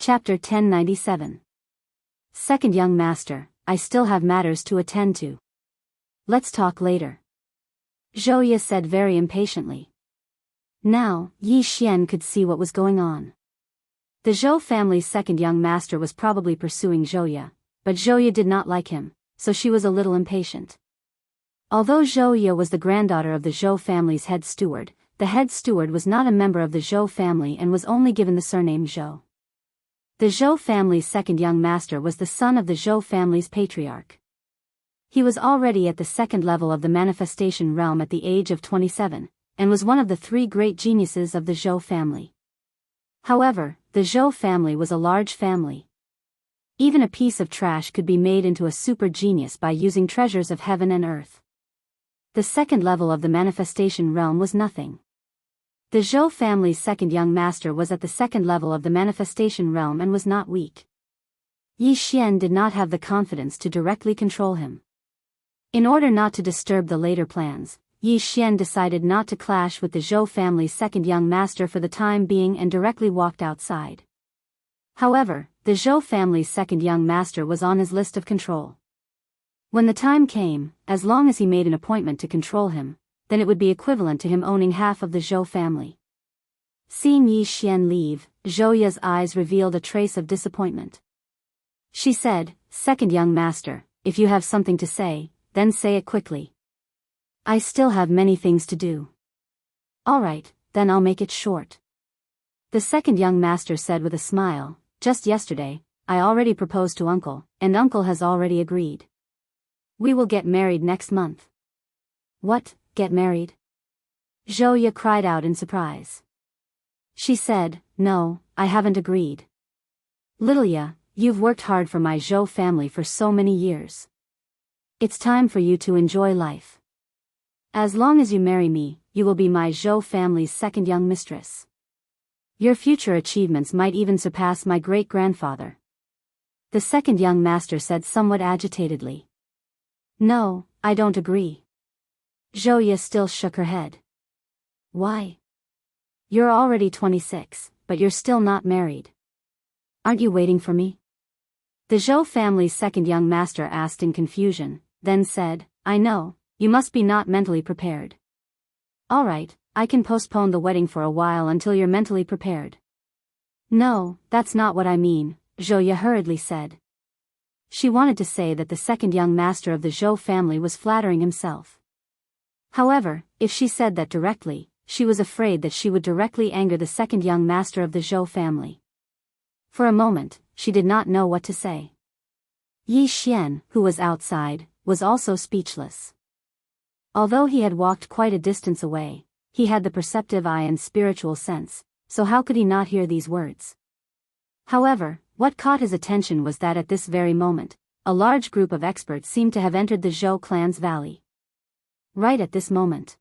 Chapter 1097. Second young master, I still have matters to attend to. Let's talk later. Zhou said very impatiently. Now, Yi Xian could see what was going on. The Zhou family's second young master was probably pursuing Zhou, but Zhou did not like him, so she was a little impatient. Although Zhou was the granddaughter of the Zhou family's head steward, the head steward was not a member of the Zhou family and was only given the surname Zhou. The Zhou family's second young master was the son of the Zhou family's patriarch. He was already at the second level of the manifestation realm at the age of 27, and was one of the three great geniuses of the Zhou family. However, the Zhou family was a large family. Even a piece of trash could be made into a super genius by using treasures of heaven and earth. The second level of the manifestation realm was nothing. The Zhou family's second young master was at the second level of the manifestation realm and was not weak. Yi Xian did not have the confidence to directly control him. In order not to disturb the later plans, Yi Xian decided not to clash with the Zhou family's second young master for the time being and directly walked outside. However, the Zhou family's second young master was on his list of control. When the time came, as long as he made an appointment to control him, then it would be equivalent to him owning half of the Zhou family. Seeing Yi Xian leave, Zhou's eyes revealed a trace of disappointment. She said, "Second young master, if you have something to say, then say it quickly. I still have many things to do." "All right, then I'll make it short." The second young master said with a smile, "Just yesterday, I already proposed to Uncle, and Uncle has already agreed. We will get married next month." "What, get married?" Zhou cried out in surprise. She said, "No, I haven't agreed. Little Ya, you've worked hard for my Zhou family for so many years. It's time for you to enjoy life. As long as you marry me, you will be my Zhou family's second young mistress. Your future achievements might even surpass my great-grandfather." The second young master said somewhat agitatedly. "No, I don't agree." Zhou still shook her head. "Why? You're already 26, but you're still not married. Aren't you waiting for me?" The Zhou family's second young master asked in confusion, then said, "I know, you must be not mentally prepared. All right, I can postpone the wedding for a while until you're mentally prepared." "No, that's not what I mean," Zhou hurriedly said. She wanted to say that the second young master of the Zhou family was flattering himself. However, if she said that directly, she was afraid that she would directly anger the second young master of the Zhou family. For a moment, she did not know what to say. Yi Xian, who was outside, was also speechless. Although he had walked quite a distance away, he had the perceptive eye and spiritual sense, so how could he not hear these words? However, what caught his attention was that at this very moment, a large group of experts seemed to have entered the Zhou clan's valley. Right at this moment.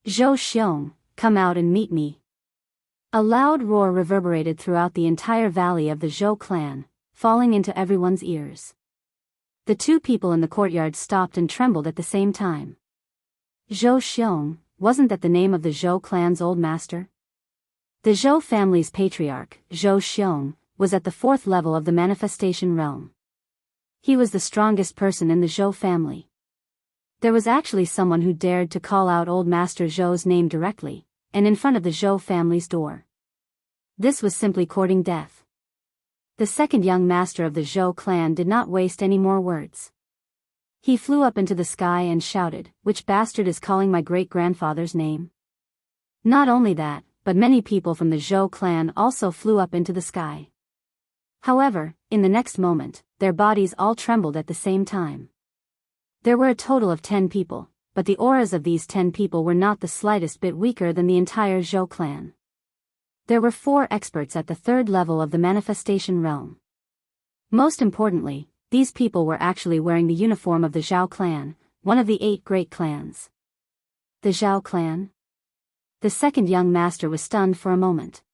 "Zhou Xiong, come out and meet me." A loud roar reverberated throughout the entire valley of the Zhou clan, falling into everyone's ears. The two people in the courtyard stopped and trembled at the same time. Zhou Xiong, wasn't that the name of the Zhou clan's old master? The Zhou family's patriarch, Zhou Xiong, was at the fourth level of the manifestation realm. He was the strongest person in the Zhou family. There was actually someone who dared to call out old Master Zhou's name directly, and in front of the Zhou family's door. This was simply courting death. The second young master of the Zhou clan did not waste any more words. He flew up into the sky and shouted, "Which bastard is calling my great-grandfather's name?" Not only that, but many people from the Zhou clan also flew up into the sky. However, in the next moment, their bodies all trembled at the same time. There were a total of 10 people, but the auras of these 10 people were not the slightest bit weaker than the entire Zhou clan. There were 4 experts at the third level of the manifestation realm. Most importantly, these people were actually wearing the uniform of the Zhao clan, one of the 8 great clans. The Zhao clan? The second young master was stunned for a moment.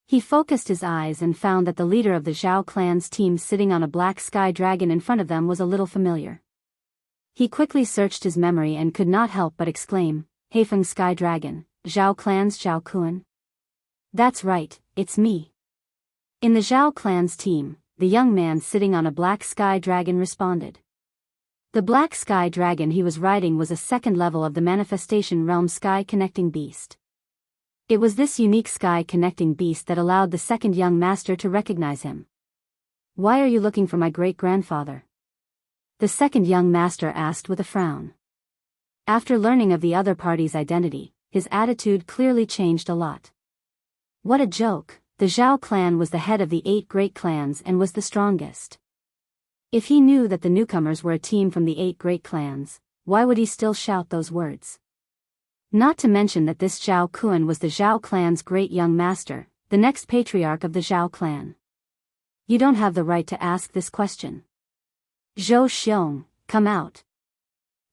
He focused his eyes and found that the leader of the Zhao clan's team sitting on a black sky dragon in front of them was a little familiar. He quickly searched his memory and could not help but exclaim, "Heifeng Sky Dragon, Zhao clan's Zhao Kun." "That's right, it's me. In the Zhao clan's team, the young man sitting on a black sky dragon responded. The black sky dragon he was riding was a second level of the manifestation realm sky connecting beast. It was this unique sky connecting beast that allowed the second young master to recognize him. Why are you looking for my great-grandfather? The second young master asked with a frown. After learning of the other party's identity, his attitude clearly changed a lot. What a joke, the Zhao clan was the head of the 8 great clans and was the strongest. If he knew that the newcomers were a team from the 8 great clans, why would he still shout those words? Not to mention that this Zhao Kun was the Zhao clan's great young master, the next patriarch of the Zhao clan. You don't have the right to ask this question. Zhou Xiong, come out.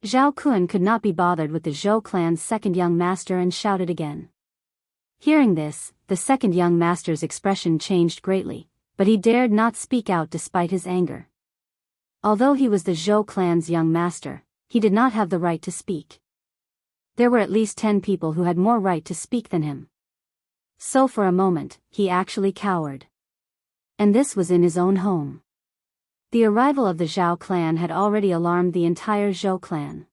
Zhao Kun could not be bothered with the Zhou clan's second young master and shouted again. Hearing this, the second young master's expression changed greatly, but he dared not speak out despite his anger. Although he was the Zhou clan's young master, he did not have the right to speak. There were at least 10 people who had more right to speak than him. So for a moment, he actually cowered. And this was in his own home. The arrival of the Zhao clan had already alarmed the entire Zhou clan.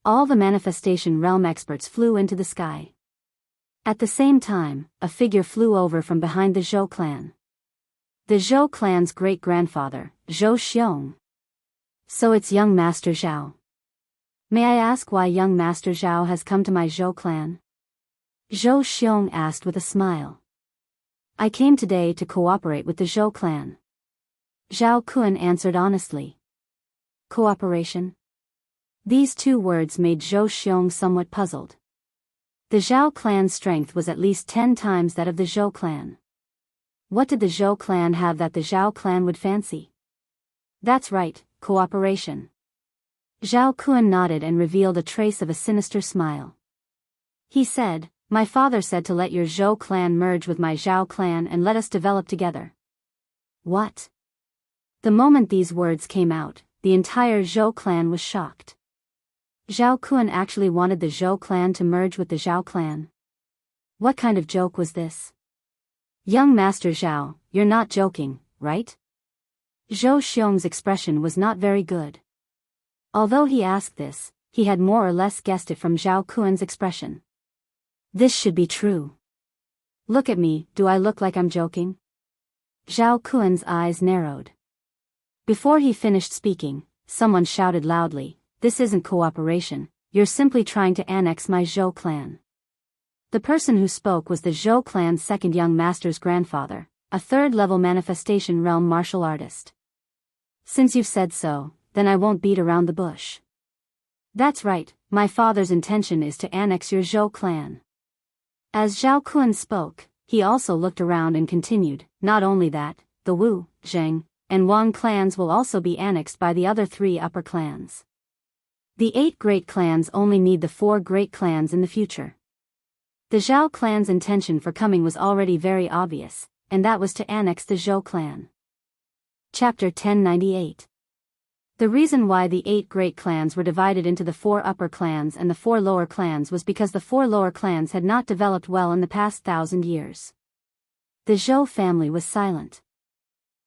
All the manifestation realm experts flew into the sky. At the same time, a figure flew over from behind the Zhou clan. The Zhou clan's great-grandfather, Zhou Xiong. So it's young Master Zhao. May I ask why young Master Zhao has come to my Zhou clan? Zhou Xiong asked with a smile. I came today to cooperate with the Zhou clan. Zhao Kun answered honestly. Cooperation? These 2 words made Zhou Xiong somewhat puzzled. The Zhao clan's strength was at least 10 times that of the Zhou clan. What did the Zhou clan have that the Zhao clan would fancy? That's right, cooperation. Zhao Kun nodded and revealed a trace of a sinister smile. He said, my father said to let your Zhou clan merge with my Zhao clan and let us develop together. What? The moment these words came out, the entire Zhou clan was shocked. Zhao Kun actually wanted the Zhou clan to merge with the Zhao clan. What kind of joke was this? Young Master Zhao, you're not joking, right? Zhou Xiong's expression was not very good. Although he asked this, he had more or less guessed it from Zhao Kun's expression. This should be true. Look at me, do I look like I'm joking? Zhao Kun's eyes narrowed. Before he finished speaking, someone shouted loudly, this isn't cooperation, you're simply trying to annex my Zhou clan. The person who spoke was the Zhou clan's second young master's grandfather, a third-level manifestation realm martial artist. Since you've said so, then I won't beat around the bush. That's right, my father's intention is to annex your Zhou clan. As Zhao Kun spoke, he also looked around and continued, not only that, the Wu, Zheng, and Wang clans will also be annexed by the other 3 upper clans. The 8 great clans only need the 4 great clans in the future. The Zhao clan's intention for coming was already very obvious, and that was to annex the Zhou clan. Chapter 1098. The reason why the 8 great clans were divided into the 4 upper clans and the 4 lower clans was because the 4 lower clans had not developed well in the past 1,000 years. The Zhou family was silent.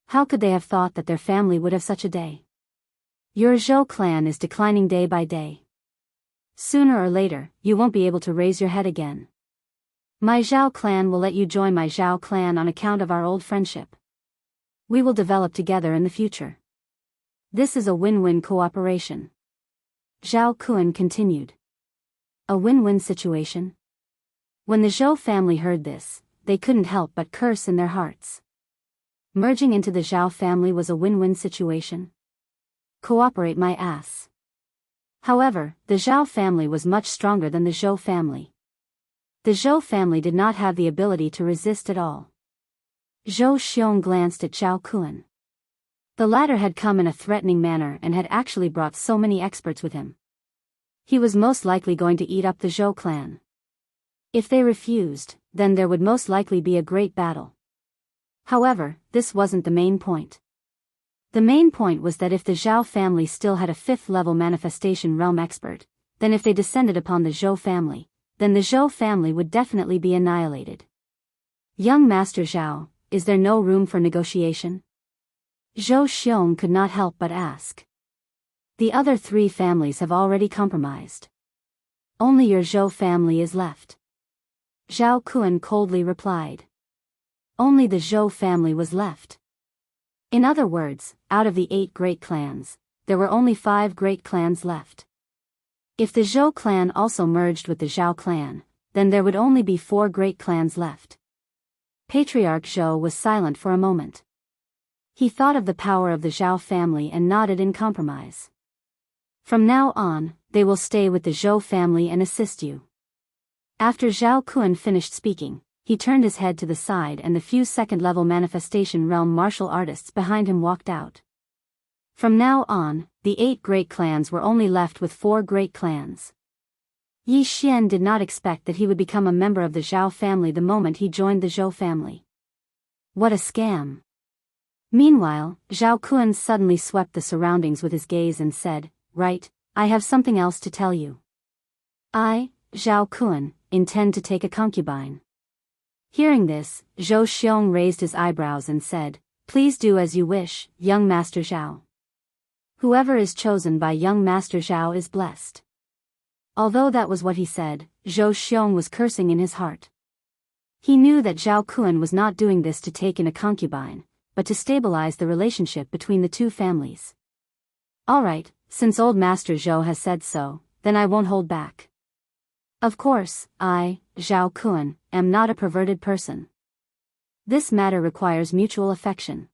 How could they have thought that their family would have such a day? Your Zhou clan is declining day by day. Sooner or later, you won't be able to raise your head again. My Zhao clan will let you join my Zhao clan on account of our old friendship. We will develop together in the future. This is a win-win cooperation. Zhao Kun continued. A win-win situation? When the Zhou family heard this, they couldn't help but curse in their hearts. Merging into the Zhao family was a win-win situation? Cooperate my ass. However, the Zhao family was much stronger than the Zhou family. The Zhou family did not have the ability to resist at all. Zhou Xiong glanced at Zhao Kun. The latter had come in a threatening manner and had actually brought so many experts with him. He was most likely going to eat up the Zhou clan. If they refused, then there would most likely be a great battle. However, this wasn't the main point. The main point was that if the Zhao family still had a 5th-level manifestation realm expert, then if they descended upon the Zhou family, then the Zhou family would definitely be annihilated. Young Master Zhao, is there no room for negotiation? Zhou Xiong could not help but ask. The other 3 families have already compromised. Only your Zhou family is left. Zhao Kun coldly replied. Only the Zhou family was left. In other words, out of the 8 great clans, there were only 5 great clans left. If the Zhou clan also merged with the Zhao clan, then there would only be 4 great clans left. Patriarch Zhou was silent for a moment. He thought of the power of the Zhao family and nodded in compromise. From now on, they will stay with the Zhou family and assist you. After Zhao Kun finished speaking, he turned his head to the side and the few second-level manifestation realm martial artists behind him walked out. From now on, the 8 great clans were only left with 4 great clans. Yi Xian did not expect that he would become a member of the Zhao family the moment he joined the Zhou family. What a scam! Meanwhile, Zhao Kun suddenly swept the surroundings with his gaze and said, "Right, I have something else to tell you. I, Zhao Kun, intend to take a concubine." Hearing this, Zhou Xiong raised his eyebrows and said, "Please do as you wish, young Master Zhao. Whoever is chosen by young Master Zhao is blessed." Although that was what he said, Zhou Xiong was cursing in his heart. He knew that Zhao Kun was not doing this to take in a concubine, but to stabilize the relationship between the 2 families. Alright, since old Master Zhou has said so, then I won't hold back. Of course, I, Zhao Kun, am not a perverted person. This matter requires mutual affection.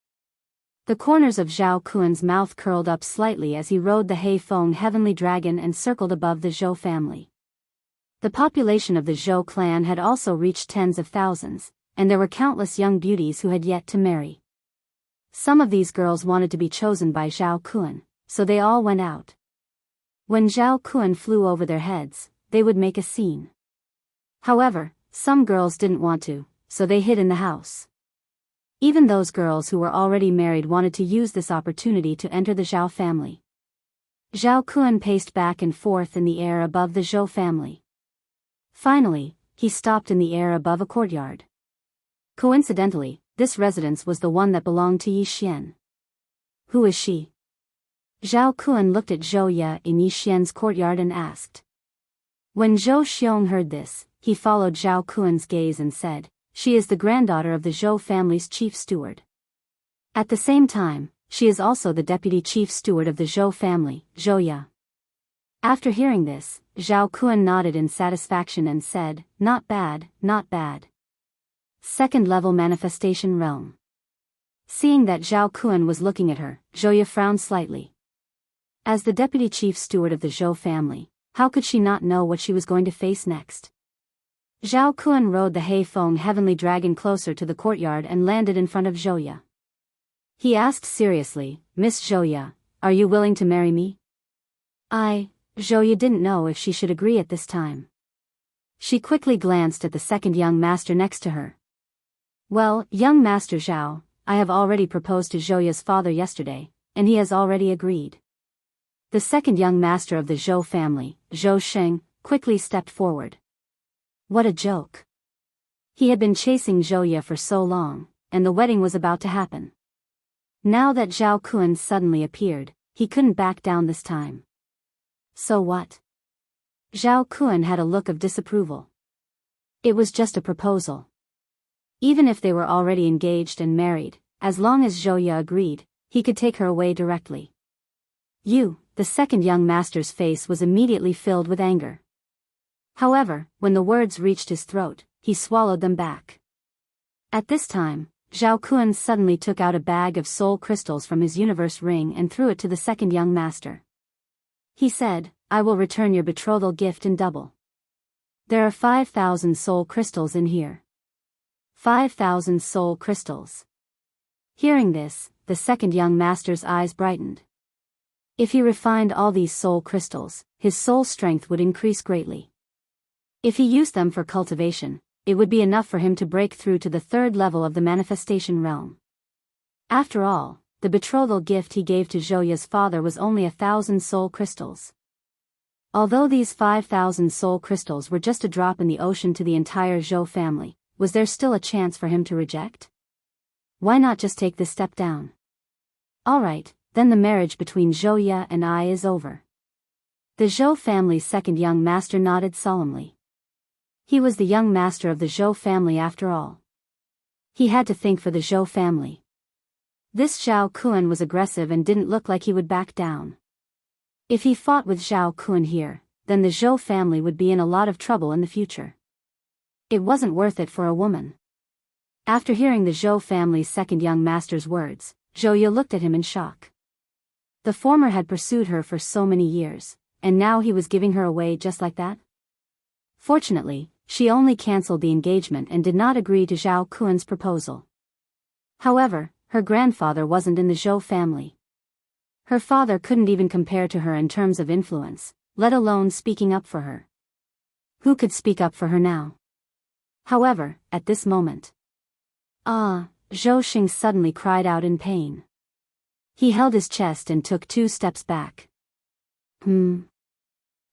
The corners of Zhao Kun's mouth curled up slightly as he rode the Heifeng heavenly dragon and circled above the Zhou family. The population of the Zhou clan had also reached tens of thousands, and there were countless young beauties who had yet to marry. Some of these girls wanted to be chosen by Zhao Kun, so they all went out. When Zhao Kun flew over their heads, they would make a scene. However, some girls didn't want to, so they hid in the house. Even those girls who were already married wanted to use this opportunity to enter the Zhao family. Zhao Kun paced back and forth in the air above the Zhou family. Finally, he stopped in the air above a courtyard. Coincidentally, this residence was the one that belonged to Yi Xian. Who is she? Zhao Kun looked at Zhou Ye in Yi Xian's courtyard and asked. When Zhou Xiong heard this, he followed Zhao Kun's gaze and said, "She is the granddaughter of the Zhou family's chief steward. At the same time, she is also the deputy chief steward of the Zhou family, Zhou Ye." After hearing this, Zhao Kun nodded in satisfaction and said, "Not bad, not bad." Second-level manifestation realm. Seeing that Zhao Kun was looking at her, Zhou Ye frowned slightly. As the deputy chief steward of the Zhou family, how could she not know what she was going to face next? Zhao Kun rode the Heifeng heavenly dragon closer to the courtyard and landed in front of Zhou Ye. He asked seriously, "Miss Zhou Ye, are you willing to marry me?" Zhou Ye didn't know if she should agree at this time. She quickly glanced at the second young master next to her. "Well, young Master Zhao, I have already proposed to Zhou Ye's father yesterday, and he has already agreed." The second young master of the Zhou family, Zhou Sheng, quickly stepped forward. What a joke. He had been chasing Zhou Ye for so long, and the wedding was about to happen. Now that Zhao Kun suddenly appeared, he couldn't back down this time. So what? Zhao Kun had a look of disapproval. It was just a proposal. Even if they were already engaged and married, as long as Zhou Ye agreed, he could take her away directly. The second young master's face was immediately filled with anger. However, when the words reached his throat, he swallowed them back. At this time, Zhao Kun suddenly took out a bag of soul crystals from his universe ring and threw it to the second young master. He said, "I will return your betrothal gift in double. There are 5,000 soul crystals in here." 5,000 soul crystals. Hearing this, the second young master's eyes brightened. If he refined all these soul crystals, his soul strength would increase greatly. If he used them for cultivation, it would be enough for him to break through to the 3rd level of the manifestation realm. After all, the betrothal gift he gave to Zhou Ye's father was only 1,000 soul crystals. Although these 5,000 soul crystals were just a drop in the ocean to the entire Zhou family, was there still a chance for him to reject? why not just take this step down? Alright, then the marriage between Zhou Ye and I is over. The Zhou family's second young master nodded solemnly. He was the young master of the Zhou family after all. He had to think for the Zhou family. This Zhao Kun was aggressive and didn't look like he would back down. If he fought with Zhao Kun here, then the Zhou family would be in a lot of trouble in the future. It wasn't worth it for a woman. After hearing the Zhou family's second young master's words, Zhou Ye looked at him in shock. The former had pursued her for so many years, and now he was giving her away just like that? Fortunately, she only cancelled the engagement and did not agree to Zhao Kun's proposal. However, her grandfather wasn't in the Zhou family. Her father couldn't even compare to her in terms of influence, let alone speaking up for her. Who could speak up for her now? However, at this moment. Zhou Xing suddenly cried out in pain. He held his chest and took 2 steps back.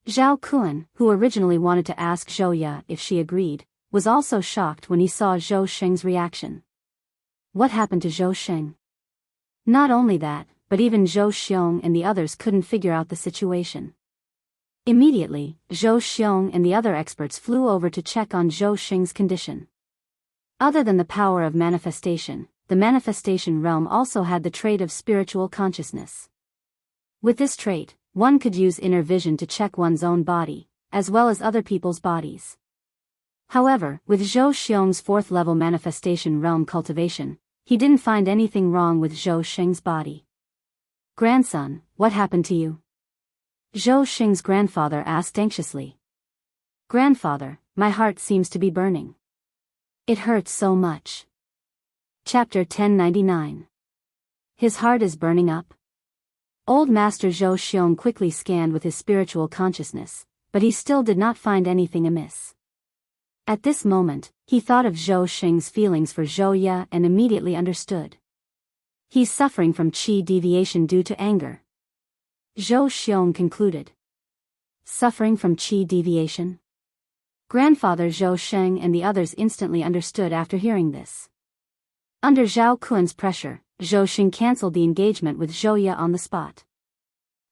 Zhao Kun, who originally wanted to ask Zhou Ye if she agreed, was also shocked when he saw Zhou Xing's reaction. What happened to Zhou Xing? Not only that, but even Zhou Xiong and the others couldn't figure out the situation. Immediately, Zhou Xiong and the other experts flew over to check on Zhou Xing's condition. Other than the power of manifestation, the manifestation realm also had the trait of spiritual consciousness. With this trait, one could use inner vision to check one's own body, as well as other people's bodies. However, with Zhou Xiong's 4th level manifestation realm cultivation, he didn't find anything wrong with Zhou Xing's body. Grandson, what happened to you? Zhou Xing's grandfather asked anxiously. Grandfather, my heart seems to be burning. It hurts so much. Chapter 1099. His heart is burning up. Old Master Zhou Xiong quickly scanned with his spiritual consciousness, but he still did not find anything amiss. At this moment, he thought of Zhou Xing's feelings for Zhou Ye and immediately understood. He's suffering from qi deviation due to anger. Zhou Xiong concluded. Suffering from qi deviation? Grandfather Zhou Sheng and the others instantly understood after hearing this. Under Zhao Kun's pressure, Zhou Xing cancelled the engagement with Zhou Ye on the spot.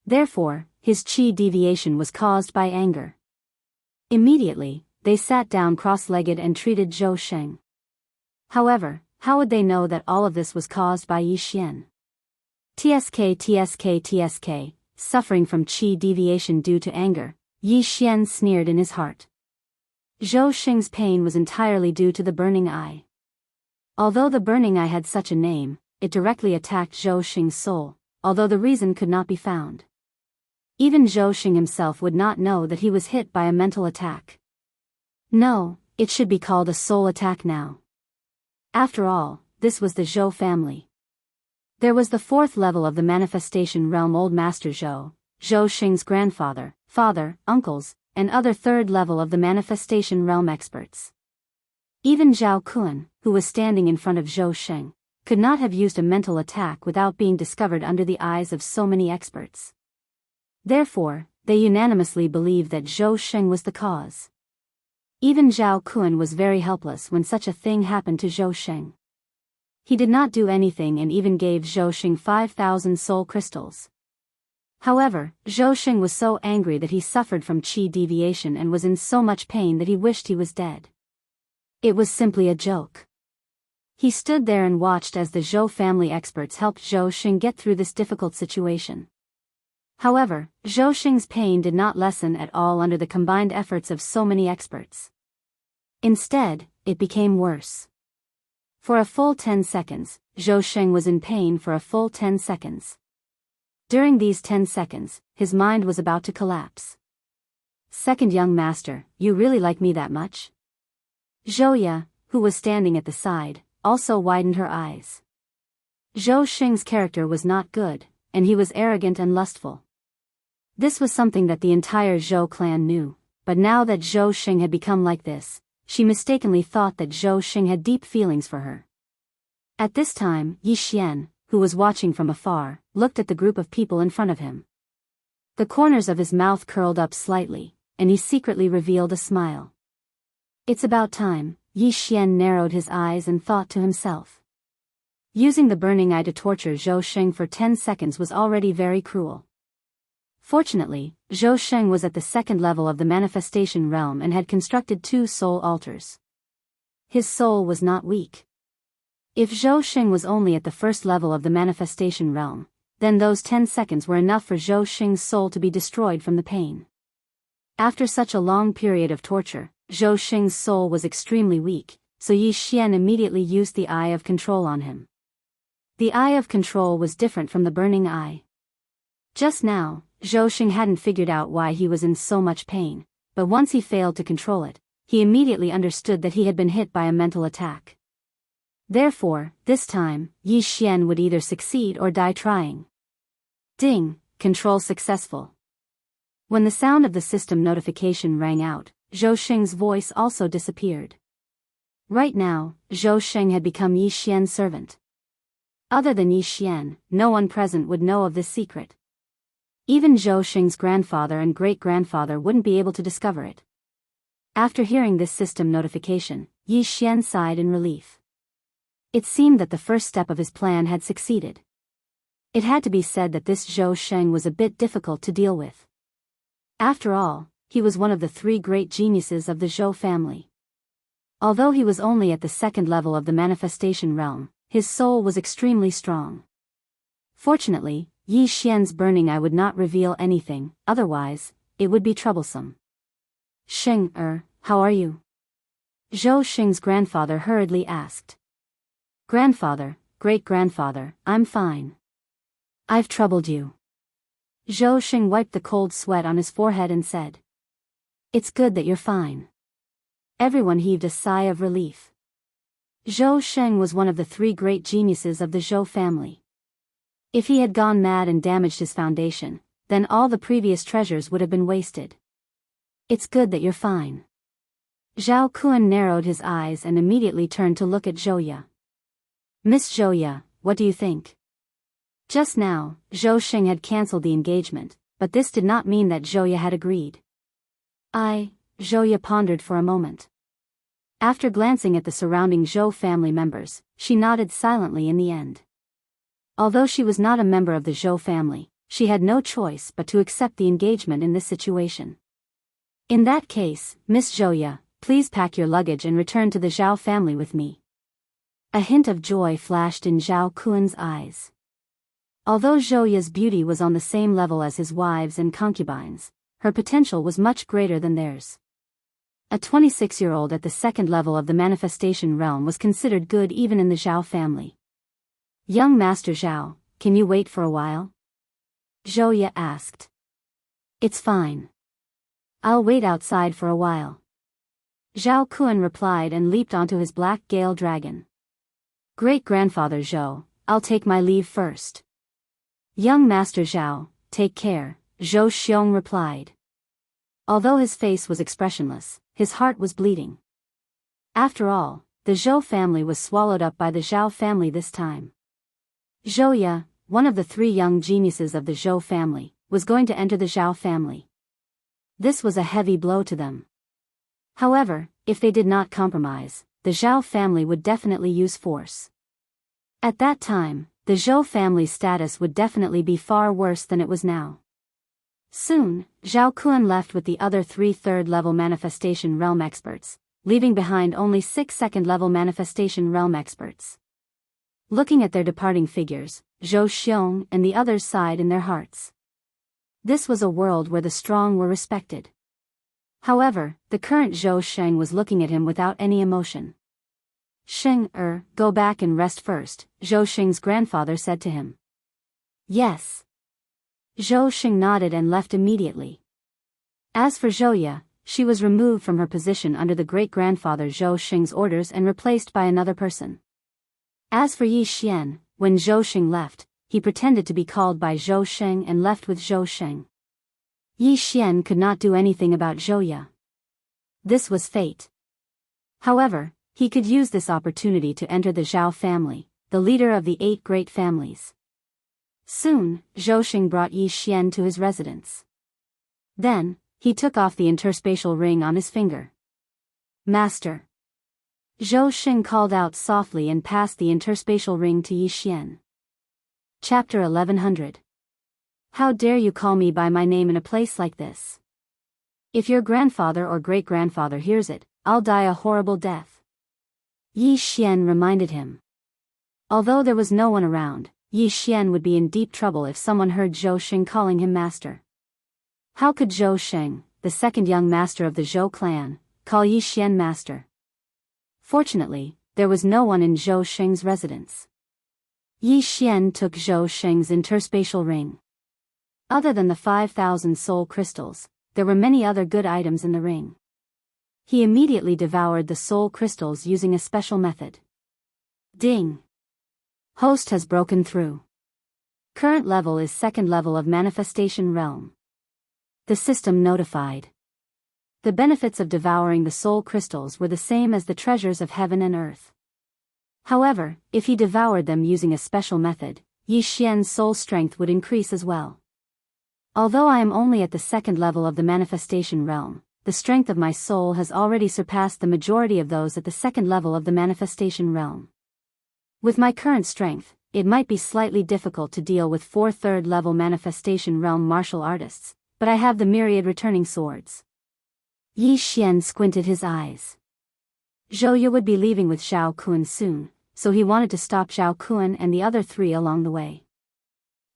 Therefore, his qi deviation was caused by anger. Immediately, they sat down cross-legged and treated Zhou Sheng. However, how would they know that all of this was caused by Yi Xian? TSK, suffering from qi deviation due to anger, Yi Xian sneered in his heart. Zhou Xing's pain was entirely due to the burning eye. Although the burning eye had such a name, it directly attacked Zhou Xing's soul, although the reason could not be found. Even Zhou Xing himself would not know that he was hit by a mental attack. No, it should be called a soul attack now. After all, this was the Zhou family. There was the 4th level of the manifestation realm Old Master Zhou Xing's grandfather, father, uncles, and other 3rd level of the manifestation realm experts. Even Zhao Kun, who was standing in front of Zhou Xing, could not have used a mental attack without being discovered under the eyes of so many experts. Therefore, they unanimously believed that Zhou Xing was the cause. Even Zhao Kun was very helpless when such a thing happened to Zhou Xing. He did not do anything and even gave Zhou Xing 5,000 soul crystals. However, Zhou Xing was so angry that he suffered from qi deviation and was in so much pain that he wished he was dead. It was simply a joke. He stood there and watched as the Zhou family experts helped Zhou Xing get through this difficult situation. However, Zhou Xing's pain did not lessen at all under the combined efforts of so many experts. Instead, it became worse. For a full 10 seconds, Zhou Xing was in pain for a full 10 seconds. During these 10 seconds, his mind was about to collapse. Second young master, you really like me that much? Zhou Ye, who was standing at the side, also widened her eyes. Zhou Xing's character was not good, and he was arrogant and lustful. This was something that the entire Zhou clan knew, but now that Zhou Xing had become like this, she mistakenly thought that Zhou Xing had deep feelings for her. At this time, Yi Xian, who was watching from afar, looked at the group of people in front of him. The corners of his mouth curled up slightly, and he secretly revealed a smile. It's about time, Yi Xian narrowed his eyes and thought to himself. Using the burning eye to torture Zhou Sheng for 10 seconds was already very cruel. Fortunately, Zhou Sheng was at the second level of the manifestation realm and had constructed 2 soul altars. His soul was not weak. If Zhou Sheng was only at the first level of the manifestation realm, then those 10 seconds were enough for Zhou Sheng's soul to be destroyed from the pain. After such a long period of torture, Zhou Sheng's soul was extremely weak, so Yi Xian immediately used the Eye of Control on him. The Eye of Control was different from the burning eye. Just now, Zhou Sheng hadn't figured out why he was in so much pain, but once he failed to control it, he immediately understood that he had been hit by a mental attack. Therefore, this time, Yi Xian would either succeed or die trying. Ding, control successful. When the sound of the system notification rang out, Zhou Sheng's voice also disappeared. Right now, Zhou Sheng had become Yi Xian's servant. Other than Yi Xian, no one present would know of this secret. Even Zhou Sheng's grandfather and great-grandfather wouldn't be able to discover it. After hearing this system notification, Yi Xian sighed in relief. It seemed that the first step of his plan had succeeded. It had to be said that this Zhou Sheng was a bit difficult to deal with. After all, he was one of the 3 great geniuses of the Zhou family. Although he was only at the second level of the manifestation realm, his soul was extremely strong. Fortunately, Yi Xian's burning eye would not reveal anything, otherwise, it would be troublesome. Sheng, how are you? Zhou Sheng's grandfather hurriedly asked. Grandfather, great-grandfather, I'm fine. I've troubled you. Zhou Sheng wiped the cold sweat on his forehead and said. It's good that you're fine. Everyone heaved a sigh of relief. Zhou Sheng was one of the 3 great geniuses of the Zhou family. If he had gone mad and damaged his foundation, then all the previous treasures would have been wasted. It's good that you're fine. Zhao Kuan narrowed his eyes and immediately turned to look at Zhouya. Miss Zhouya, what do you think? Just now, Zhou Sheng had cancelled the engagement, but this did not mean that Zhouya had agreed. Zhouya pondered for a moment. After glancing at the surrounding Zhou family members, she nodded silently in the end. Although she was not a member of the Zhou family, she had no choice but to accept the engagement in this situation. In that case, Miss Zhouya, please pack your luggage and return to the Zhao family with me. A hint of joy flashed in Zhao Kuan's eyes. Although Zhouya's beauty was on the same level as his wives and concubines, her potential was much greater than theirs. A 26-year-old at the second level of the manifestation realm was considered good even in the Zhao family. Young Master Zhao, can you wait for a while? Zhouya asked. It's fine. I'll wait outside for a while. Zhao Kuan replied and leaped onto his black gale dragon. Great-grandfather Zhou, I'll take my leave first. Young Master Zhao, take care, Zhou Xiong replied. Although his face was expressionless, his heart was bleeding. After all, the Zhou family was swallowed up by the Zhao family this time. Zhouya, one of the 3 young geniuses of the Zhou family, was going to enter the Zhao family. This was a heavy blow to them. However, if they did not compromise, the Zhao family would definitely use force. At that time, the Zhou family's status would definitely be far worse than it was now. Soon, Zhao Kuan left with the other 3 third-level manifestation realm experts, leaving behind only 6 second-level manifestation realm experts. Looking at their departing figures, Zhou Xiong and the others sighed in their hearts. This was a world where the strong were respected. However, the current Zhou Sheng was looking at him without any emotion. Sheng, go back and rest first, Zhou Sheng's grandfather said to him. Yes. Zhou Sheng nodded and left immediately. As for Zhouya, she was removed from her position under the great-grandfather Zhou Sheng's orders and replaced by another person. As for Yi Xian, when Zhou Sheng left, he pretended to be called by Zhou Sheng and left with Zhou Sheng. Yi Xian could not do anything about Zhouya. This was fate. However, he could use this opportunity to enter the Zhao family, the leader of the 8 great families. Soon, Zhou Sheng brought Yi Xian to his residence. Then, he took off the interspatial ring on his finger. Master. Zhou Xing called out softly and passed the interspatial ring to Yi Xian. Chapter 1100. How dare you call me by my name in a place like this? If your grandfather or great-grandfather hears it, I'll die a horrible death. Yi Xian reminded him. Although there was no one around, Yi Xian would be in deep trouble if someone heard Zhou Xing calling him master. How could Zhou Xing, the second young master of the Zhou clan, call Yi Xian master? Fortunately, there was no one in Zhou Xing's residence. Yi Xian took Zhou Xing's interspatial ring. Other than the 5,000 soul crystals, there were many other good items in the ring. He immediately devoured the soul crystals using a special method. Ding! Host has broken through. Current level is second level of manifestation realm. The system notified. The benefits of devouring the soul crystals were the same as the treasures of heaven and earth. However, if he devoured them using a special method, Yi Xian's soul strength would increase as well. Although I am only at the second level of the manifestation realm, the strength of my soul has already surpassed the majority of those at the second level of the manifestation realm. With my current strength, it might be slightly difficult to deal with 4 third-level manifestation realm martial artists, but I have the myriad returning swords. Yi Xian squinted his eyes. Zhou Yu would be leaving with Zhao Kun soon, so he wanted to stop Zhao Kun and the other 3 along the way.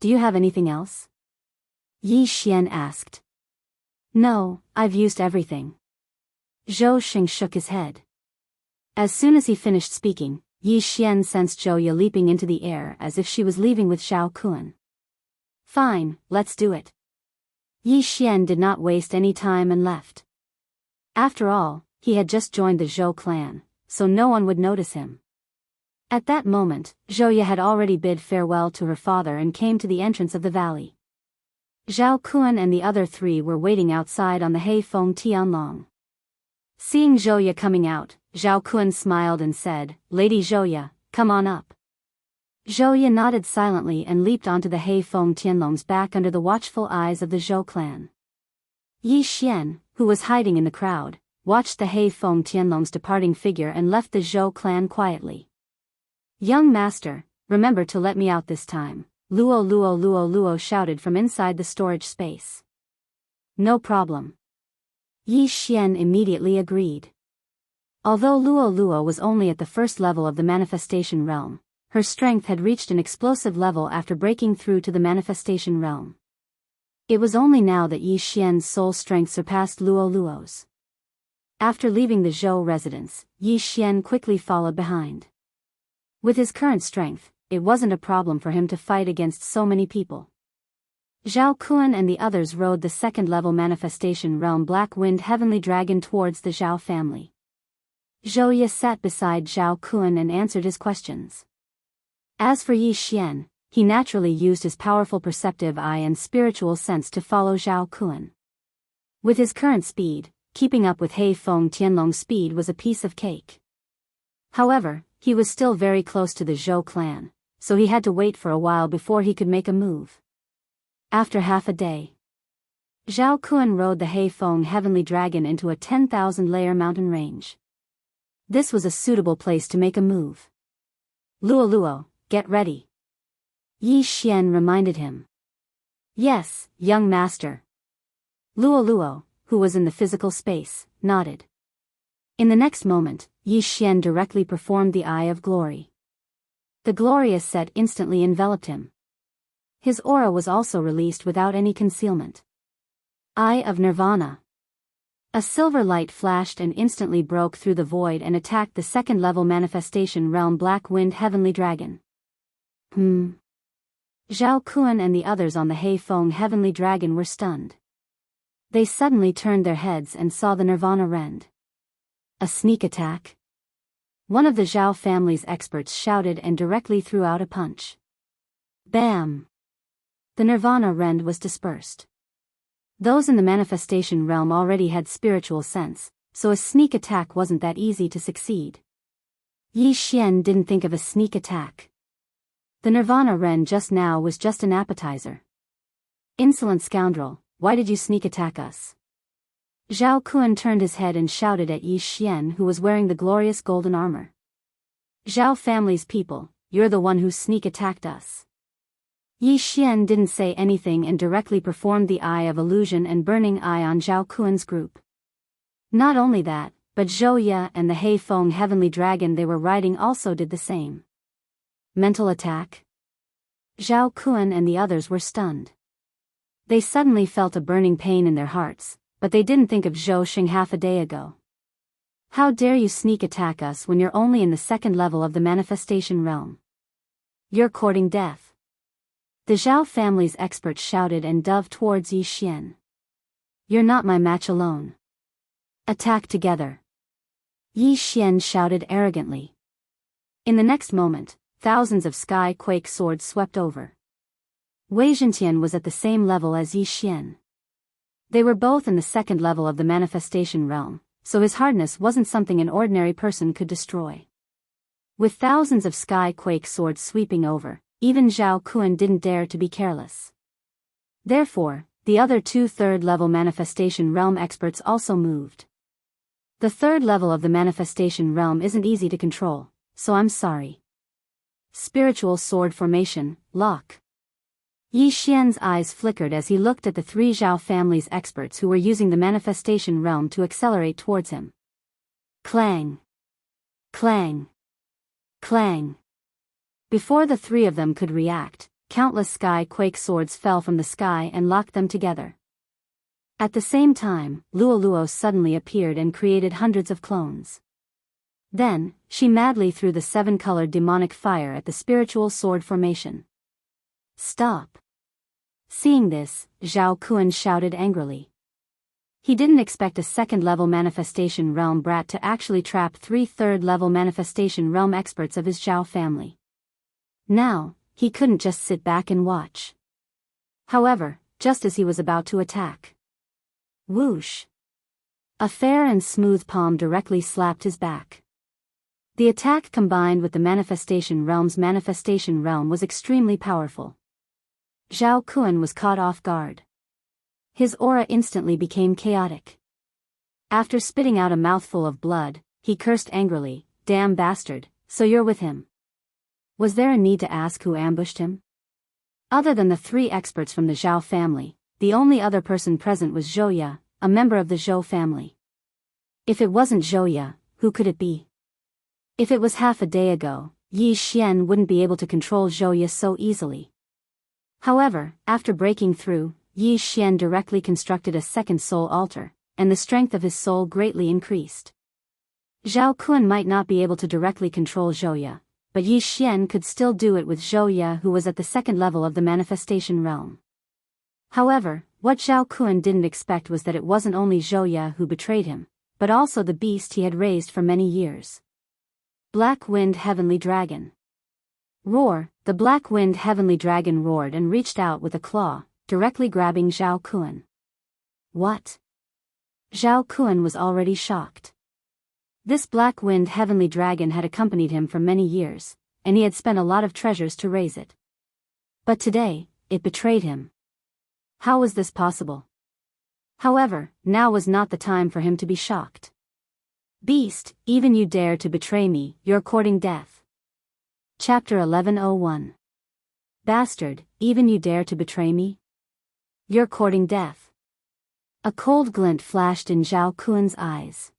Do you have anything else? Yi Xian asked. No, I've used everything. Zhou Xing shook his head. As soon as he finished speaking, Yi Xian sensed Zhou Yu leaping into the air as if she was leaving with Zhao Kun. Fine, let's do it. Yi Xian did not waste any time and left. After all, he had just joined the Zhou clan, so no one would notice him. At that moment, Zhou Yu had already bid farewell to her father and came to the entrance of the valley. Zhao Kun and the other 3 were waiting outside on the Heifeng Tianlong. Seeing Zhou Yu coming out, Zhao Kun smiled and said, "Lady Zhou Yu, come on up." Zhou Yu nodded silently and leaped onto the Heifeng Tianlong's back under the watchful eyes of the Zhou clan. Yi Xian, who was hiding in the crowd, watched the Heifeng Tianlong's departing figure and left the Zhou clan quietly. "Young master, remember to let me out this time," Luo Luo Luo Luo shouted from inside the storage space. No problem. Yi Xian immediately agreed. Although Luo Luo was only at the first level of the manifestation realm, her strength had reached an explosive level after breaking through to the manifestation realm. It was only now that Yi Xian's soul strength surpassed Luo Luo's. After leaving the Zhou residence, Yi Xian quickly followed behind. With his current strength, it wasn't a problem for him to fight against so many people. Zhao Kun and the others rode the second-level manifestation realm Black Wind Heavenly Dragon towards the Zhao family. Zhou Yu sat beside Zhao Kun and answered his questions. As for Yi Xian, he naturally used his powerful perceptive eye and spiritual sense to follow Zhao Kun. With his current speed, keeping up with Heifeng Tianlong's speed was a piece of cake. However, he was still very close to the Zhou clan, so he had to wait for a while before he could make a move. After half a day, Zhao Kun rode the Heifeng Heavenly Dragon into a 10,000-layer mountain range. This was a suitable place to make a move. "Luo Luo, get ready," Yi Xian reminded him. "Yes, young master." Luo Luo, who was in the physical space, nodded. In the next moment, Yi Xian directly performed the Eye of Glory. The glorious set instantly enveloped him. His aura was also released without any concealment. Eye of Nirvana. A silver light flashed and instantly broke through the void and attacked the second-level manifestation realm Black Wind Heavenly Dragon. Zhao Kun and the others on the Heifeng Heavenly Dragon were stunned. They suddenly turned their heads and saw the Nirvana rend. A sneak attack? One of the Zhao family's experts shouted and directly threw out a punch. Bam! The Nirvana rend was dispersed. Those in the manifestation realm already had spiritual sense, so a sneak attack wasn't that easy to succeed. Yi Xian didn't think of a sneak attack. The Nirvana rend just now was just an appetizer. "Insolent scoundrel, why did you sneak attack us?" Zhao Kun turned his head and shouted at Yi Xian, who was wearing the glorious golden armor. Zhao family's people, you're the one who sneak attacked us. Yi Xian didn't say anything and directly performed the Eye of Illusion and Burning Eye on Zhao Kun's group. Not only that, but Zhou Ye and the Hei Feng heavenly dragon they were riding also did the same. Mental attack? Zhao Kun and the others were stunned. They suddenly felt a burning pain in their hearts, but they didn't think of Zhou Xing half a day ago. How dare you sneak attack us when you're only in the second level of the manifestation realm? You're courting death. The Zhao family's experts shouted and dove towards Yi Xian. You're not my match alone. Attack together. Yi Xian shouted arrogantly. In the next moment, thousands of sky quake swords swept over. Wei Zhentian was at the same level as Yi Xian. They were both in the second level of the manifestation realm, so his hardness wasn't something an ordinary person could destroy. With thousands of sky quake swords sweeping over, even Zhao Kun didn't dare to be careless. Therefore, the other two third-level manifestation realm experts also moved. The third level of the manifestation realm isn't easy to control, so I'm sorry. Spiritual sword formation, lock. Yi Xian's eyes flickered as he looked at the three Zhao family's experts who were using the manifestation realm to accelerate towards him. Clang! Clang! Clang! Before the three of them could react, countless sky quake swords fell from the sky and locked them together. At the same time, Luoluo suddenly appeared and created hundreds of clones. Then, she madly threw the seven-colored demonic fire at the spiritual sword formation. Stop! Seeing this, Zhao Kun shouted angrily. He didn't expect a second-level manifestation realm brat to actually trap three third-level manifestation realm experts of his Zhao family. Now, he couldn't just sit back and watch. However, just as he was about to attack. Whoosh! A fair and smooth palm directly slapped his back. The attack combined with the manifestation realm was extremely powerful. Zhao Kun was caught off guard. His aura instantly became chaotic. After spitting out a mouthful of blood, he cursed angrily, "Damn bastard, so you're with him." Was there a need to ask who ambushed him? Other than the three experts from the Zhao family, the only other person present was Zhou Ye, a member of the Zhou family. If it wasn't Zhou Ye, who could it be? If it was half a day ago, Yi Xian wouldn't be able to control Zhou Ye so easily. However, after breaking through, Yi Xian directly constructed a second soul altar, and the strength of his soul greatly increased. Zhao Kun might not be able to directly control Zhou Ye, but Yi Xian could still do it with Zhou Ye, who was at the second level of the manifestation realm. However, what Zhao Kun didn't expect was that it wasn't only Zhou Ye who betrayed him, but also the beast he had raised for many years. Black Wind Heavenly Dragon. Roar! The Black Wind Heavenly Dragon roared and reached out with a claw, directly grabbing Zhao Kun. What? Zhao Kun was already shocked. This Black Wind Heavenly Dragon had accompanied him for many years, and he had spent a lot of treasures to raise it. But today, it betrayed him. How was this possible? However, now was not the time for him to be shocked. Beast, even you dare to betray me, you're courting death. Chapter 1101. Bastard, even you dare to betray me? You're courting death. A cold glint flashed in Zhao Kun's eyes.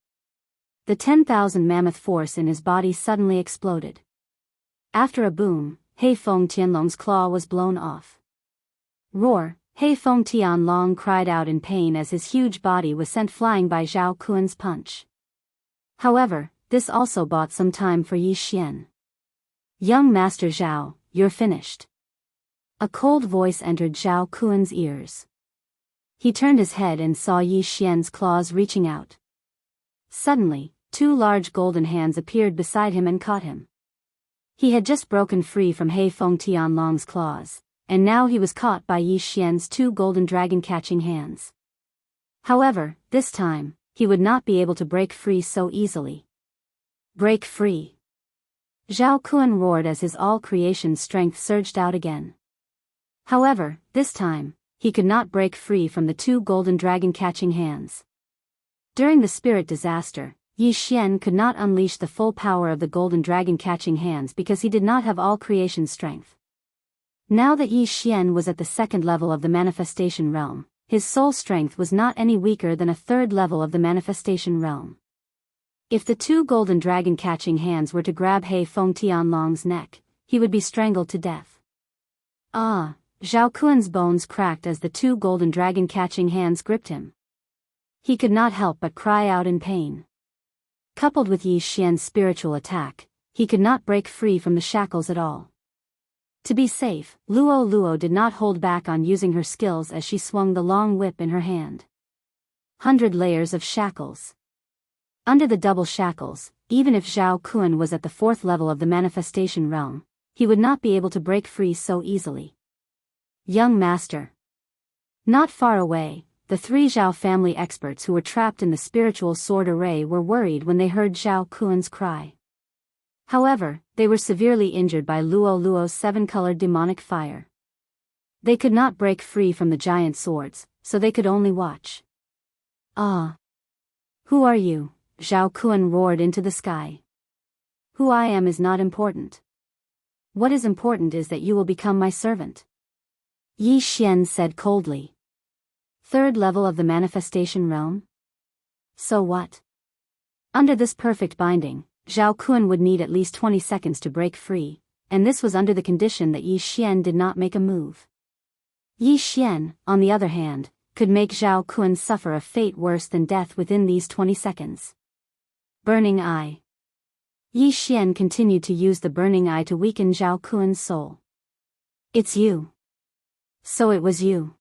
The 10,000 mammoth force in his body suddenly exploded. After a boom, Hei Feng Tianlong's claw was blown off. Roar! Hei Feng Tianlong cried out in pain as his huge body was sent flying by Zhao Kun's punch. However, this also bought some time for Yi Xian. Young Master Zhao, you're finished. A cold voice entered Zhao Kun's ears. He turned his head and saw Yi Xian's claws reaching out. Suddenly, two large golden hands appeared beside him and caught him. He had just broken free from Hei Feng Tianlong's claws, and now he was caught by Yi Xian's two golden dragon-catching hands. However, this time, he would not be able to break free so easily. Break free! Zhao Kun roared as his all-creation strength surged out again. However, this time, he could not break free from the two golden dragon-catching hands. During the spirit disaster, Yi Xian could not unleash the full power of the golden dragon catching hands because he did not have all creation strength. Now that Yi Xian was at the second level of the manifestation realm, his soul strength was not any weaker than a third level of the manifestation realm. If the two golden dragon catching hands were to grab He Feng Tianlong's neck, he would be strangled to death. Ah! Zhao Kuan's bones cracked as the two golden dragon catching hands gripped him. He could not help but cry out in pain. Coupled with Yi Xian's spiritual attack, he could not break free from the shackles at all. To be safe, Luo Luo did not hold back on using her skills as she swung the long whip in her hand. 100 layers of shackles. Under the double shackles, even if Zhao Kuan was at the fourth level of the manifestation realm, he would not be able to break free so easily. Young master. Not far away, the three Zhao family experts who were trapped in the spiritual sword array were worried when they heard Zhao Kuan's cry. However, they were severely injured by Luo Luo's seven-colored demonic fire. They could not break free from the giant swords, so they could only watch. Ah! Who are you? Zhao Kuan roared into the sky. Who I am is not important. What is important is that you will become my servant. Yi Xian said coldly. Third level of the manifestation realm? So what? Under this perfect binding, Zhao Kuan would need at least 20 seconds to break free, and this was under the condition that Yi Xian did not make a move. Yi Xian, on the other hand, could make Zhao Kuan suffer a fate worse than death within these 20 seconds. Burning Eye. Yi Xian continued to use the Burning Eye to weaken Zhao Kuan's soul. It's you. So it was you.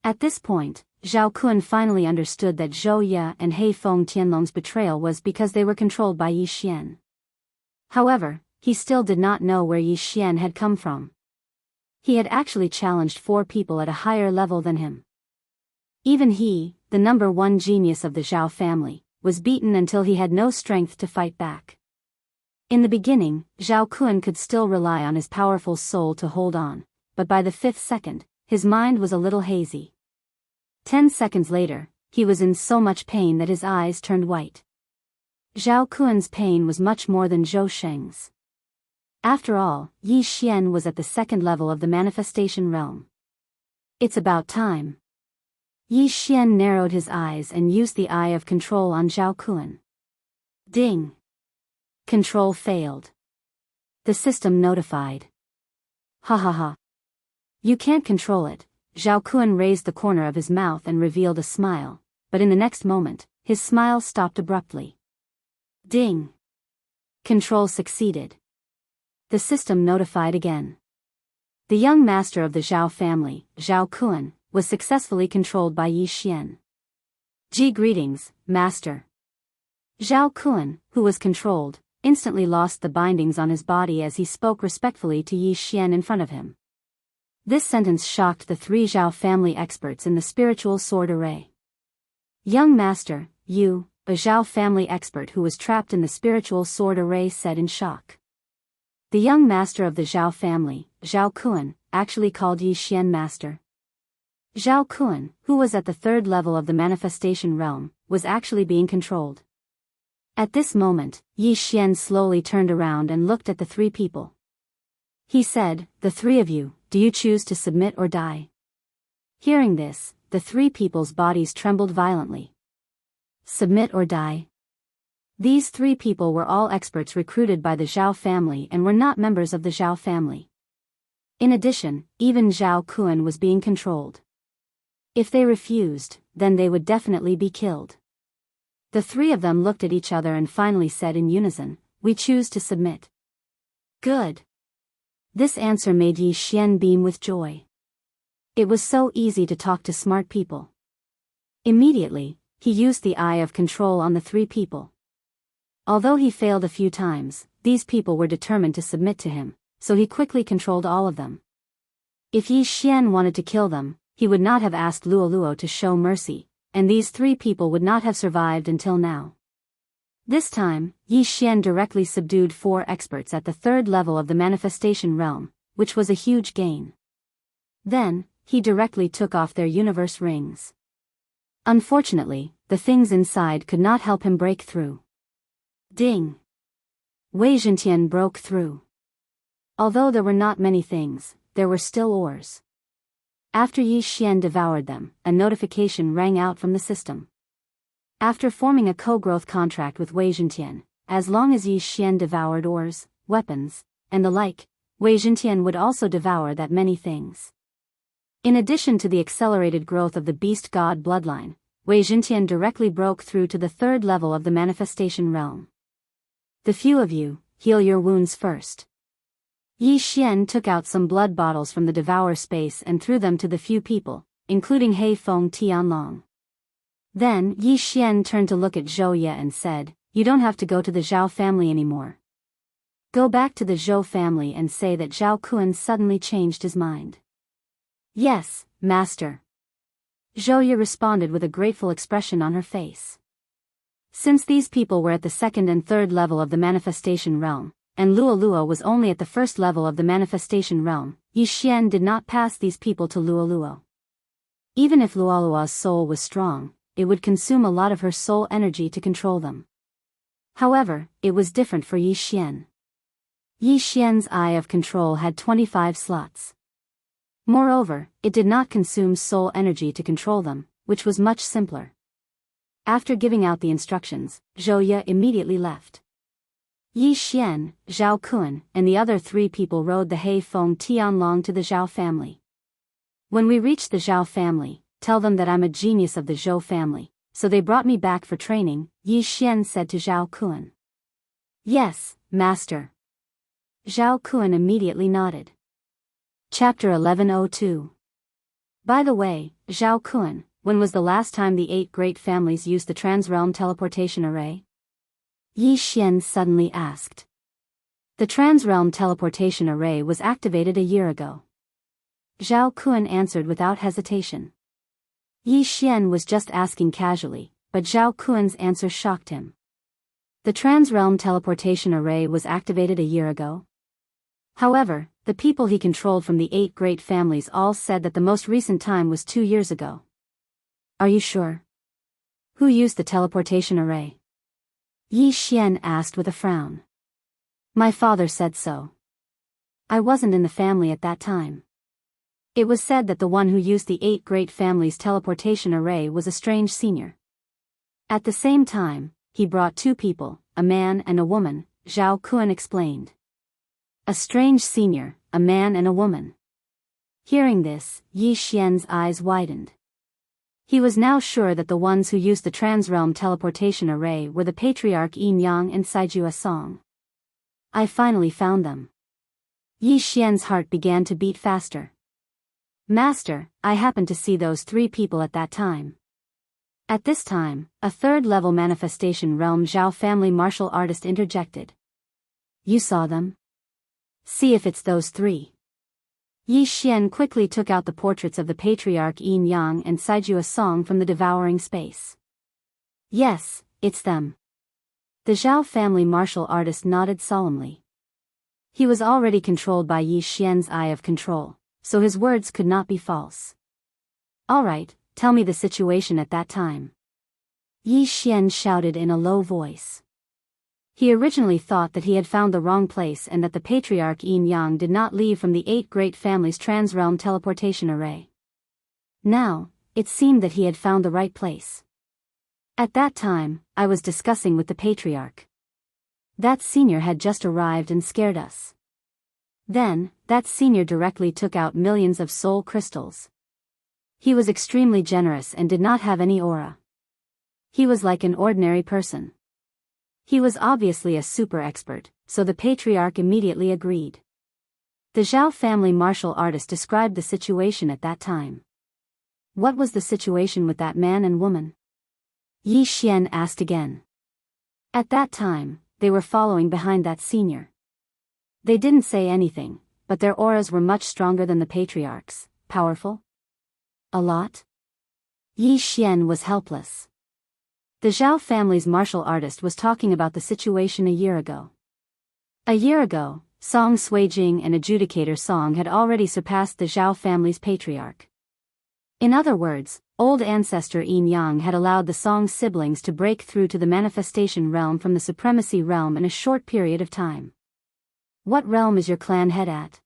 At this point, Zhao Kuan finally understood that Zhou Ye and He Feng Tianlong's betrayal was because they were controlled by Yi Xian. However, he still did not know where Yi Xian had come from. He had actually challenged 4 people at a higher level than him. Even he, the number 1 genius of the Zhao family, was beaten until he had no strength to fight back. In the beginning, Zhao Kuan could still rely on his powerful soul to hold on, but by the 5th second, his mind was a little hazy. 10 seconds later, he was in so much pain that his eyes turned white. Zhao Kuan's pain was much more than Zhou Sheng's. After all, Yi Xian was at the second level of the manifestation realm. It's about time. Yi Xian narrowed his eyes and used the Eye of Control on Zhao Kuan. Ding! Control failed. The system notified. Ha ha ha. You can't control it. Zhao Kuan raised the corner of his mouth and revealed a smile, but in the next moment, his smile stopped abruptly. Ding! Control succeeded. The system notified again. The young master of the Zhao family, Zhao Kuan, was successfully controlled by Yi Xian. Greetings, master. Zhao Kuan, who was controlled, instantly lost the bindings on his body as he spoke respectfully to Yi Xian in front of him. This sentence shocked the 3 Zhao family experts in the spiritual sword array. Young master, you, a Zhao family expert who was trapped in the spiritual sword array, said in shock. The young master of the Zhao family, Zhao Kuan, actually called Yi Xian master. Zhao Kuan, who was at the 3rd level of the manifestation realm, was actually being controlled. At this moment, Yi Xian slowly turned around and looked at the 3 people. He said, the 3 of you, do you choose to submit or die? Hearing this, the 3 people's bodies trembled violently. Submit or die? These 3 people were all experts recruited by the Zhao family and were not members of the Zhao family. In addition, even Zhao Kuan was being controlled. If they refused, then they would definitely be killed. The 3 of them looked at each other and finally said in unison, we choose to submit. Good. This answer made Yi Xian beam with joy. It was so easy to talk to smart people. Immediately, he used the Eye of Control on the 3 people. Although he failed a few times, these people were determined to submit to him, so he quickly controlled all of them. If Yi Xian wanted to kill them, he would not have asked Luo Luo to show mercy, and these 3 people would not have survived until now. This time, Yi Xian directly subdued 4 experts at the 3rd level of the manifestation realm, which was a huge gain. Then, he directly took off their universe rings. Unfortunately, the things inside could not help him break through. Ding! Wei Zhentian broke through. Although there were not many things, there were still ores. After Yi Xian devoured them, a notification rang out from the system. After forming a co-growth contract with Wei Zhentian, as long as Yi Xian devoured ores, weapons, and the like, Wei Zhentian would also devour that many things. In addition to the accelerated growth of the beast god bloodline, Wei Zhentian directly broke through to the third level of the manifestation realm. The few of you, heal your wounds first. Yi Xian took out some blood bottles from the devour space and threw them to the few people, including He Feng Tianlong. Then Yi Xian turned to look at Zhou Ye and said, "You don't have to go to the Zhao family anymore. Go back to the Zhou family and say that Zhao Kuan suddenly changed his mind." "Yes, master." Zhou Ye responded with a grateful expression on her face. Since these people were at the second and third level of the manifestation realm, and Luolua was only at the first level of the manifestation realm, Yi Xian did not pass these people to Luoluo. Even if Luolua's soul was strong, it would consume a lot of her soul energy to control them. However, it was different for Yi Xian. Yi Xian's eye of control had 25 slots. Moreover, it did not consume soul energy to control them, which was much simpler. After giving out the instructions, Zhou Ye immediately left. Yi Xian, Zhao Kun, and the other 3 people rode the He Feng Tianlong to the Zhao family. "When we reach the Zhao family, tell them that I'm a genius of the Zhou family, so they brought me back for training," Yi Xian said to Zhao Kun. "Yes, master." Zhao Kun immediately nodded. Chapter 1102. By the way, Zhao Kun, when was the last time the 8 great families used the Transrealm Teleportation Array? Yi Xian suddenly asked. The Transrealm Teleportation Array was activated a year ago. Zhao Kun answered without hesitation. Yi Xian was just asking casually, but Zhao Kun's answer shocked him. The Transrealm Teleportation Array was activated a year ago? However, the people he controlled from the 8 great families all said that the most recent time was 2 years ago. "Are you sure? Who used the teleportation array?" Yi Xian asked with a frown. "My father said so. I wasn't in the family at that time. It was said that the one who used the 8 great families' teleportation array was a strange senior. At the same time, he brought 2 people, a man and a woman," Zhao Kun explained. A strange senior, a man and a woman. Hearing this, Yi Xian's eyes widened. He was now sure that the ones who used the Transrealm Teleportation Array were the Patriarch Yin Yang and Saijua Song. "I finally found them." Yi Xian's heart began to beat faster. "Master, I happened to see those 3 people at that time." At this time, a third-level manifestation realm Zhao family martial artist interjected. "You saw them? See if it's those 3. Yi Xian quickly took out the portraits of the Patriarch Yin Yang and Saijua Song from the devouring space. "Yes, it's them." The Zhao family martial artist nodded solemnly. He was already controlled by Yi Xian's eye of control, so his words could not be false. "All right, tell me the situation at that time." Yi Xian shouted in a low voice. He originally thought that he had found the wrong place and that the Patriarch Yin Yang did not leave from the 8 great families' Transrealm Teleportation Array. Now, it seemed that he had found the right place. "At that time, I was discussing with the Patriarch. That senior had just arrived and scared us. Then, that senior directly took out millions of soul crystals. He was extremely generous and did not have any aura. He was like an ordinary person. He was obviously a super expert, so the Patriarch immediately agreed." The Zhao family martial artist described the situation at that time. "What was the situation with that man and woman?" Yi Xian asked again. "At that time, they were following behind that senior. They didn't say anything, but their auras were much stronger than the Patriarch's. Powerful? A lot?" Yi Xian was helpless. The Zhao family's martial artist was talking about the situation a year ago. A year ago, Song Suijing and Adjudicator Song had already surpassed the Zhao family's patriarch. In other words, old ancestor Yin Yang had allowed the song's siblings to break through to the manifestation realm from the supremacy realm in a short period of time. What realm is your clan head at?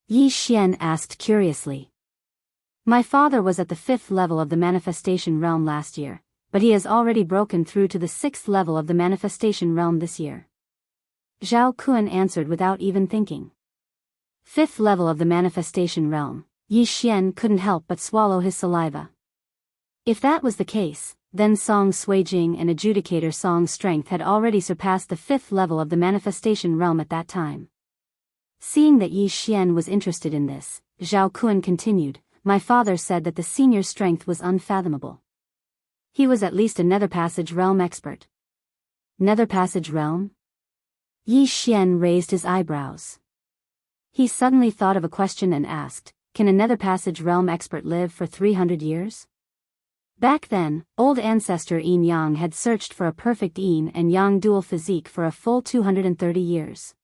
Yi Xian asked curiously. My father was at the 5th level of the manifestation realm last year, but he has already broken through to the 6th level of the manifestation realm this year. Zhao Kun answered without even thinking. 5th level of the manifestation realm. Yi Xian couldn't help but swallow his saliva. If that was the case, then Song Suijing and adjudicator Song's strength had already surpassed the 5th level of the manifestation realm at that time. Seeing that Yi Xian was interested in this, Zhao Kun continued, my father said that the senior's strength was unfathomable. He was at least a Nether Passage realm expert. Nether Passage realm? Yi Xian raised his eyebrows. He suddenly thought of a question and asked, can a Nether Passage realm expert live for 300 years? Back then, old ancestor Yin Yang had searched for a perfect Yin and Yang dual physique for a full 230 years.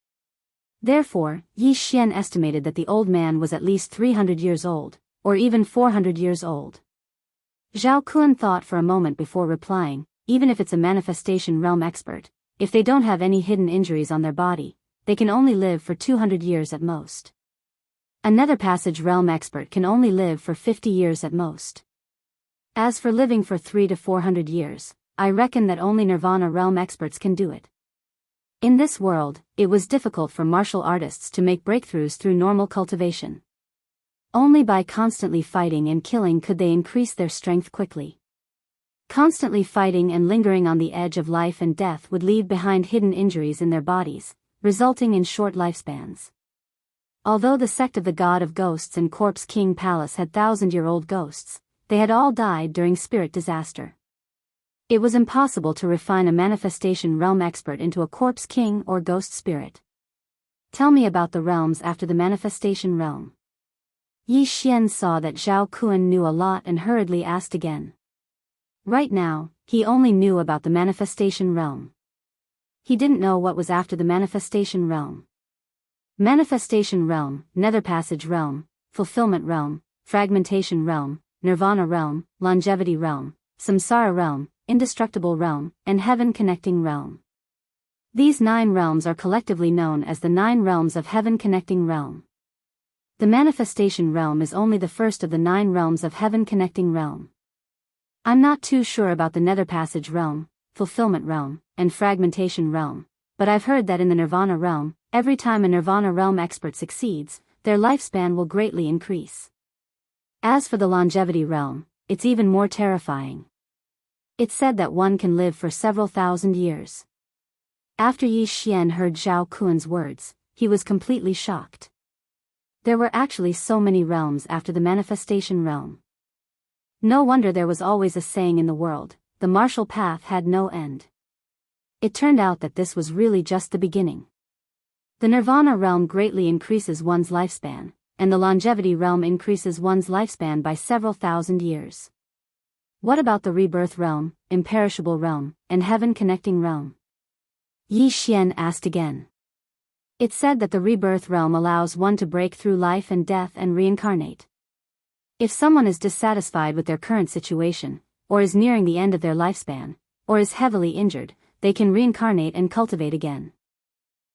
Therefore, Yi Xian estimated that the old man was at least 300 years old, or even 400 years old. Zhao Kun thought for a moment before replying, even if it's a manifestation realm expert, if they don't have any hidden injuries on their body, they can only live for 200 years at most. A Nether Passage realm expert can only live for 50 years at most. As for living for 300 to 400 years, I reckon that only Nirvana realm experts can do it. In this world, it was difficult for martial artists to make breakthroughs through normal cultivation. Only by constantly fighting and killing could they increase their strength quickly. Constantly fighting and lingering on the edge of life and death would leave behind hidden injuries in their bodies, resulting in short lifespans. Although the sect of the God of Ghosts and Corpse King Palace had 1,000-year-old ghosts, they had all died during spirit disaster. It was impossible to refine a manifestation realm expert into a corpse king or ghost spirit. Tell me about the realms after the manifestation realm. Yi Xian saw that Zhao Kun knew a lot and hurriedly asked again. Right now, he only knew about the manifestation realm. He didn't know what was after the manifestation realm. Manifestation realm, Nether Passage realm, Fulfillment realm, Fragmentation realm, Nirvana realm, Longevity realm, Samsara realm, Indestructible realm, and Heaven Connecting realm. These 9 realms are collectively known as the 9 realms of Heaven Connecting realm. The manifestation realm is only the first of the 9 realms of Heaven Connecting realm. I'm not too sure about the Nether Passage realm, Fulfillment realm, and Fragmentation realm, but I've heard that in the Nirvana realm, every time a Nirvana realm expert succeeds, their lifespan will greatly increase. As for the Longevity realm, it's even more terrifying. It's said that one can live for several thousand years. After Yi Xian heard Zhao Kun's words, he was completely shocked. There were actually so many realms after the manifestation realm. No wonder there was always a saying in the world, the martial path had no end. It turned out that this was really just the beginning. The Nirvana realm greatly increases one's lifespan, and the Longevity realm increases one's lifespan by several thousand years. What about the Rebirth realm, Imperishable realm, and Heaven Connecting realm? Yi Xian asked again. It's said that the Rebirth realm allows one to break through life and death and reincarnate. If someone is dissatisfied with their current situation, or is nearing the end of their lifespan, or is heavily injured, they can reincarnate and cultivate again.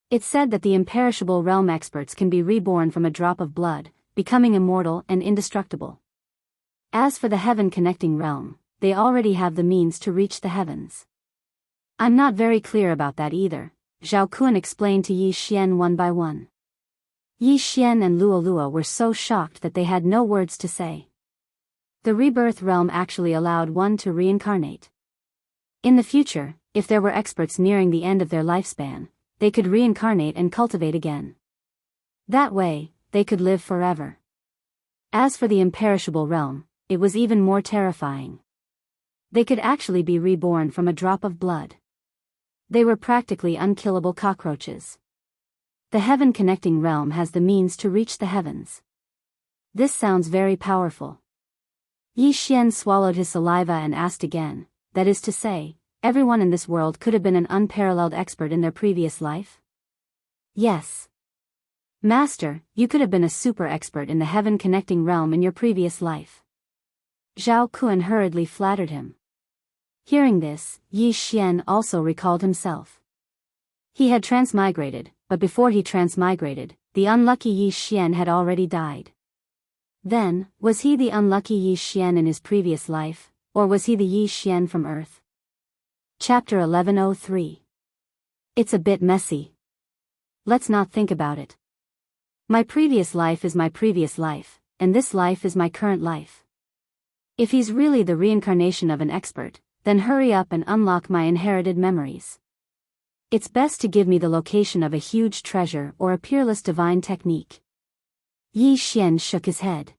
It's said that the Imperishable realm experts can be reborn from a drop of blood, becoming immortal and indestructible. As for the Heaven Connecting realm, they already have the means to reach the heavens. I'm not very clear about that either, Zhao Kun explained to Yi Xian one by one. Yi Xian and Luolua were so shocked that they had no words to say. The Rebirth realm actually allowed one to reincarnate. In the future, if there were experts nearing the end of their lifespan, they could reincarnate and cultivate again. That way, they could live forever. As for the Imperishable realm, it was even more terrifying. They could actually be reborn from a drop of blood. They were practically unkillable cockroaches. The Heaven Connecting realm has the means to reach the heavens. This sounds very powerful. Yi Xian swallowed his saliva and asked again, that is to say, everyone in this world could have been an unparalleled expert in their previous life? Yes. Master, you could have been a super expert in the Heaven Connecting realm in your previous life. Zhao Kun hurriedly flattered him. Hearing this, Yi Xian also recalled himself. He had transmigrated, but before he transmigrated, the unlucky Yi Xian had already died. Then, was he the unlucky Yi Xian in his previous life, or was he the Yi Xian from Earth? Chapter 1103. It's a bit messy. Let's not think about it. My previous life is my previous life, and this life is my current life. If he's really the reincarnation of an expert, then hurry up and unlock my inherited memories. It's best to give me the location of a huge treasure or a peerless divine technique. Yi Xian shook his head.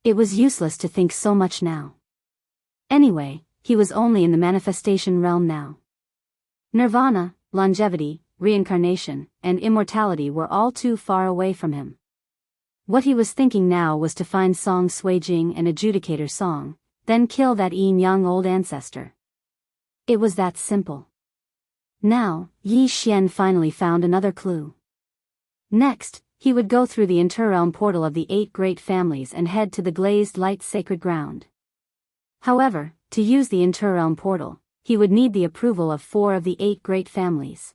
It was useless to think so much now. Anyway, he was only in the manifestation realm now. Nirvana, longevity, reincarnation, and immortality were all too far away from him. What he was thinking now was to find Song Suijing and Adjudicator Song, then kill that young old ancestor. It was that simple. Now, Yi Xian finally found another clue. Next, he would go through the interrealm portal of the 8 great families and head to the glazed light sacred ground. However, to use the interrealm portal, he would need the approval of 4 of the 8 great families.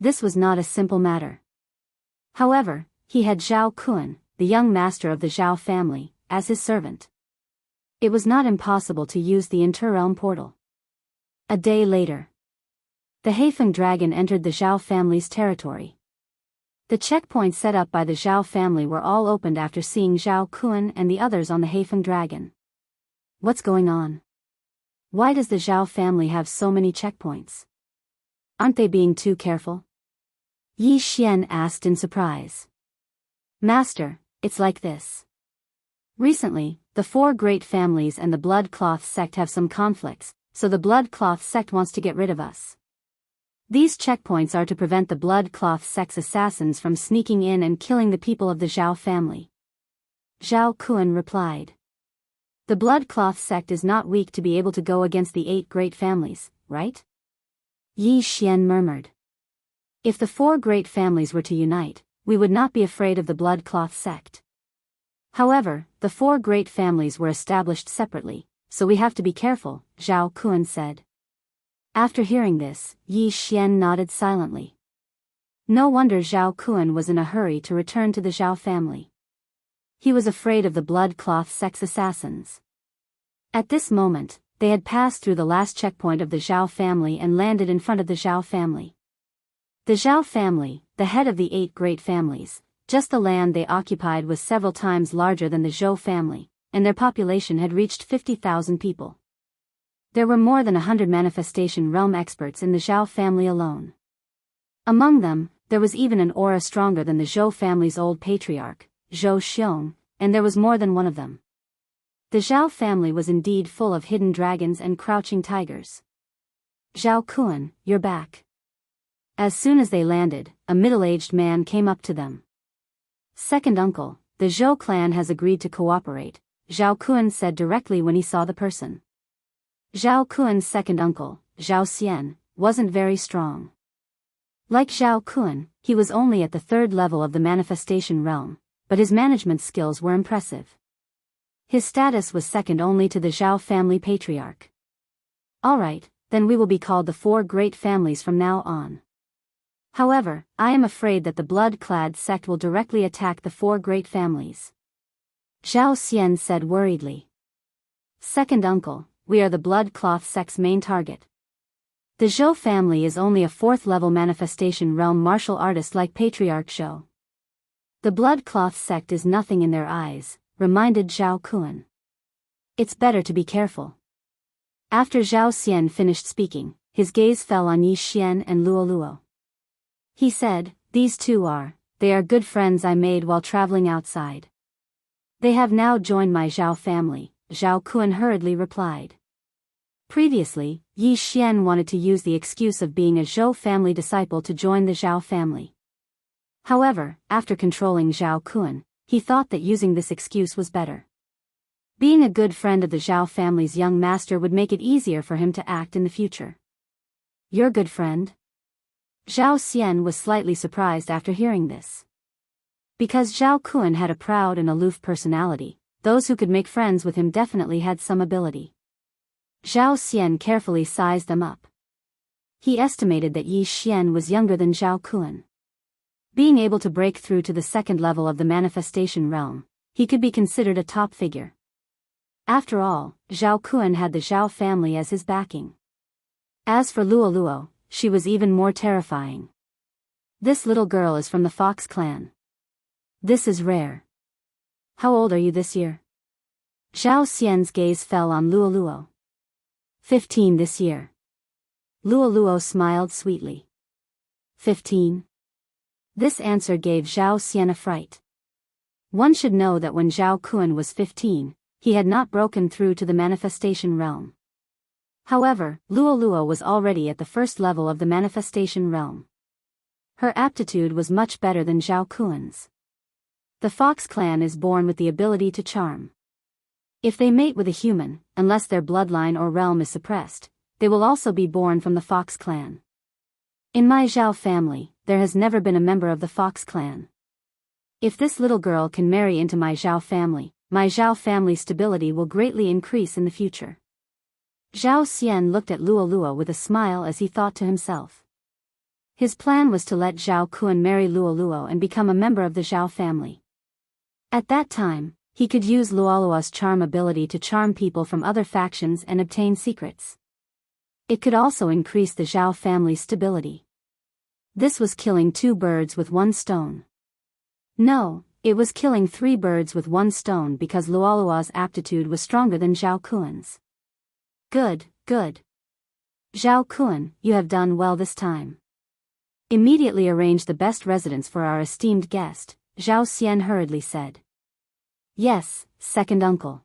This was not a simple matter. However, he had Zhao Kun, the young master of the Zhao family, as his servant. It was not impossible to use the interrealm portal. A day later, the Heifeng dragon entered the Zhao family's territory. The checkpoints set up by the Zhao family were all opened after seeing Zhao Kun and the others on the Heifeng dragon. What's going on? Why does the Zhao family have so many checkpoints? Aren't they being too careful? Yi Xian asked in surprise. Master, it's like this. Recently, the 4 great families and the Blood Cloth sect have some conflicts, so the Blood Cloth sect wants to get rid of us. These checkpoints are to prevent the Blood Cloth sect's assassins from sneaking in and killing the people of the Zhao family. Zhao Kun replied. The Blood Cloth sect is not weak to be able to go against the 8 great families, right? Yi Xian murmured. If the 4 great families were to unite, we would not be afraid of the Blood Cloth sect. However, the 4 great families were established separately, so we have to be careful, Zhao Kun said. After hearing this, Yi Xian nodded silently. No wonder Zhao Kun was in a hurry to return to the Zhao family. He was afraid of the Blood Cloth sect's assassins. At this moment, they had passed through the last checkpoint of the Zhao family and landed in front of the Zhao family. The Zhao family, the head of the 8 great families, just the land they occupied was several times larger than the Zhou family, and their population had reached 50,000 people. There were more than 100 manifestation realm experts in the Zhao family alone. Among them, there was even an aura stronger than the Zhou family's old patriarch, Zhou Xiong, and there was more than one of them. The Zhao family was indeed full of hidden dragons and crouching tigers. Zhao Kun, you're back. As soon as they landed, a middle-aged man came up to them. Second uncle, the Zhou clan has agreed to cooperate, Zhao Kun said directly when he saw the person. Zhao Kun's second uncle, Zhao Xian, wasn't very strong. Like Zhao Kun, he was only at the 3rd level of the manifestation realm, but his management skills were impressive. His status was second only to the Zhao family patriarch. Alright, then we will be called the 4 great families from now on. However, I am afraid that the blood-clad sect will directly attack the 4 great families. Zhao Xian said worriedly. Second uncle, we are the Blood Cloth sect's main target. The Zhou family is only a 4th-level manifestation realm martial artist like Patriarch Zhou. The Blood Cloth sect is nothing in their eyes, reminded Zhao Kun. It's better to be careful. After Zhao Xian finished speaking, his gaze fell on Yi Xian and Luo Luo. He said, they are good friends I made while traveling outside. They have now joined my Zhao family, Zhao Kun hurriedly replied. Previously, Yi Xian wanted to use the excuse of being a Zhou family disciple to join the Zhao family. However, after controlling Zhao Kun, he thought that using this excuse was better. Being a good friend of the Zhao family's young master would make it easier for him to act in the future. Your good friend? Zhao Xian was slightly surprised after hearing this. Because Zhao Kun had a proud and aloof personality, those who could make friends with him definitely had some ability. Zhao Xian carefully sized them up. He estimated that Yi Xian was younger than Zhao Kun. Being able to break through to the second level of the manifestation realm, he could be considered a top figure. After all, Zhao Kun had the Zhao family as his backing. As for Luo Luo, she was even more terrifying. This little girl is from the Fox clan. This is rare. How old are you this year? Zhao Xian's gaze fell on Luo Luo. 15 this year. Luo Luo smiled sweetly. 15? This answer gave Zhao Xian a fright. One should know that when Zhao Kun was 15, he had not broken through to the manifestation realm. However, Luo Luo was already at the first level of the manifestation realm. Her aptitude was much better than Zhao Kun's. The Fox clan is born with the ability to charm. If they mate with a human, unless their bloodline or realm is suppressed, they will also be born from the Fox clan. In my Zhao family, there has never been a member of the Fox clan. If this little girl can marry into my Zhao family's stability will greatly increase in the future. Zhao Xian looked at Luo Luo with a smile as he thought to himself. His plan was to let Zhao Kun marry Luo Luo and become a member of the Zhao family. At that time, he could use Luo Luo's charm ability to charm people from other factions and obtain secrets. It could also increase the Zhao family's stability. This was killing 2 birds with 1 stone. No, it was killing 3 birds with 1 stone because Luo Luo's aptitude was stronger than Zhao Kun's. Good, good. Zhao Kun, you have done well this time. Immediately arrange the best residence for our esteemed guest, Zhao Xian hurriedly said. Yes, second uncle.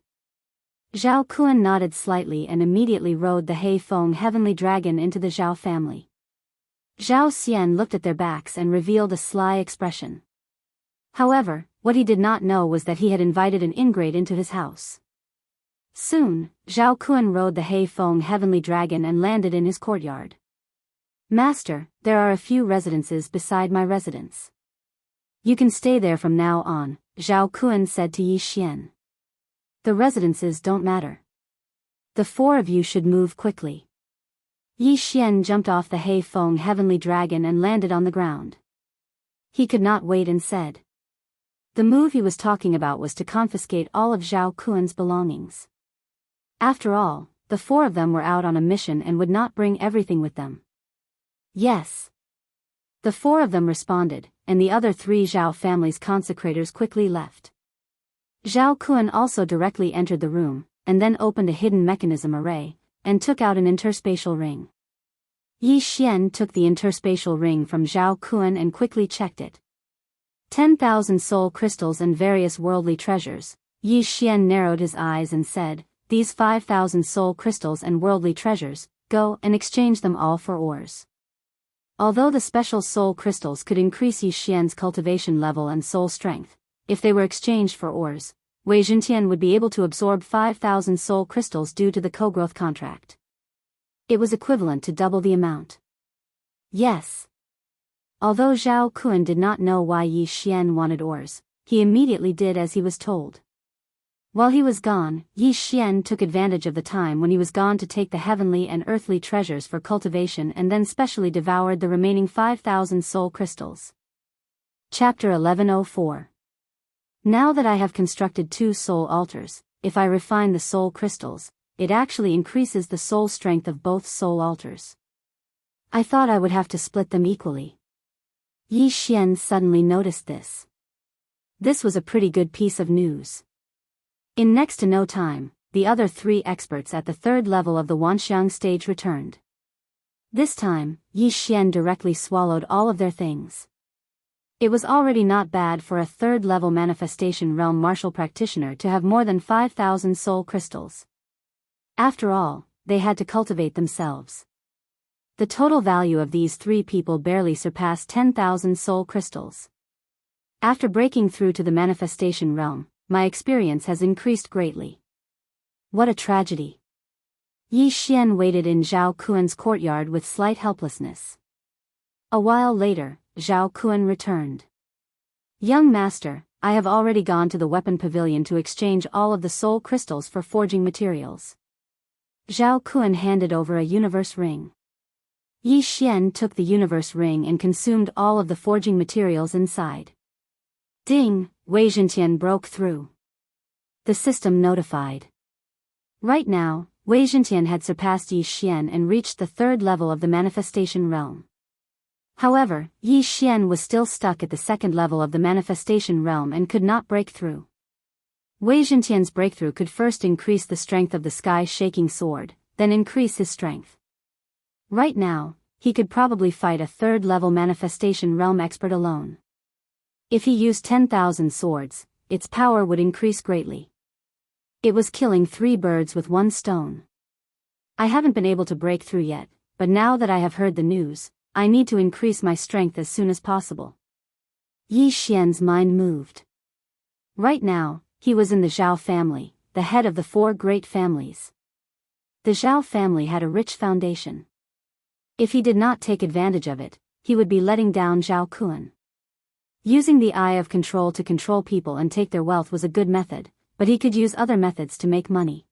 Zhao Kun nodded slightly and immediately rode the Hei Feng heavenly dragon into the Zhao family. Zhao Xian looked at their backs and revealed a sly expression. However, what he did not know was that he had invited an ingrate into his house. Soon, Zhao Kun rode the Hei Feng heavenly dragon and landed in his courtyard. Master, there are a few residences beside my residence. You can stay there from now on, Zhao Kun said to Yi Xian. The residences don't matter. The 4 of you should move quickly. Yi Xian jumped off the Hei Feng heavenly dragon and landed on the ground. He could not wait and said. The move he was talking about was to confiscate all of Zhao Kun's belongings. After all, the 4 of them were out on a mission and would not bring everything with them. Yes. The 4 of them responded, and the other 3 Zhao family's consecrators quickly left. Zhao Kun also directly entered the room, and then opened a hidden mechanism array, and took out an interspatial ring. Yi Xian took the interspatial ring from Zhao Kun and quickly checked it. 10,000 soul crystals and various worldly treasures. Yi Xian narrowed his eyes and said, these 5,000 soul crystals and worldly treasures, go and exchange them all for ores. Although the special soul crystals could increase Yi Xian's cultivation level and soul strength, if they were exchanged for ores, Wei Zhentian would be able to absorb 5,000 soul crystals due to the co-growth contract. It was equivalent to double the amount. Yes. Although Zhao Kun did not know why Yi Xian wanted ores, he immediately did as he was told. While he was gone, Yi Xian took advantage of the time when he was gone to take the heavenly and earthly treasures for cultivation and then specially devoured the remaining 5,000 soul crystals. Chapter 1104. Now that I have constructed 2 soul altars, if I refine the soul crystals, it actually increases the soul strength of both soul altars. I thought I would have to split them equally. Yi Xian suddenly noticed this. This was a pretty good piece of news. In next to no time, the other 3 experts at the 3rd level of the Wanxiang stage returned. This time, Yi Xian directly swallowed all of their things. It was already not bad for a 3rd level manifestation realm martial practitioner to have more than 5,000 soul crystals. After all, they had to cultivate themselves. The total value of these 3 people barely surpassed 10,000 soul crystals. After breaking through to the manifestation realm, my experience has increased greatly. What a tragedy. Yi Xian waited in Zhao Kun's courtyard with slight helplessness. A while later, Zhao Kun returned. Young master, I have already gone to the weapon pavilion to exchange all of the soul crystals for forging materials. Zhao Kun handed over a universe ring. Yi Xian took the universe ring and consumed all of the forging materials inside. Ding! Wei Zhentian broke through. The system notified. Right now, Wei Zhentian had surpassed Yi Xian and reached the third level of the manifestation realm. However, Yi Xian was still stuck at the second level of the manifestation realm and could not break through. Wei Zhentian's breakthrough could first increase the strength of the sky-shaking sword, then increase his strength. Right now, he could probably fight a third-level manifestation realm expert alone. If he used 10,000 swords, its power would increase greatly. It was killing 3 birds with 1 stone. I haven't been able to break through yet, but now that I have heard the news, I need to increase my strength as soon as possible. Yi Xian's mind moved. Right now, he was in the Zhao family, the head of the 4 great families. The Zhao family had a rich foundation. If he did not take advantage of it, he would be letting down Zhao Kun. Using the eye of control to control people and take their wealth was a good method, but he could use other methods to make money.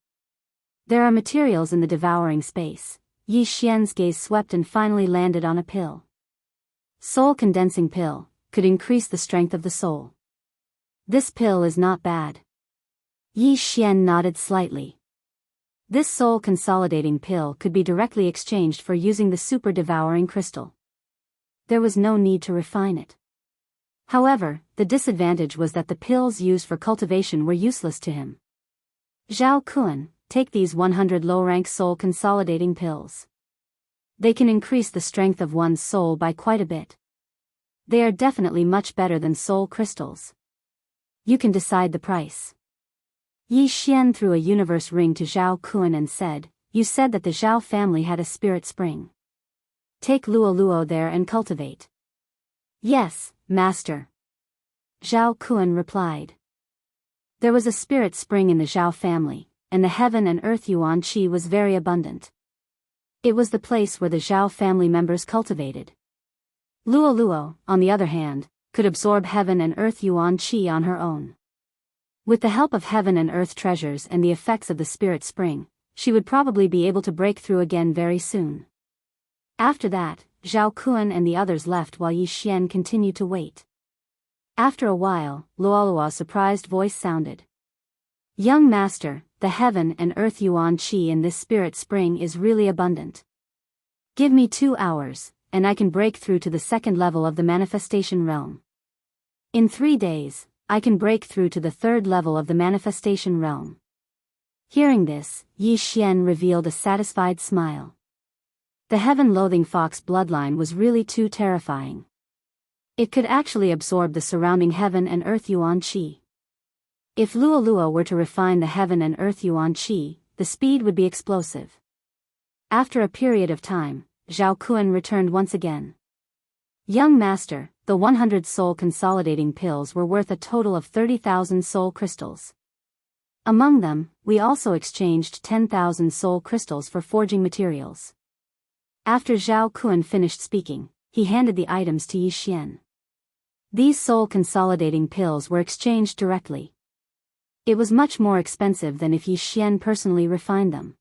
There are materials in the devouring space. Yi Xian's gaze swept and finally landed on a pill. Soul condensing pill, could increase the strength of the soul. This pill is not bad. Yi Xian nodded slightly. This soul consolidating pill could be directly exchanged for using the super devouring crystal. There was no need to refine it. However, the disadvantage was that the pills used for cultivation were useless to him. Zhao Kun, take these 100 low-rank soul consolidating pills. They can increase the strength of one's soul by quite a bit. They are definitely much better than soul crystals. You can decide the price. Yi Xian threw a universe ring to Zhao Kun and said, "You said that the Zhao family had a spirit spring. Take Luo Luo there and cultivate." "Yes, master," Zhao Kun replied. There was a spirit spring in the Zhao family, and the heaven and earth yuan qi was very abundant. It was the place where the Zhao family members cultivated. Luo Luo, on the other hand, could absorb heaven and earth yuan qi on her own. With the help of heaven and earth treasures and the effects of the spirit spring, she would probably be able to break through again very soon. After that, Zhao Kun and the others left while Yi Xian continued to wait. After a while, Luoluo's surprised voice sounded. "Young master, the heaven and earth yuan qi in this spirit spring is really abundant. Give me 2 hours, and I can break through to the second level of the manifestation realm. In 3 days, I can break through to the third level of the manifestation realm." Hearing this, Yi Xian revealed a satisfied smile. The heaven-loathing fox bloodline was really too terrifying. It could actually absorb the surrounding heaven and earth yuan qi. If Luo Luo were to refine the heaven and earth yuan qi, the speed would be explosive. After a period of time, Zhao Kun returned once again. "Young master, the 100 soul consolidating pills were worth a total of 30,000 soul crystals. Among them, we also exchanged 10,000 soul crystals for forging materials." After Zhao Kun finished speaking, he handed the items to Yi Xian. These soul consolidating pills were exchanged directly. It was much more expensive than if Yi Xian personally refined them.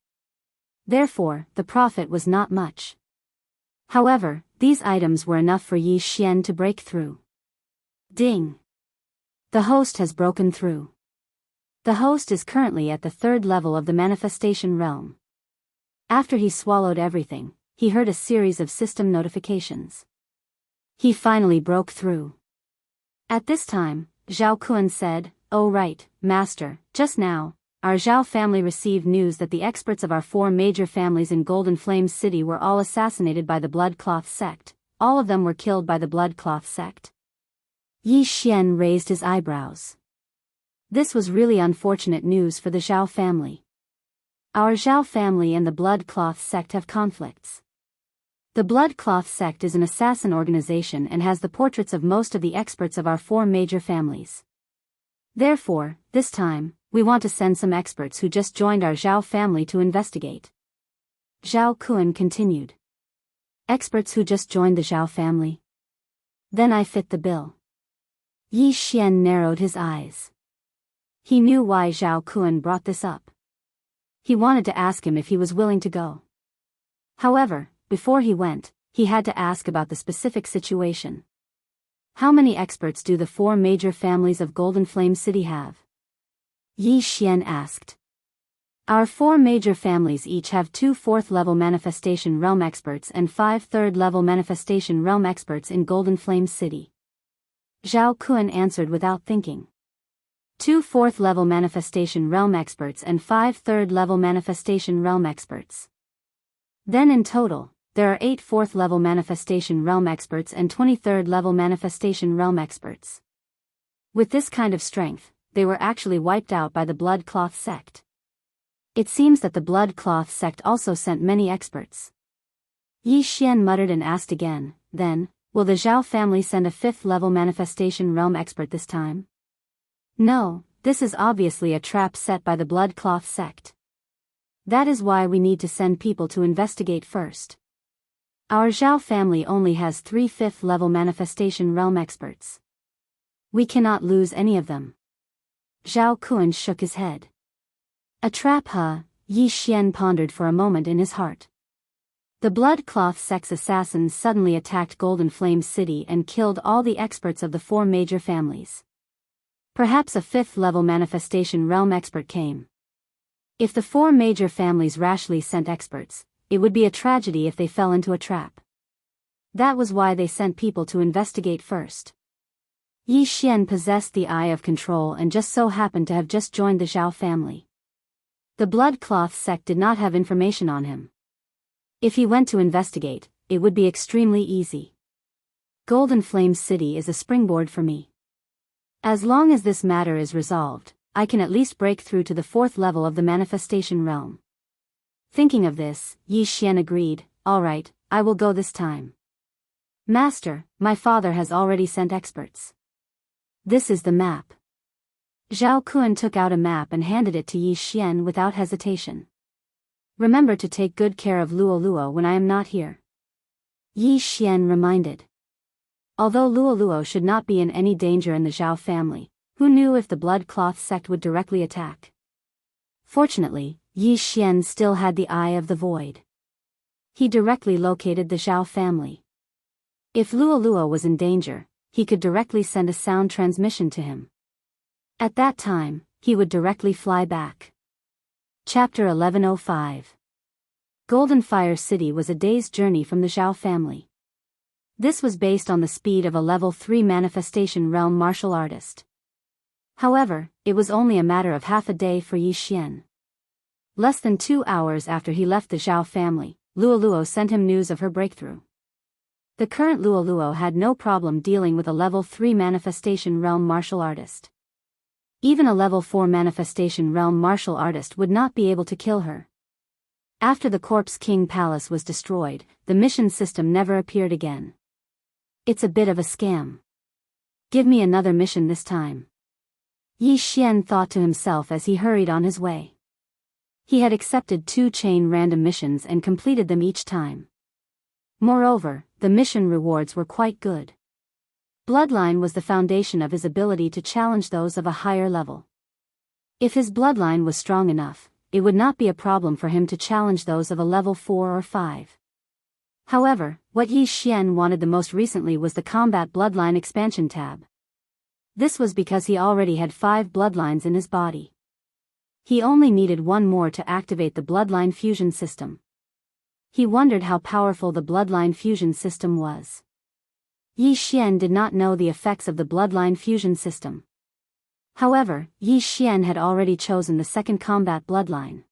Therefore, the profit was not much. However, these items were enough for Yi Xian to break through. Ding! The host has broken through. The host is currently at the third level of the manifestation realm. After he swallowed everything, he heard a series of system notifications. He finally broke through. At this time, Zhao Kun said, "Oh right, master, just now, our Zhao family received news that the experts of our 4 major families in Golden Flames City were all assassinated by the Blood Cloth sect. All of them were killed by the Blood Cloth sect." Yi Xian raised his eyebrows. This was really unfortunate news for the Zhao family. Our Zhao family and the Blood Cloth sect have conflicts. The Blood Cloth sect is an assassin organization and has the portraits of most of the experts of our 4 major families. Therefore, this time, we want to send some experts who just joined our Zhao family to investigate. Zhao Kun continued. Experts who just joined the Zhao family? Then I fit the bill. Yi Xian narrowed his eyes. He knew why Zhao Kun brought this up. He wanted to ask him if he was willing to go. However, before he went, he had to ask about the specific situation. How many experts do the 4 major families of Golden Flame City have? Yi Xian asked. Our 4 major families each have 2 4th-level manifestation realm experts and 5 3rd-level manifestation realm experts in Golden Flame City. Zhao Kun answered without thinking. 2 4th-level manifestation realm experts and 5 3rd-level manifestation realm experts. Then in total, there are 8 4th-level manifestation realm experts and 23rd-level manifestation realm experts. With this kind of strength, they were actually wiped out by the Blood Cloth sect. It seems that the Blood Cloth sect also sent many experts. Yi Xian muttered and asked again, then, will the Zhao family send a 5th-level manifestation realm expert this time? No, this is obviously a trap set by the Blood Cloth sect. That is why we need to send people to investigate first. Our Zhao family only has 3 5th-level manifestation realm experts. We cannot lose any of them. Zhao Kun shook his head. A trap, huh? Yi Xian pondered for a moment in his heart. The Blood Cloth sect's assassins suddenly attacked Golden Flame City and killed all the experts of the 4 major families. Perhaps a 5th-level manifestation realm expert came. If the 4 major families rashly sent experts, it would be a tragedy if they fell into a trap. That was why they sent people to investigate first. Yi Xian possessed the eye of control and just so happened to have just joined the Zhao family. The Blood Cloth sect did not have information on him. If he went to investigate, it would be extremely easy. Golden Flame City is a springboard for me. As long as this matter is resolved, I can at least break through to the 4th level of the manifestation realm. Thinking of this, Yi Xian agreed, all right, I will go this time. Master, my father has already sent experts. This is the map. Zhao Kun took out a map and handed it to Yi Xian without hesitation. Remember to take good care of Luo Luo when I am not here. Yi Xian reminded. Although Luo Luo should not be in any danger in the Zhao family, who knew if the Blood Cloth sect would directly attack? Fortunately, Yi Xian still had the Eye of the Void. He directly located the Zhao family. If Luo Luo was in danger, he could directly send a sound transmission to him. At that time, he would directly fly back. Chapter 1105. Golden Fire City was a day's journey from the Zhao family. This was based on the speed of a level 3 manifestation realm martial artist. However, it was only a matter of half a day for Yi Xian. Less than 2 hours after he left the Zhao family, Luo Luo sent him news of her breakthrough. The current Luo Luo had no problem dealing with a level 3 manifestation realm martial artist. Even a level 4 manifestation realm martial artist would not be able to kill her. After the Corpse King Palace was destroyed, the mission system never appeared again. It's a bit of a scam. Give me another mission this time. Yi Xian thought to himself as he hurried on his way. He had accepted 2 chain random missions and completed them each time. Moreover, the mission rewards were quite good. Bloodline was the foundation of his ability to challenge those of a higher level. If his bloodline was strong enough, it would not be a problem for him to challenge those of a level 4 or 5. However, what Yi Xian wanted the most recently was the Combat Bloodline Expansion tab. This was because he already had 5 bloodlines in his body. He only needed 1 more to activate the Bloodline Fusion System. He wondered how powerful the Bloodline Fusion System was. Yi Xian did not know the effects of the Bloodline Fusion System. However, Yi Xian had already chosen the second Combat Bloodline.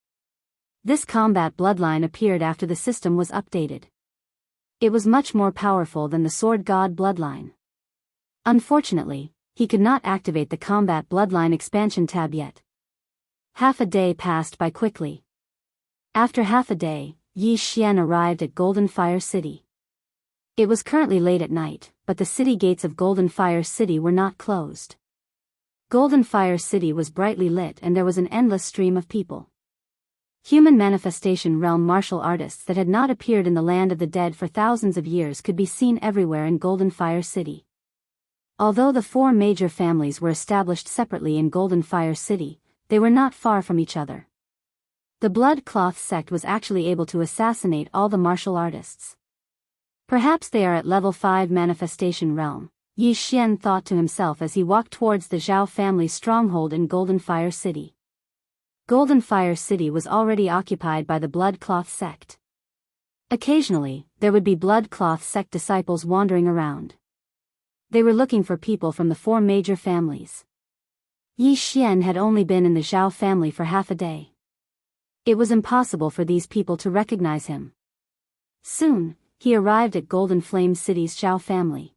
This Combat Bloodline appeared after the system was updated. It was much more powerful than the Sword God Bloodline. Unfortunately, he could not activate the Combat Bloodline Expansion tab yet. Half a day passed by quickly. After half a day, Yi Xian arrived at Golden Fire City. It was currently late at night, but the city gates of Golden Fire City were not closed. Golden Fire City was brightly lit and there was an endless stream of people. Human manifestation realm martial artists that had not appeared in the land of the dead for thousands of years could be seen everywhere in Golden Fire City. Although the four major families were established separately in Golden Fire City, they were not far from each other. The Blood Cloth sect was actually able to assassinate all the martial artists. Perhaps they are at level 5 manifestation realm, Yi Xian thought to himself as he walked towards the Zhao family's stronghold in Golden Fire City. Golden Fire City was already occupied by the Blood Cloth sect. Occasionally, there would be Blood Cloth sect disciples wandering around. They were looking for people from the four major families. Yi Xian had only been in the Zhao family for half a day. It was impossible for these people to recognize him. Soon, he arrived at Golden Flame City's Zhao family.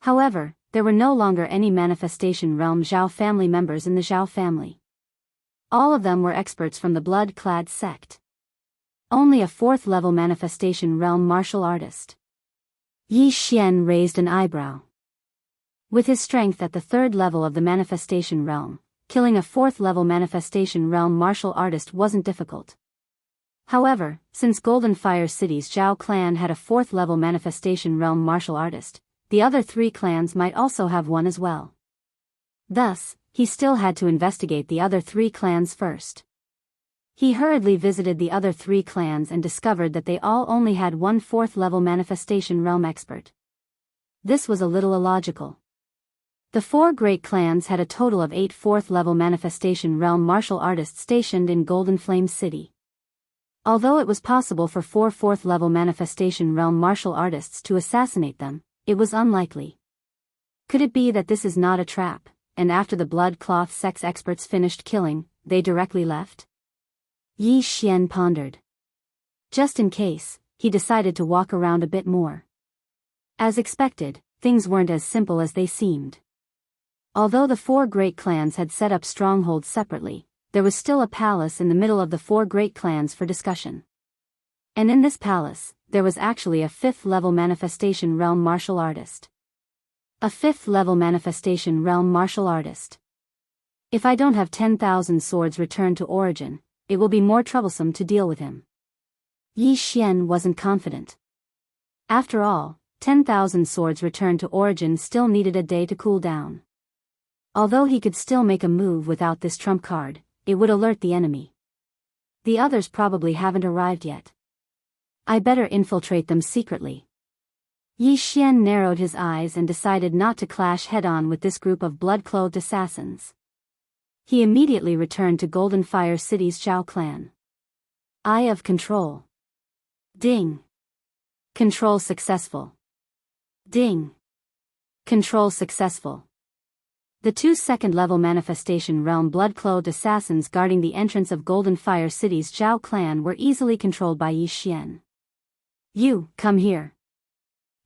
However, there were no longer any Manifestation Realm Zhao family members in the Zhao family. All of them were experts from the Blood-clad sect. Only a 4th level Manifestation Realm martial artist. Yi Xian raised an eyebrow. With his strength at the 3rd level of the Manifestation Realm, killing a 4th level Manifestation Realm martial artist wasn't difficult. However, since Golden Fire City's Zhao clan had a 4th level Manifestation Realm martial artist, the other 3 clans might also have one as well. Thus, he still had to investigate the other 3 clans first. He hurriedly visited the other 3 clans and discovered that they all only had one 4th level Manifestation Realm expert. This was a little illogical. The 4 great clans had a total of 8 4th level Manifestation Realm martial artists stationed in Golden Flame City. Although it was possible for 4 4th level Manifestation Realm martial artists to assassinate them, it was unlikely. Could it be that this is not a trap, and after the Blood Cloth sex experts finished killing, they directly left? Yi Xian pondered. Just in case, he decided to walk around a bit more. As expected, things weren't as simple as they seemed. Although the 4 great clans had set up strongholds separately, there was still a palace in the middle of the 4 great clans for discussion. And in this palace, there was actually a 5th level Manifestation Realm martial artist. A 5th level Manifestation Realm martial artist. If I don't have 10,000 swords returned to origin, it will be more troublesome to deal with him. Yi Xian wasn't confident. After all, 10,000 swords returned to origin still needed a day to cool down. Although he could still make a move without this trump card, it would alert the enemy. The others probably haven't arrived yet. I better infiltrate them secretly. Yi Xian narrowed his eyes and decided not to clash head-on with this group of blood-clothed assassins. He immediately returned to Golden Fire City's Zhao clan. Eye of Control. Ding. Control successful. Ding. Control successful. The 2 second-level Manifestation Realm blood-clothed assassins guarding the entrance of Golden Fire City's Zhao clan were easily controlled by Yi Xian. You, come here.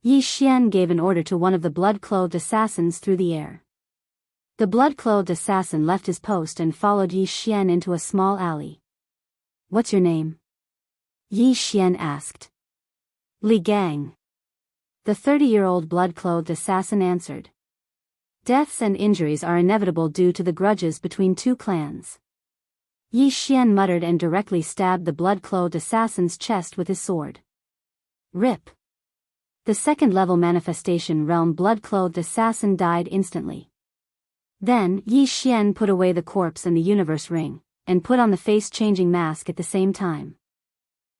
Yi Xian gave an order to one of the blood-clothed assassins through the air. The blood-clothed assassin left his post and followed Yi Xian into a small alley. What's your name? Yi Xian asked. Li Gang. The 30-year-old blood-clothed assassin answered. Deaths and injuries are inevitable due to the grudges between 2 clans. Yi Xian muttered and directly stabbed the blood-clothed assassin's chest with his sword. Rip. The 2nd-level Manifestation Realm blood-clothed assassin died instantly. Then, Yi Xian put away the corpse and the universe ring, and put on the face-changing mask at the same time.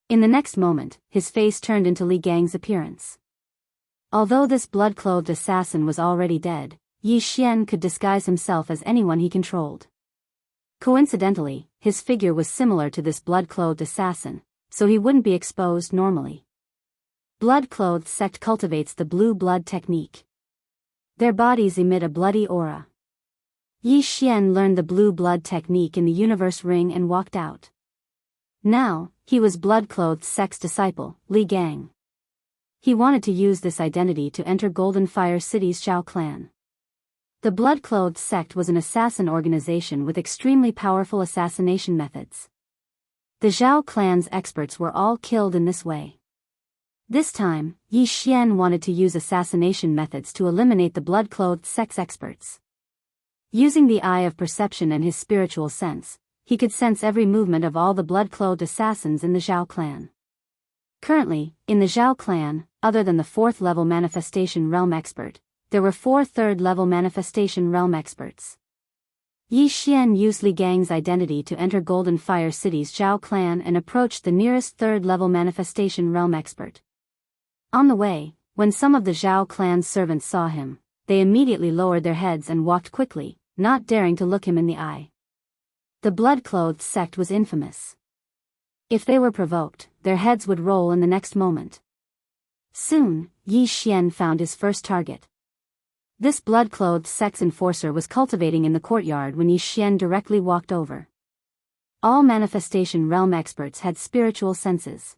In the next moment, his face turned into Li Gang's appearance. Although this blood-clothed assassin was already dead, Yi Xian could disguise himself as anyone he controlled. Coincidentally, his figure was similar to this blood-clothed assassin, so he wouldn't be exposed normally. Blood-clothed sect cultivates the blue blood technique. Their bodies emit a bloody aura. Yi Xian learned the blue blood technique in the universe ring and walked out. Now, he was blood-clothed sect's disciple, Li Gang. He wanted to use this identity to enter Golden Fire City's Zhao clan. The blood-clothed sect was an assassin organization with extremely powerful assassination methods. The Zhao clan's experts were all killed in this way. This time, Yi Xian wanted to use assassination methods to eliminate the blood-clothed sect's experts. Using the eye of perception and his spiritual sense, he could sense every movement of all the blood-clothed assassins in the Zhao clan. Currently, in the Zhao clan, other than the 4th level Manifestation Realm expert, there were 4 third-level manifestation realm experts. Yi Xian used Li Gang's identity to enter Golden Fire City's Zhao clan and approached the nearest third-level manifestation realm expert. On the way, when some of the Zhao clan's servants saw him, they immediately lowered their heads and walked quickly, not daring to look him in the eye. The blood-clothed sect was infamous. If they were provoked, their heads would roll in the next moment. Soon, Yi Xian found his first target. This blood-clothed sect's enforcer was cultivating in the courtyard when Yi Xian directly walked over. All manifestation realm experts had spiritual senses.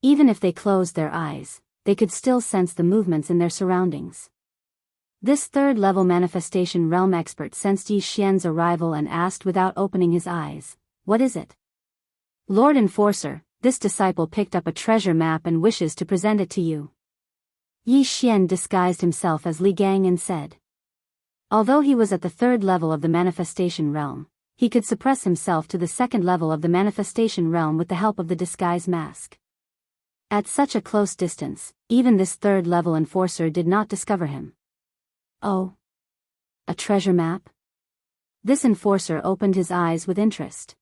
Even if they closed their eyes, they could still sense the movements in their surroundings. This third-level manifestation realm expert sensed Yi Xian's arrival and asked without opening his eyes, "What is it?" "Lord Enforcer, this disciple picked up a treasure map and wishes to present it to you." Yi Xian disguised himself as Li Gang and said. Although he was at the third level of the manifestation realm, he could suppress himself to the second level of the manifestation realm with the help of the disguise mask. At such a close distance, even this third-level enforcer did not discover him. "Oh. A treasure map?" This enforcer opened his eyes with interest.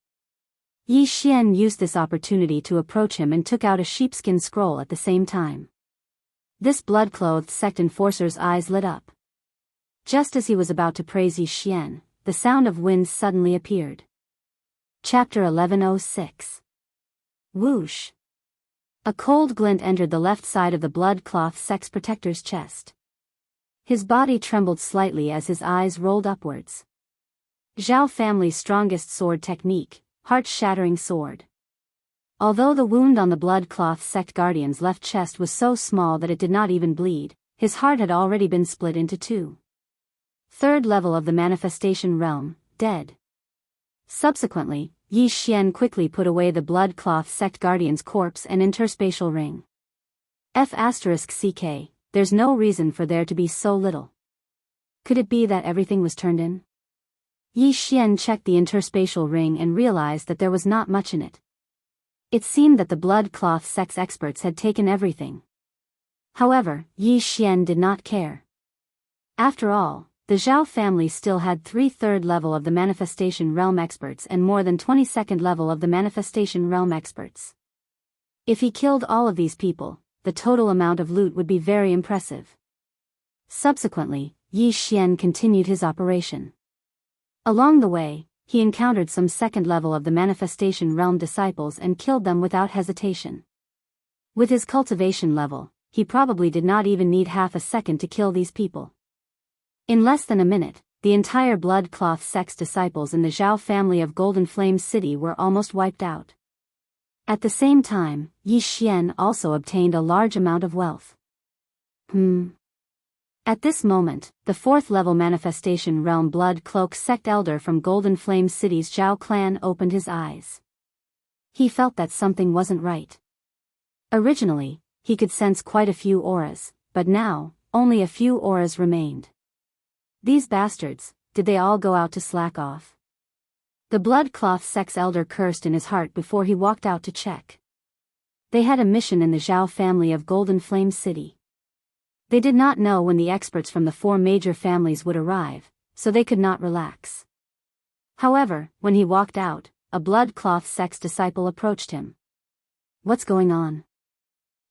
Yi Xian used this opportunity to approach him and took out a sheepskin scroll at the same time. This blood-clothed sect enforcer's eyes lit up. Just as he was about to praise Yi Xian, the sound of winds suddenly appeared. Chapter 1106. Whoosh. A cold glint entered the left side of the blood-cloth sect's protector's chest. His body trembled slightly as his eyes rolled upwards. Zhao family's strongest sword technique, heart-shattering sword. Although the wound on the blood-cloth sect guardian's left chest was so small that it did not even bleed, his heart had already been split into 2. Third level of the manifestation realm, dead. Subsequently, Yi Xian quickly put away the blood-cloth sect guardian's corpse and interspatial ring. F***ck, there's no reason for there to be so little. Could it be that everything was turned in? Yi Xian checked the interspatial ring and realized that there was not much in it. It seemed that the blood-cloth sect's experts had taken everything. However, Yi Xian did not care. After all, the Zhao family still had 3 third level of the manifestation realm experts and more than 22nd level of the manifestation realm experts. If he killed all of these people, the total amount of loot would be very impressive. Subsequently, Yi Xian continued his operation. Along the way, he encountered some second level of the manifestation realm disciples and killed them without hesitation. With his cultivation level, he probably did not even need half a second to kill these people. In less than a minute, the entire blood-cloth sect's disciples in the Zhao family of Golden Flame City were almost wiped out. At the same time, Yi Xian also obtained a large amount of wealth. At this moment, the 4th level manifestation realm blood cloak sect elder from Golden Flame City's Zhao clan opened his eyes. He felt that something wasn't right. Originally, he could sense quite a few auras, but now, only a few auras remained. These bastards, did they all go out to slack off? The blood-cloth sect's elder cursed in his heart before he walked out to check. They had a mission in the Zhao family of Golden Flame City. They did not know when the experts from the 4 major families would arrive, so they could not relax. However, when he walked out, a blood-cloth sect's disciple approached him. "What's going on?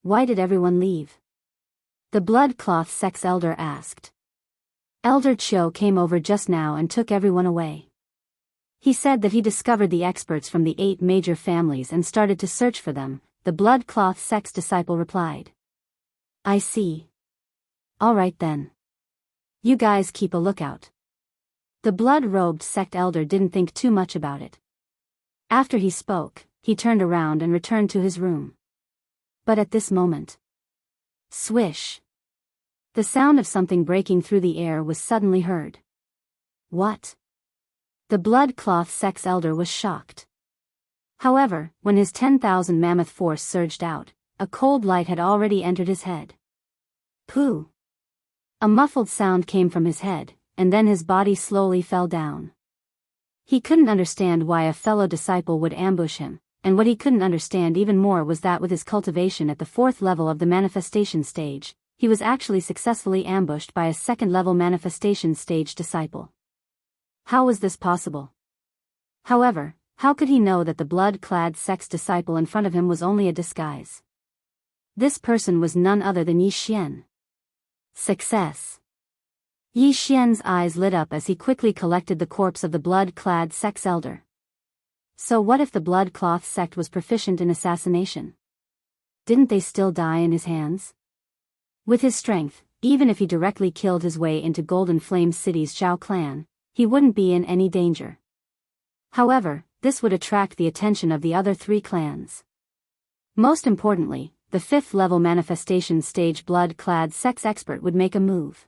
Why did everyone leave?" The blood-cloth sect's elder asked. Elder Qiu came over just now and took everyone away. He said that he discovered the experts from the 8 major families and started to search for them, the blood-cloth sect's disciple replied. "I see. All right then. You guys keep a lookout." The blood-robed sect elder didn't think too much about it. After he spoke, he turned around and returned to his room. But at this moment, swish! The sound of something breaking through the air was suddenly heard. What? The blood-cloth sect's elder was shocked. However, when his 10,000 mammoth force surged out, a cold light had already entered his head. Pooh! A muffled sound came from his head, and then his body slowly fell down. He couldn't understand why a fellow disciple would ambush him, and what he couldn't understand even more was that with his cultivation at the 4th level of the manifestation stage, he was actually successfully ambushed by a second-level manifestation stage disciple. How was this possible? However, how could he know that the blood-clad sex disciple in front of him was only a disguise? This person was none other than Yi Xian. Success! Yi Xian's eyes lit up as he quickly collected the corpse of the blood-clad sex elder. So what if the blood-cloth sect was proficient in assassination? Didn't they still die in his hands? With his strength, even if he directly killed his way into Golden Flame City's Zhao clan, he wouldn't be in any danger. However, this would attract the attention of the other 3 clans. Most importantly, the 5th-level manifestation stage blood-clad sex expert would make a move.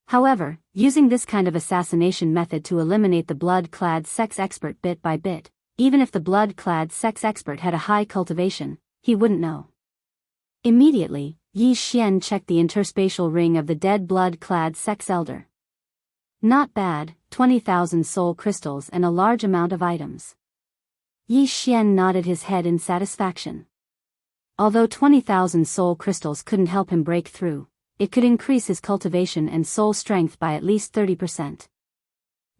However, using this kind of assassination method to eliminate the blood-clad sex expert bit by bit, even if the blood-clad sex expert had a high cultivation, he wouldn't know. Immediately, Yi Xian checked the interspatial ring of the dead blood-clad sex elder. Not bad, 20,000 soul crystals and a large amount of items. Yi Xian nodded his head in satisfaction. Although 20,000 soul crystals couldn't help him break through, it could increase his cultivation and soul strength by at least 30%.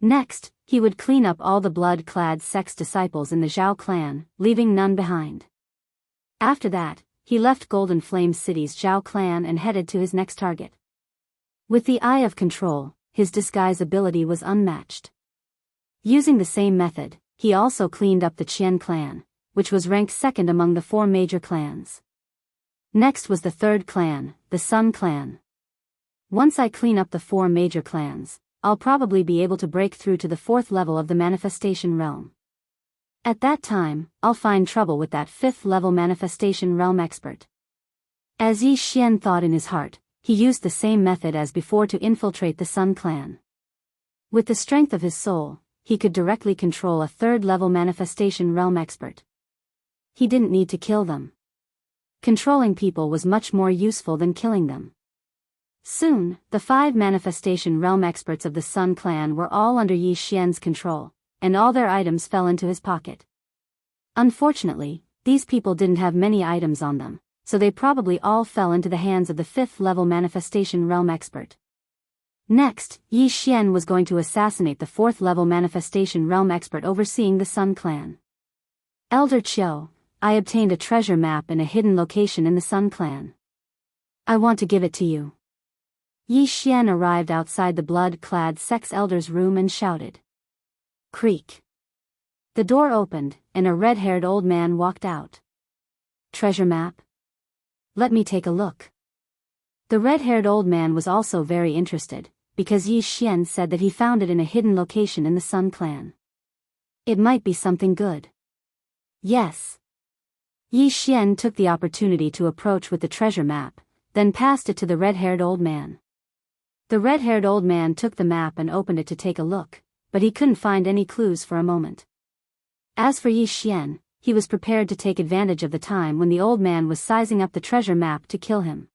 Next, he would clean up all the blood-clad sex disciples in the Zhao clan, leaving none behind. After that, he left Golden Flame City's Zhao clan and headed to his next target. With the eye of control, his disguise ability was unmatched. Using the same method, he also cleaned up the Qian clan, which was ranked second among the 4 major clans. Next was the 3rd clan, the Sun clan. Once I clean up the 4 major clans, I'll probably be able to break through to the 4th level of the manifestation realm. At that time, I'll find trouble with that 5th-level manifestation realm expert. As Yi Xian thought in his heart, he used the same method as before to infiltrate the Sun clan. With the strength of his soul, he could directly control a 3rd-level manifestation realm expert. He didn't need to kill them. Controlling people was much more useful than killing them. Soon, the 5 manifestation realm experts of the Sun clan were all under Yi Xian's control, and all their items fell into his pocket. Unfortunately, these people didn't have many items on them, so they probably all fell into the hands of the 5th-level manifestation realm expert. Next, Yi Xian was going to assassinate the 4th-level manifestation realm expert overseeing the Sun clan. Elder Qiu, I obtained a treasure map in a hidden location in the Sun clan. I want to give it to you. Yi Xian arrived outside the blood-clad sex elder's room and shouted. Creak. The door opened, and a red-haired old man walked out. Treasure map? Let me take a look. The red-haired old man was also very interested, because Yi Xian said that he found it in a hidden location in the Sun clan. It might be something good. Yes. Yi Xian took the opportunity to approach with the treasure map, then passed it to the red-haired old man. The red-haired old man took the map and opened it to take a look, but he couldn't find any clues for a moment. As for Yi Xian, he was prepared to take advantage of the time when the old man was sizing up the treasure map to kill him.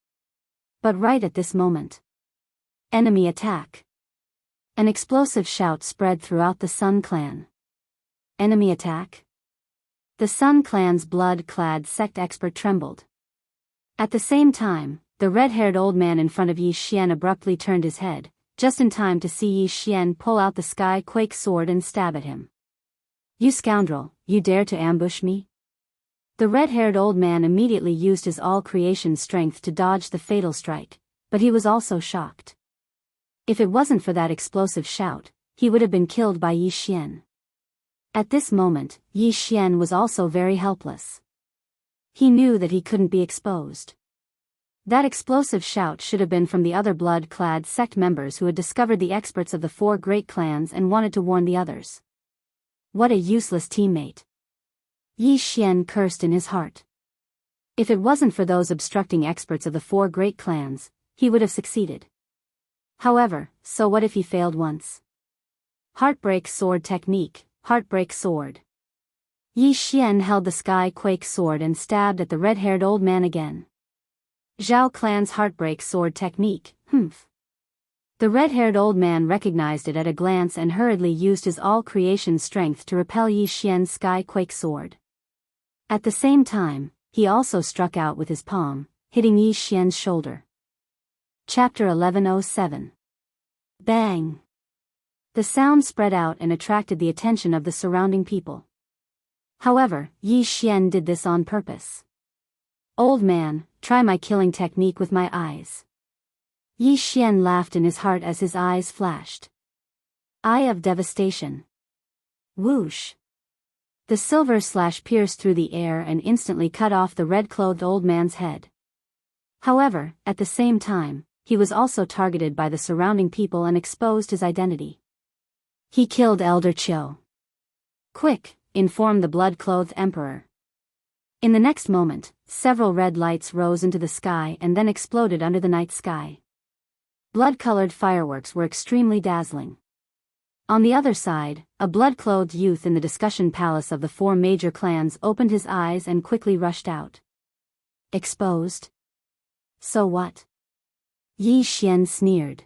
But right at this moment. Enemy attack. An explosive shout spread throughout the Sun clan. Enemy attack? The Sun clan's blood-clad sect expert trembled. At the same time, the red-haired old man in front of Yi Xian abruptly turned his head, just in time to see Yi Xian pull out the Sky Quake sword and stab at him. You scoundrel, you dare to ambush me? The red-haired old man immediately used his all-creation strength to dodge the fatal strike, but he was also shocked. If it wasn't for that explosive shout, he would have been killed by Yi Xian. At this moment, Yi Xian was also very helpless. He knew that he couldn't be exposed. That explosive shout should have been from the other blood-clad sect members who had discovered the experts of the 4 great clans and wanted to warn the others. What a useless teammate. Yi Xian cursed in his heart. If it wasn't for those obstructing experts of the 4 great clans, he would have succeeded. However, so what if he failed once? Heartbreak sword technique, heartbreak sword. Yi Xian held the Sky Quake sword and stabbed at the red-haired old man again. Zhao clan's heartbreak sword technique, humph. The red-haired old man recognized it at a glance and hurriedly used his all-creation strength to repel Yi Xian's Sky Quake sword. At the same time, he also struck out with his palm, hitting Yi Xian's shoulder. Chapter 1107. Bang! The sound spread out and attracted the attention of the surrounding people. However, Yi Xian did this on purpose. "Old man, try my killing technique with my eyes." Yi Xian laughed in his heart as his eyes flashed. Eye of devastation. Whoosh! The silver slash pierced through the air and instantly cut off the red-clothed old man's head. However, at the same time, he was also targeted by the surrounding people and exposed his identity. He killed Elder Qiu. "Quick," informed the blood-clothed emperor. In the next moment, several red lights rose into the sky and then exploded under the night sky. Blood-colored fireworks were extremely dazzling. On the other side, a blood-clothed youth in the discussion palace of the four major clans opened his eyes and quickly rushed out. "Exposed? So what?" Yi Xian sneered.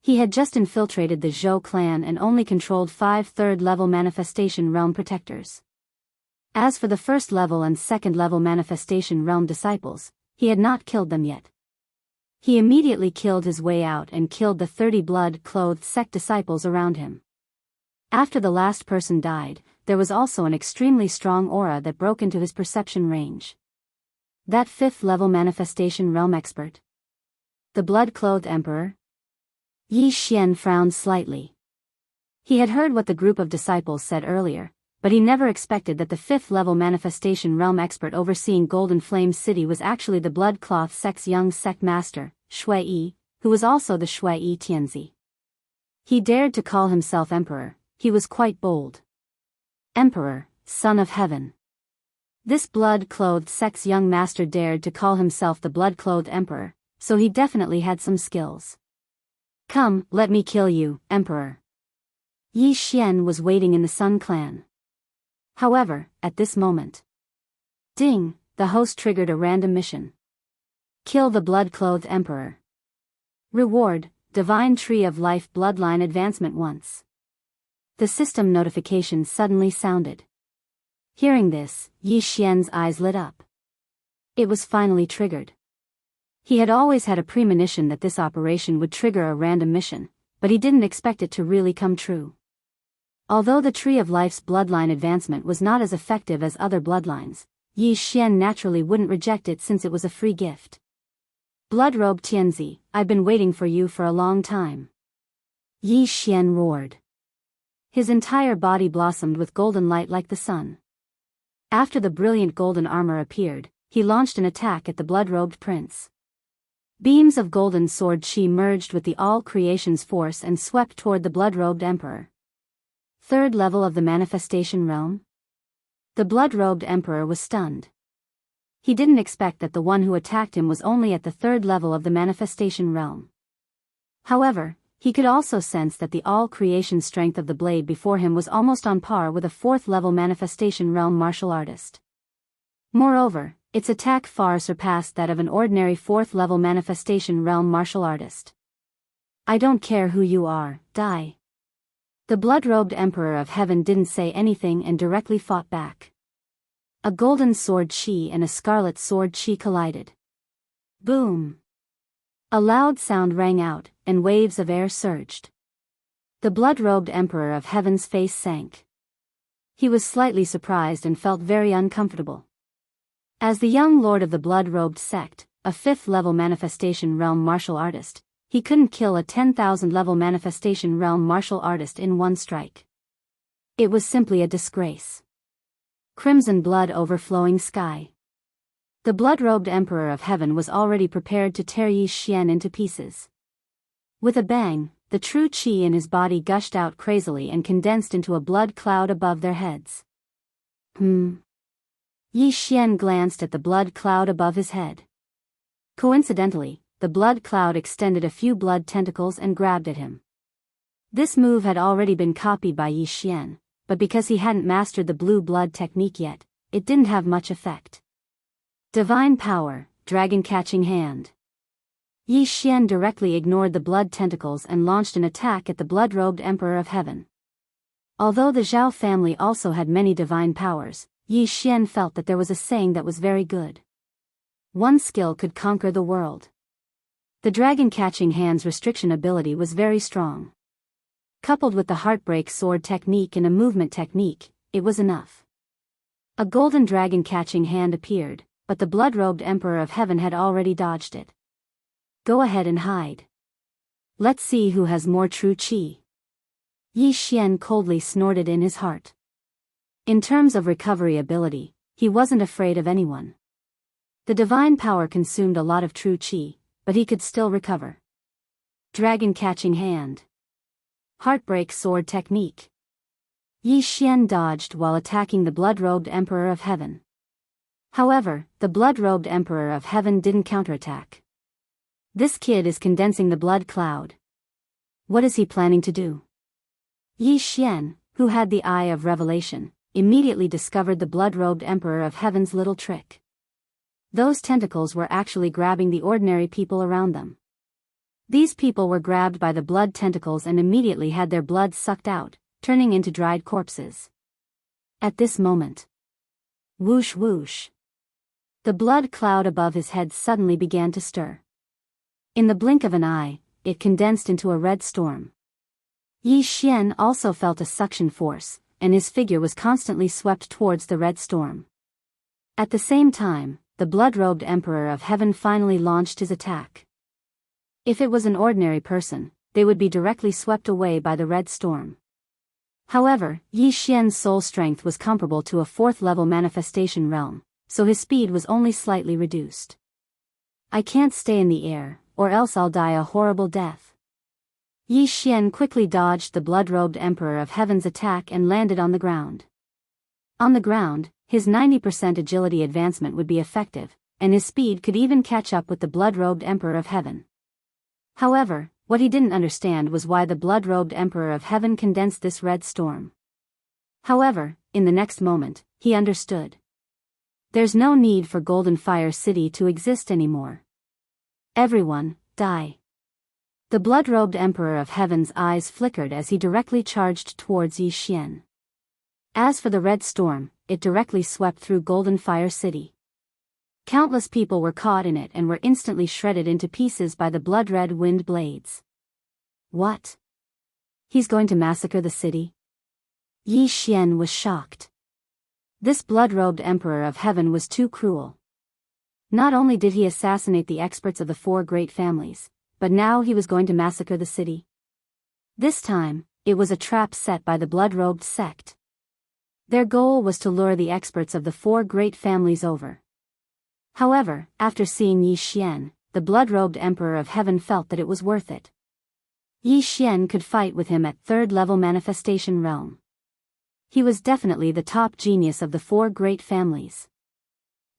He had just infiltrated the Zhou clan and only controlled 5 third-level manifestation realm protectors. As for the first-level and second-level manifestation realm disciples, he had not killed them yet. He immediately killed his way out and killed the 30 blood-clothed sect disciples around him. After the last person died, there was also an extremely strong aura that broke into his perception range. That 5th-level manifestation realm expert? The blood-clothed emperor? Yi Xian frowned slightly. He had heard what the group of disciples said earlier, but he never expected that the 5th-level manifestation realm expert overseeing Golden Flame City was actually the blood-cloth sect's young sect master, Shui Yi, who was also the Shui Yi Tianzi. He dared to call himself emperor. He was quite bold. Emperor, son of heaven. This blood-clothed sect's young master dared to call himself the blood-clothed emperor, so he definitely had some skills. "Come, let me kill you, emperor." Yi Xian was waiting in the Sun Clan. However, at this moment, ding, the host triggered a random mission. Kill the blood-clothed emperor. Reward, Divine Tree of Life Bloodline Advancement once. The system notification suddenly sounded. Hearing this, Yi Xian's eyes lit up. It was finally triggered. He had always had a premonition that this operation would trigger a random mission, but he didn't expect it to really come true. Although the Tree of Life's bloodline advancement was not as effective as other bloodlines, Yi Xian naturally wouldn't reject it since it was a free gift. "Blood-robed Tianzi, I've been waiting for you for a long time." Yi Xian roared. His entire body blossomed with golden light like the sun. After the brilliant golden armor appeared, he launched an attack at the blood-robed prince. Beams of golden sword chi merged with the all-creation's force and swept toward the blood-robed emperor. 3rd level of the manifestation realm? The blood-robed emperor was stunned. He didn't expect that the one who attacked him was only at the 3rd level of the manifestation realm. However, he could also sense that the all-creation strength of the blade before him was almost on par with a 4th-level manifestation realm martial artist. Moreover, its attack far surpassed that of an ordinary 4th-level manifestation realm martial artist. "I don't care who you are, die." The blood-robed emperor of heaven didn't say anything and directly fought back. A golden sword chi and a scarlet sword chi collided. Boom! A loud sound rang out, and waves of air surged. The blood-robed emperor of heaven's face sank. He was slightly surprised and felt very uncomfortable. As the young lord of the blood-robed sect, a 5th-level manifestation realm martial artist, he couldn't kill a 10,000-level manifestation realm martial artist in one strike. It was simply a disgrace. Crimson blood overflowing sky. The blood-robed emperor of heaven was already prepared to tear Yi Xian into pieces. With a bang, the true chi in his body gushed out crazily and condensed into a blood cloud above their heads. Yi Xian glanced at the blood cloud above his head. Coincidentally, the blood cloud extended a few blood tentacles and grabbed at him. This move had already been copied by Yi Xian, but because he hadn't mastered the blue blood technique yet, it didn't have much effect. Divine power, dragon-catching hand. Yi Xian directly ignored the blood tentacles and launched an attack at the blood-robed Emperor of Heaven. Although the Zhao family also had many divine powers, Yi Xian felt that there was a saying that was very good. One skill could conquer the world. The dragon-catching hand's restriction ability was very strong. Coupled with the heartbreak sword technique and a movement technique, it was enough. A golden dragon-catching hand appeared, but the blood-robed Emperor of Heaven had already dodged it. Go ahead and hide. Let's see who has more true qi. Yi Xian coldly snorted in his heart. In terms of recovery ability, he wasn't afraid of anyone. The divine power consumed a lot of true qi, but he could still recover. Dragon-catching hand. Heartbreak sword technique. Yi Xian dodged while attacking the blood-robed Emperor of Heaven. However, the blood-robed Emperor of Heaven didn't counterattack. This kid is condensing the blood cloud. What is he planning to do? Yi Xian, who had the eye of revelation, immediately discovered the blood-robed Emperor of Heaven's little trick. Those tentacles were actually grabbing the ordinary people around them. These people were grabbed by the blood tentacles and immediately had their blood sucked out, turning into dried corpses. At this moment, whoosh whoosh. The blood cloud above his head suddenly began to stir. In the blink of an eye, it condensed into a red storm. Yi Xian also felt a suction force, and his figure was constantly swept towards the red storm. At the same time, the blood-robed Emperor of Heaven finally launched his attack. If it was an ordinary person, they would be directly swept away by the red storm. However, Yi Xian's soul strength was comparable to a 4th-level manifestation realm, so his speed was only slightly reduced. I can't stay in the air, or else I'll die a horrible death. Yi Xian quickly dodged the blood-robed Emperor of Heaven's attack and landed on the ground. On the ground, his 90% agility advancement would be effective, and his speed could even catch up with the blood-robed Emperor of Heaven. However, what he didn't understand was why the blood-robed Emperor of Heaven condensed this red storm. However, in the next moment, he understood. There's no need for Golden Fire City to exist anymore. Everyone, die. The blood-robed Emperor of Heaven's eyes flickered as he directly charged towards Yi Xian. As for the red storm, it directly swept through Golden Fire City. Countless people were caught in it and were instantly shredded into pieces by the blood-red wind blades. What? He's going to massacre the city? Yi Xian was shocked. This blood-robed Emperor of Heaven was too cruel. Not only did he assassinate the experts of the 4 great families, but now he was going to massacre the city. This time, it was a trap set by the blood-robed sect. Their goal was to lure the experts of the 4 great families over. However, after seeing Yi Xian, the blood-robed Emperor of Heaven felt that it was worth it. Yi Xian could fight with him at 3rd-level manifestation realm. He was definitely the top genius of the 4 great families.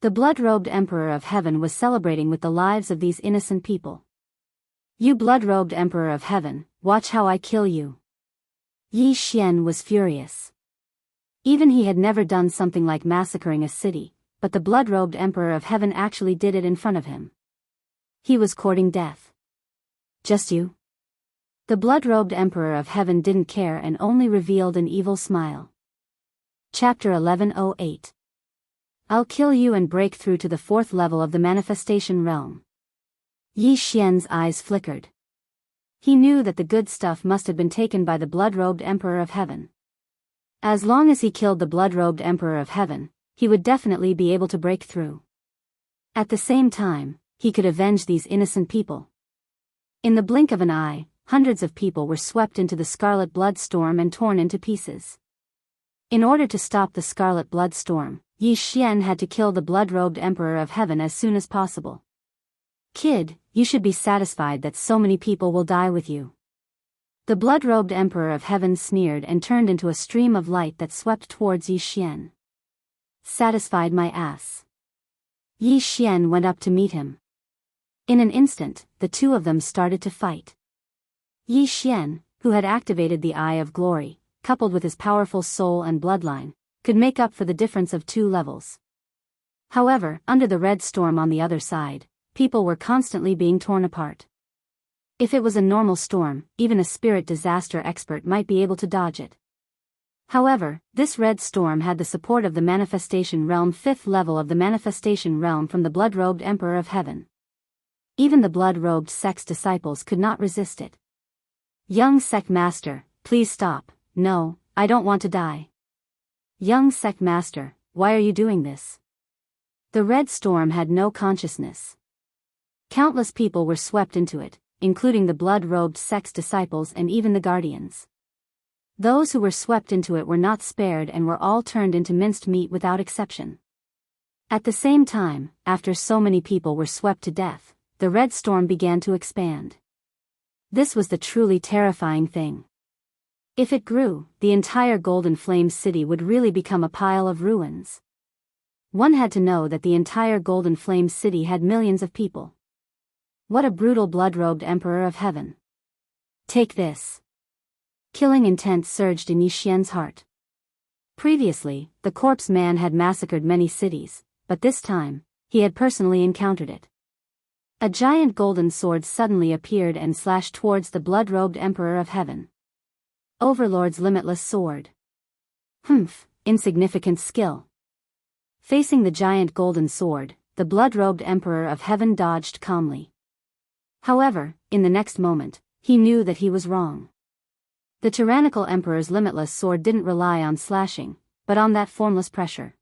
The blood-robed Emperor of Heaven was celebrating with the lives of these innocent people. You blood-robed Emperor of Heaven, watch how I kill you. Yi Xian was furious. Even he had never done something like massacring a city, but the blood-robed Emperor of Heaven actually did it in front of him. He was courting death. Just you? The blood-robed Emperor of Heaven didn't care and only revealed an evil smile. Chapter 1108. I'll kill you and break through to the 4th level of the manifestation realm. Yi Xian's eyes flickered. He knew that the good stuff must have been taken by the blood-robed Emperor of Heaven. As long as he killed the blood-robed Emperor of Heaven, he would definitely be able to break through. At the same time, he could avenge these innocent people. In the blink of an eye, hundreds of people were swept into the scarlet blood storm and torn into pieces. In order to stop the scarlet blood storm, Yi Xian had to kill the blood-robed Emperor of Heaven as soon as possible. Kid, you should be satisfied that so many people will die with you. The blood-robed Emperor of Heaven sneered and turned into a stream of light that swept towards Yi Xian. Satisfied my ass. Yi Xian went up to meet him. In an instant, the two of them started to fight. Yi Xian, who had activated the Eye of Glory, coupled with his powerful soul and bloodline, could make up for the difference of 2 levels. However, under the red storm on the other side, people were constantly being torn apart. If it was a normal storm, even a spirit disaster expert might be able to dodge it. However, this red storm had the support of the Manifestation Realm 5th level of the Manifestation Realm from the blood-robed Emperor of Heaven. Even the blood-robed sect's disciples could not resist it. Young sect master, please stop. No, I don't want to die. Young sect master, why are you doing this? The red storm had no consciousness. Countless people were swept into it, including the blood-robed sect's disciples and even the guardians. Those who were swept into it were not spared and were all turned into minced meat without exception. At the same time, after so many people were swept to death, the red storm began to expand. This was the truly terrifying thing. If it grew, the entire Golden Flame City would really become a pile of ruins. One had to know that the entire Golden Flame City had millions of people. What a brutal blood-robed Emperor of Heaven. Take this. Killing intent surged in Yi Xian's heart. Previously, the corpse man had massacred many cities, but this time, he had personally encountered it. A giant golden sword suddenly appeared and slashed towards the blood-robed Emperor of Heaven. Overlord's limitless sword. Insignificant skill. Facing the giant golden sword, the blood-robed Emperor of Heaven dodged calmly. However, in the next moment, he knew that he was wrong. The tyrannical Emperor's limitless sword didn't rely on slashing, but on that formless pressure.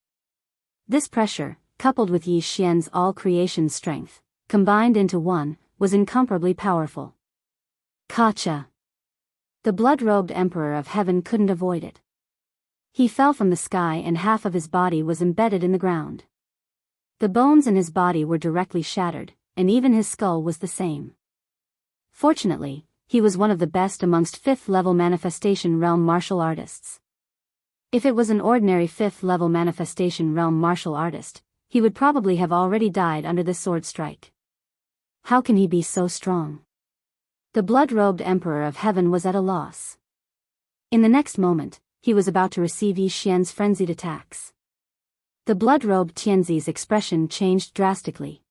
This pressure, coupled with Yi Xian's all-creation strength, combined into one, was incomparably powerful. Kacha! The blood-robed Emperor of Heaven couldn't avoid it. He fell from the sky and half of his body was embedded in the ground. The bones in his body were directly shattered, and even his skull was the same. Fortunately, he was one of the best amongst 5th-level manifestation realm martial artists. If it was an ordinary 5th-level manifestation realm martial artist, he would probably have already died under this sword strike. How can he be so strong? The blood-robed Emperor of Heaven was at a loss. In the next moment, he was about to receive Yi Xian's frenzied attacks. The blood-robed Tianzi's expression changed drastically.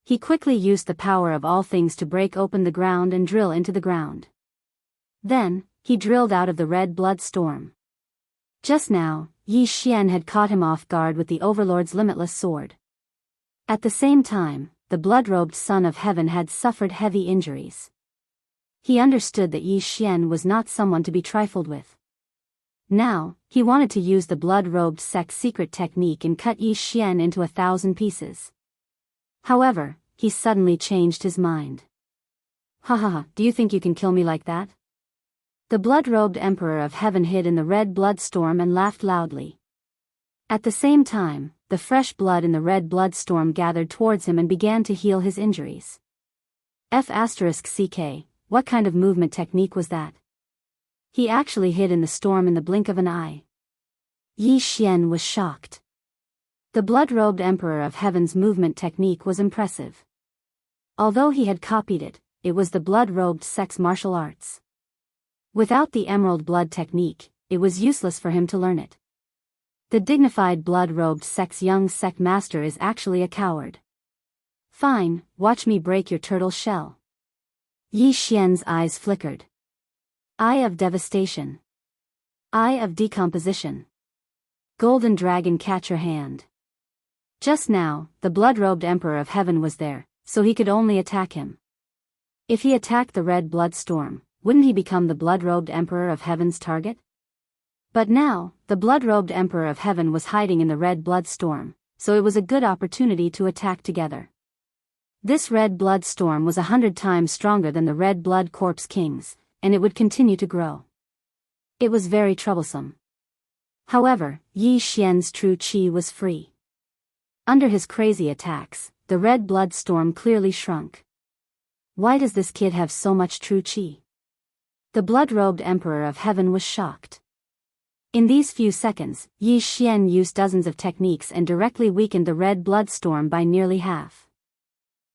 He quickly used the power of all things to break open the ground and drill into the ground. Then, he drilled out of the red blood storm. Just now, Yi Xian had caught him off guard with the Overlord's limitless sword. At the same time, the blood-robed Son of Heaven had suffered heavy injuries. He understood that Yi Xian was not someone to be trifled with. Now, he wanted to use the blood-robed sect's secret technique and cut Yi Xian into 1,000 pieces. However, he suddenly changed his mind. Do you think you can kill me like that? The blood-robed Emperor of Heaven hid in the red blood storm and laughed loudly. At the same time, the fresh blood in the red blood storm gathered towards him and began to heal his injuries. F***CK, what kind of movement technique was that? He actually hid in the storm in the blink of an eye. Yi Xian was shocked. The blood-robed Emperor of Heaven's movement technique was impressive. Although he had copied it, it was the blood-robed sect's martial arts. Without the emerald blood technique, it was useless for him to learn it. The dignified blood-robed sect's young sect master is actually a coward. Fine, watch me break your turtle shell. Yi Xian's eyes flickered. Eye of devastation. Eye of decomposition. Golden dragon, catch your hand. Just now, the blood-robed Emperor of Heaven was there, so he could only attack him. If he attacked the red blood storm, wouldn't he become the blood-robed Emperor of Heaven's target? But now, the blood-robed Emperor of Heaven was hiding in the red blood storm, so it was a good opportunity to attack together. This red blood storm was 100 times stronger than the red blood corpse kings, and it would continue to grow. It was very troublesome. However, Yi Xian's true qi was free. Under his crazy attacks, the red blood storm clearly shrunk. Why does this kid have so much true qi? The blood-robed Emperor of Heaven was shocked. In these few seconds, Yi Xian used dozens of techniques and directly weakened the red blood storm by nearly half.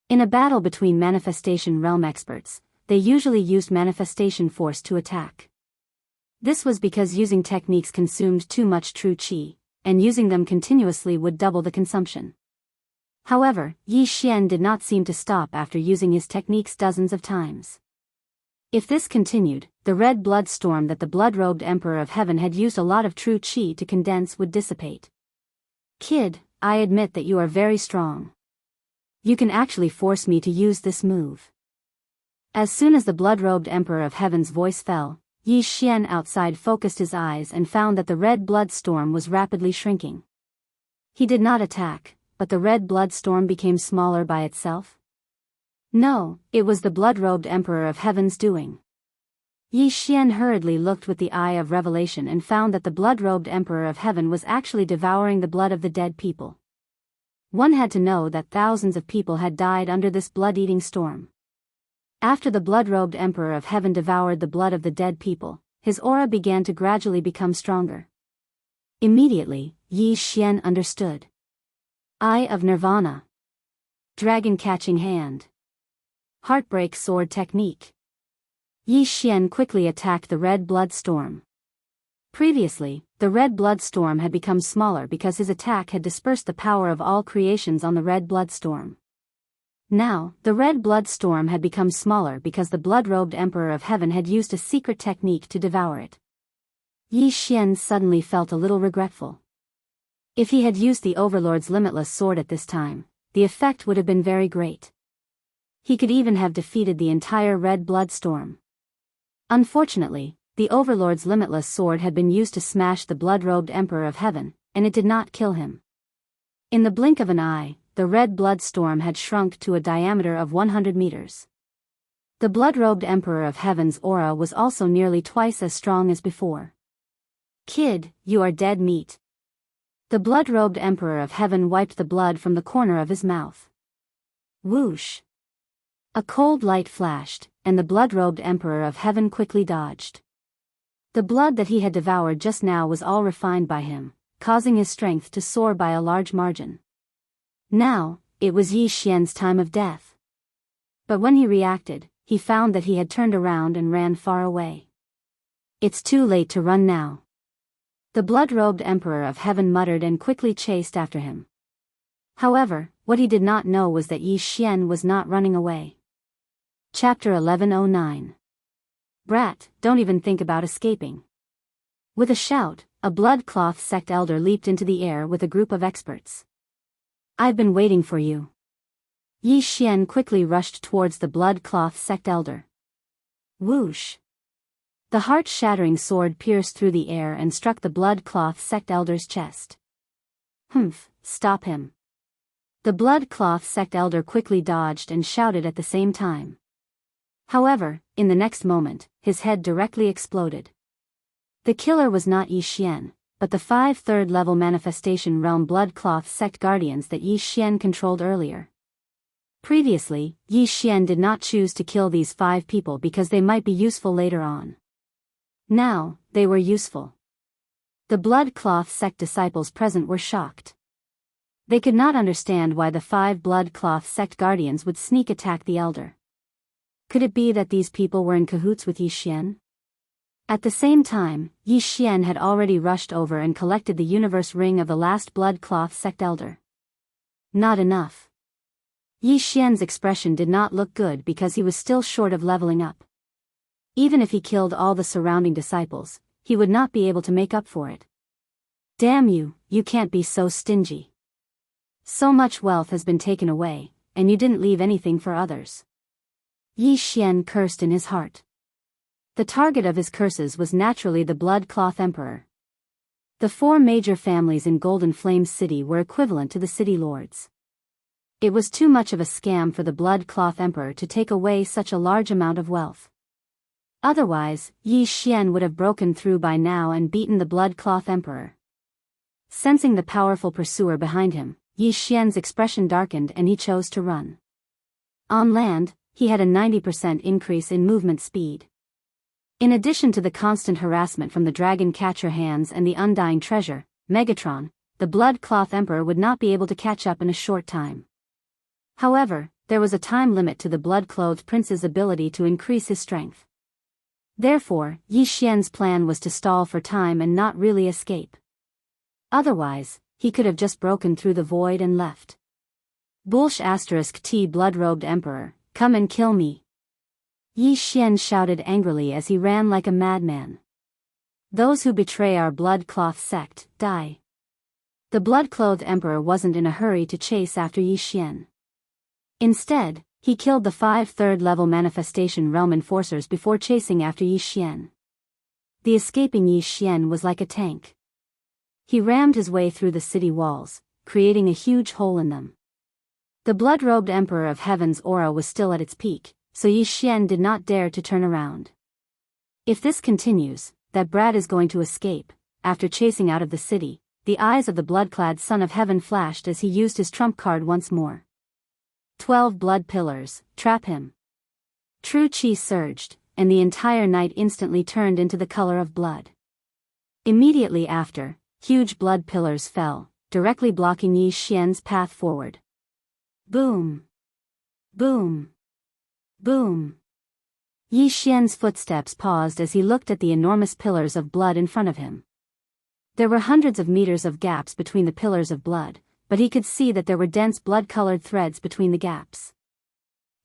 In a battle between manifestation realm experts, they usually used manifestation force to attack. This was because using techniques consumed too much true qi, and using them continuously would double the consumption. However, Yi Xian did not seem to stop after using his techniques dozens of times. If this continued, the red blood storm that the blood-robed Emperor of Heaven had used a lot of true qi to condense would dissipate. Kid, I admit that you are very strong. You can actually force me to use this move. As soon as the blood-robed Emperor of Heaven's voice fell, Yi Xian outside focused his eyes and found that the red blood storm was rapidly shrinking. He did not attack, but the red blood storm became smaller by itself. No, it was the blood-robed Emperor of Heaven's doing. Yi Xian hurriedly looked with the eye of revelation and found that the blood-robed Emperor of Heaven was actually devouring the blood of the dead people. One had to know that thousands of people had died under this blood-eating storm. After the blood-robed Emperor of Heaven devoured the blood of the dead people, his aura began to gradually become stronger. Immediately, Yi Xian understood. Eye of Nirvana. Dragon-catching hand. Heartbreak sword technique. Yi Xian quickly attacked the red blood storm. Previously, the red blood storm had become smaller because his attack had dispersed the power of all creations on the red blood storm. Now, the red blood storm had become smaller because the blood-robed Emperor of Heaven had used a secret technique to devour it. Yi Xian suddenly felt a little regretful. If he had used the Overlord's limitless sword at this time, the effect would have been very great. He could even have defeated the entire red blood storm. Unfortunately, the Overlord's limitless sword had been used to smash the blood-robed Emperor of Heaven, and it did not kill him. In the blink of an eye, the red blood storm had shrunk to a diameter of 100 meters. The blood-robed Emperor of Heaven's aura was also nearly twice as strong as before. Kid, you are dead meat. The blood-robed Emperor of Heaven wiped the blood from the corner of his mouth. Whoosh! A cold light flashed, and the blood-robed Emperor of Heaven quickly dodged. The blood that he had devoured just now was all refined by him, causing his strength to soar by a large margin. Now, it was Yi Xian's time of death. But when he reacted, he found that he had turned around and ran far away. It's too late to run now. The blood-robed Emperor of Heaven muttered and quickly chased after him. However, what he did not know was that Yi Xian was not running away. Chapter 1109. Brat, don't even think about escaping. With a shout, a blood cloth sect elder leaped into the air with a group of experts. I've been waiting for you. Yi Xian quickly rushed towards the blood cloth sect elder. Whoosh! The heart-shattering sword pierced through the air and struck the blood cloth sect elder's chest. Humph, stop him. The blood cloth sect elder quickly dodged and shouted at the same time. However, in the next moment, his head directly exploded. The killer was not Yi Xian, but the 5 third-level manifestation realm blood cloth sect guardians that Yi Xian controlled earlier. Previously, Yi Xian did not choose to kill these 5 people because they might be useful later on. Now, they were useful. The blood cloth sect disciples present were shocked. They could not understand why the 5 blood cloth sect guardians would sneak attack the elder. Could it be that these people were in cahoots with Yi Xian? At the same time, Yi Xian had already rushed over and collected the universe ring of the last blood cloth sect elder. Not enough. Yi Xian's expression did not look good because he was still short of leveling up. Even if he killed all the surrounding disciples, he would not be able to make up for it. Damn you, you can't be so stingy. So much wealth has been taken away, and you didn't leave anything for others. Yi Xian cursed in his heart. The target of his curses was naturally the Blood Cloth Emperor. The 4 major families in Golden Flame City were equivalent to the city lords. It was too much of a scam for the Blood Cloth Emperor to take away such a large amount of wealth. Otherwise, Yi Xian would have broken through by now and beaten the Blood Cloth Emperor. Sensing the powerful pursuer behind him, Yi Xian's expression darkened and he chose to run. On land, he had a 90% increase in movement speed. In addition to the constant harassment from the dragon catcher hands and the undying treasure, Megatron, the Blood Cloth Emperor would not be able to catch up in a short time. However, there was a time limit to the blood-clothed prince's ability to increase his strength. Therefore, Yi Xian's plan was to stall for time and not really escape. Otherwise, he could have just broken through the void and left. *T blood-robed Emperor, come and kill me. Yi Xian shouted angrily as he ran like a madman. Those who betray our blood cloth sect, die. The blood-clothed Emperor wasn't in a hurry to chase after Yi Xian. Instead, he killed the 5 third-level manifestation realm enforcers before chasing after Yi Xian. The escaping Yi Xian was like a tank. He rammed his way through the city walls, creating a huge hole in them. The blood-robed Emperor of Heaven's aura was still at its peak, so Yi Xian did not dare to turn around. If this continues, that brat is going to escape. After chasing out of the city, the eyes of the blood-clad Son of Heaven flashed as he used his trump card once more. 12 blood pillars, trap him. True Qi surged, and the entire night instantly turned into the color of blood. Immediately after, huge blood pillars fell, directly blocking Yi Xian's path forward. Boom! Boom! Boom! Yi Xian's footsteps paused as he looked at the enormous pillars of blood in front of him. There were hundreds of meters of gaps between the pillars of blood, but he could see that there were dense blood-colored threads between the gaps.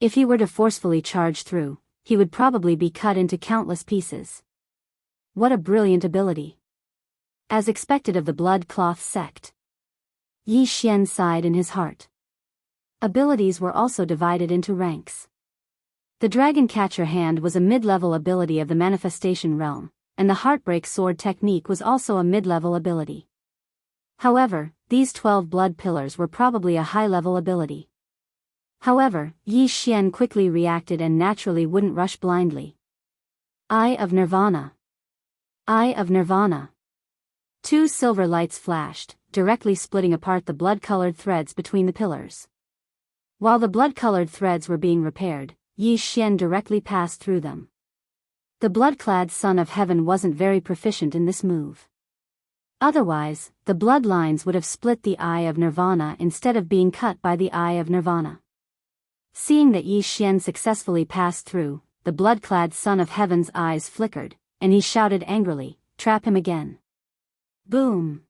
If he were to forcefully charge through, he would probably be cut into countless pieces. What a brilliant ability! As expected of the blood cloth sect. Yi Xian sighed in his heart. Abilities were also divided into ranks. The Dragon Catcher Hand was a mid-level ability of the Manifestation Realm, and the Heartbreak Sword technique was also a mid-level ability. However, these 12 blood pillars were probably a high-level ability. However, Yi Xian quickly reacted and naturally wouldn't rush blindly. Eye of Nirvana. Eye of Nirvana. 2 silver lights flashed, directly splitting apart the blood-colored threads between the pillars. While the blood-colored threads were being repaired, Yi Xian directly passed through them. The blood-clad Son of Heaven wasn't very proficient in this move. Otherwise, the bloodlines would have split the Eye of Nirvana instead of being cut by the Eye of Nirvana. Seeing that Yi Xian successfully passed through, the blood-clad Son of Heaven's eyes flickered, and he shouted angrily, "Trap him again." Boom!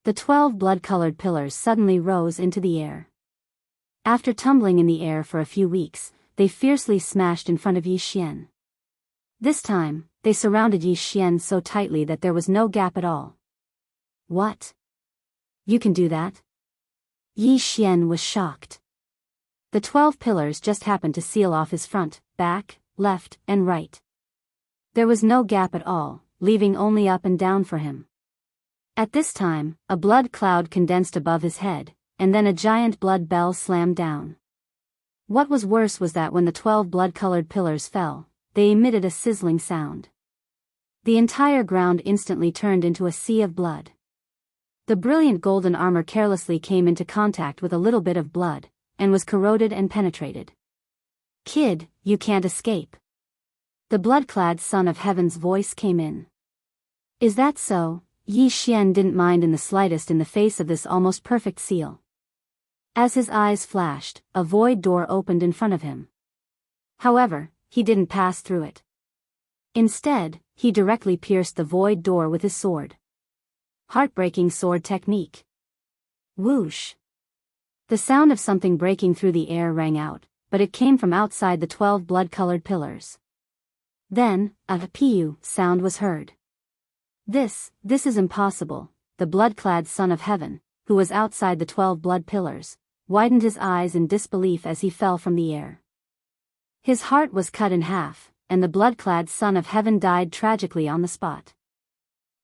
The 12 blood-colored pillars suddenly rose into the air. After tumbling in the air for a few weeks, they fiercely smashed in front of Yi Xian. This time, they surrounded Yi Xian so tightly that there was no gap at all. What? You can do that? Yi Xian was shocked. The 12 pillars just happened to seal off his front, back, left, and right. There was no gap at all, leaving only up and down for him. At this time, a blood cloud condensed above his head, and then a giant blood bell slammed down. What was worse was that when the 12 blood-colored pillars fell, they emitted a sizzling sound. The entire ground instantly turned into a sea of blood. The brilliant golden armor carelessly came into contact with a little bit of blood, and was corroded and penetrated. "Kid, you can't escape." The blood-clad Son of Heaven's voice came in. Is that so? Yi Xian didn't mind in the slightest in the face of this almost perfect seal. As his eyes flashed, a void door opened in front of him. However, he didn't pass through it. Instead, he directly pierced the void door with his sword. Heartbreaking sword technique. Whoosh! The sound of something breaking through the air rang out, but it came from outside the 12 blood-colored pillars. Then, a "Piu" sound was heard. This is impossible. The blood-clad Son of Heaven, who was outside the 12 blood pillars, widened his eyes in disbelief as he fell from the air. His heart was cut in half, and the blood-clad Son of Heaven died tragically on the spot.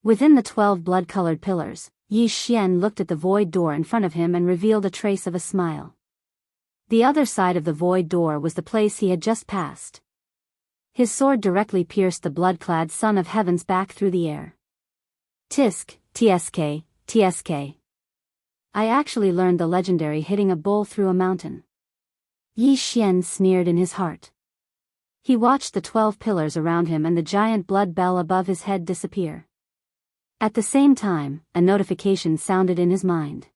Within the 12 blood-colored pillars, Yi Xian looked at the void door in front of him and revealed a trace of a smile. The other side of the void door was the place he had just passed. His sword directly pierced the blood-clad Son of Heaven's back through the air. Tisk, tsk, tsk. I actually learned the legendary hitting a bull through a mountain. Yi Xian sneered in his heart. He watched the 12 pillars around him and the giant blood bell above his head disappear. At the same time, a notification sounded in his mind.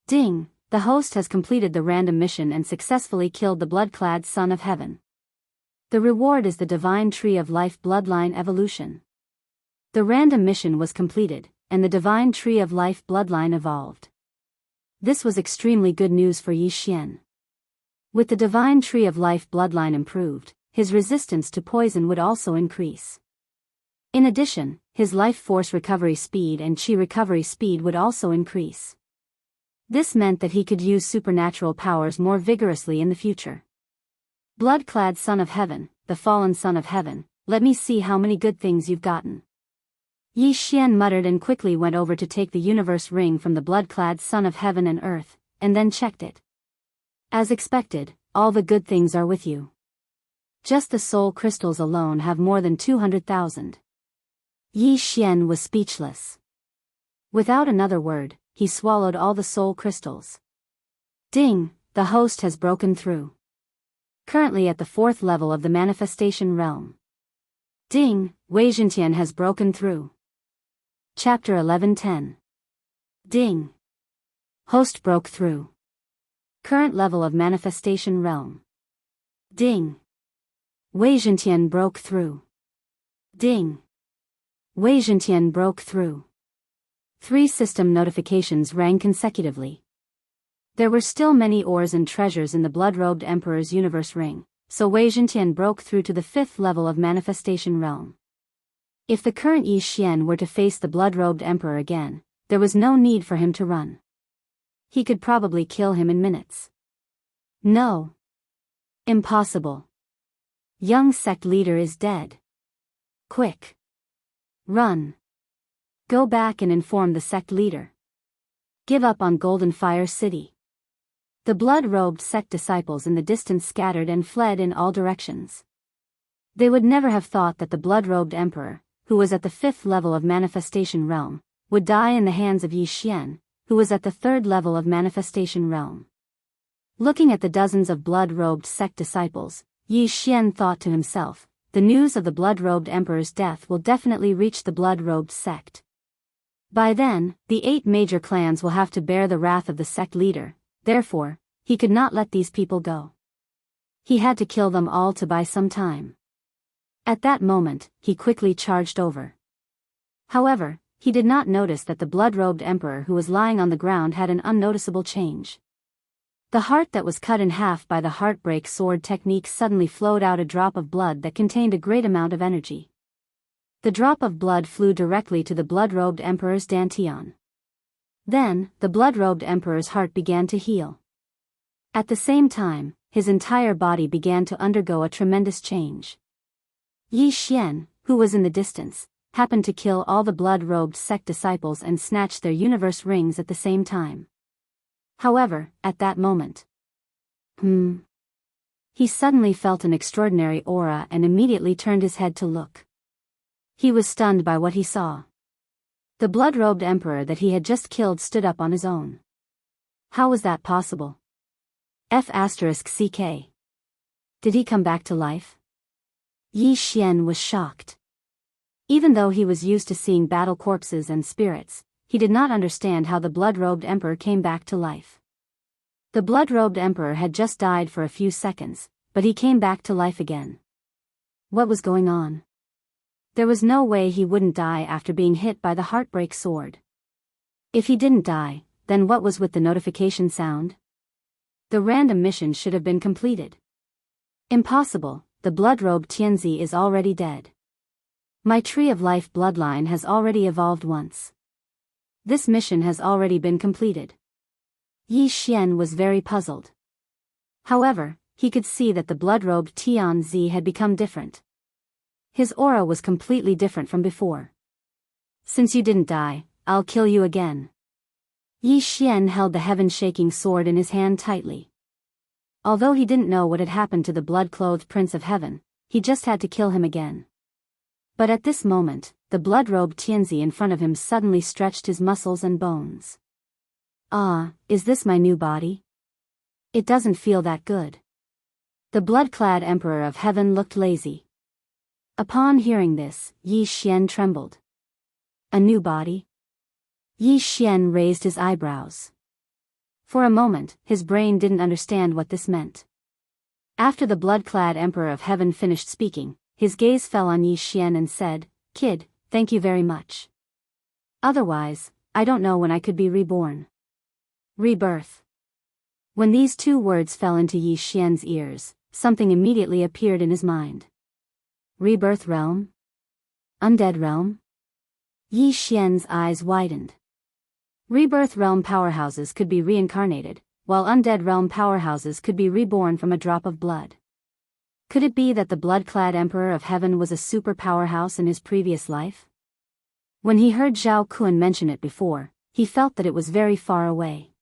Ding! The host has completed the random mission and successfully killed the blood-clad Son of Heaven. The reward is the Divine Tree of Life Bloodline Evolution. The random mission was completed, and the Divine Tree of Life Bloodline evolved. This was extremely good news for Yi Xian. With the Divine Tree of Life Bloodline improved, his resistance to poison would also increase. In addition, his life force recovery speed and chi recovery speed would also increase. This meant that he could use supernatural powers more vigorously in the future. Blood-clad son of heaven, the fallen son of heaven, let me see how many good things you've gotten. Yi Xian muttered and quickly went over to take the universe ring from the blood-clad son of heaven and earth, and then checked it. As expected, all the good things are with you. Just the soul crystals alone have more than 200,000. Yi Xian was speechless. Without another word, he swallowed all the soul crystals. Ding, the host has broken through. Currently at the 4th level of the manifestation realm. Ding, Wei Zhentian has broken through. Chapter 11:10. Ding. Host broke through. Current level of manifestation realm. Ding. Wei Zhentian broke through. Ding. Wei Zhentian broke through. 3 system notifications rang consecutively. There were still many ores and treasures in the blood-robed Emperor's universe ring, so Wei Zhentian broke through to the 5th level of manifestation realm. If the current Yi Xian were to face the blood-robed Emperor again, there was no need for him to run. He could probably kill him in minutes. No. Impossible. Young sect leader is dead. Quick. Run. Go back and inform the sect leader. Give up on Golden Fire City. The blood-robed sect disciples in the distance scattered and fled in all directions. They would never have thought that the blood-robed emperor, who was at the 5th level of manifestation realm, would die in the hands of Yi Xian, who was at the 3rd level of manifestation realm. Looking at the dozens of blood-robed sect disciples, Yi Xian thought to himself, the news of the blood-robed emperor's death will definitely reach the blood-robed sect. By then, the 8 major clans will have to bear the wrath of the sect leader, therefore, he could not let these people go. He had to kill them all to buy some time. At that moment, he quickly charged over. However, he did not notice that the blood-robed emperor who was lying on the ground had an unnoticeable change. The heart that was cut in half by the heartbreak sword technique suddenly flowed out a drop of blood that contained a great amount of energy. The drop of blood flew directly to the blood-robed emperor's dantian. Then, the blood-robed emperor's heart began to heal. At the same time, his entire body began to undergo a tremendous change. Yi Xian, who was in the distance, happened to kill all the blood-robed sect disciples and snatch their universe rings at the same time. However, at that moment, he suddenly felt an extraordinary aura and immediately turned his head to look. He was stunned by what he saw. The blood-robed emperor that he had just killed stood up on his own. How was that possible? F***CK. Did he come back to life? Yi Xian was shocked. Even though he was used to seeing battle corpses and spirits, he did not understand how the blood-robed emperor came back to life. The blood-robed emperor had just died for a few seconds, but he came back to life again. What was going on? There was no way he wouldn't die after being hit by the heartbreak sword. If he didn't die, then what was with the notification sound? The random mission should have been completed. Impossible, the blood-robed Tianzi is already dead. My tree of life bloodline has already evolved once. This mission has already been completed. Yi Xian was very puzzled. However, he could see that the blood-robed Tianzi had become different. His aura was completely different from before. Since you didn't die, I'll kill you again. Yi Xian held the heaven-shaking sword in his hand tightly. Although he didn't know what had happened to the blood-clothed Prince of Heaven, he just had to kill him again. But at this moment, the blood-robed Tianzi in front of him suddenly stretched his muscles and bones. Ah, is this my new body? It doesn't feel that good. The blood-clad Emperor of Heaven looked lazy. Upon hearing this, Yi Xian trembled. A new body? Yi Xian raised his eyebrows. For a moment, his brain didn't understand what this meant. After the blood-clad Emperor of Heaven finished speaking, his gaze fell on Yi Xian and said, "Kid, thank you very much. Otherwise, I don't know when I could be reborn." Rebirth. When these 2 words fell into Yi Xian's ears, something immediately appeared in his mind. Rebirth realm? Undead realm? Yi Xian's eyes widened. Rebirth realm powerhouses could be reincarnated, while undead realm powerhouses could be reborn from a drop of blood. Could it be that the blood-clad Emperor of Heaven was a super powerhouse in his previous life? When he heard Zhao Kun mention it before, he felt that it was very far away.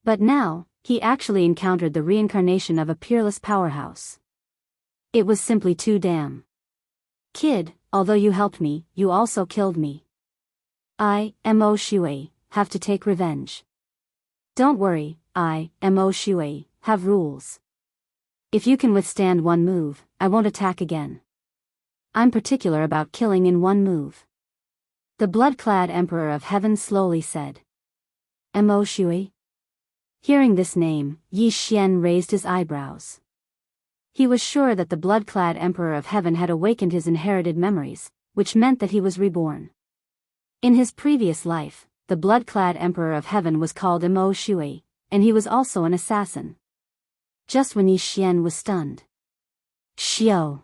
But now, he actually encountered the reincarnation of a peerless powerhouse. It was simply too damn. Kid, although you helped me, you also killed me. I, Mo Shui, have to take revenge. Don't worry, I, Mo Shui, have rules. If you can withstand one move, I won't attack again. I'm particular about killing in one move. The blood-clad Emperor of Heaven slowly said. Mo Shui? Hearing this name, Yi Xian raised his eyebrows. He was sure that the blood-clad Emperor of Heaven had awakened his inherited memories, which meant that he was reborn. In his previous life, the blood-clad Emperor of Heaven was called Mo Shui, and he was also an assassin. Just when Yi Xian was stunned. Xiao!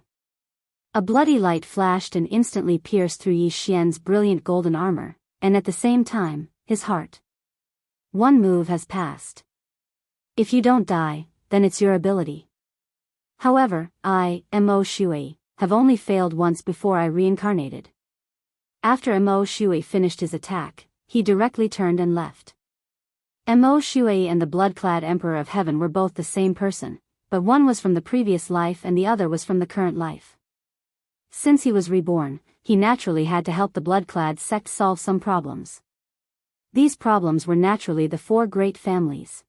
A bloody light flashed and instantly pierced through Yi Xian's brilliant golden armor, and at the same time, his heart. One move has passed. If you don't die, then it's your ability. However, I, Mo Shui, have only failed once before I reincarnated. After Mo Shui finished his attack, he directly turned and left. Mo Shui and the blood-clad Emperor of Heaven were both the same person, but one was from the previous life and the other was from the current life. Since he was reborn, he naturally had to help the blood-clad sect solve some problems. These problems were naturally the four great families.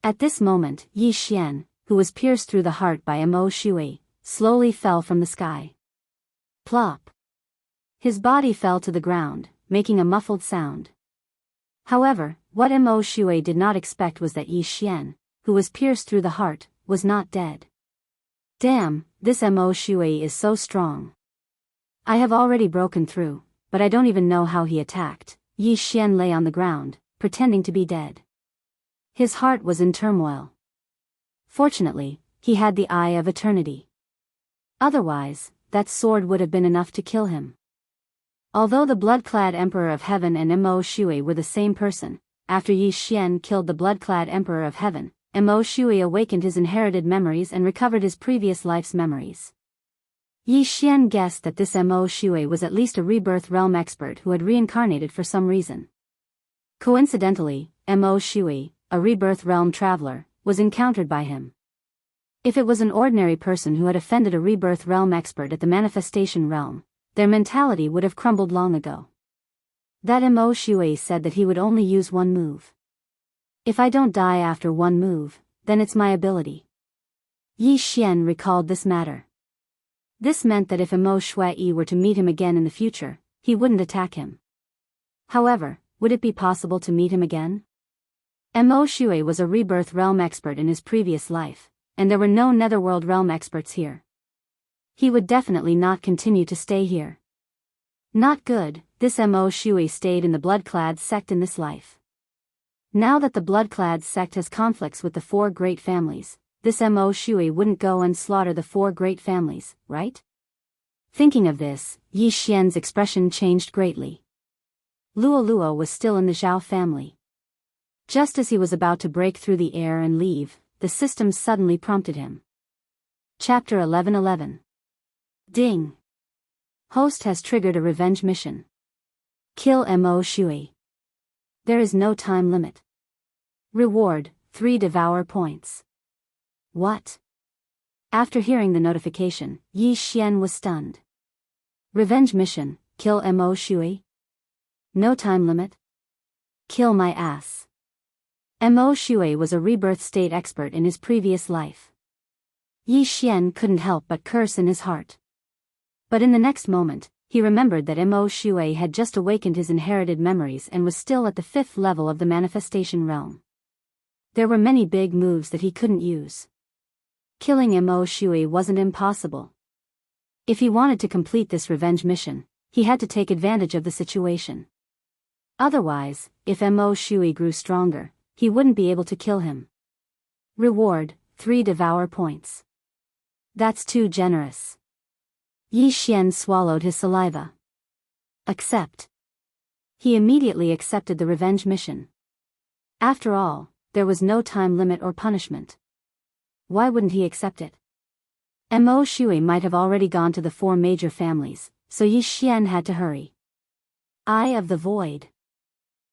At this moment, Yi Xian, who was pierced through the heart by Mo Shui, slowly fell from the sky. Plop! His body fell to the ground, making a muffled sound. However, what Mo Shui did not expect was that Yi Xian, who was pierced through the heart, was not dead. Damn, this Mo Shui is so strong. I have already broken through, but I don't even know how he attacked. Yi Xian lay on the ground, pretending to be dead. His heart was in turmoil. Fortunately, he had the Eye of Eternity. Otherwise, that sword would have been enough to kill him. Although the blood-clad Emperor of Heaven and Mo Shui were the same person, after Yi Xian killed the blood-clad Emperor of Heaven, Mo Shui awakened his inherited memories and recovered his previous life's memories. Yi Xian guessed that this Mo Shui was at least a rebirth realm expert who had reincarnated for some reason. Coincidentally, Mo Shui, a rebirth realm traveler, was encountered by him. If it was an ordinary person who had offended a rebirth realm expert at the manifestation realm, their mentality would have crumbled long ago. That Mo Shui said that he would only use one move. If I don't die after one move, then it's my ability. Yi Xian recalled this matter. This meant that if Mo Shui were to meet him again in the future, he wouldn't attack him. However, would it be possible to meet him again? Mo Shui was a rebirth realm expert in his previous life, and there were no netherworld realm experts here. He would definitely not continue to stay here. Not good, this Mo Shui stayed in the blood-clad sect in this life. Now that the blood-clad sect has conflicts with the four great families, this Mo Shui wouldn't go and slaughter the four great families, right? Thinking of this, Yi Xian's expression changed greatly. Luo Luo was still in the Zhao family. Just as he was about to break through the air and leave, the system suddenly prompted him. Chapter 1111. Ding! Host has triggered a revenge mission. Kill Mo Shui. There is no time limit. Reward, 3 devour points. What? After hearing the notification, Yi Xian was stunned. Revenge mission, kill Mo Shui? No time limit? Kill my ass. Mo Shui was a rebirth state expert in his previous life. Yi Xian couldn't help but curse in his heart. But in the next moment, he remembered that Mo Shui had just awakened his inherited memories and was still at the 5th level of the manifestation realm. There were many big moves that he couldn't use. Killing Mo Shui wasn't impossible. If he wanted to complete this revenge mission, he had to take advantage of the situation. Otherwise, if Mo Shui grew stronger, he wouldn't be able to kill him. Reward, 3 devour points. That's too generous. Yi Xian swallowed his saliva. Accept. He immediately accepted the revenge mission. After all, there was no time limit or punishment. Why wouldn't he accept it? Mo Shui might have already gone to the 4 major families, so Yi Xian had to hurry. Eye of the Void.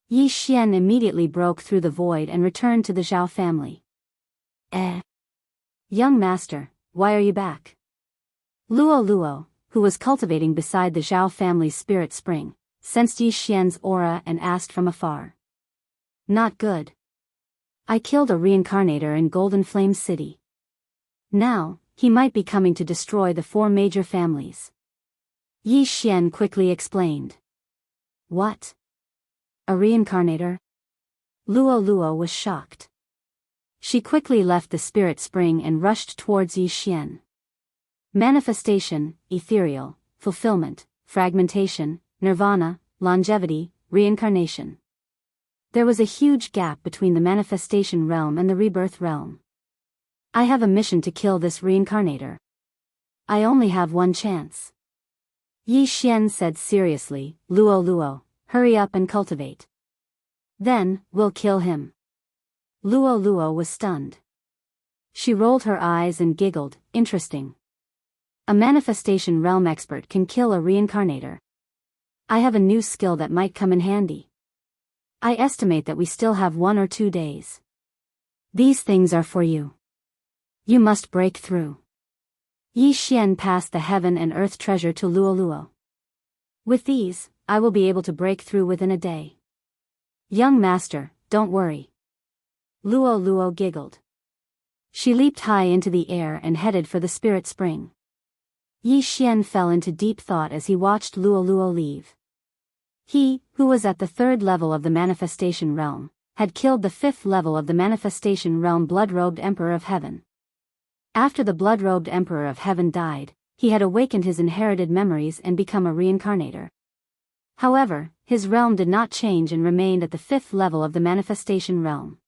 Yi Xian immediately broke through the void and returned to the Zhao family. Young master, why are you back? Luo Luo, who was cultivating beside the Zhao family's spirit spring, sensed Yi Xian's aura and asked from afar. Not good. I killed a reincarnator in Golden Flame City. Now, he might be coming to destroy the 4 major families. Yi Xian quickly explained. What? A reincarnator? Luo Luo was shocked. She quickly left the spirit spring and rushed towards Yi Xian. Manifestation, ethereal, fulfillment, fragmentation, nirvana, longevity, reincarnation. There was a huge gap between the manifestation realm and the rebirth realm. I have a mission to kill this reincarnator. I only have one chance. Yi Xian said seriously, Luo Luo, hurry up and cultivate. Then, we'll kill him. Luo Luo was stunned. She rolled her eyes and giggled, interesting. A manifestation realm expert can kill a reincarnator. I have a new skill that might come in handy. I estimate that we still have 1 or 2 days. These things are for you. You must break through. Yi Xian passed the heaven and earth treasure to Luo Luo. With these, I will be able to break through within a day. Young master, don't worry. Luo Luo giggled. She leaped high into the air and headed for the spirit spring. Yi Xian fell into deep thought as he watched Luo Luo leave. He, who was at the 3rd level of the manifestation realm, had killed the 5th level of the manifestation realm blood-robed Emperor of Heaven. After the blood-robed Emperor of Heaven died, he had awakened his inherited memories and become a reincarnator. However, his realm did not change and remained at the 5th level of the manifestation realm.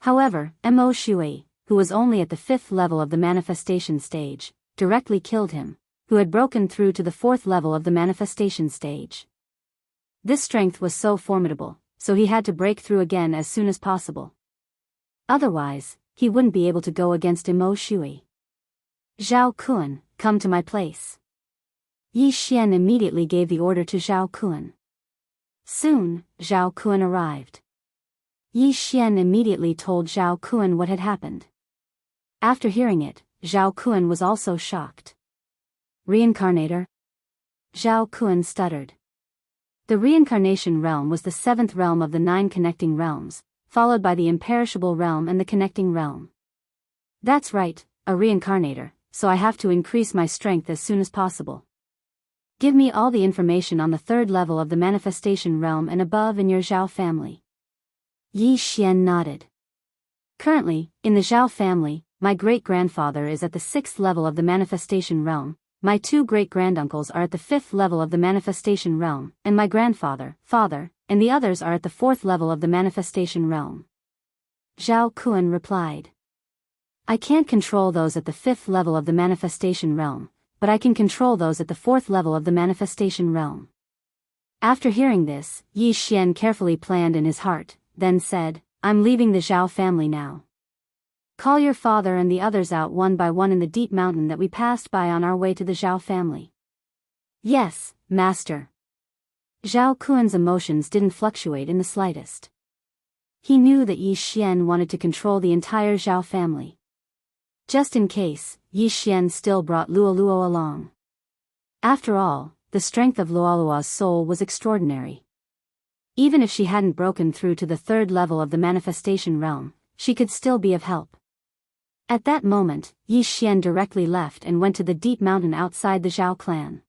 However, Mo Shui, who was only at the 5th level of the manifestation stage, directly killed him, who had broken through to the 4th level of the manifestation stage. This strength was so formidable, so he had to break through again as soon as possible. Otherwise, he wouldn't be able to go against Mo Shui. Zhao Kun, come to my place. Yi Xian immediately gave the order to Zhao Kun. Soon, Zhao Kun arrived. Yi Xian immediately told Zhao Kun what had happened. After hearing it, Zhao Kun was also shocked. Reincarnator? Zhao Kun stuttered. The reincarnation realm was the 7th realm of the 9 connecting realms, followed by the imperishable realm and the connecting realm. That's right, a reincarnator, so I have to increase my strength as soon as possible. Give me all the information on the 3rd level of the manifestation realm and above in your Zhao family. Yi Xian nodded. Currently, in the Zhao family, my great-grandfather is at the 6th level of the manifestation realm, my 2 great-granduncles are at the 5th level of the manifestation realm, and my grandfather, father, and the others are at the 4th level of the manifestation realm. Zhao Kun replied. I can't control those at the 5th level of the manifestation realm, but I can control those at the 4th level of the manifestation realm. After hearing this, Yi Xian carefully planned in his heart, then said, I'm leaving the Zhao family now. Call your father and the others out one by one in the deep mountain that we passed by on our way to the Zhao family. Yes, master. Zhao Kun's emotions didn't fluctuate in the slightest. He knew that Yi Xian wanted to control the entire Zhao family. Just in case, Yi Xian still brought Luo Luo along. After all, the strength of Luo Luo's soul was extraordinary. Even if she hadn't broken through to the 3rd level of the manifestation realm, she could still be of help. At that moment, Yi Xian directly left and went to the deep mountain outside the Zhao clan.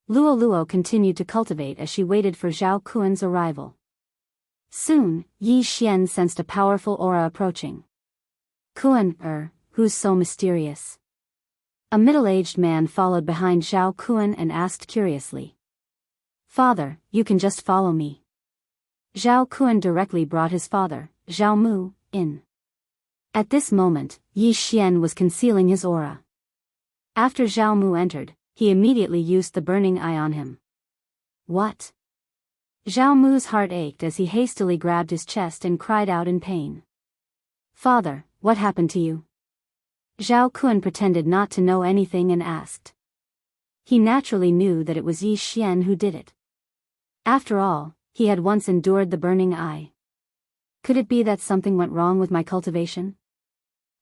Luo Luo continued to cultivate as she waited for Zhao Kun's arrival. Soon, Yi Xian sensed a powerful aura approaching. Kun, who's so mysterious? A middle-aged man followed behind Zhao Kun and asked curiously. Father, you can just follow me. Zhao Kun directly brought his father, Zhao Mu, in. At this moment, Yi Xian was concealing his aura. After Zhao Mu entered, he immediately used the burning eye on him. What? Zhao Mu's heart ached as he hastily grabbed his chest and cried out in pain. "Father, what happened to you?" Zhao Kun pretended not to know anything and asked. He naturally knew that it was Yi Xian who did it. After all, he had once endured the burning eye. Could it be that something went wrong with my cultivation?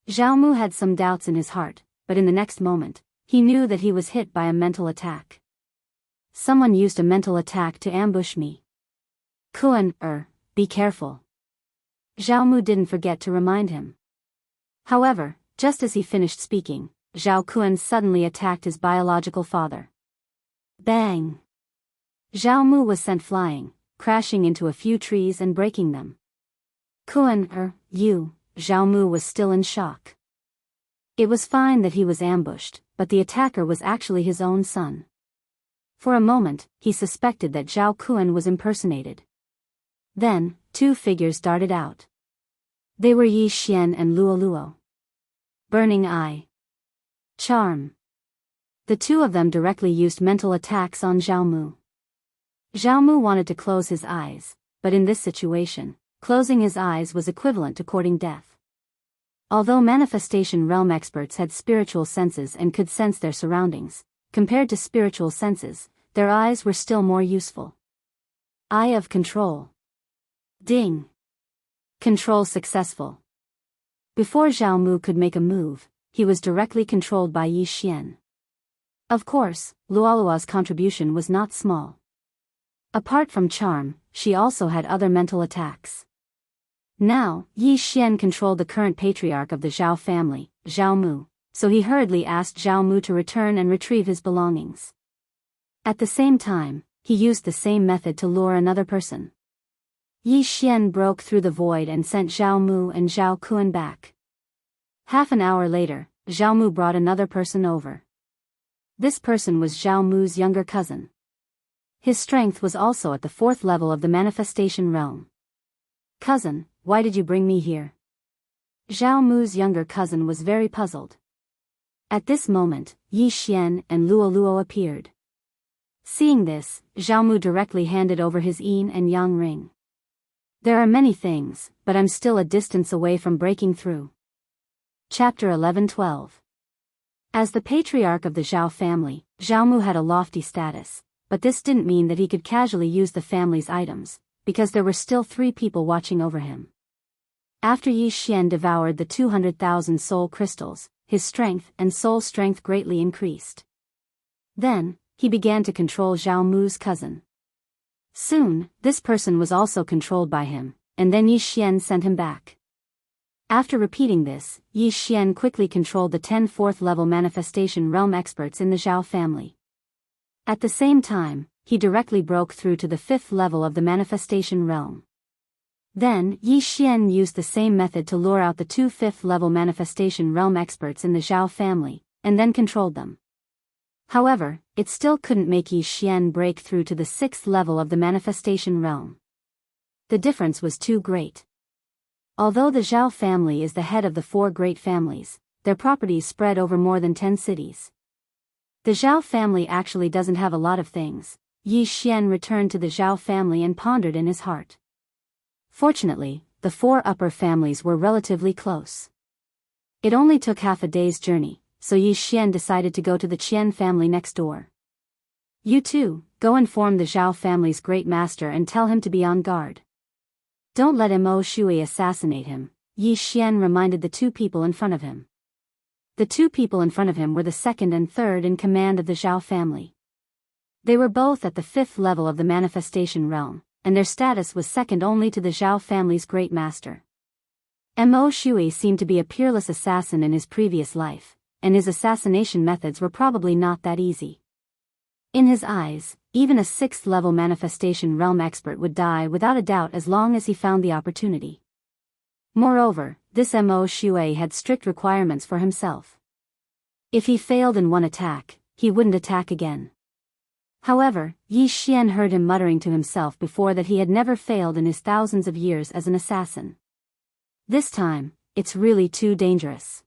Zhao Mu had some doubts in his heart, but in the next moment, he knew that he was hit by a mental attack. Someone used a mental attack to ambush me. Kun, be careful. Zhao Mu didn't forget to remind him. However, just as he finished speaking, Zhao Kun suddenly attacked his biological father. Bang! Zhao Mu was sent flying, crashing into a few trees and breaking them. Kun, you, Zhao Mu was still in shock. It was fine that he was ambushed, but the attacker was actually his own son. For a moment, he suspected that Zhao Kun was impersonated. Then, two figures darted out. They were Yi Xian and Luo Luo. Burning Eye. Charm. The two of them directly used mental attacks on Zhao Mu. Zhao Mu wanted to close his eyes, but in this situation, closing his eyes was equivalent to courting death. Although manifestation realm experts had spiritual senses and could sense their surroundings, compared to spiritual senses, their eyes were still more useful. Eye of Control. Ding. Control successful. Before Zhao Mu could make a move, he was directly controlled by Yi Xian. Of course, Luolua's contribution was not small. Apart from charm, she also had other mental attacks. Now, Yi Xian controlled the current patriarch of the Zhao family, Zhao Mu, so he hurriedly asked Zhao Mu to return and retrieve his belongings. At the same time, he used the same method to lure another person. Yi Xian broke through the void and sent Zhao Mu and Zhao Kun back. Half an hour later, Zhao Mu brought another person over. This person was Zhao Mu's younger cousin. His strength was also at the 4th level of the manifestation realm. "Cousin, why did you bring me here?" Zhao Mu's younger cousin was very puzzled. At this moment, Yi Xian and Luo Luo appeared. Seeing this, Zhao Mu directly handed over his yin and yang ring. "There are many things, but I'm still a distance away from breaking through." Chapter 11-12. As the patriarch of the Zhao family, Zhao Mu had a lofty status, but this didn't mean that he could casually use the family's items, because there were still 3 people watching over him. After Yi Xian devoured the 200,000 soul crystals, his strength and soul strength greatly increased. Then, he began to control Zhao Mu's cousin. Soon, this person was also controlled by him, and then Yi Xian sent him back. After repeating this, Yi Xian quickly controlled the 10 4th level manifestation realm experts in the Zhao family. At the same time, he directly broke through to the 5th level of the manifestation realm. Then, Yi Xian used the same method to lure out the 2 5th level manifestation realm experts in the Zhao family, and then controlled them. However, it still couldn't make Yi Xian break through to the 6th level of the manifestation realm. The difference was too great. Although the Zhao family is the head of the 4 great families, their properties spread over more than 10 cities. The Zhao family actually doesn't have a lot of things. Yi Xian returned to the Zhao family and pondered in his heart. Fortunately, the 4 upper families were relatively close. It only took half a day's journey, so Yi Xian decided to go to the Qian family next door. "You too, go inform the Zhao family's great master and tell him to be on guard. Don't let Mo Shui assassinate him," Yi Xian reminded the 2 people in front of him. The 2 people in front of him were the 2nd and 3rd in command of the Zhao family. They were both at the 5th level of the manifestation realm, and their status was second only to the Zhao family's great master. Mo Shui seemed to be a peerless assassin in his previous life, and his assassination methods were probably not that easy. In his eyes, even a 6th level manifestation realm expert would die without a doubt as long as he found the opportunity. Moreover, this Mo Shui had strict requirements for himself. If he failed in one attack, he wouldn't attack again. However, Yi Xian heard him muttering to himself before that he had never failed in his thousands of years as an assassin. This time, it's really too dangerous.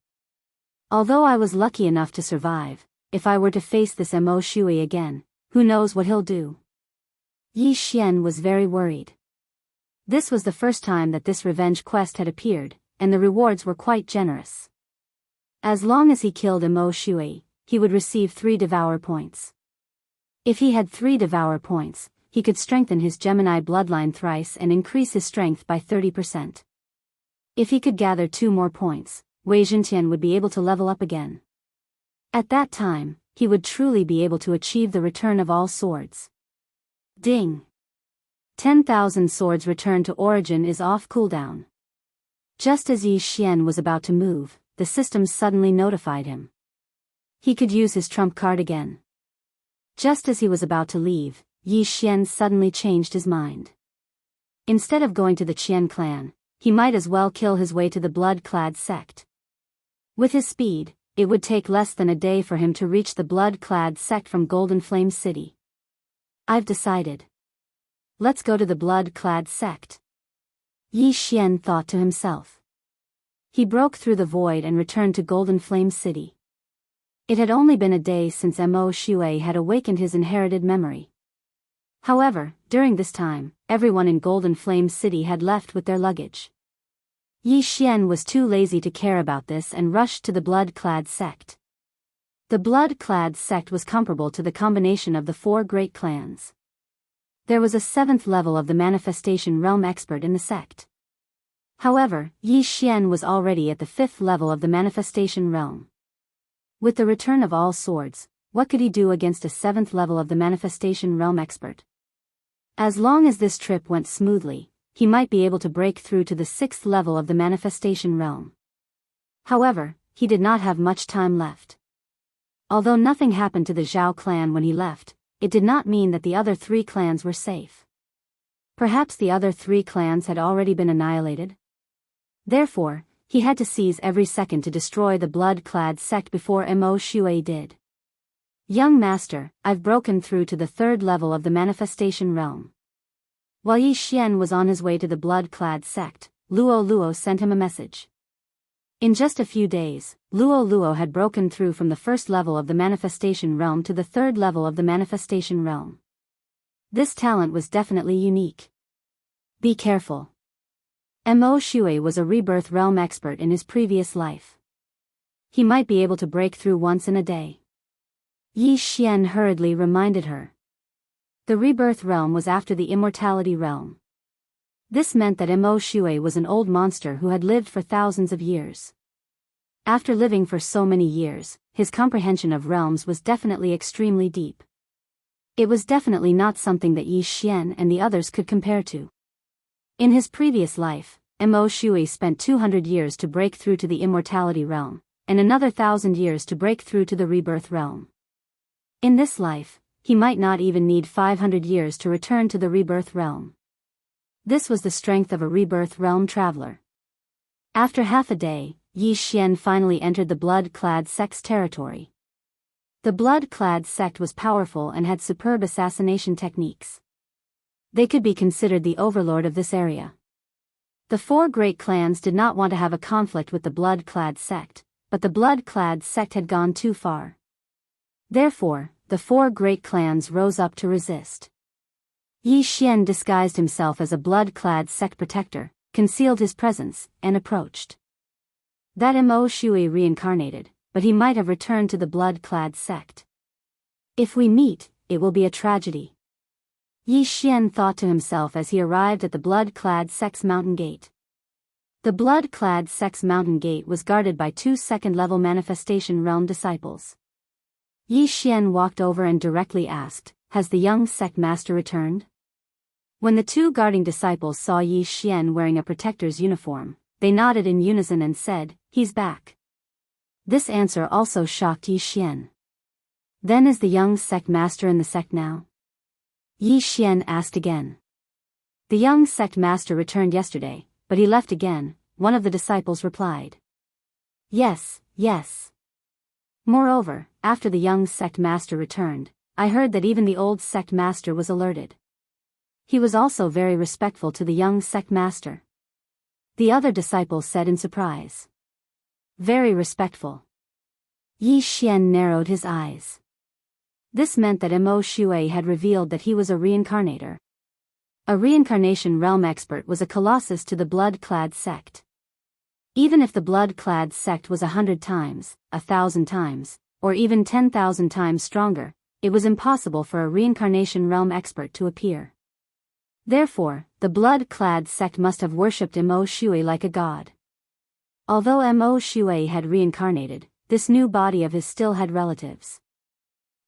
Although I was lucky enough to survive, if I were to face this Mo Shui again, who knows what he'll do. Yi Xian was very worried. This was the first time that this revenge quest had appeared, and the rewards were quite generous. As long as he killed Mo Shui, he would receive 3 Devour points. If he had 3 Devour points, he could strengthen his Gemini bloodline thrice and increase his strength by 30%. If he could gather 2 more points, Wei Zhentian would be able to level up again. At that time, he would truly be able to achieve the return of all swords. Ding! 10,000 swords return to origin is off cooldown. Just as Yi Xian was about to move, the system suddenly notified him. He could use his trump card again. Just as he was about to leave, Yi Xian suddenly changed his mind. Instead of going to the Qian clan, he might as well kill his way to the blood-clad sect. With his speed, it would take less than a day for him to reach the blood-clad sect from Golden Flame City. I've decided. Let's go to the blood-clad sect. Yi Xian thought to himself. He broke through the void and returned to Golden Flame City. It had only been a day since Mo Shui had awakened his inherited memory. However, during this time, everyone in Golden Flame City had left with their luggage. Yi Xian was too lazy to care about this and rushed to the blood-clad sect. The blood-clad sect was comparable to the combination of the 4 great clans. There was a 7th level of the manifestation realm expert in the sect. However, Yi Xian was already at the 5th level of the manifestation realm. With the return of all swords, what could he do against a 7th level of the manifestation realm expert? As long as this trip went smoothly, he might be able to break through to the 6th level of the manifestation realm. However, he did not have much time left. Although nothing happened to the Zhao clan when he left, it did not mean that the other 3 clans were safe. Perhaps the other 3 clans had already been annihilated? Therefore, he had to seize every second to destroy the blood-clad sect before Mo Shui did. Young master, I've broken through to the 3rd level of the manifestation realm. While Yi Xian was on his way to the blood-clad sect, Luo sent him a message. In just a few days, Luo had broken through from the 1st level of the manifestation realm to the 3rd level of the manifestation realm. This talent was definitely unique. Be careful. Mo Shui was a rebirth realm expert in his previous life. He might be able to break through once in a day. Yi Xian hurriedly reminded her. The rebirth realm was after the immortality realm. This meant that Mo Shui was an old monster who had lived for thousands of years. After living for so many years, his comprehension of realms was definitely extremely deep. It was definitely not something that Yi Xian and the others could compare to. In his previous life, Mo Shui spent 200 years to break through to the immortality realm, and another 1,000 years to break through to the rebirth realm. In this life, he might not even need 500 years to return to the rebirth realm. This was the strength of a rebirth realm traveler. After half a day, Yi Xian finally entered the blood-clad sect's territory. The blood-clad sect was powerful and had superb assassination techniques. They could be considered the overlord of this area. The 4 great clans did not want to have a conflict with the blood-clad sect, but the blood-clad sect had gone too far. Therefore, the 4 great clans rose up to resist. Yi Xian disguised himself as a blood-clad sect protector, concealed his presence, and approached. That Mo Shui reincarnated, but he might have returned to the blood-clad sect. If we meet, it will be a tragedy. Yi Xian thought to himself as he arrived at the blood-clad sect's mountain gate. The blood-clad sect's mountain gate was guarded by 2 second-level manifestation realm disciples. Yi Xian walked over and directly asked, "Has the young sect master returned?" When the 2 guarding disciples saw Yi Xian wearing a protector's uniform, they nodded in unison and said, "He's back." This answer also shocked Yi Xian. "Then is the young sect master in the sect now?" Yi Xian asked again. "The young sect master returned yesterday, but he left again," one of the disciples replied. Yes. Moreover, after the young sect master returned, I heard that even the old sect master was alerted. He was also very respectful to the young sect master. The other disciples said in surprise. Very respectful. Yi Xian narrowed his eyes. This meant that Mo Shui had revealed that he was a reincarnator, A reincarnation realm expert was a colossus to the blood-clad sect. Even if the blood-clad sect was 100 times, 1,000 times, or even 10,000 times stronger, it was impossible for a reincarnation realm expert to appear. Therefore, the blood-clad sect must have worshipped Mo Shui like a god. Although Mo Shui had reincarnated, this new body of his still had relatives.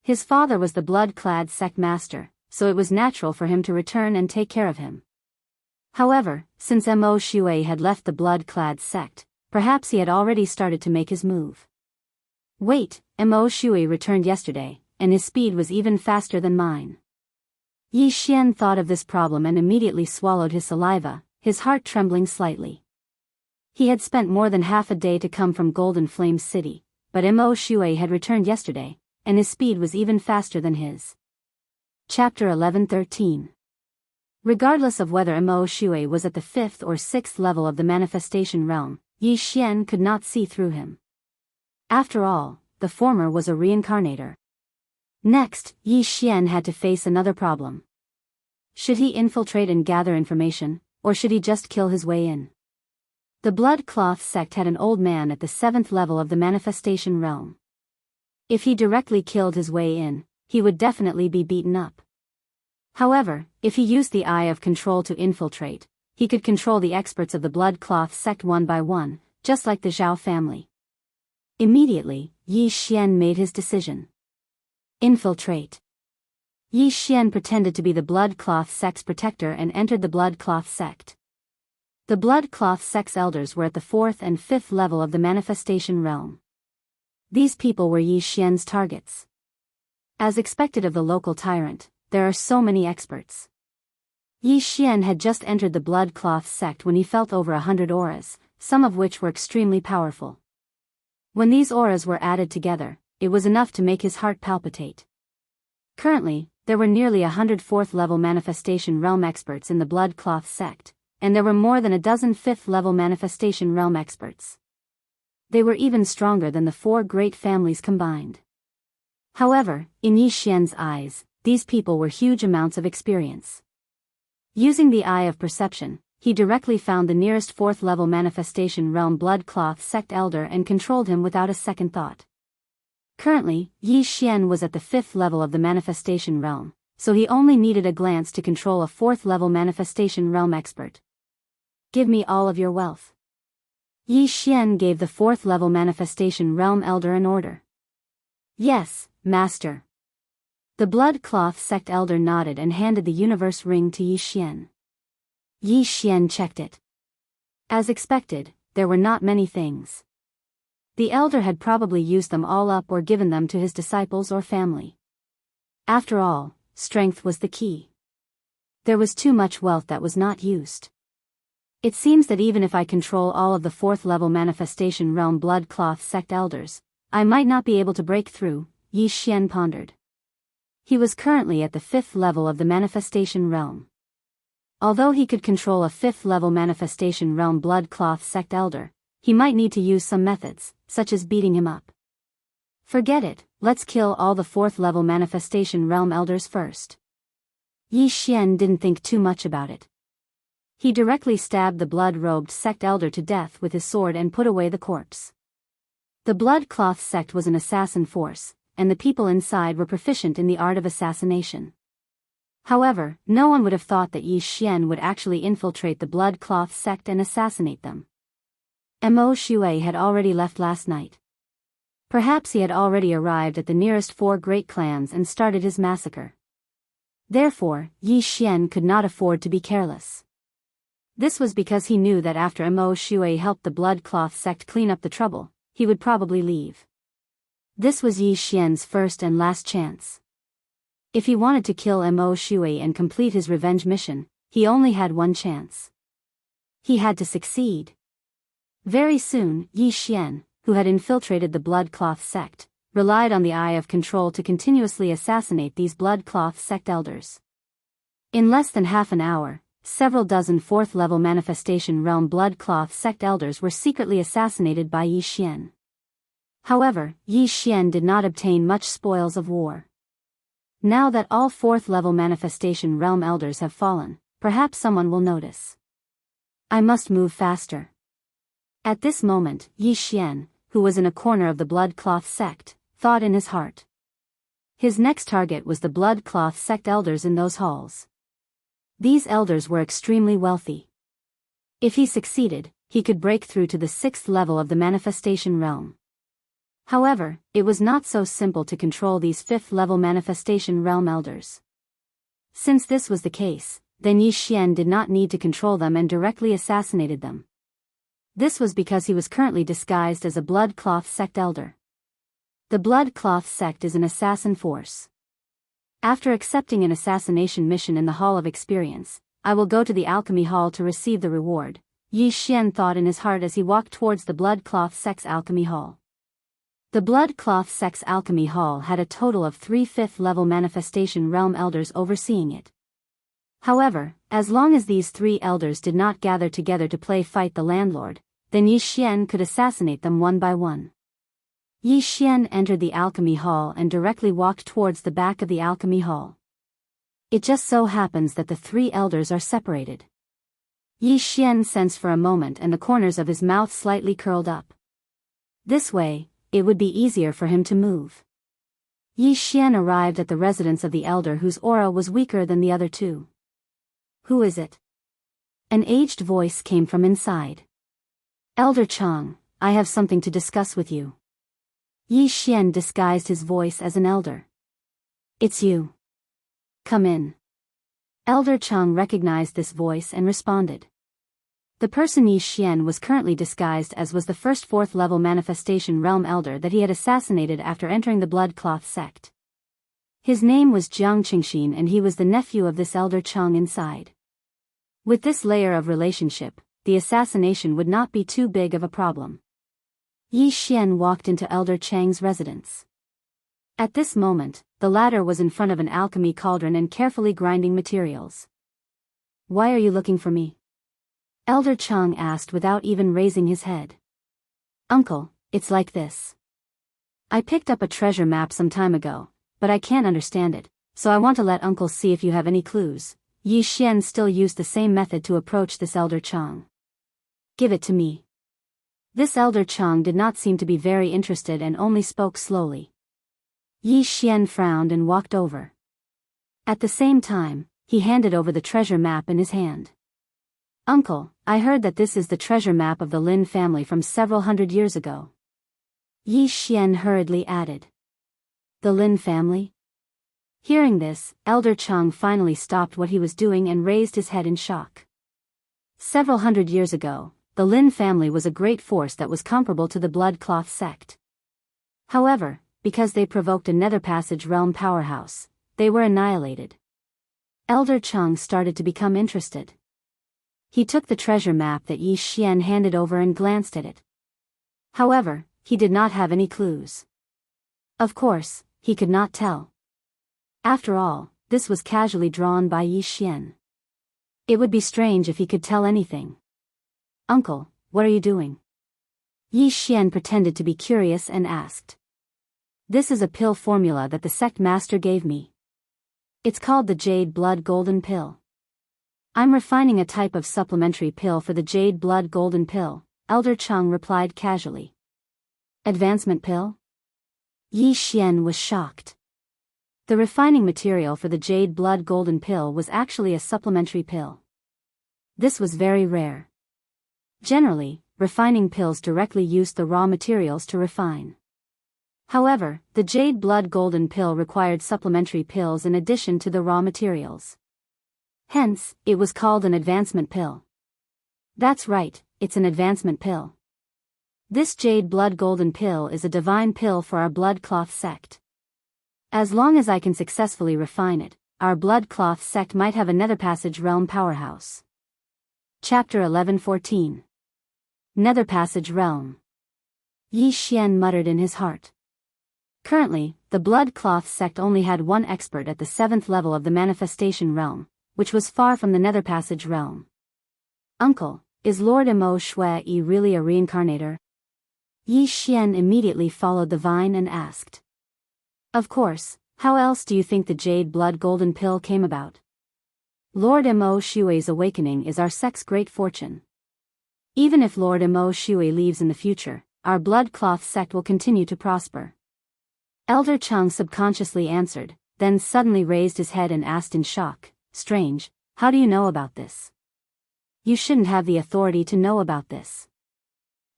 His father was the blood-clad sect master, so it was natural for him to return and take care of him. However, since Mo Shui had left the blood-clad sect, perhaps he had already started to make his move. Wait, Mo Shui returned yesterday, and his speed was even faster than mine. Yi Xian thought of this problem and immediately swallowed his saliva, his heart trembling slightly. He had spent more than half a day to come from Golden Flame City, but Mo Shui had returned yesterday, and his speed was even faster than his. Chapter 11:13. Regardless of whether Mo Shui was at the 5th or 6th level of the manifestation realm, Yi Xian could not see through him. After all, the former was a reincarnator. Next, Yi Xian had to face another problem. Should he infiltrate and gather information, or should he just kill his way in? The Blood Cloth sect had an old man at the 7th level of the manifestation realm. If he directly killed his way in, he would definitely be beaten up. However, if he used the Eye of Control to infiltrate, he could control the experts of the Blood Cloth sect one by one, just like the Zhao family. Immediately, Yi Xian made his decision. Infiltrate. Yi Xian pretended to be the Blood Cloth sect's protector and entered the Blood Cloth sect. The Blood Cloth sect's elders were at the 4th and 5th level of the manifestation realm. These people were Yi Xian's targets. As expected of the local tyrant, there are so many experts. Yi Xian had just entered the Blood Cloth sect when he felt over 100 auras, some of which were extremely powerful. When these auras were added together, it was enough to make his heart palpitate. Currently, there were nearly 100 4th-level manifestation realm experts in the Blood Cloth sect, and there were more than a dozen 5th-level manifestation realm experts. They were even stronger than the 4 great families combined. However, in Yi Xian's eyes, these people were huge amounts of experience. Using the Eye of Perception, he directly found the nearest 4th-level manifestation realm Blood Cloth sect elder and controlled him without a second thought. Currently, Yi Xian was at the 5th level of the manifestation realm, so he only needed a glance to control a 4th-level manifestation realm expert. Give me all of your wealth. Yi Xian gave the 4th-level manifestation realm elder an order. Yes, master. The Blood Cloth sect elder nodded and handed the universe ring to Yi Xian. Yi Xian checked it. As expected, there were not many things. The elder had probably used them all up or given them to his disciples or family. After all, strength was the key. There was too much wealth that was not used. It seems that even if I control all of the 4th-level manifestation realm Blood Cloth sect elders, I might not be able to break through, Yi Xian pondered. He was currently at the 5th level of the manifestation realm. Although he could control a 5th-level manifestation realm Blood Cloth sect elder, he might need to use some methods, such as beating him up. Forget it, let's kill all the 4th-level manifestation realm elders first. Yi Xian didn't think too much about it. He directly stabbed the blood-robed sect elder to death with his sword and put away the corpse. The Blood Cloth sect was an assassin force, and the people inside were proficient in the art of assassination. However, no one would have thought that Yi Xian would actually infiltrate the Blood Cloth sect and assassinate them. Mo Shui had already left last night. Perhaps he had already arrived at the nearest 4 great clans and started his massacre. Therefore, Yi Xian could not afford to be careless. This was because he knew that after Mo Shui helped the Blood Cloth sect clean up the trouble, he would probably leave. This was Yi Xian's first and last chance. If he wanted to kill Mo Shui and complete his revenge mission, he only had one chance. He had to succeed. Very soon, Yi Xian, who had infiltrated the Blood Cloth sect, relied on the Eye of Control to continuously assassinate these Blood Cloth sect elders. In less than half an hour, several dozen 4th-level manifestation realm Blood Cloth sect elders were secretly assassinated by Yi Xian. However, Yi Xian did not obtain much spoils of war. Now that all 4th-level manifestation realm elders have fallen, perhaps someone will notice. I must move faster. At this moment, Yi Xian, who was in a corner of the blood cloth sect, thought in his heart. His next target was the blood cloth sect elders in those halls. These elders were extremely wealthy. If he succeeded, he could break through to the 6th level of the manifestation realm. However, it was not so simple to control these 5th-level manifestation realm elders. Since this was the case, then Yi Xian did not need to control them and directly assassinated them. This was because he was currently disguised as a blood cloth sect elder. The blood cloth sect is an assassin force. After accepting an assassination mission in the Hall of Experience, I will go to the Alchemy Hall to receive the reward, Yi Xian thought in his heart as he walked towards the blood cloth sect's Alchemy Hall. The blood cloth sect's Alchemy Hall had a total of 3 5th-level manifestation realm elders overseeing it. However, as long as these 3 elders did not gather together to play fight the landlord, then Yi Xian could assassinate them one by one. Yi Xian entered the Alchemy Hall and directly walked towards the back of the Alchemy Hall. It just so happens that the 3 elders are separated. Yi Xian sensed for a moment and the corners of his mouth slightly curled up. This way, it would be easier for him to move. Yi Xian arrived at the residence of the elder whose aura was weaker than the other 2. Who is it? An aged voice came from inside. Elder Chang, I have something to discuss with you. Yi Xian disguised his voice as an elder. It's you. Come in. Elder Chang recognized this voice and responded. The person Yi Xian was currently disguised as was the first 4th-level manifestation realm elder that he had assassinated after entering the blood cloth sect. His name was Jiang Qingxin and he was the nephew of this elder Chang inside. With this layer of relationship, the assassination would not be too big of a problem. Yi Xian walked into Elder Chang's residence. At this moment, the latter was in front of an alchemy cauldron and carefully grinding materials. Why are you looking for me? Elder Chang asked without even raising his head. Uncle, it's like this. I picked up a treasure map some time ago, but I can't understand it, so I want to let Uncle see if you have any clues. Yi Xian still used the same method to approach this Elder Chang. Give it to me. This Elder Chang did not seem to be very interested and only spoke slowly. Yi Xian frowned and walked over. At the same time, he handed over the treasure map in his hand. Uncle, I heard that this is the treasure map of the Lin family from several hundred years ago. Yi Xian hurriedly added. The Lin family? Hearing this, Elder Chang finally stopped what he was doing and raised his head in shock. Several hundred years ago, the Lin family was a great force that was comparable to the blood cloth sect. However, because they provoked a nether passage realm powerhouse, they were annihilated. Elder Chang started to become interested. He took the treasure map that Yi Xian handed over and glanced at it. However, he did not have any clues. Of course, he could not tell. After all, this was casually drawn by Yi Xian. It would be strange if he could tell anything. Uncle, what are you doing? Yi Xian pretended to be curious and asked. This is a pill formula that the sect master gave me. It's called the Jade Blood Golden Pill. I'm refining a type of supplementary pill for the Jade Blood Golden Pill, Elder Chang replied casually. Advancement pill? Yi Xian was shocked. The refining material for the Jade Blood Golden Pill was actually a supplementary pill. This was very rare. Generally, refining pills directly used the raw materials to refine. However, the Jade Blood Golden Pill required supplementary pills in addition to the raw materials. Hence, it was called an advancement pill. That's right, it's an advancement pill. This Jade Blood Golden Pill is a divine pill for our blood cloth sect. As long as I can successfully refine it, our blood cloth sect might have a nether passage realm powerhouse. Chapter 11:14. Nether Passage Realm. Yi Xian muttered in his heart. Currently, the blood cloth sect only had one expert at the 7th level of the manifestation realm, which was far from the nether passage realm. Uncle, is Lord Mo Shui really a reincarnator? Yi Xian immediately followed the vine and asked. Of course, how else do you think the Jade Blood Golden Pill came about? Lord Mo Shui's awakening is our sect's great fortune. Even if Lord Mo Shui leaves in the future, our blood cloth sect will continue to prosper. Elder Chung subconsciously answered, then suddenly raised his head and asked in shock, "Strange, how do you know about this? You shouldn't have the authority to know about this."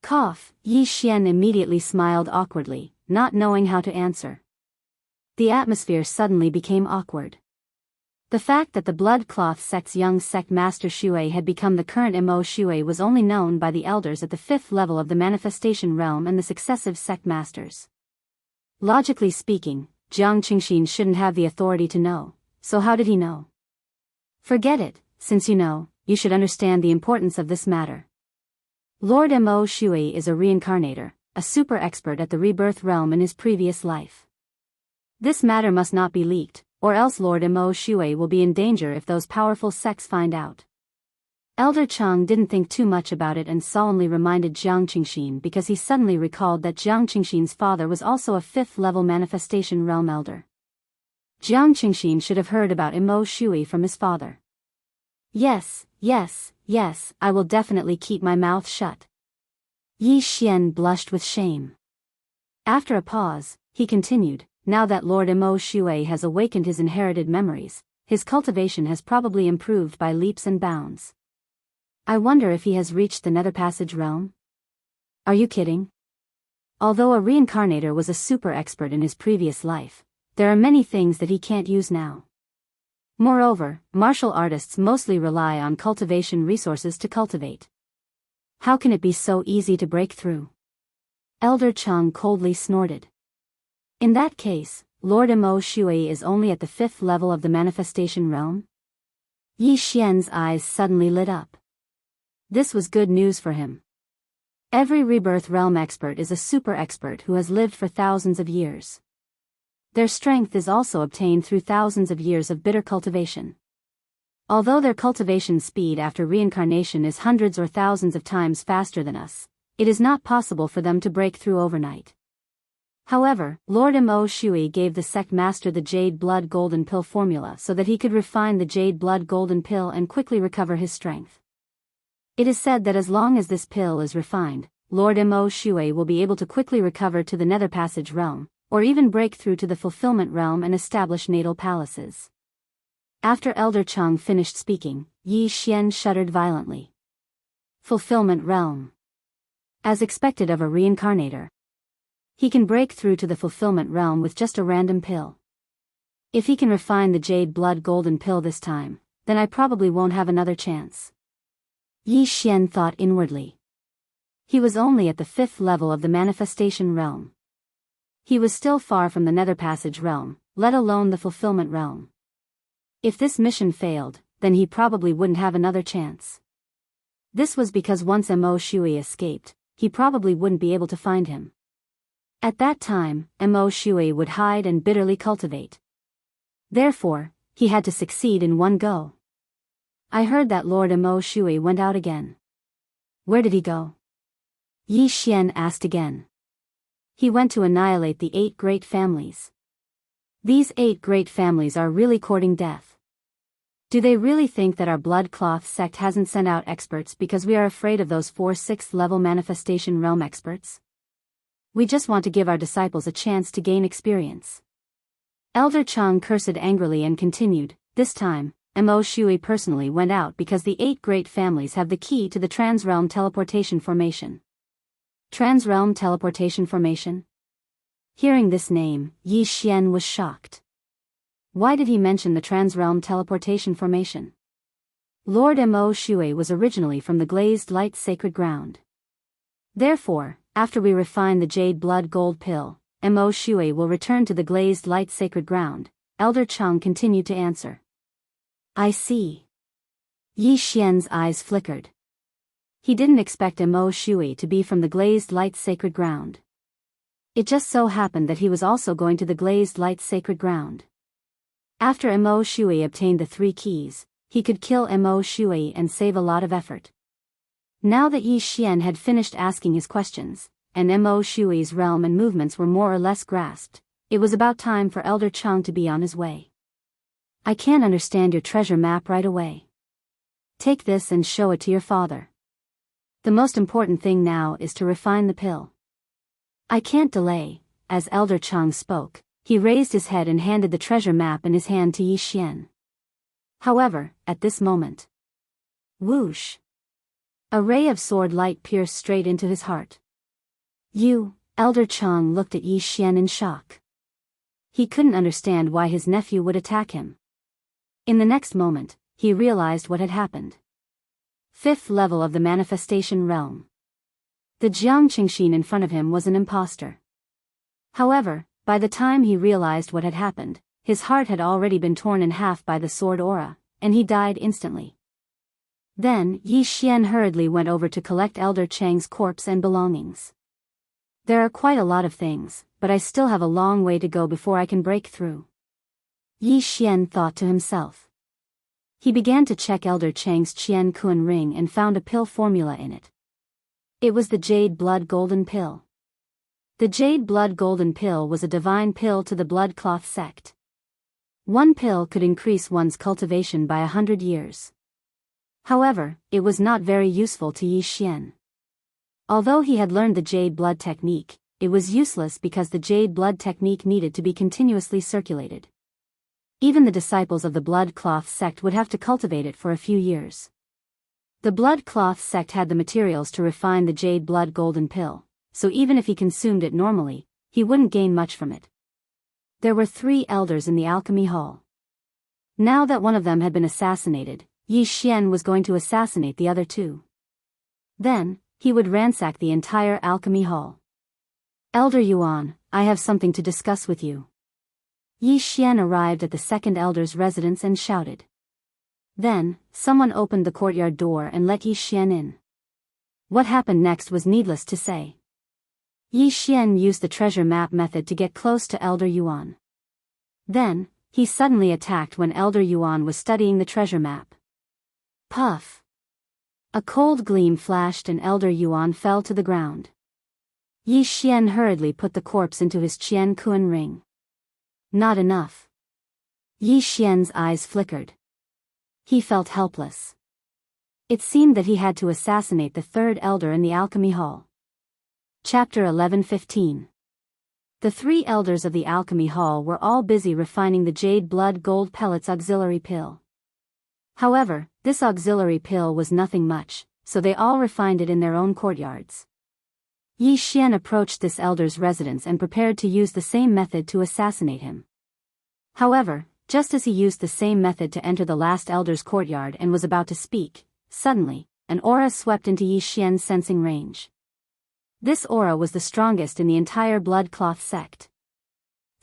Cough. Yi Xian immediately smiled awkwardly, not knowing how to answer. The atmosphere suddenly became awkward. The fact that the blood cloth sect's young sect master Shui had become the current Mo Shui was only known by the elders at the 5th level of the manifestation realm and the successive sect masters. Logically speaking, Jiang Qingxin shouldn't have the authority to know, so how did he know? Forget it, since you know, you should understand the importance of this matter. Lord Mo Shui is a reincarnator, a super expert at the rebirth realm in his previous life. This matter must not be leaked, or else Lord Mo Shui will be in danger if those powerful sects find out. Elder Chang didn't think too much about it and solemnly reminded Jiang Qingxin because he suddenly recalled that Jiang Qingxin's father was also a 5th level manifestation realm elder. Jiang Qingxin should have heard about Mo Shui from his father. Yes, I will definitely keep my mouth shut. Yi Xian blushed with shame. After a pause, he continued, "Now that Lord Mo Shui has awakened his inherited memories, his cultivation has probably improved by leaps and bounds. I wonder if he has reached the Nether Passage realm?" Are you kidding? Although a reincarnator was a super expert in his previous life, there are many things that he can't use now. Moreover, martial artists mostly rely on cultivation resources to cultivate. How can it be so easy to break through? Elder Chang coldly snorted. In that case, Lord Mo Shui is only at the 5th level of the manifestation realm? Yi Xian's eyes suddenly lit up. This was good news for him. Every rebirth realm expert is a super expert who has lived for thousands of years. Their strength is also obtained through thousands of years of bitter cultivation. Although their cultivation speed after reincarnation is hundreds or thousands of times faster than us, it is not possible for them to break through overnight. However, Lord Mo Shui gave the sect master the Jade Blood Golden Pill formula so that he could refine the Jade Blood Golden Pill and quickly recover his strength. It is said that as long as this pill is refined, Lord Mo Shui will be able to quickly recover to the Nether Passage realm, or even break through to the Fulfillment realm and establish natal palaces. After Elder Chang finished speaking, Yi Xian shuddered violently. Fulfillment realm. As expected of a reincarnator, he can break through to the fulfillment realm with just a random pill. If he can refine the Jade Blood Golden Pill this time, then I probably won't have another chance. Yi Xian thought inwardly. He was only at the 5th level of the manifestation realm. He was still far from the Nether Passage realm, let alone the fulfillment realm. If this mission failed, then he probably wouldn't have another chance. This was because once Mo Shui escaped, he probably wouldn't be able to find him. At that time, Mo Shui would hide and bitterly cultivate. Therefore, he had to succeed in one go. I heard that Lord Mo Shui went out again. Where did he go? Yi Xian asked again. He went to annihilate the 8 great families. These 8 great families are really courting death. Do they really think that our blood cloth sect hasn't sent out experts because we are afraid of those 4 6th level manifestation realm experts? We just want to give our disciples a chance to gain experience. Elder Chang cursed angrily and continued, this time, Mo Shui personally went out because the 8 great families have the key to the Transrealm Teleportation Formation. Transrealm Teleportation Formation? Hearing this name, Yi Xian was shocked. Why did he mention the Transrealm Teleportation Formation? Lord Mo Shui was originally from the Glazed Light Sacred Ground. Therefore, after we refine the Jade Blood Gold Pill, Mo Shui will return to the Glazed Light Sacred Ground. Elder Chang continued to answer. I see. Yi Xian's eyes flickered. He didn't expect Mo Shui to be from the Glazed Light Sacred Ground. It just so happened that he was also going to the Glazed Light Sacred Ground. After Mo Shui obtained the 3 keys, he could kill Mo Shui and save a lot of effort. Now that Yi Xian had finished asking his questions, and Mo Shui's realm and movements were more or less grasped, it was about time for Elder Chang to be on his way. I can't understand your treasure map right away. Take this and show it to your father. The most important thing now is to refine the pill. I can't delay. As Elder Chang spoke, he raised his head and handed the treasure map in his hand to Yi Xian. However, at this moment, whoosh! A ray of sword light pierced straight into his heart. Elder Chang looked at Yi Xian in shock. He couldn't understand why his nephew would attack him. In the next moment, he realized what had happened. 5th level of the manifestation realm. The Jiang Qingxin in front of him was an impostor. However, by the time he realized what had happened, his heart had already been torn in half by the sword aura, and he died instantly. Then, Yi Xian hurriedly went over to collect Elder Chang's corpse and belongings. There are quite a lot of things, but I still have a long way to go before I can break through. Yi Xian thought to himself. He began to check Elder Chang's Qian Kun ring and found a pill formula in it. It was the Jade Blood Golden Pill. The Jade Blood Golden Pill was a divine pill to the Blood Cloth sect. One pill could increase one's cultivation by 100 years. However, it was not very useful to Yi Xian. Although he had learned the Jade Blood technique, it was useless because the Jade Blood technique needed to be continuously circulated. Even the disciples of the Blood Cloth sect would have to cultivate it for a few years. The Blood Cloth sect had the materials to refine the Jade Blood Golden Pill, so even if he consumed it normally, he wouldn't gain much from it. There were 3 elders in the alchemy hall. Now that one of them had been assassinated, Yi Xian was going to assassinate the other 2. Then, he would ransack the entire alchemy hall. Elder Yuan, I have something to discuss with you. Yi Xian arrived at the second elder's residence and shouted. Then, someone opened the courtyard door and let Yi Xian in. What happened next was needless to say. Yi Xian used the treasure map method to get close to Elder Yuan. Then, he suddenly attacked when Elder Yuan was studying the treasure map. Puff! A cold gleam flashed and Elder Yuan fell to the ground. Yi Xian hurriedly put the corpse into his Qian Kun ring. Not enough. Yi Xian's eyes flickered. He felt helpless. It seemed that he had to assassinate the 3rd elder in the alchemy hall. Chapter 11:15. The 3 elders of the alchemy hall were all busy refining the Jade Blood Gold Pellets auxiliary pill. However, this auxiliary pill was nothing much, so they all refined it in their own courtyards. Yi Xian approached this elder's residence and prepared to use the same method to assassinate him. However, just as he used the same method to enter the last elder's courtyard and was about to speak, suddenly, an aura swept into Yi Xian's sensing range. This aura was the strongest in the entire Blood Cloth sect.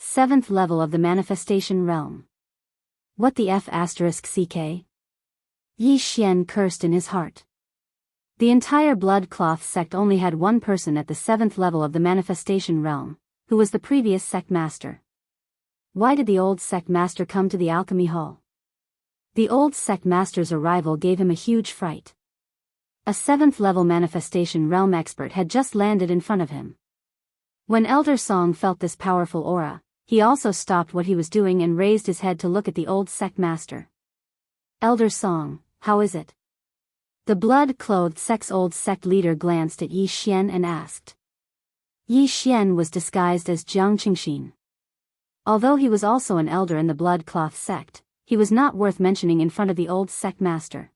7th level of the manifestation realm. What the F***ck? Yi Xian cursed in his heart. The entire Blood Cloth sect only had one person at the 7th level of the manifestation realm, who was the previous sect master. Why did the old sect master come to the alchemy hall? The old sect master's arrival gave him a huge fright. A 7th level manifestation realm expert had just landed in front of him. When Elder Song felt this powerful aura, he also stopped what he was doing and raised his head to look at the old sect master. Elder Song, how is it? The blood-clothed sect's old sect leader glanced at Yi Xian and asked. Yi Xian was disguised as Jiang Qingxin. Although he was also an elder in the Blood Cloth sect, he was not worth mentioning in front of the old sect master.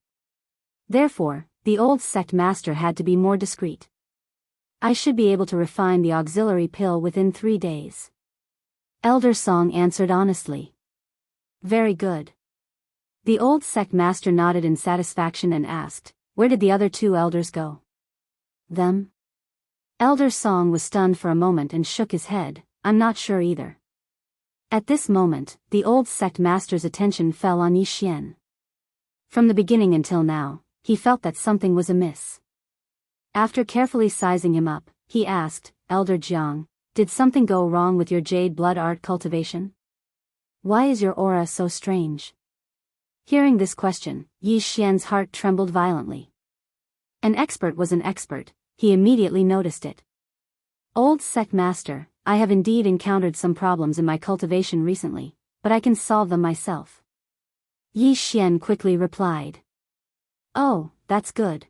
Therefore, the old sect master had to be more discreet. I should be able to refine the auxiliary pill within 3 days. Elder Song answered honestly. Very good. The old sect master nodded in satisfaction and asked, where did the other 2 elders go? Them? Elder Song was stunned for a moment and shook his head, I'm not sure either. At this moment, the old sect master's attention fell on Yi Xian. From the beginning until now, he felt that something was amiss. After carefully sizing him up, he asked, Elder Jiang, did something go wrong with your jade blood art cultivation? Why is your aura so strange? Hearing this question, Yi Xian's heart trembled violently. An expert was an expert, he immediately noticed it. Old sect master, I have indeed encountered some problems in my cultivation recently, but I can solve them myself. Yi Xian quickly replied. Oh, that's good.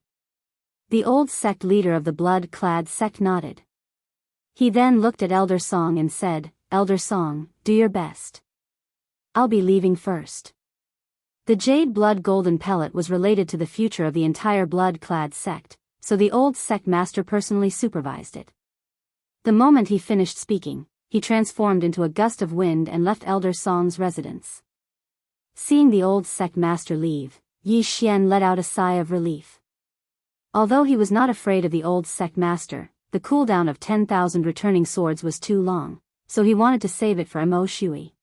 The old sect leader of the blood-clad sect nodded. He then looked at Elder Song and said, Elder Song, do your best. I'll be leaving first. The jade blood golden pellet was related to the future of the entire blood-clad sect, so the old sect master personally supervised it. The moment he finished speaking, he transformed into a gust of wind and left Elder Song's residence. Seeing the old sect master leave, Yi Xian let out a sigh of relief. Although he was not afraid of the old sect master, the cooldown of 10,000 returning swords was too long, so he wanted to save it for Mo Shui.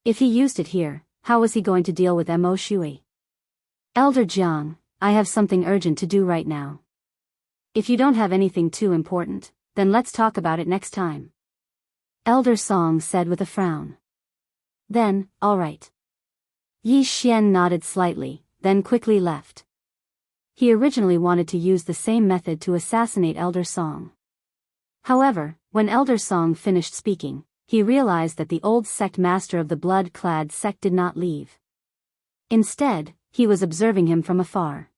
If he used it here, how was he going to deal with Mo Shui? Elder Jiang, I have something urgent to do right now. If you don't have anything too important, then let's talk about it next time. Elder Song said with a frown. Then, all right. Yi Xian nodded slightly, then quickly left. He originally wanted to use the same method to assassinate Elder Song. However, when Elder Song finished speaking, he realized that the old sect master of the blood-clad sect did not leave. Instead, he was observing him from afar.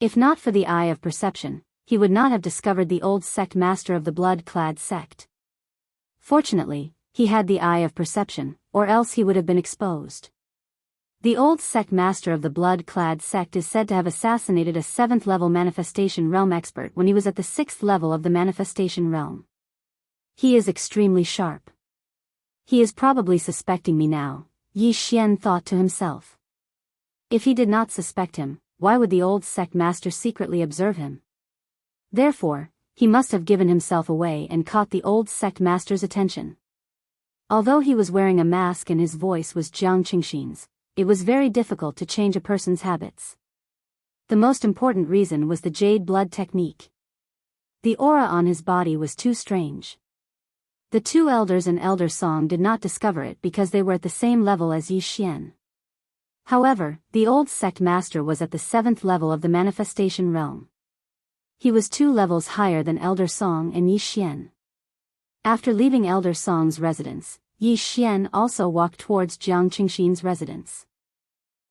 If not for the eye of perception, he would not have discovered the old sect master of the blood-clad sect. Fortunately, he had the eye of perception, or else he would have been exposed. The old sect master of the blood-clad sect is said to have assassinated a 7th-level manifestation realm expert when he was at the 6th level of the manifestation realm. He is extremely sharp. He is probably suspecting me now, Yi Xian thought to himself. If he did not suspect him, why would the old sect master secretly observe him? Therefore, he must have given himself away and caught the old sect master's attention. Although he was wearing a mask and his voice was Jiang Qingxin's, it was very difficult to change a person's habits. The most important reason was the jade blood technique. The aura on his body was too strange. The two elders and Elder Song did not discover it because they were at the same level as Yi Xian. However, the old sect master was at the 7th level of the manifestation realm. He was 2 levels higher than Elder Song and Yi Xian. After leaving Elder Song's residence, Yi Xian also walked towards Jiang Qingxin's residence.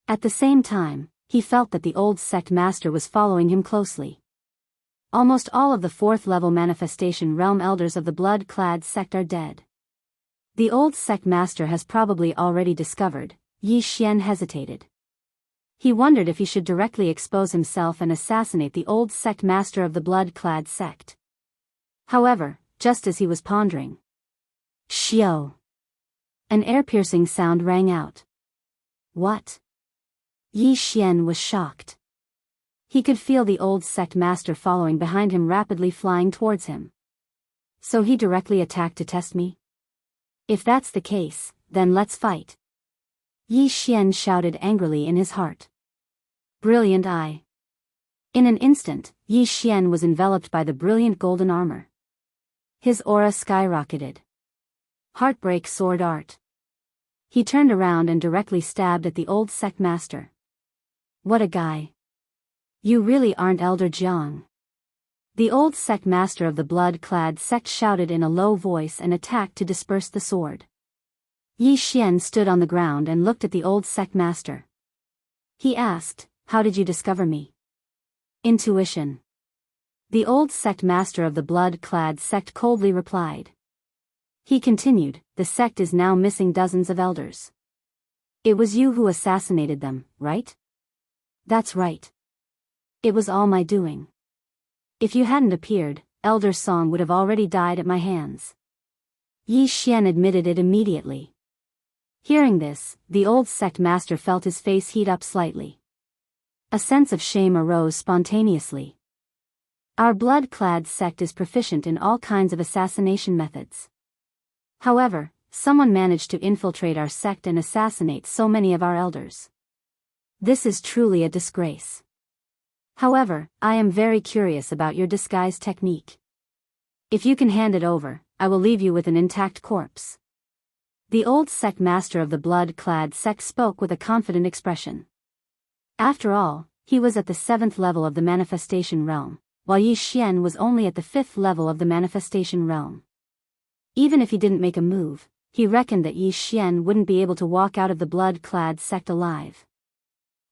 At the same time, he felt that the old sect master was following him closely. Almost all of the 4th-level manifestation realm elders of the blood-clad sect are dead. The old sect master has probably already discovered. Yi Xian hesitated. He wondered if he should directly expose himself and assassinate the old sect master of the blood-clad sect. However, just as he was pondering, Xiao! An ear-piercing sound rang out. What? Yi Xian was shocked. He could feel the old sect master following behind him, rapidly flying towards him. So he directly attacked to test me? If that's the case, then let's fight. Yi Xian shouted angrily in his heart. Brilliant eye. In an instant, Yi Xian was enveloped by the brilliant golden armor. His aura skyrocketed. Heartbreak sword art. He turned around and directly stabbed at the old sect master. What a guy. You really aren't Elder Jiang. The old sect master of the blood-clad sect shouted in a low voice and attacked to disperse the sword. Yi Xian stood on the ground and looked at the old sect master. He asked, How did you discover me? Intuition. The old sect master of the blood-clad sect coldly replied. He continued, The sect is now missing dozens of elders. It was you who assassinated them, right? That's right. It was all my doing. If you hadn't appeared, Elder Song would have already died at my hands. Yi Xian admitted it immediately. Hearing this, the old sect master felt his face heat up slightly. A sense of shame arose spontaneously. Our blood-clad sect is proficient in all kinds of assassination methods. However, someone managed to infiltrate our sect and assassinate so many of our elders. This is truly a disgrace. However, I am very curious about your disguise technique. If you can hand it over, I will leave you with an intact corpse. The old sect master of the blood-clad sect spoke with a confident expression. After all, he was at the 7th level of the manifestation realm, while Yi Xian was only at the 5th level of the manifestation realm. Even if he didn't make a move, he reckoned that Yi Xian wouldn't be able to walk out of the blood-clad sect alive.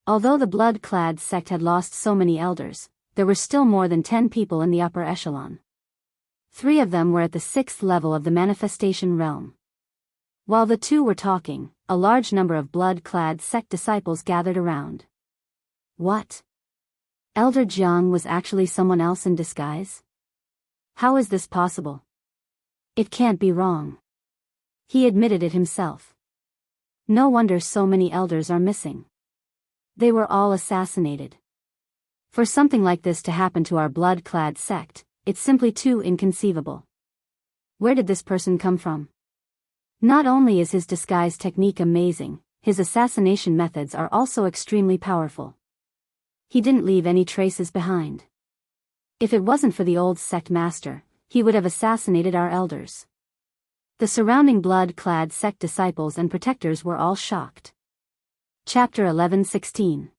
Although the blood-clad sect had lost so many elders, there were still more than 10 people in the upper echelon. 3 of them were at the 6th level of the manifestation realm. While the 2 were talking, a large number of blood-clad sect disciples gathered around. What? Elder Jiang was actually someone else in disguise? How is this possible? It can't be wrong. He admitted it himself. No wonder so many elders are missing. They were all assassinated. For something like this to happen to our blood-clad sect, it's simply too inconceivable. Where did this person come from? Not only is his disguise technique amazing, his assassination methods are also extremely powerful. He didn't leave any traces behind. If it wasn't for the old sect master, he would have assassinated our elders. The surrounding blood-clad sect disciples and protectors were all shocked. Chapter 11:16.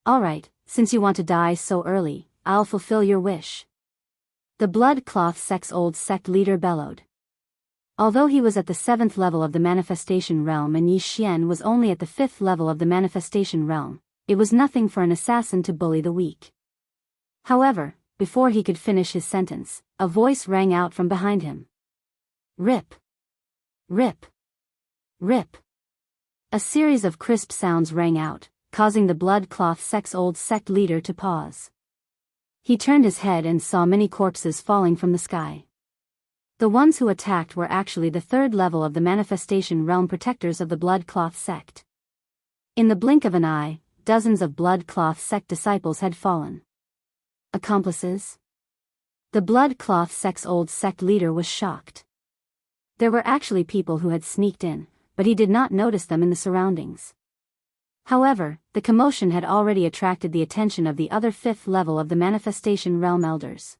Alright, since you want to die so early, I'll fulfill your wish. The blood-cloth sect's old sect leader bellowed. Although he was at the 7th level of the manifestation realm and Yi Xian was only at the 5th level of the manifestation realm, it was nothing for an assassin to bully the weak. However, before he could finish his sentence, a voice rang out from behind him. Rip! Rip! Rip! A series of crisp sounds rang out, causing the blood-cloth sect's old sect leader to pause. He turned his head and saw many corpses falling from the sky. The ones who attacked were actually the 3rd level of the manifestation realm protectors of the blood-cloth sect. In the blink of an eye, dozens of blood-cloth sect disciples had fallen. Accomplices? The blood-cloth sect's old sect leader was shocked. There were actually people who had sneaked in, but he did not notice them in the surroundings. However, the commotion had already attracted the attention of the other 5th level of the manifestation realm elders.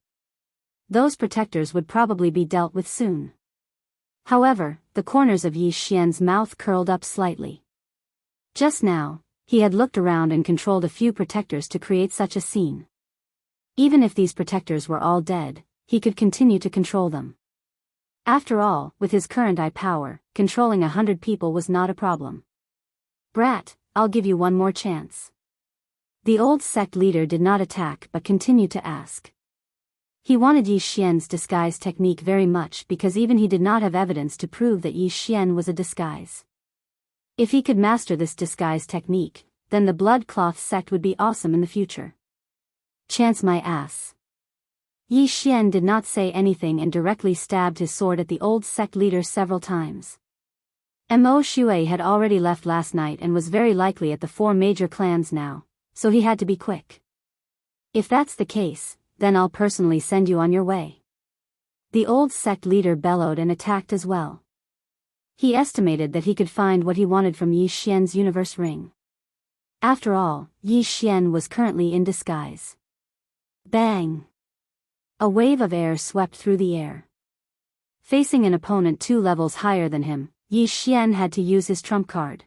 Those protectors would probably be dealt with soon. However, the corners of Yi Xian's mouth curled up slightly. Just now, he had looked around and controlled a few protectors to create such a scene. Even if these protectors were all dead, he could continue to control them. After all, with his current eye power, controlling 100 people was not a problem. Brat, I'll give you one more chance. The old sect leader did not attack but continued to ask. He wanted Yi Xian's disguise technique very much because even he did not have evidence to prove that Yi Xian was a disguise. If he could master this disguise technique, then the blood-cloth sect would be awesome in the future. Chance my ass. Yi Xian did not say anything and directly stabbed his sword at the old sect leader several times. Mo Shui had already left last night and was very likely at the 4 major clans now, so he had to be quick. If that's the case, then I'll personally send you on your way. The old sect leader bellowed and attacked as well. He estimated that he could find what he wanted from Yi Xian's universe ring. After all, Yi Xian was currently in disguise. Bang! A wave of air swept through the air. Facing an opponent 2 levels higher than him, Yi Xian had to use his trump card.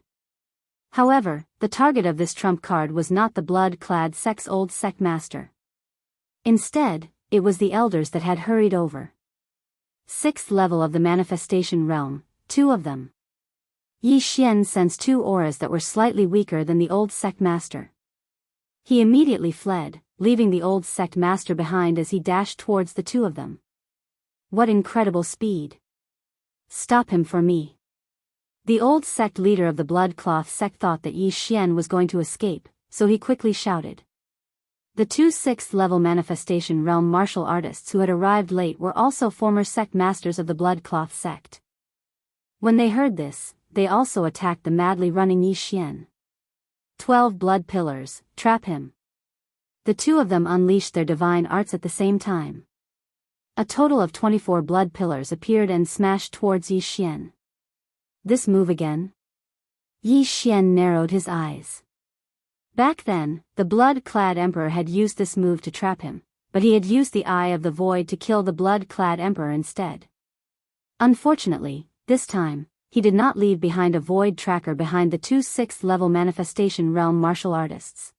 However, the target of this trump card was not the blood-clad sect's old sect master. Instead, it was the elders that had hurried over. 6th level of the manifestation realm, 2 of them. Yi Xian sensed 2 auras that were slightly weaker than the old sect master. He immediately fled, leaving the old sect master behind as he dashed towards the 2 of them. What incredible speed! Stop him for me. The old sect leader of the blood-cloth sect thought that Yi Xian was going to escape, so he quickly shouted. The 2 6th level manifestation realm martial artists who had arrived late were also former sect masters of the blood-cloth sect. When they heard this, they also attacked the madly running Yi Xian. 12 blood pillars, trap him. The 2 of them unleashed their divine arts at the same time. A total of 24 blood pillars appeared and smashed towards Yi Xian. This move again? Yi Xian narrowed his eyes. Back then, the blood-clad emperor had used this move to trap him, but he had used the Eye of the Void to kill the blood-clad emperor instead. Unfortunately, this time, he did not leave behind a void tracker behind the 2 6th level manifestation realm martial artists.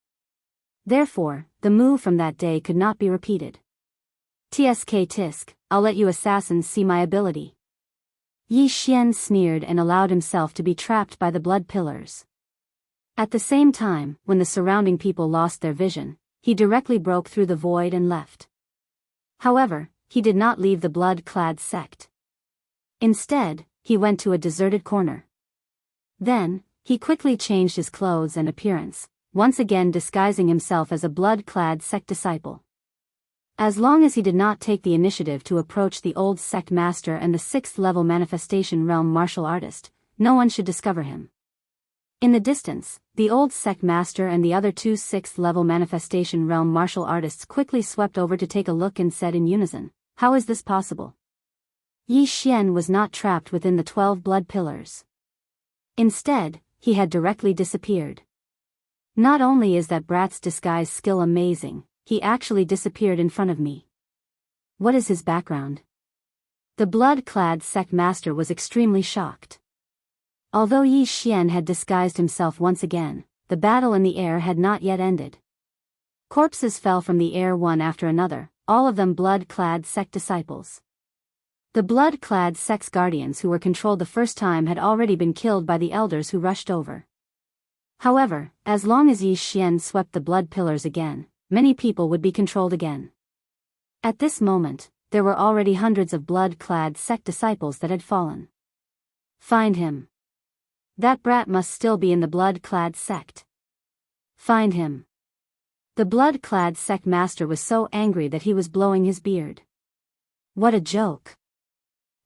Therefore, the move from that day could not be repeated. Tsk tisk, I'll let you assassins see my ability. Yi Xian sneered and allowed himself to be trapped by the blood pillars. At the same time, when the surrounding people lost their vision, he directly broke through the void and left. However, he did not leave the blood-clad sect. Instead, he went to a deserted corner. Then, he quickly changed his clothes and appearance, once again disguising himself as a blood-clad sect disciple. As long as he did not take the initiative to approach the old sect master and the 6th-level manifestation realm martial artist, no one should discover him. In the distance, the old sect master and the other 2 6th-level manifestation realm martial artists quickly swept over to take a look and said in unison, "How is this possible?" Yi Xian was not trapped within the 12 blood pillars. Instead, he had directly disappeared. Not only is that brat's disguise skill amazing, he actually disappeared in front of me. What is his background? The blood-clad sect master was extremely shocked. Although Yi Xian had disguised himself once again, the battle in the air had not yet ended. Corpses fell from the air one after another, all of them blood-clad sect disciples. The blood-clad sect's guardians who were controlled the first time had already been killed by the elders who rushed over. However, as long as Yi Xian swept the blood pillars again, many people would be controlled again. At this moment, there were already hundreds of blood-clad sect disciples that had fallen. Find him. That brat must still be in the blood-clad sect. Find him. The blood-clad sect master was so angry that he was blowing his beard. What a joke.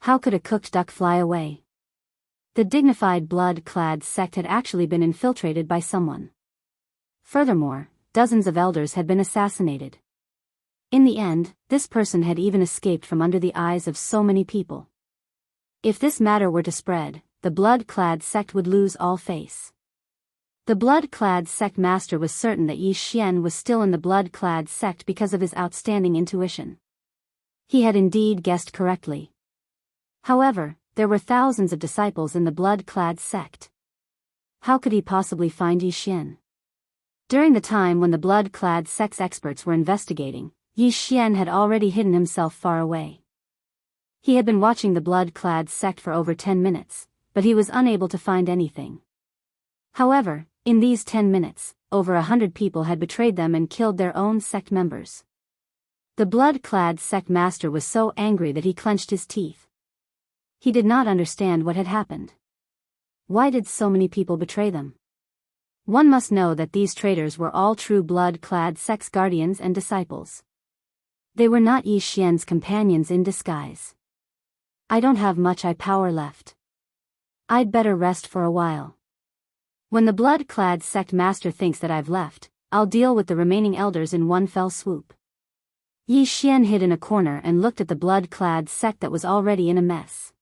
How could a cooked duck fly away? The dignified blood-clad sect had actually been infiltrated by someone. Furthermore, dozens of elders had been assassinated. In the end, this person had even escaped from under the eyes of so many people. If this matter were to spread, the blood-clad sect would lose all face. The blood-clad sect master was certain that Yi Xian was still in the blood-clad sect because of his outstanding intuition. He had indeed guessed correctly. However, there were thousands of disciples in the blood-clad sect. How could he possibly find Yi Xian? During the time when the blood-clad sect's experts were investigating, Yi Xian had already hidden himself far away. He had been watching the blood-clad sect for over 10 minutes, but he was unable to find anything. However, in these 10 minutes, over 100 people had betrayed them and killed their own sect members. The blood-clad sect master was so angry that he clenched his teeth. He did not understand what had happened. Why did so many people betray them? One must know that these traitors were all true blood-clad sect's guardians and disciples. They were not Yi Xian's companions in disguise. I don't have much power left. I'd better rest for a while. When the blood-clad sect master thinks that I've left, I'll deal with the remaining elders in one fell swoop. Yi Xian hid in a corner and looked at the blood-clad sect that was already in a mess.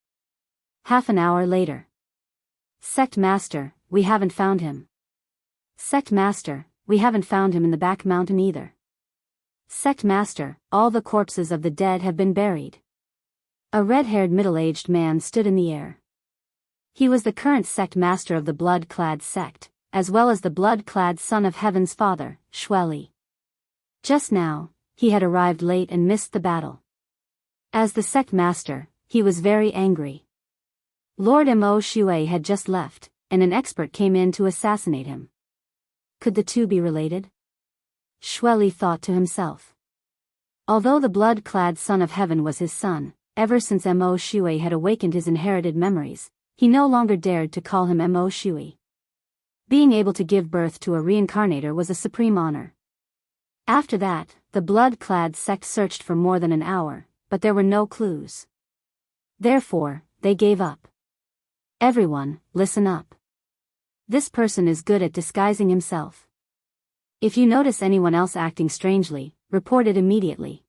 Half an hour later. Sect master, we haven't found him. Sect master, we haven't found him in the back mountain either. Sect master, all the corpses of the dead have been buried. A red-haired middle-aged man stood in the air. He was the current sect master of the blood-clad sect, as well as the blood-clad son of Heaven's father, Xueli. Just now, he had arrived late and missed the battle. As the sect master, he was very angry. Lord Mo Shui had just left, and an expert came in to assassinate him. Could the two be related? Xueli thought to himself. Although the blood-clad son of heaven was his son, ever since Mo Shui had awakened his inherited memories, he no longer dared to call him Mo Shui. Being able to give birth to a reincarnator was a supreme honor. After that, the blood-clad sect searched for more than an hour, but there were no clues. Therefore, they gave up. Everyone, listen up. This person is good at disguising himself. If you notice anyone else acting strangely, report it immediately.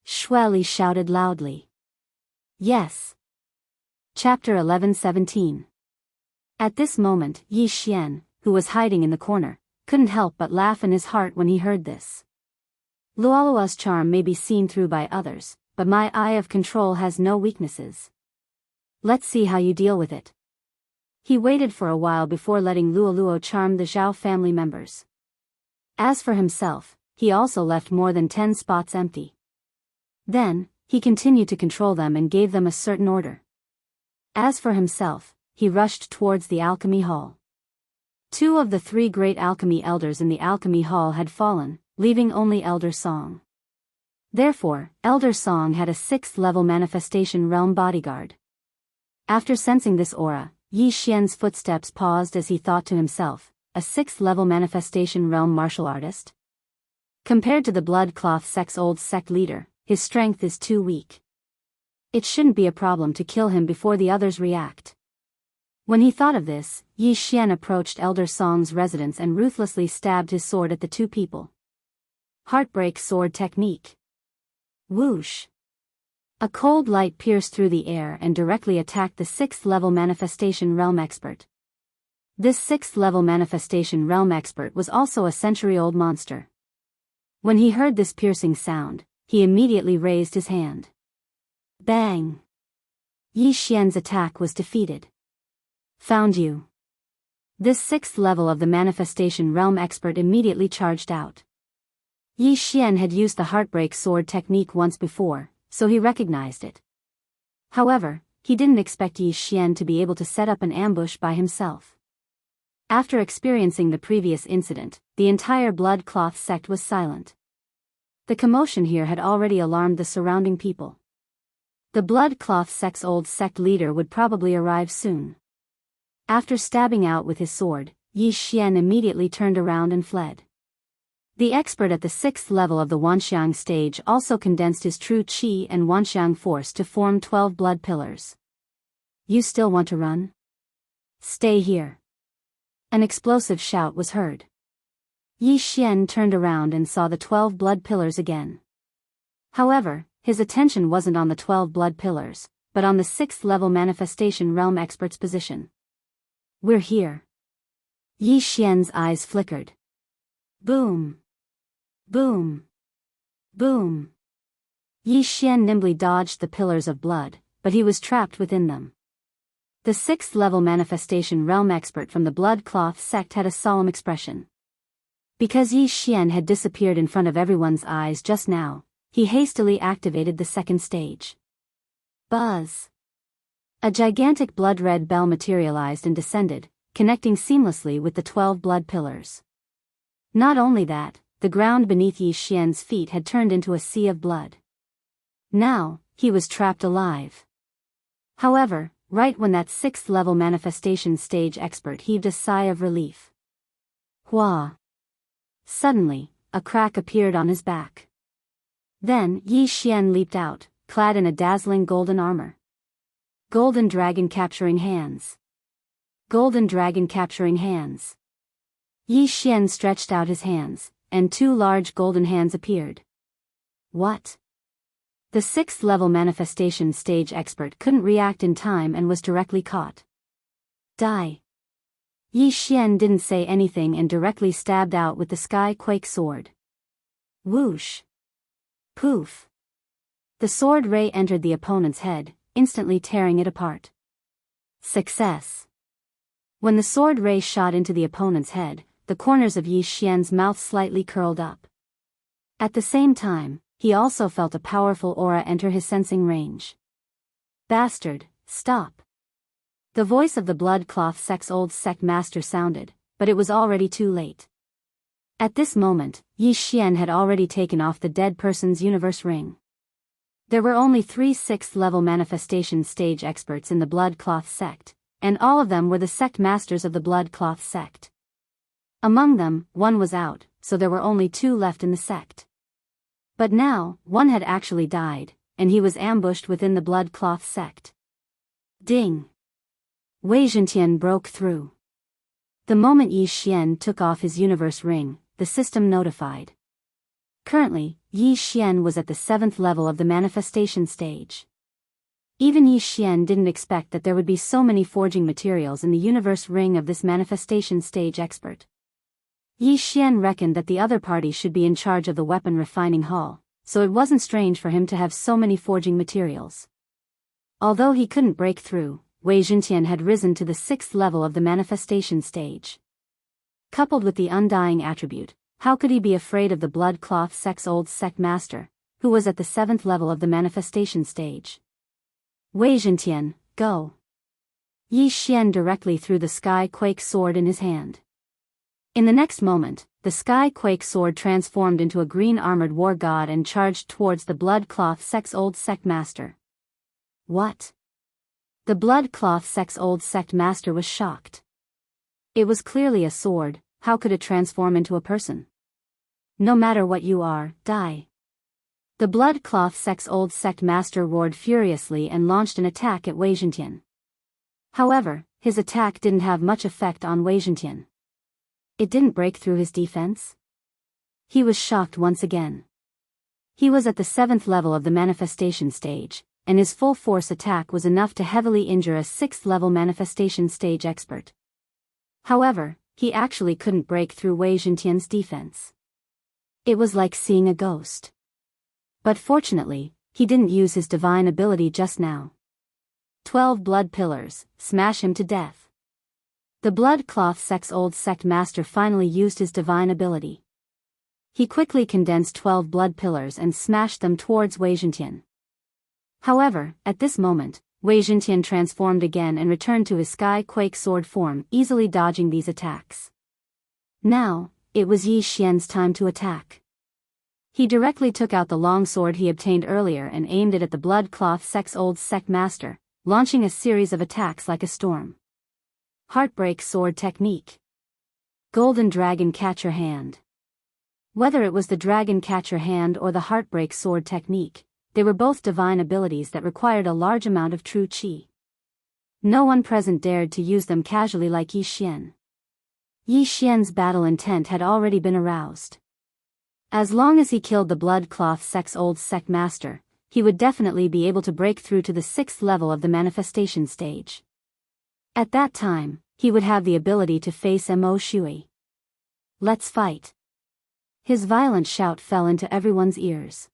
Xueli shouted loudly. Yes. Chapter 11:17. At this moment, Yi Xian, who was hiding in the corner, couldn't help but laugh in his heart when he heard this. Luolua's charm may be seen through by others, but my eye of control has no weaknesses. Let's see how you deal with it. He waited for a while before letting Luoluo charm the Zhao family members. As for himself, he also left more than 10 spots empty. Then, he continued to control them and gave them a certain order. As for himself, he rushed towards the alchemy hall. 2 of the 3 great alchemy elders in the alchemy hall had fallen, leaving only Elder Song. Therefore, Elder Song had a 6th level manifestation realm bodyguard. After sensing this aura, Yi Xian's footsteps paused as he thought to himself, a 6th level manifestation realm martial artist? Compared to the blood cloth sect's old sect leader, his strength is too weak. It shouldn't be a problem to kill him before the others react. When he thought of this, Yi Xian approached Elder Song's residence and ruthlessly stabbed his sword at the 2 people. Heartbreak sword technique. Whoosh! A cold light pierced through the air and directly attacked the 6th level manifestation realm expert. This 6th level manifestation realm expert was also a century-old monster. When he heard this piercing sound, he immediately raised his hand. Bang! Yi Xian's attack was defeated. Found you. This 6th level of the manifestation realm expert immediately charged out. Yi Xian had used the heartbreak sword technique once before, so he recognized it. However, he didn't expect Yi Xian to be able to set up an ambush by himself. After experiencing the previous incident, the entire blood cloth sect was silent. The commotion here had already alarmed the surrounding people. The blood cloth sect's old sect leader would probably arrive soon. After stabbing out with his sword, Yi Xian immediately turned around and fled. The expert at the 6th level of the Wanxiang stage also condensed his true qi and Wanxiang force to form 12 blood pillars. You still want to run? Stay here. An explosive shout was heard. Yi Xian turned around and saw the 12 blood pillars again. However, his attention wasn't on the 12 blood pillars, but on the 6th level manifestation realm expert's position. We're here. Yi Xian's eyes flickered. Boom! Boom! Boom! Yi Xian nimbly dodged the pillars of blood, but he was trapped within them. The 6th level manifestation realm expert from the blood cloth sect had a solemn expression. Because Yi Xian had disappeared in front of everyone's eyes just now, he hastily activated the 2nd stage. Buzz! A gigantic blood-red bell materialized and descended, connecting seamlessly with the 12 blood pillars. Not only that, the ground beneath Yi Xian's feet had turned into a sea of blood. Now, he was trapped alive. However, right when that 6th level manifestation stage expert heaved a sigh of relief. Hua! Suddenly, a crack appeared on his back. Then, Yi Xian leaped out, clad in a dazzling golden armor. Golden dragon capturing hands. Golden dragon capturing hands. Yi Xian stretched out his hands, and 2 large golden hands appeared. What? The 6th level manifestation stage expert couldn't react in time and was directly caught. Die. Yi Xian didn't say anything and directly stabbed out with the Sky Quake sword. Whoosh. Poof. The sword ray entered the opponent's head, instantly tearing it apart. Success. When the sword ray shot into the opponent's head, the corners of Yi Xian's mouth slightly curled up. At the same time, he also felt a powerful aura enter his sensing range. Bastard, stop. The voice of the blood cloth sect's old sect master sounded, but it was already too late. At this moment, Yi Xian had already taken off the dead person's universe ring. There were only 3 6th level manifestation stage experts in the blood cloth sect, and all of them were the sect masters of the blood cloth sect. Among them, one was out, so there were only 2 left in the sect. But now, one had actually died, and he was ambushed within the blood cloth sect. Ding! Wei Zhentian broke through. The moment Yi Xian took off his universe ring, the system notified. Currently, Yi Xian was at the 7th level of the manifestation stage. Even Yi Xian didn't expect that there would be so many forging materials in the universe ring of this manifestation stage expert. Yi Xian reckoned that the other party should be in charge of the weapon refining hall, so it wasn't strange for him to have so many forging materials. Although he couldn't break through, Wei Zhentian had risen to the 6th level of the manifestation stage. Coupled with the undying attribute, how could he be afraid of the blood cloth sect's old sect master, who was at the 7th level of the manifestation stage? Wei Zhentian, go. Yi Xian directly threw the Sky Quake sword in his hand. In the next moment, the Sky Quake sword transformed into a green armored war god and charged towards the blood cloth sect's old sect master. What? The blood cloth sect's old sect master was shocked. It was clearly a sword, how could it transform into a person? No matter what you are, die. The blood cloth sect's old sect master roared furiously and launched an attack at Wei Zhentian. However, his attack didn't have much effect on Wei Zhentian. It didn't break through his defense. He was shocked once again. He was at the 7th level of the manifestation stage, and his full force attack was enough to heavily injure a 6th level manifestation stage expert. However, he actually couldn't break through Wei Zhentian's defense. It was like seeing a ghost. But fortunately, he didn't use his divine ability just now. 12 blood pillars, smash him to death. The blood cloth sect's old sect master finally used his divine ability. He quickly condensed 12 blood pillars and smashed them towards Wei Zhentian. However, at this moment, Wei Zhentian transformed again and returned to his Sky Quake sword form, easily dodging these attacks. Now, it was Yi Xian's time to attack. He directly took out the long sword he obtained earlier and aimed it at the blood cloth sect's old sect master, launching a series of attacks like a storm. Heartbreak sword technique. Golden dragon catcher hand. Whether it was the dragon catcher hand or the heartbreak sword technique, they were both divine abilities that required a large amount of true qi. No one present dared to use them casually like Yi Xian. Yi Xian's battle intent had already been aroused. As long as he killed the blood cloth sect's old sect master, he would definitely be able to break through to the 6th level of the manifestation stage. At that time, he would have the ability to face Mo Shui. Let's fight. His violent shout fell into everyone's ears.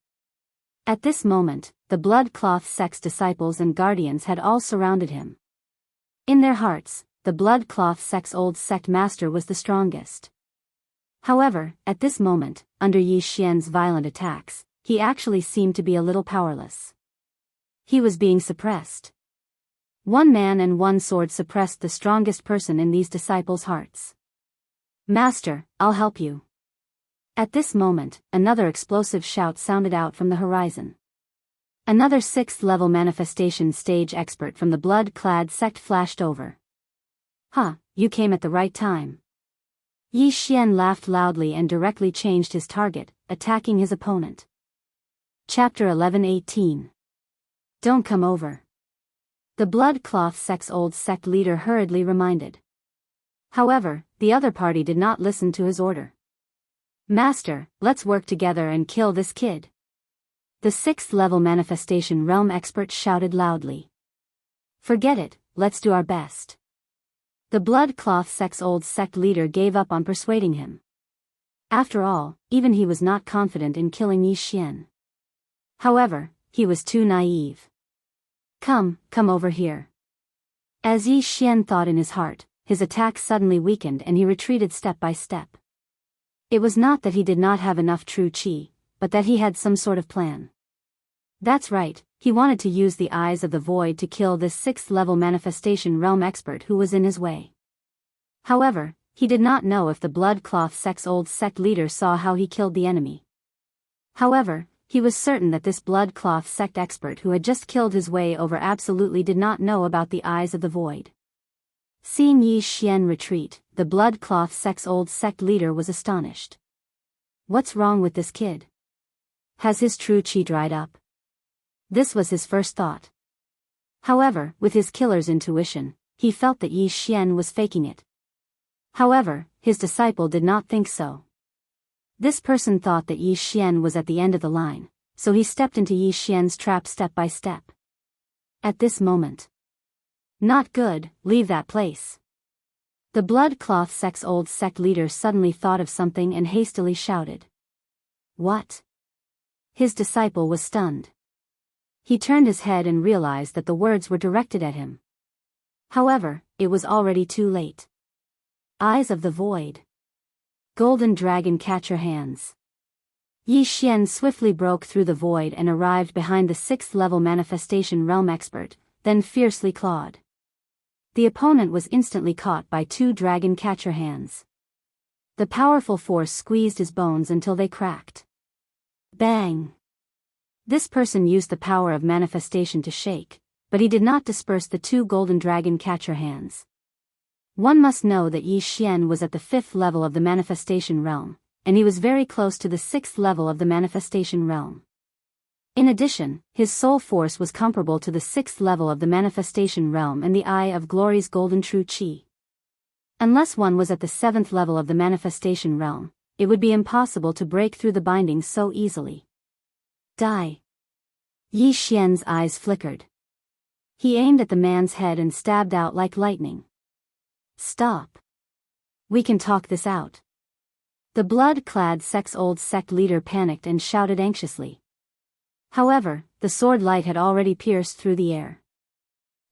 At this moment, the blood cloth sect's disciples and guardians had all surrounded him. In their hearts, the blood cloth sect's old sect master was the strongest. However, at this moment, under Yi Xian's violent attacks, he actually seemed to be a little powerless. He was being suppressed. One man and one sword suppressed the strongest person in these disciples' hearts. Master, I'll help you. At this moment, another explosive shout sounded out from the horizon. Another 6th level manifestation stage expert from the blood-clad sect flashed over. Huh, you came at the right time. Yi Xian laughed loudly and directly changed his target, attacking his opponent. Chapter 11:18. Don't come over. The blood cloth sect's old sect leader hurriedly reminded. However, the other party did not listen to his order. Master, let's work together and kill this kid. The 6th level manifestation realm expert shouted loudly. Forget it, let's do our best. The blood cloth sect's old sect leader gave up on persuading him. After all, even he was not confident in killing Yi Xian. However, he was too naive. Come over here. As Yi Xian thought in his heart, his attack suddenly weakened and he retreated step by step. It was not that he did not have enough true qi, but that he had some sort of plan. That's right, he wanted to use the eyes of the void to kill this 6th level manifestation realm expert who was in his way. However, he did not know if the blood cloth sect's old sect leader saw how he killed the enemy. However, he was certain that this blood cloth sect expert who had just killed his way over absolutely did not know about the eyes of the void. Seeing Yi Xian retreat, the blood cloth sect's old sect leader was astonished. What's wrong with this kid? Has his true qi dried up? This was his first thought. However, with his killer's intuition, he felt that Yi Xian was faking it. However, his disciple did not think so. This person thought that Yi Xian was at the end of the line, so he stepped into Yi Xian's trap step by step. At this moment. Not good, leave that place. The blood cloth sect's old sect leader suddenly thought of something and hastily shouted. What? His disciple was stunned. He turned his head and realized that the words were directed at him. However, it was already too late. Eyes of the void. Golden dragon catcher hands. Yi Xian swiftly broke through the void and arrived behind the 6th level manifestation realm expert, then fiercely clawed. The opponent was instantly caught by two dragon catcher hands. The powerful force squeezed his bones until they cracked. Bang! This person used the power of manifestation to shake, but he did not disperse the two golden dragon catcher hands. One must know that Yi Xian was at the 5th level of the manifestation realm, and he was very close to the 6th level of the manifestation realm. In addition, his soul force was comparable to the 6th level of the manifestation realm and the Eye of Glory's golden true qi. Unless one was at the 7th level of the manifestation realm, it would be impossible to break through the bindings so easily. Die! Yi Xian's eyes flickered. He aimed at the man's head and stabbed out like lightning. Stop! We can talk this out. The blood-clad old sect leader panicked and shouted anxiously. However, the sword light had already pierced through the air.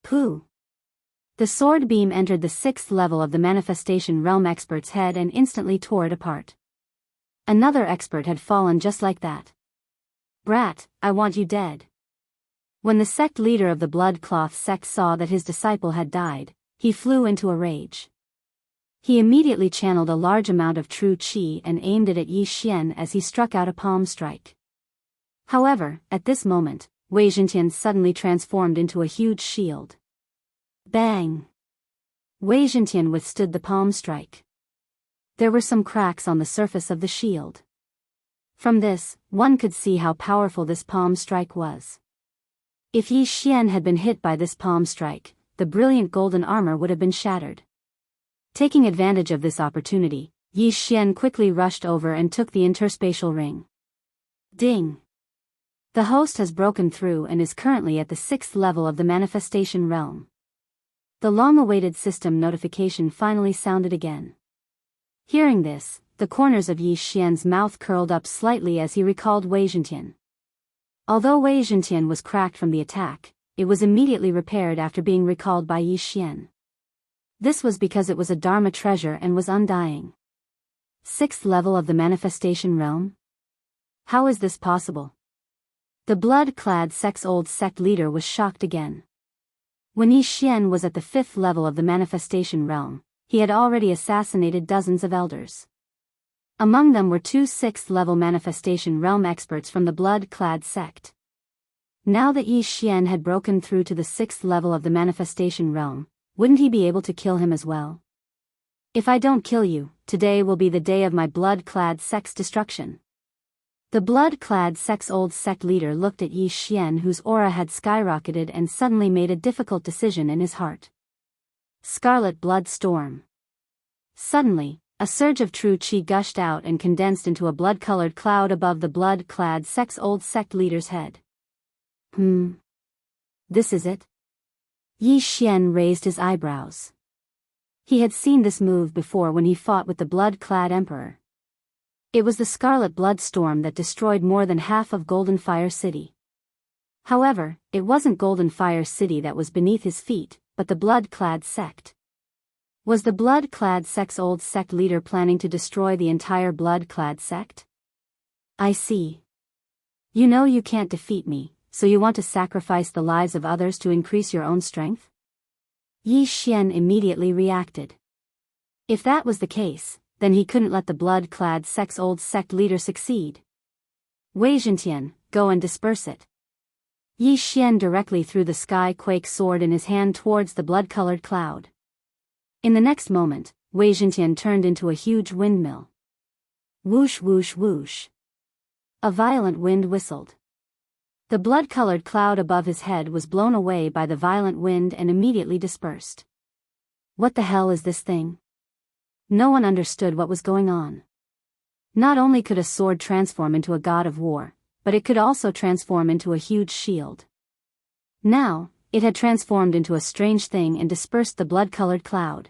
Pooh! The sword beam entered the 6th level of the manifestation realm expert's head and instantly tore it apart. Another expert had fallen just like that. Brat, I want you dead. When the sect leader of the blood cloth sect saw that his disciple had died, he flew into a rage. He immediately channeled a large amount of true qi and aimed it at Yi Xian as he struck out a palm strike. However, at this moment, Wei Zhentian suddenly transformed into a huge shield. Bang! Wei Zhentian withstood the palm strike. There were some cracks on the surface of the shield. From this, one could see how powerful this palm strike was. If Yi Xian had been hit by this palm strike, the brilliant golden armor would have been shattered. Taking advantage of this opportunity, Yi Xian quickly rushed over and took the interspatial ring. Ding! The host has broken through and is currently at the 6th level of the manifestation realm. The long-awaited system notification finally sounded again. Hearing this, the corners of Yi Xian's mouth curled up slightly as he recalled Wei Zhentian. Although Wei Zhentian was cracked from the attack, it was immediately repaired after being recalled by Yi Xian. This was because it was a Dharma treasure and was undying. 6th level of the manifestation realm? How is this possible? The blood-clad old sect leader was shocked again. When Yi Xian was at the 5th level of the manifestation realm, he had already assassinated dozens of elders. Among them were two 6th level manifestation realm experts from the blood-clad sect. Now that Yi Xian had broken through to the 6th level of the manifestation realm, wouldn't he be able to kill him as well? If I don't kill you, today will be the day of my blood-clad sect's destruction. The blood-clad old sect leader looked at Yi Xian, whose aura had skyrocketed, and suddenly made a difficult decision in his heart. Scarlet blood storm. Suddenly, a surge of true qi gushed out and condensed into a blood-colored cloud above the blood-clad old sect leader's head. This is it? Yi Xian raised his eyebrows. He had seen this move before when he fought with the blood-clad emperor. It was the Scarlet Blood Storm that destroyed more than half of Golden Fire City. However, it wasn't Golden Fire City that was beneath his feet, but the blood-clad sect. Was the blood-clad old sect leader planning to destroy the entire blood-clad sect? I see. You know you can't defeat me, so you want to sacrifice the lives of others to increase your own strength? Yi Xian immediately reacted. If that was the case, then he couldn't let the blood-clad old sect leader succeed. Wei Zhentian, go and disperse it. Yi Xian directly threw the sky quake sword in his hand towards the blood-colored cloud. In the next moment, Wei Zhentian turned into a huge windmill. Whoosh whoosh whoosh. A violent wind whistled. The blood-colored cloud above his head was blown away by the violent wind and immediately dispersed. What the hell is this thing? No one understood what was going on. Not only could a sword transform into a god of war, but it could also transform into a huge shield. Now, it had transformed into a strange thing and dispersed the blood-colored cloud.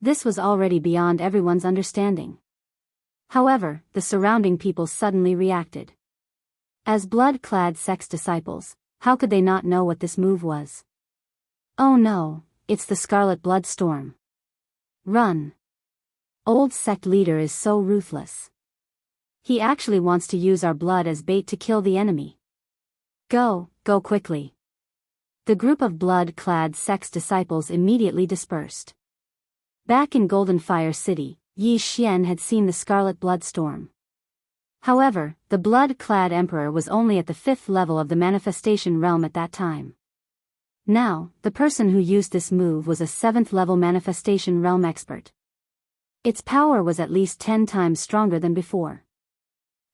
This was already beyond everyone's understanding. However, the surrounding people suddenly reacted. As blood-clad sex disciples, how could they not know what this move was? Oh no, it's the Scarlet Blood Storm. Run! Old sect leader is so ruthless. He actually wants to use our blood as bait to kill the enemy. Go quickly. The group of blood-clad sect's disciples immediately dispersed. Back in Golden Fire City, Yi Xian had seen the Scarlet Bloodstorm. However, the blood-clad emperor was only at the 5th level of the manifestation realm at that time. Now, the person who used this move was a 7th level manifestation realm expert. Its power was at least 10 times stronger than before.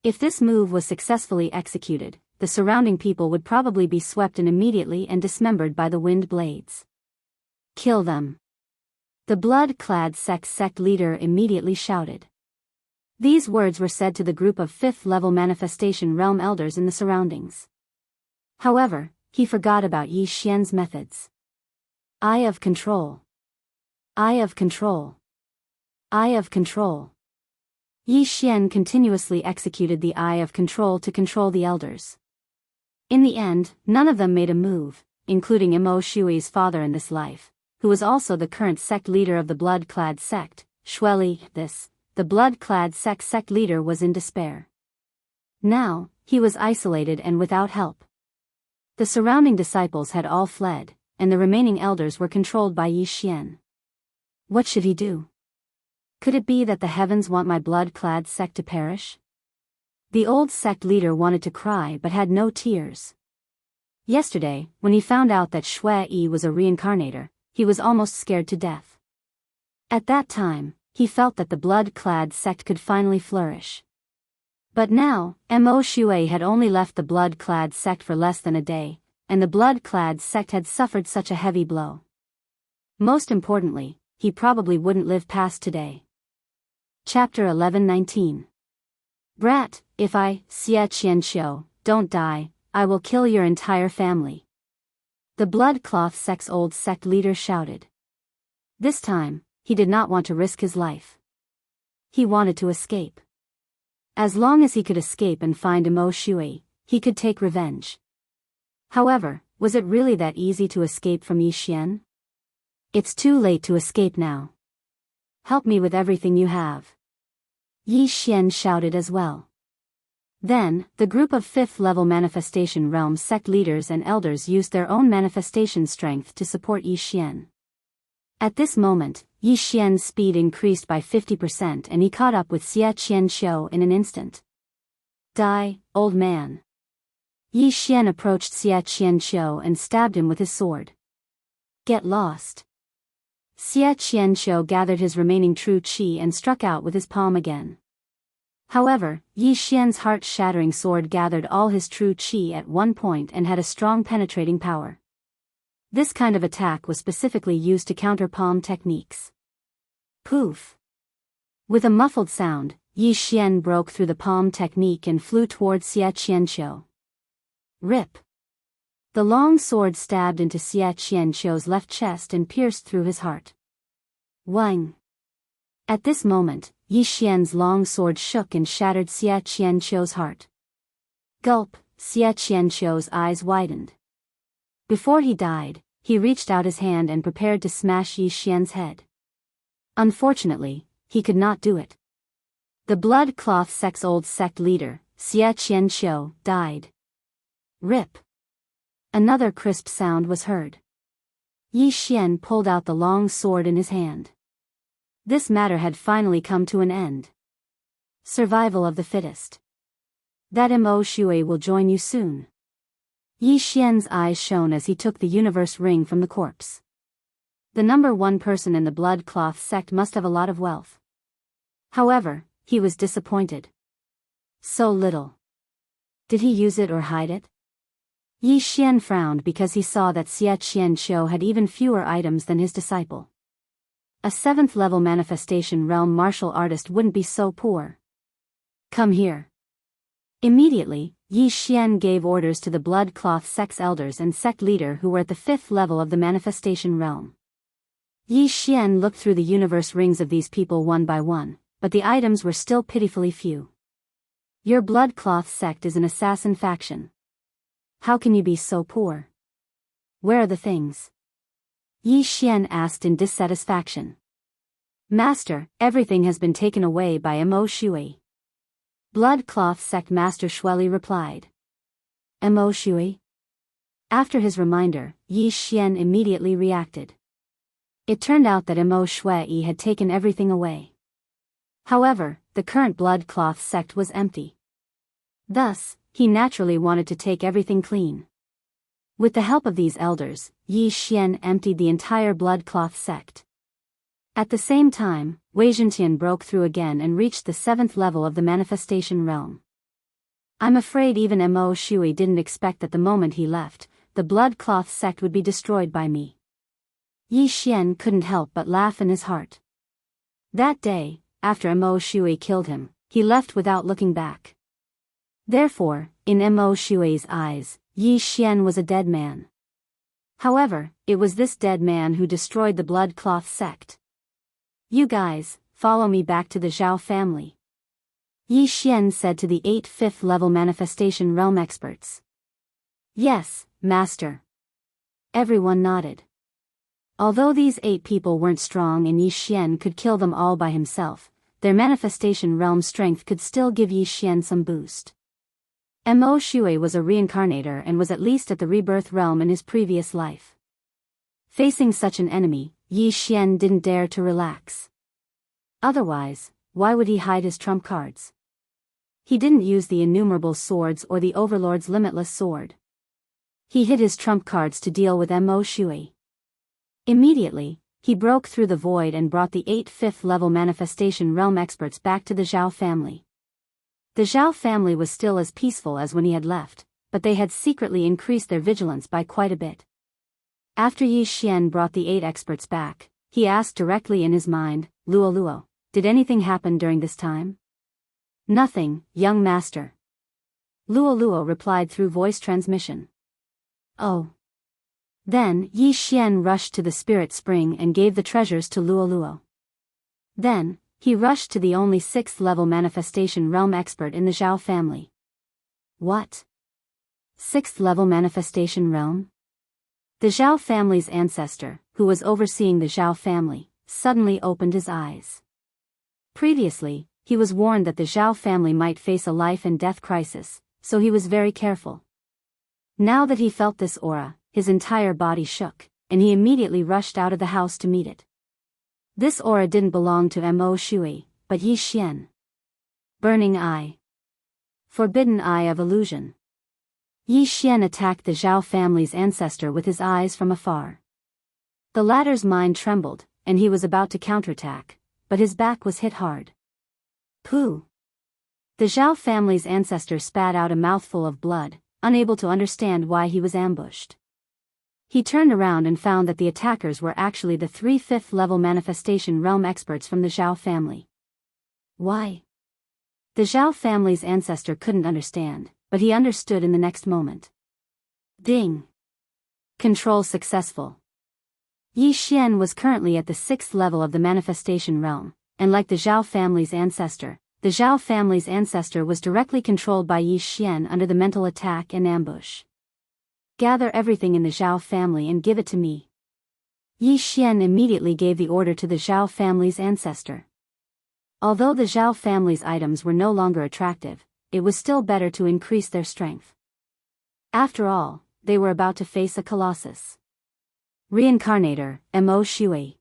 If this move was successfully executed, the surrounding people would probably be swept in immediately and dismembered by the wind blades. Kill them. The blood-clad sect leader immediately shouted. These words were said to the group of 5th level manifestation realm elders in the surroundings. However, he forgot about Yi Xian's methods. Eye of control. Eye of control. Eye of control. Yi Xian continuously executed the Eye of Control to control the elders. In the end, none of them made a move, including Mo Shui's father in this life, who was also the current sect leader of the blood-clad sect, Shueli. The blood-clad sect leader was in despair. Now, he was isolated and without help. The surrounding disciples had all fled, and the remaining elders were controlled by Yi Xian. What should he do? Could it be that the heavens want my blood-clad sect to perish? The old sect leader wanted to cry but had no tears. Yesterday, when he found out that Shui was a reincarnator, he was almost scared to death. At that time, he felt that the blood-clad sect could finally flourish. But now, Mo Shui had only left the blood-clad sect for less than a day, and the blood-clad sect had suffered such a heavy blow. Most importantly, he probably wouldn't live past today. Chapter 11:19. Brat, if I, Xie Qianqiu, don't die, I will kill your entire family. The blood-cloth sect's old sect leader shouted. This time, he did not want to risk his life. He wanted to escape. As long as he could escape and find Mo Shui, he could take revenge. However, was it really that easy to escape from Yi Xian? It's too late to escape now. Help me with everything you have. Yi Xian shouted as well. Then, the group of 5th level manifestation realm sect leaders and elders used their own manifestation strength to support Yi Xian. At this moment, Yi Xian's speed increased by 50% and he caught up with Xie Qianqiu in an instant. Die, old man. Yi Xian approached Xie Qianqiu and stabbed him with his sword. Get lost. Xie Qianqiu gathered his remaining true qi and struck out with his palm again. However, Yi Xian's heart-shattering sword gathered all his true qi at one point and had a strong penetrating power. This kind of attack was specifically used to counter palm techniques. Poof! With a muffled sound, Yi Xian broke through the palm technique and flew towards Xie Qianqiu. Rip! The long sword stabbed into Xie Qianqiu's left chest and pierced through his heart. Wang! At this moment, Yi Xian's long sword shook and shattered Xie Qianqiu's heart. Gulp! Xie Qianqiu's eyes widened. Before he died, he reached out his hand and prepared to smash Yi Xian's head. Unfortunately, he could not do it. The blood-cloth sect's old sect leader, Xie Qianqiu, died. Rip! Another crisp sound was heard. Yi Xian pulled out the long sword in his hand. This matter had finally come to an end. Survival of the fittest. That Mo Shui will join you soon. Yi Xian's eyes shone as he took the universe ring from the corpse. The number one person in the blood-cloth sect must have a lot of wealth. However, he was disappointed. So little. Did he use it or hide it? Yi Xian frowned because he saw that Xie Qianqiu had even fewer items than his disciple. A 7th level manifestation realm martial artist wouldn't be so poor. Come here. Immediately, Yi Xian gave orders to the blood-cloth sect's elders and sect leader who were at the 5th level of the manifestation realm. Yi Xian looked through the universe rings of these people one by one, but the items were still pitifully few. Your blood-cloth sect is an assassin faction. How can you be so poor? Where are the things? Yi Xian asked in dissatisfaction. Master, everything has been taken away by Mo Shui. Blood-cloth sect Master Shueli replied. Mo Shui? After his reminder, Yi Xian immediately reacted. It turned out that Mo Shui had taken everything away. However, the current blood cloth sect was empty. Thus, he naturally wanted to take everything clean. With the help of these elders, Yi Xian emptied the entire blood cloth sect. At the same time, Wei Zhentian broke through again and reached the 7th level of the manifestation realm. I'm afraid even Mo Shui didn't expect that the moment he left, the blood cloth sect would be destroyed by me. Yi Xian couldn't help but laugh in his heart. That day, after Mo Shui killed him, he left without looking back. Therefore, in Mo Shui's eyes, Yi Xian was a dead man. However, it was this dead man who destroyed the blood cloth sect. You guys, follow me back to the Zhao family, Yi Xian said to the 8 5th-level manifestation realm experts. Yes, master. Everyone nodded. Although these 8 people weren't strong and Yi Xian could kill them all by himself, their manifestation realm strength could still give Yi Xian some boost. Mo Shui was a reincarnator and was at least at the rebirth realm in his previous life. Facing such an enemy, Yi Xian didn't dare to relax. Otherwise, why would he hide his trump cards? He didn't use the innumerable swords or the Overlord's limitless sword. He hid his trump cards to deal with Mo Shui. Immediately, he broke through the void and brought the 8 5th-level manifestation realm experts back to the Zhao family. The Zhao family was still as peaceful as when he had left, but they had secretly increased their vigilance by quite a bit. After Yi Xian brought the 8 experts back, he asked directly in his mind, Luo Luo, did anything happen during this time? Nothing, young master. Luo Luo replied through voice transmission. Oh. Then Yi Xian rushed to the spirit spring and gave the treasures to Luo Luo. Then, he rushed to the only 6th-level manifestation realm expert in the Zhao family. What? 6th-level manifestation realm? The Zhao family's ancestor, who was overseeing the Zhao family, suddenly opened his eyes. Previously, he was warned that the Zhao family might face a life and death crisis, so he was very careful. Now that he felt this aura, his entire body shook, and he immediately rushed out of the house to meet it. This aura didn't belong to Mo Shui, but Yi Xian. Burning Eye. Forbidden Eye of Illusion. Yi Xian attacked the Zhao family's ancestor with his eyes from afar. The latter's mind trembled, and he was about to counterattack, but his back was hit hard. Pooh! The Zhao family's ancestor spat out a mouthful of blood, unable to understand why he was ambushed. He turned around and found that the attackers were actually the 3 5th-level manifestation realm experts from the Zhao family. Why? The Zhao family's ancestor couldn't understand, but he understood in the next moment. Ding! Control successful. Yi Xian was currently at the 6th level of the manifestation realm, and like the Zhao family's ancestor, the Zhao family's ancestor was directly controlled by Yi Xian under the mental attack and ambush. Gather everything in the Zhao family and give it to me. Yi Xian immediately gave the order to the Zhao family's ancestor. Although the Zhao family's items were no longer attractive, it was still better to increase their strength. After all, they were about to face a colossus. Reincarnator, Mo Shui.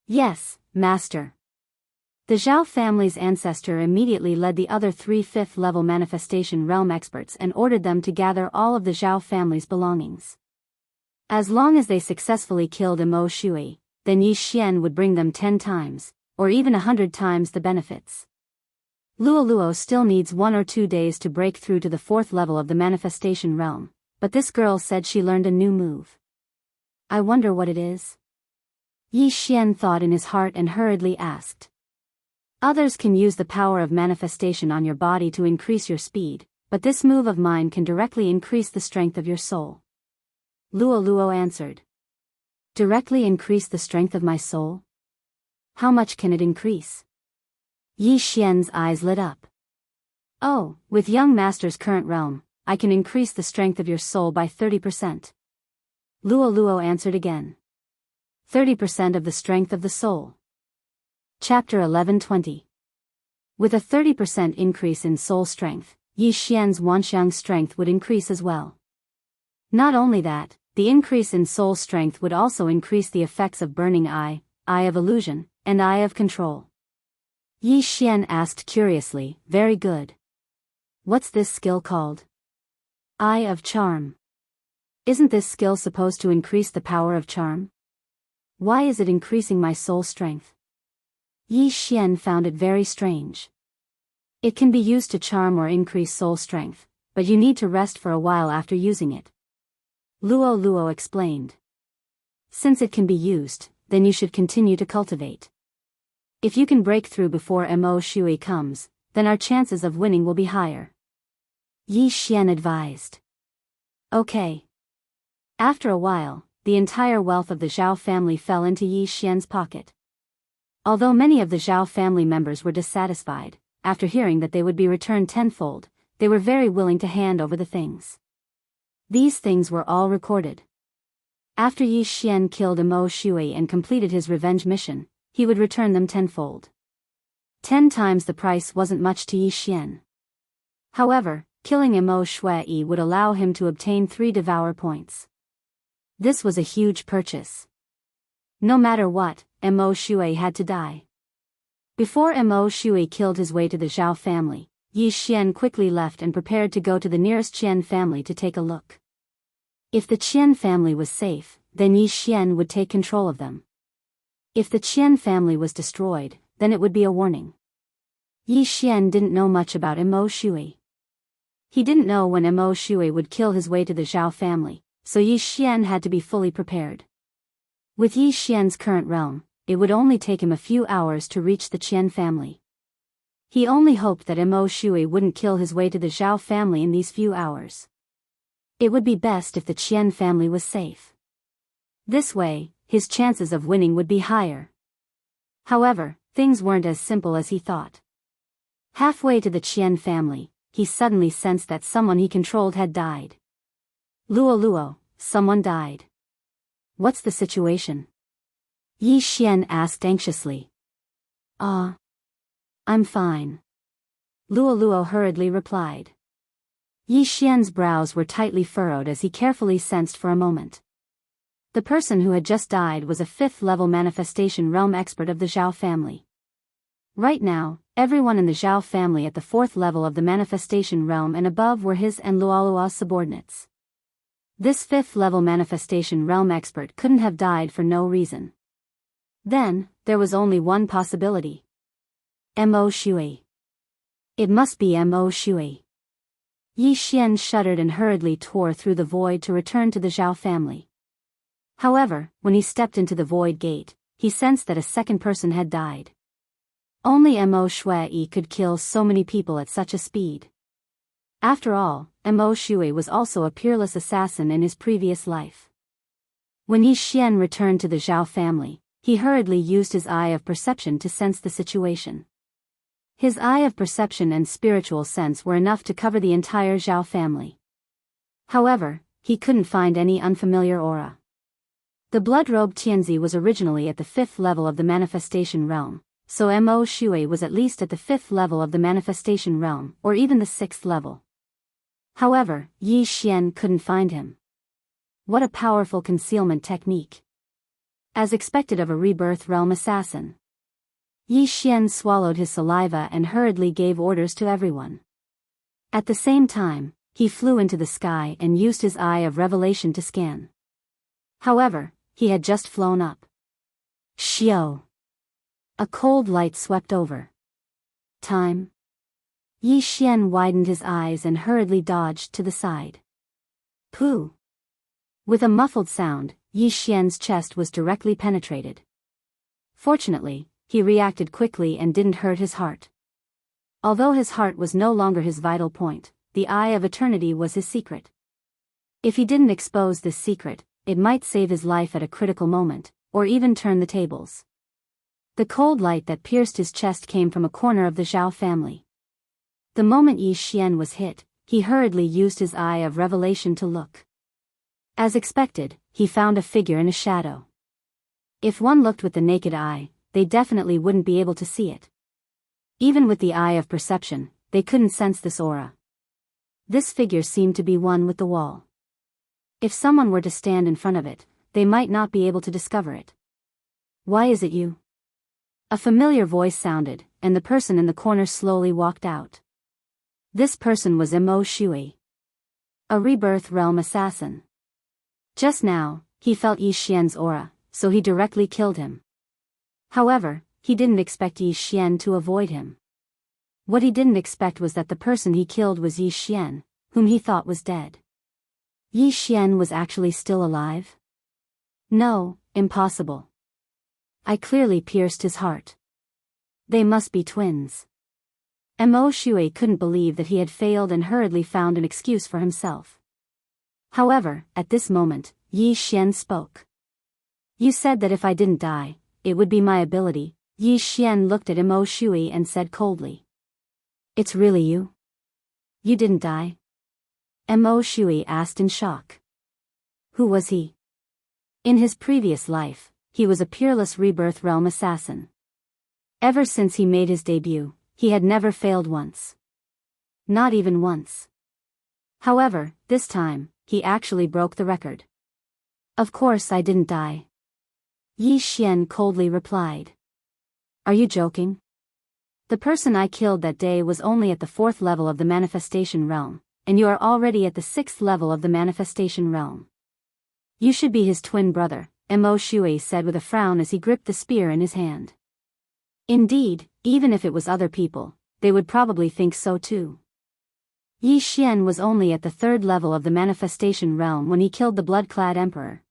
Yes, master. The Zhao family's ancestor immediately led the other 3 5th-level manifestation realm experts and ordered them to gather all of the Zhao family's belongings. As long as they successfully killed Mo Shui, then Yi Xian would bring them 10 times, or even 100 times the benefits. Luo Luo still needs 1 or 2 days to break through to the 4th level of the manifestation realm, but this girl said she learned a new move. I wonder what it is? Yi Xian thought in his heart and hurriedly asked. Others can use the power of manifestation on your body to increase your speed, but this move of mine can directly increase the strength of your soul. Luo Luo answered. Directly increase the strength of my soul? How much can it increase? Yi Xian's eyes lit up. Oh, with young master's current realm, I can increase the strength of your soul by 30%. Luo Luo answered again. 30% of the strength of the soul. Chapter 11:20. With a 30% increase in soul strength, Yi Xian's Wanxiang strength would increase as well. Not only that, the increase in soul strength would also increase the effects of burning eye of illusion, and eye of control. Yi Xian asked curiously, very good. What's this skill called? Eye of charm. Isn't this skill supposed to increase the power of charm? Why is it increasing my soul strength? Yi Xian found it very strange. It can be used to charm or increase soul strength, but you need to rest for a while after using it. Luo Luo explained. Since it can be used, then you should continue to cultivate. If you can break through before Mo Shui comes, then our chances of winning will be higher. Yi Xian advised. Okay. After a while, the entire wealth of the Zhao family fell into Yi Xian's pocket. Although many of the Zhao family members were dissatisfied, after hearing that they would be returned tenfold, they were very willing to hand over the things. These things were all recorded. After Yi Xian killed Mo Shui and completed his revenge mission, he would return them tenfold. 10 times the price wasn't much to Yi Xian. However, killing Mo Shui would allow him to obtain 3 devour points. This was a huge purchase. No matter what, Mo Shui had to die. Before Mo Shui killed his way to the Zhao family, Yi Xian quickly left and prepared to go to the nearest Qian family to take a look. If the Qian family was safe, then Yi Xian would take control of them. If the Qian family was destroyed, then it would be a warning. Yi Xian didn't know much about Mo Shui. He didn't know when Mo Shui would kill his way to the Zhao family, so Yi Xian had to be fully prepared. With Yi Xian's current realm, it would only take him a few hours to reach the Qian family. He only hoped that Mo Shui wouldn't kill his way to the Zhao family in these few hours. It would be best if the Qian family was safe. This way, his chances of winning would be higher. However, things weren't as simple as he thought. Halfway to the Qian family, he suddenly sensed that someone he controlled had died. Luo Luo, someone died. What's the situation? Yi Xian asked anxiously. I'm fine. Luo Luo hurriedly replied. Yi Xian's brows were tightly furrowed as he carefully sensed for a moment. The person who had just died was a 5th-level manifestation realm expert of the Zhao family. Right now, everyone in the Zhao family at the 4th level of the manifestation realm and above were his and Luolua's subordinates. This 5th-level manifestation realm expert couldn't have died for no reason. Then, there was only one possibility. Mo Shui. It must be Mo Shui. Yi Xian shuddered and hurriedly tore through the void to return to the Zhao family. However, when he stepped into the void gate, he sensed that a second person had died. Only Mo Shui could kill so many people at such a speed. After all, Mo Shui was also a peerless assassin in his previous life. When Yi Xian returned to the Zhao family, he hurriedly used his eye of perception to sense the situation. His eye of perception and spiritual sense were enough to cover the entire Zhao family. However, he couldn't find any unfamiliar aura. The blood-robed Tianzi was originally at the 5th level of the manifestation realm, so Mo Shui was at least at the 5th level of the manifestation realm, or even the 6th level. However, Yi Xian couldn't find him. What a powerful concealment technique. As expected of a rebirth realm assassin. Yi Xian swallowed his saliva and hurriedly gave orders to everyone. At the same time, he flew into the sky and used his eye of revelation to scan. However, he had just flown up. Xiao. A cold light swept over. Time. Yi Xian widened his eyes and hurriedly dodged to the side. Pooh. With a muffled sound, Yi Xian's chest was directly penetrated. Fortunately, he reacted quickly and didn't hurt his heart. Although his heart was no longer his vital point, the Eye of Eternity was his secret. If he didn't expose this secret, it might save his life at a critical moment, or even turn the tables. The cold light that pierced his chest came from a corner of the Zhao family. The moment Yi Xian was hit, he hurriedly used his eye of revelation to look. As expected, he found a figure in a shadow. If one looked with the naked eye, they definitely wouldn't be able to see it. Even with the eye of perception, they couldn't sense this aura. This figure seemed to be one with the wall. If someone were to stand in front of it, they might not be able to discover it. Why is it you? A familiar voice sounded, and the person in the corner slowly walked out. This person was Mo Shui, a rebirth realm assassin. Just now, he felt Yi Xian's aura, so he directly killed him. However, he didn't expect Yi Xian to avoid him. What he didn't expect was that the person he killed was Yi Xian, whom he thought was dead. Yi Xian was actually still alive? No, impossible. I clearly pierced his heart. They must be twins. Mo Shui couldn't believe that he had failed and hurriedly found an excuse for himself. However, at this moment, Yi Xian spoke. You said that if I didn't die, it would be my ability. Yi Xian looked at Mo Shui and said coldly. It's really you? You didn't die? Mo Shui asked in shock. Who was he? In his previous life, he was a peerless rebirth realm assassin. Ever since he made his debut, he had never failed once. Not even once. However, this time, he actually broke the record. Of course I didn't die. Yi Xian coldly replied. Are you joking? The person I killed that day was only at the 4th level of the manifestation realm, and you are already at the 6th level of the manifestation realm. You should be his twin brother, Mo Shui said with a frown as he gripped the spear in his hand. Indeed, even if it was other people, they would probably think so too. Yi Xian was only at the 3rd level of the manifestation realm when he killed the blood-clad emperor.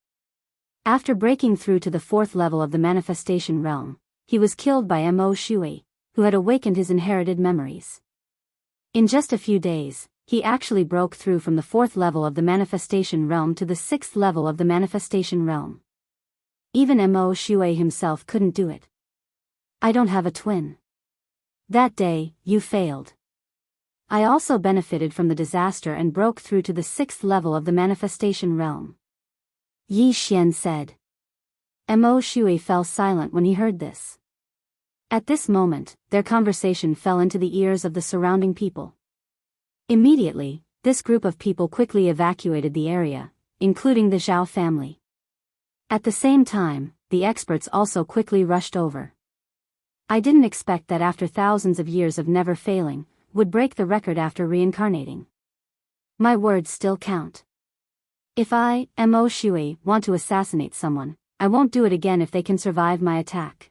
After breaking through to the 4th level of the manifestation realm, he was killed by Mo Shui, who had awakened his inherited memories. In just a few days, he actually broke through from the 4th level of the manifestation realm to the 6th level of the manifestation realm. Even Mo Shui himself couldn't do it. I don't have a twin. That day, you failed. I also benefited from the disaster and broke through to the 6th level of the manifestation realm. Yi Xian said. Mo Shui fell silent when he heard this. At this moment, their conversation fell into the ears of the surrounding people. Immediately, this group of people quickly evacuated the area, including the Zhao family. At the same time, the experts also quickly rushed over. I didn't expect that after thousands of years of never failing, would break the record after reincarnating. My words still count. If I, Mo Shui, want to assassinate someone, I won't do it again if they can survive my attack.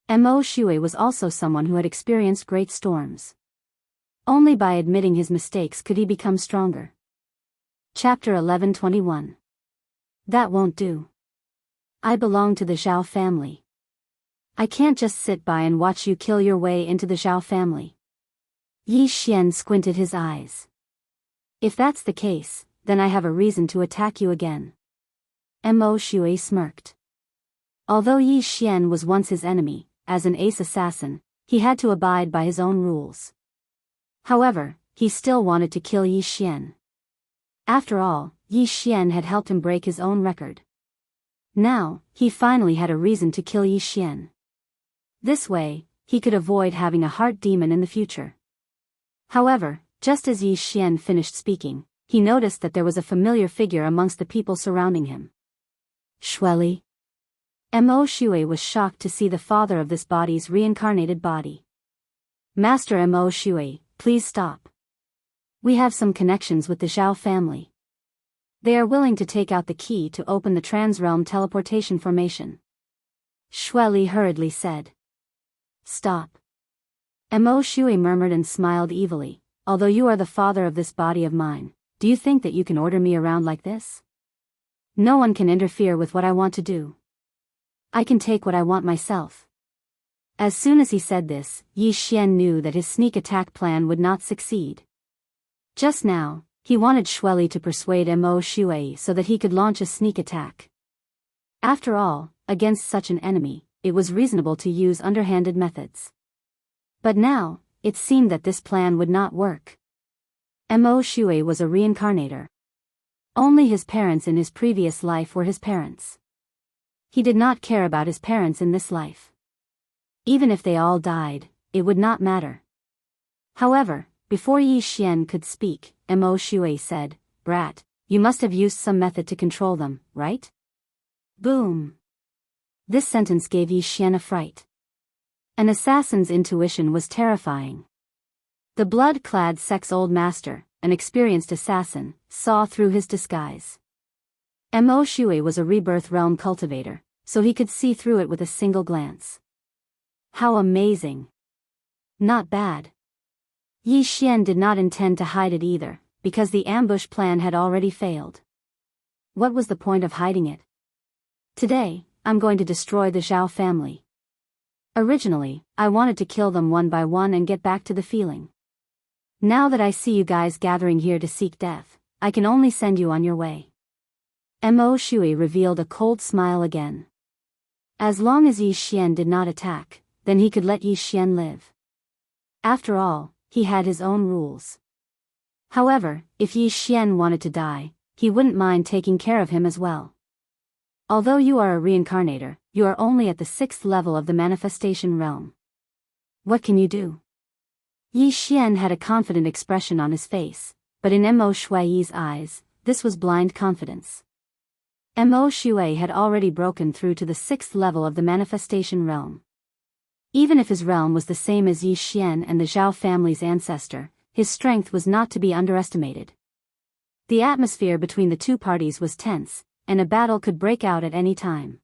Mo Shui was also someone who had experienced great storms. Only by admitting his mistakes could he become stronger. Chapter 11:21. That won't do. I belong to the Zhao family. I can't just sit by and watch you kill your way into the Zhao family. Yi Xian squinted his eyes. If that's the case, then I have a reason to attack you again. Mo Shui smirked. Although Yi Xian was once his enemy, as an ace assassin, he had to abide by his own rules. However, he still wanted to kill Yi Xian. After all, Yi Xian had helped him break his own record. Now, he finally had a reason to kill Yi Xian. This way, he could avoid having a heart demon in the future. However, just as Yi Xian finished speaking, he noticed that there was a familiar figure amongst the people surrounding him. Shueli. Mo Shui was shocked to see the father of this body's reincarnated body. Master Mo Shui, please stop. We have some connections with the Zhao family. They are willing to take out the key to open the transrealm teleportation formation. Shueli hurriedly said. Stop. Mo Shui murmured and smiled evilly. Although you are the father of this body of mine, do you think that you can order me around like this? No one can interfere with what I want to do. I can take what I want myself. As soon as he said this, Yi Xian knew that his sneak attack plan would not succeed. Just now, he wanted Shueli to persuade Mo Shui so that he could launch a sneak attack. After all, against such an enemy, it was reasonable to use underhanded methods. But now, it seemed that this plan would not work. Mo Shui was a reincarnator. Only his parents in his previous life were his parents. He did not care about his parents in this life. Even if they all died, it would not matter. However, before Yi Xian could speak, Mo Shui said, Brat, you must have used some method to control them, right? Boom. This sentence gave Yi Xian a fright. An assassin's intuition was terrifying. The blood-clad sex-old master, an experienced assassin, saw through his disguise. Mo Shui was a rebirth realm cultivator, so he could see through it with a single glance. How amazing! Not bad. Yi Xian did not intend to hide it either, because the ambush plan had already failed. What was the point of hiding it? Today, I'm going to destroy the Zhao family. Originally, I wanted to kill them one by one and get back to the feeling. Now that I see you guys gathering here to seek death, I can only send you on your way. Mo Shui revealed a cold smile again. As long as Yi Xian did not attack, then he could let Yi Xian live. After all, he had his own rules. However, if Yi Xian wanted to die, he wouldn't mind taking care of him as well. Although you are a reincarnator, you are only at the 6th level of the manifestation realm. What can you do? Yi Xian had a confident expression on his face, but in Mo Shui's eyes, this was blind confidence. Mo Shui had already broken through to the 6th level of the manifestation realm. Even if his realm was the same as Yi Xian and the Zhao family's ancestor, his strength was not to be underestimated. The atmosphere between the two parties was tense, and a battle could break out at any time.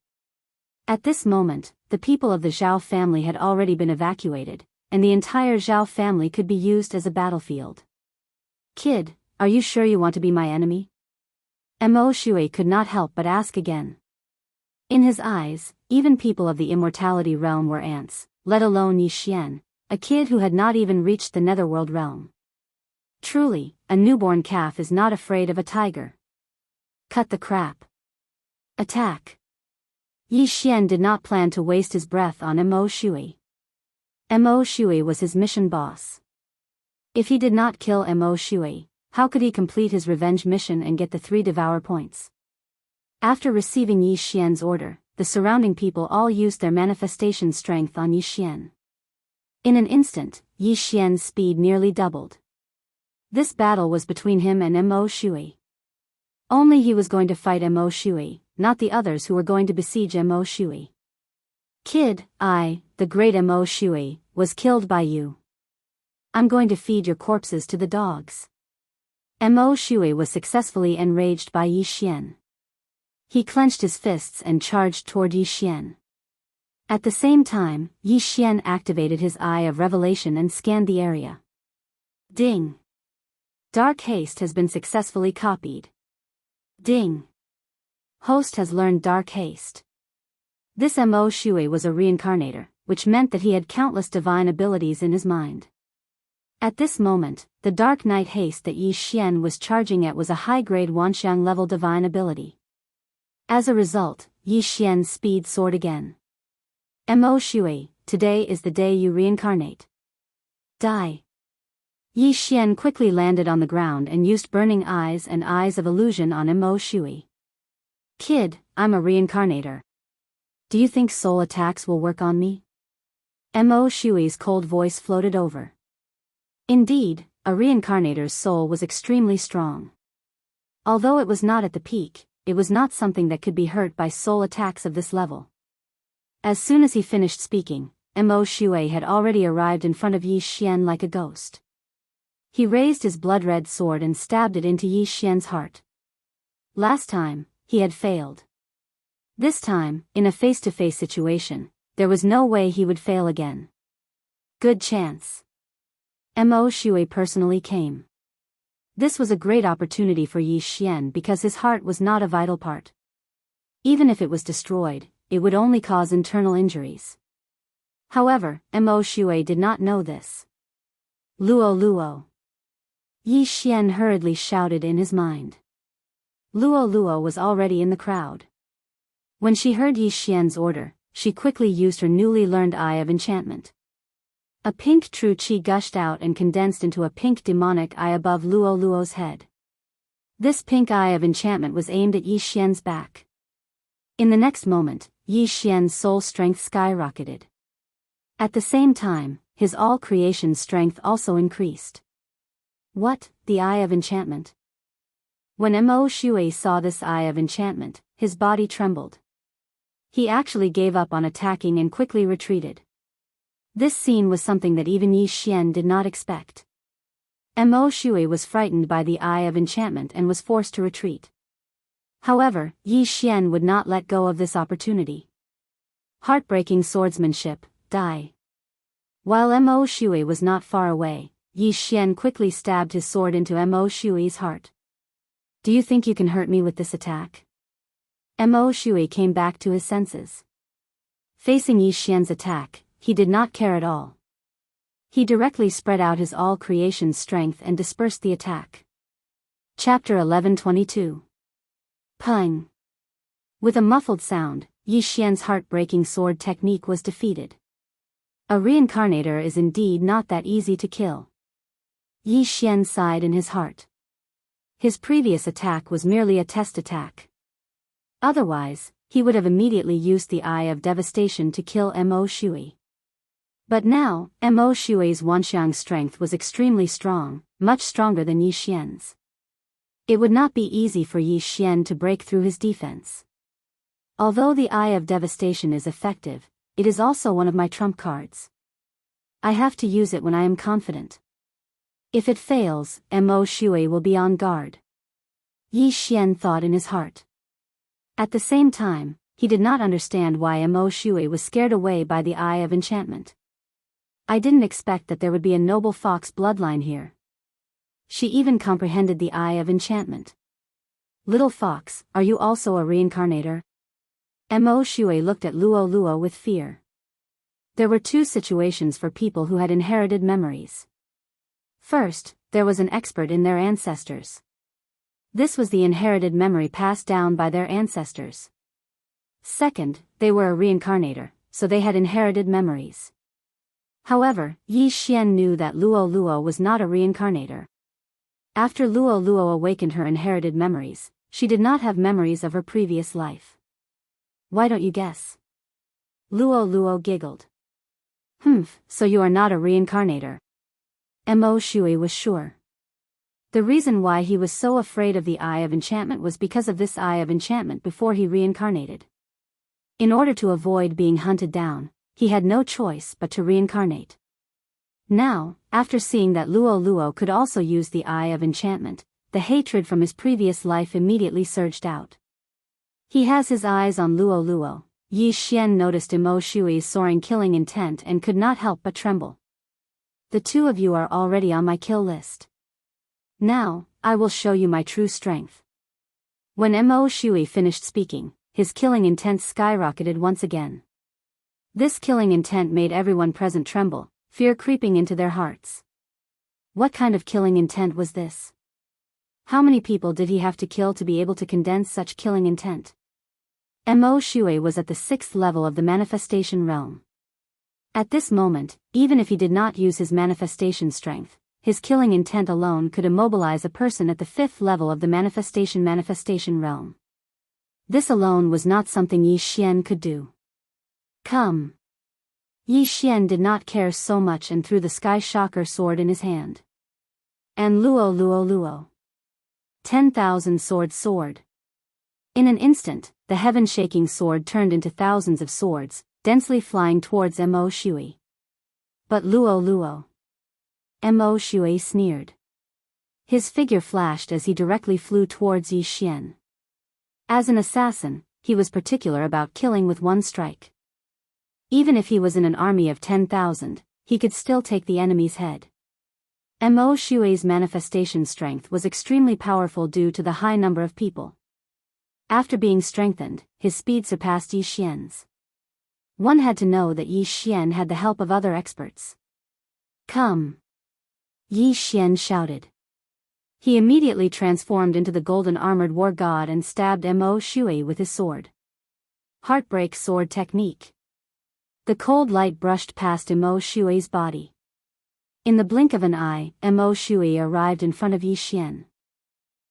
At this moment, the people of the Zhao family had already been evacuated, and the entire Zhao family could be used as a battlefield. Kid, are you sure you want to be my enemy? Mo Shui could not help but ask again. In his eyes, even people of the immortality realm were ants, let alone Yi Xian, a kid who had not even reached the netherworld realm. Truly, a newborn calf is not afraid of a tiger. Cut the crap. Attack. Yi Xian did not plan to waste his breath on Mo Shui. Mo Shui was his mission boss. If he did not kill Mo Shui, how could he complete his revenge mission and get the 3 devour points? After receiving Yi Xian's order, the surrounding people all used their manifestation strength on Yi Xian. In an instant, Yi Xian's speed nearly doubled. This battle was between him and Mo Shui. Only he was going to fight Mo Shui, not the others who were going to besiege Mo Shui. Kid, I, the great Mo Shui, was killed by you. I'm going to feed your corpses to the dogs. Mo Shui was successfully enraged by Yi Xian. He clenched his fists and charged toward Yi Xian. At the same time, Yi Xian activated his Eye of Revelation and scanned the area. Ding! Dark Haste has been successfully copied. Ding! Host has learned Dark Haste. This Mo Shui was a reincarnator, which meant that he had countless divine abilities in his mind. At this moment, the Dark Night Haste that Yi Xian was charging at was a high-grade Wanxiang level divine ability. As a result, Yi Xian's speed soared again. Mo Shui, today is the day you reincarnate. Die. Yi Xian quickly landed on the ground and used Burning Eyes and Eyes of Illusion on Mo Shui. Kid, I'm a reincarnator. Do you think soul attacks will work on me? Mo Shui's cold voice floated over. Indeed, a reincarnator's soul was extremely strong. Although it was not at the peak, it was not something that could be hurt by soul attacks of this level. As soon as he finished speaking, Mo Shui had already arrived in front of Yi Xian like a ghost. He raised his blood-red sword and stabbed it into Yi Xian's heart. Last time, he had failed. This time, in a face-to-face situation, there was no way he would fail again. Good chance. Mo Shui personally came. This was a great opportunity for Yi Xian because his heart was not a vital part. Even if it was destroyed, it would only cause internal injuries. However, Mo Shui did not know this. Luo Luo. Yi Xian hurriedly shouted in his mind. Luo Luo was already in the crowd. When she heard Yi Xian's order, she quickly used her newly learned Eye of Enchantment. A pink true qi gushed out and condensed into a pink demonic eye above Luo Luo's head. This pink eye of enchantment was aimed at Yi Xian's back. In the next moment, Yi Xian's soul strength skyrocketed. At the same time, his all-creation strength also increased. What, the Eye of Enchantment? When Mo Shui saw this eye of enchantment, his body trembled. He actually gave up on attacking and quickly retreated. This scene was something that even Yi Xian did not expect. Mo Shui was frightened by the eye of enchantment and was forced to retreat. However, Yi Xian would not let go of this opportunity. Heartbreaking swordsmanship, die. While Mo Shui was not far away, Yi Xian quickly stabbed his sword into Mo Shui's heart. Do you think you can hurt me with this attack? Mo Shui came back to his senses. Facing Yi Xian's attack, he did not care at all. He directly spread out his all-creation strength and dispersed the attack. Chapter 11:22. Pung. With a muffled sound, Yi Xian's heartbreaking sword technique was defeated. A reincarnator is indeed not that easy to kill. Yi Xian sighed in his heart. His previous attack was merely a test attack. Otherwise, he would have immediately used the Eye of Devastation to kill Mo Shui. But now, Mo Shui's Wanxiang strength was extremely strong, much stronger than Yi Xian's. It would not be easy for Yi Xian to break through his defense. Although the Eye of Devastation is effective, it is also one of my trump cards. I have to use it when I am confident. If it fails, Mo Shui will be on guard. Yi Xian thought in his heart. At the same time, he did not understand why Mo Shui was scared away by the Eye of Enchantment. I didn't expect that there would be a noble fox bloodline here. She even comprehended the Eye of Enchantment. Little fox, are you also a reincarnator? Mo Shui looked at Luo Luo with fear. There were two situations for people who had inherited memories. First, there was an expert in their ancestors. This was the inherited memory passed down by their ancestors. Second, they were a reincarnator, so they had inherited memories. However, Yi Xian knew that Luo Luo was not a reincarnator. After Luo Luo awakened her inherited memories, she did not have memories of her previous life. Why don't you guess? Luo Luo giggled. So you are not a reincarnator. Mo Shui was sure. The reason why he was so afraid of the Eye of Enchantment was because of this Eye of Enchantment before he reincarnated. In order to avoid being hunted down, he had no choice but to reincarnate. Now, after seeing that Luo Luo could also use the Eye of Enchantment, the hatred from his previous life immediately surged out. He has his eyes on Luo Luo. Yi Xian noticed Mo Shui's soaring killing intent and could not help but tremble. The two of you are already on my kill list. Now, I will show you my true strength. When Mo Shui finished speaking, his killing intent skyrocketed once again. This killing intent made everyone present tremble, fear creeping into their hearts. What kind of killing intent was this? How many people did he have to kill to be able to condense such killing intent? Mo Shui was at the 6th level of the manifestation realm. At this moment, even if he did not use his manifestation strength, his killing intent alone could immobilize a person at the 5th level of the manifestation realm. This alone was not something Yi Xian could do. Come. Yi Xian did not care so much and threw the Sky Shocker sword in his hand. And Luo Luo Luo. 10,000 sword. In an instant, the heaven-shaking sword turned into thousands of swords, densely flying towards Mo Shui. But Luo Luo. Mo Shui sneered. His figure flashed as he directly flew towards Yi Xian. As an assassin, he was particular about killing with one strike. Even if he was in an army of 10,000, he could still take the enemy's head. Mo Shui's manifestation strength was extremely powerful due to the high number of people. After being strengthened, his speed surpassed Yi Xian's. One had to know that Yi Xian had the help of other experts. Come! Yi Xian shouted. He immediately transformed into the golden armored war god and stabbed Mo Shui with his sword. Heartbreak sword technique. The cold light brushed past Mo Shui's body. In the blink of an eye, Mo Shui arrived in front of Yi Xian.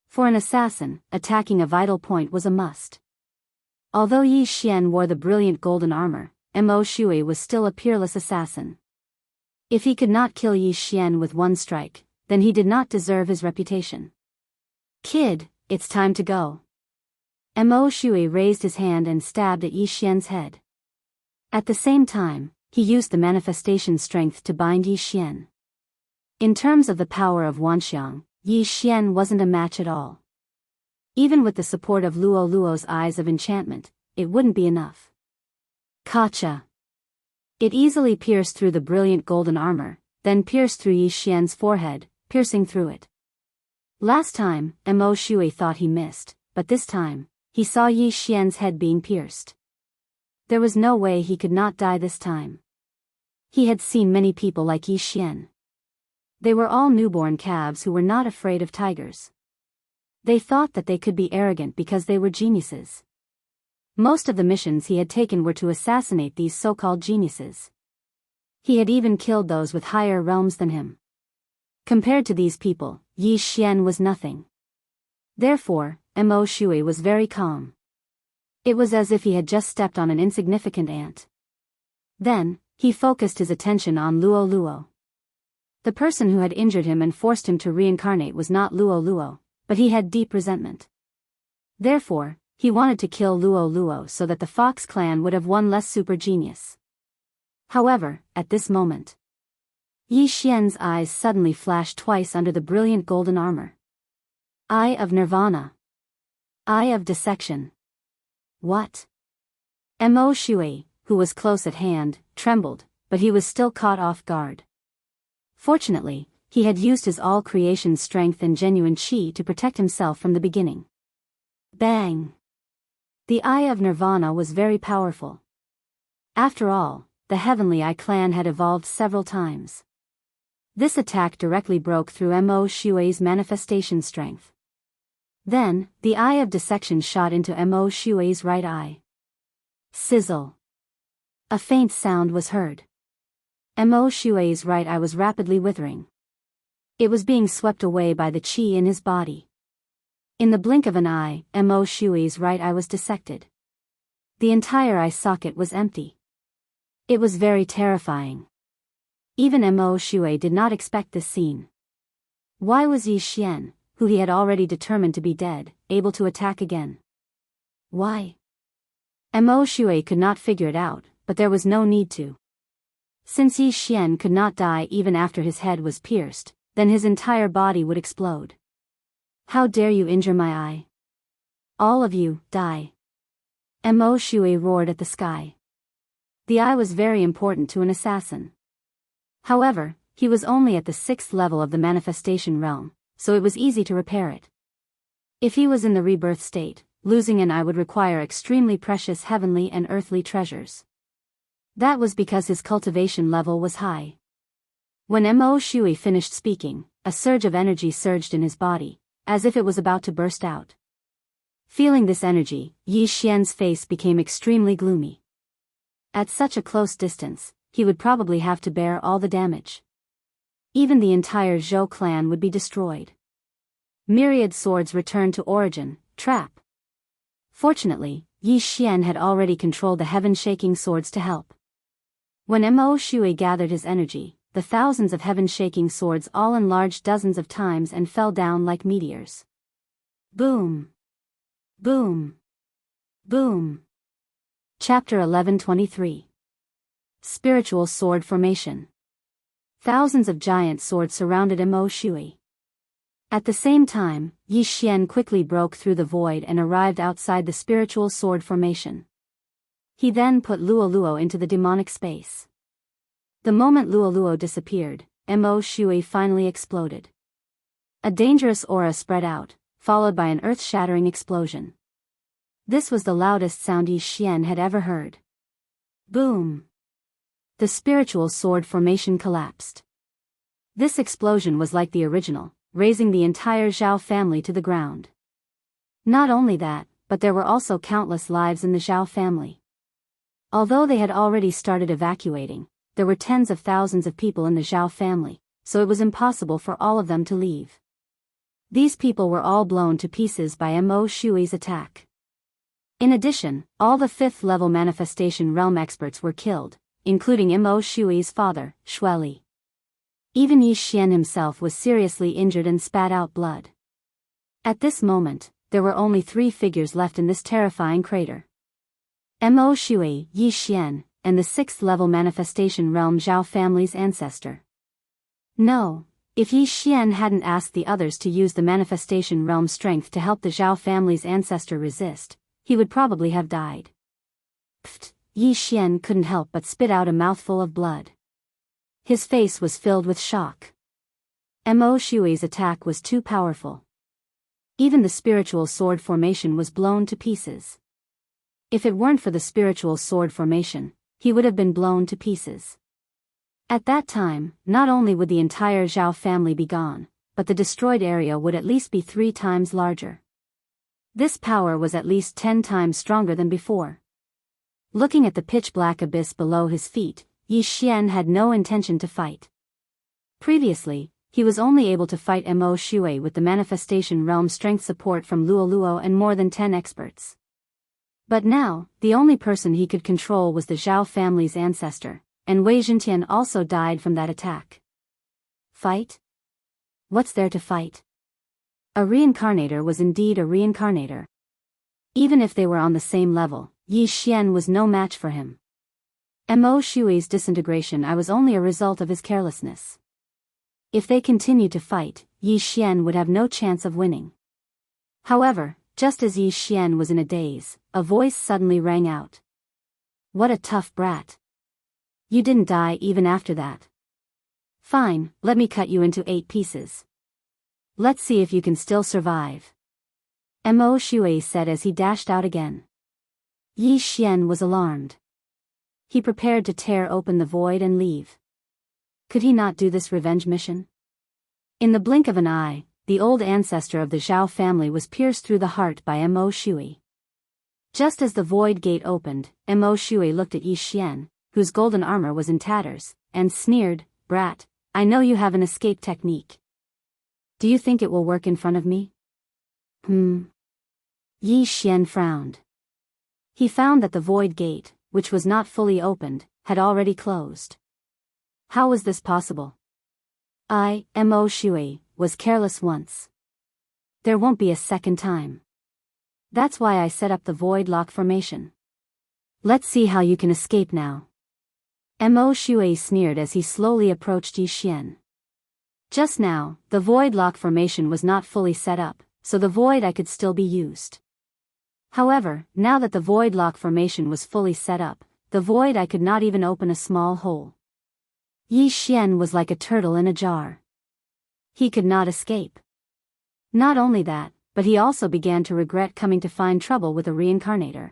For an assassin, attacking a vital point was a must. Although Yi Xian wore the brilliant golden armor, Mo Shui was still a peerless assassin. If he could not kill Yi Xian with one strike, then he did not deserve his reputation. Kid, it's time to go. Mo Shui raised his hand and stabbed at Yi Xian's head. At the same time, he used the manifestation strength to bind Yi Xian. In terms of the power of Wanxiang, Yi Xian wasn't a match at all. Even with the support of Luo Luo's eyes of enchantment, it wouldn't be enough. Kacha! It easily pierced through the brilliant golden armor, then pierced through Yi Xian's forehead, piercing through it. Last time, Mo Shui thought he missed, but this time, he saw Yi Xian's head being pierced. There was no way he could not die this time. He had seen many people like Yi Xian. They were all newborn calves who were not afraid of tigers. They thought that they could be arrogant because they were geniuses. Most of the missions he had taken were to assassinate these so-called geniuses. He had even killed those with higher realms than him. Compared to these people, Yi Xian was nothing. Therefore, Mo Shui was very calm. It was as if he had just stepped on an insignificant ant. Then, he focused his attention on Luo Luo. The person who had injured him and forced him to reincarnate was not Luo Luo, but he had deep resentment. Therefore, he wanted to kill Luo Luo so that the Fox clan would have one less super genius. However, at this moment, Yi Xian's eyes suddenly flashed twice under the brilliant golden armor. Eye of Nirvana. Eye of Dissection. What? Mo Shui, who was close at hand, trembled, but he was still caught off guard. Fortunately, he had used his all-creation strength and genuine chi to protect himself from the beginning. Bang! The Eye of Nirvana was very powerful. After all, the Heavenly Eye clan had evolved several times. This attack directly broke through Mo Shui's manifestation strength. Then, the Eye of Dissection shot into Mo Shui's right eye. Sizzle! A faint sound was heard. Mo Shui's right eye was rapidly withering. It was being swept away by the chi in his body. In the blink of an eye, Mo Shui's right eye was dissected. The entire eye socket was empty. It was very terrifying. Even Mo Shui did not expect this scene. Why was Yi Xian, who he had already determined to be dead, able to attack again? Why? Mo Shui could not figure it out, but there was no need to. Since Yi Xian could not die even after his head was pierced, then his entire body would explode. How dare you injure my eye? All of you, die! Mo Shui roared at the sky. The eye was very important to an assassin. However, he was only at the 6th level of the manifestation realm, so it was easy to repair it. If he was in the rebirth state, losing an eye would require extremely precious heavenly and earthly treasures. That was because his cultivation level was high. When Mo Shui finished speaking, a surge of energy surged in his body, as if it was about to burst out. Feeling this energy, Yi Xian's face became extremely gloomy. At such a close distance, he would probably have to bear all the damage. Even the entire Zhou clan would be destroyed. Myriad swords returned to origin, trap. Fortunately, Yi Xian had already controlled the heaven-shaking swords to help. When Mo Shui gathered his energy, the thousands of heaven-shaking swords all enlarged dozens of times and fell down like meteors. Boom! Boom! Boom! Chapter 1123. Spiritual Sword Formation. Thousands of giant swords surrounded Mo Shui. At the same time, Yi Xian quickly broke through the void and arrived outside the spiritual sword formation. He then put Luo Luo into the demonic space. The moment Luo Luo disappeared, Mo Shui finally exploded. A dangerous aura spread out, followed by an earth-shattering explosion. This was the loudest sound Yi Xian had ever heard. Boom! The spiritual sword formation collapsed. This explosion was like the original, raising the entire Zhao family to the ground. Not only that, but there were also countless lives in the Zhao family. Although they had already started evacuating, there were tens of thousands of people in the Zhao family, so it was impossible for all of them to leave. These people were all blown to pieces by Mo Shui's attack. In addition, all the 5th-level manifestation realm experts were killed, including Mo Shui's father, Shueli. Even Yi Xian himself was seriously injured and spat out blood. At this moment, there were only 3 figures left in this terrifying crater. Mo Shui, Yi Xian, and the 6th-level manifestation realm Zhao family's ancestor. No, if Yi Xian hadn't asked the others to use the manifestation realm strength to help the Zhao family's ancestor resist, he would probably have died. Pfft, Yi Xian couldn't help but spit out a mouthful of blood. His face was filled with shock. Mo Shui's attack was too powerful. Even the spiritual sword formation was blown to pieces. If it weren't for the spiritual sword formation, he would have been blown to pieces. At that time, not only would the entire Zhao family be gone, but the destroyed area would at least be 3 times larger. This power was at least 10 times stronger than before. Looking at the pitch-black abyss below his feet, Yi Xian had no intention to fight. Previously, he was only able to fight Mo Shui with the manifestation realm strength support from Luo Luo and more than 10 experts. But now, the only person he could control was the Zhao family's ancestor, and Wei Zhentian also died from that attack. Fight? What's there to fight? A reincarnator was indeed a reincarnator. Even if they were on the same level, Yi Xian was no match for him. Mo Shui's disintegration was only a result of his carelessness. If they continued to fight, Yi Xian would have no chance of winning. However, just as Yi Xian was in a daze, a voice suddenly rang out. What a tough brat. You didn't die even after that. Fine, let me cut you into 8 pieces. Let's see if you can still survive. Mo Shui said as he dashed out again. Yi Xian was alarmed. He prepared to tear open the void and leave. Could he not do this revenge mission? In the blink of an eye, the old ancestor of the Zhao family was pierced through the heart by Mo Shui. Just as the void gate opened, Mo Shui looked at Yi Xian, whose golden armor was in tatters, and sneered, "Brat, I know you have an escape technique. Do you think it will work in front of me?" Yi Xian frowned. He found that the void gate, which was not fully opened, had already closed. How was this possible? Mo Shui, was careless once. There won't be a second time. That's why I set up the void lock formation. Let's see how you can escape now. Mo Shui sneered as he slowly approached Yi Xian. Just now, the void lock formation was not fully set up, so the void could still be used. However, now that the void lock formation was fully set up, the void could not even open a small hole. Yi Xian was like a turtle in a jar. He could not escape. Not only that, but he also began to regret coming to find trouble with a reincarnator.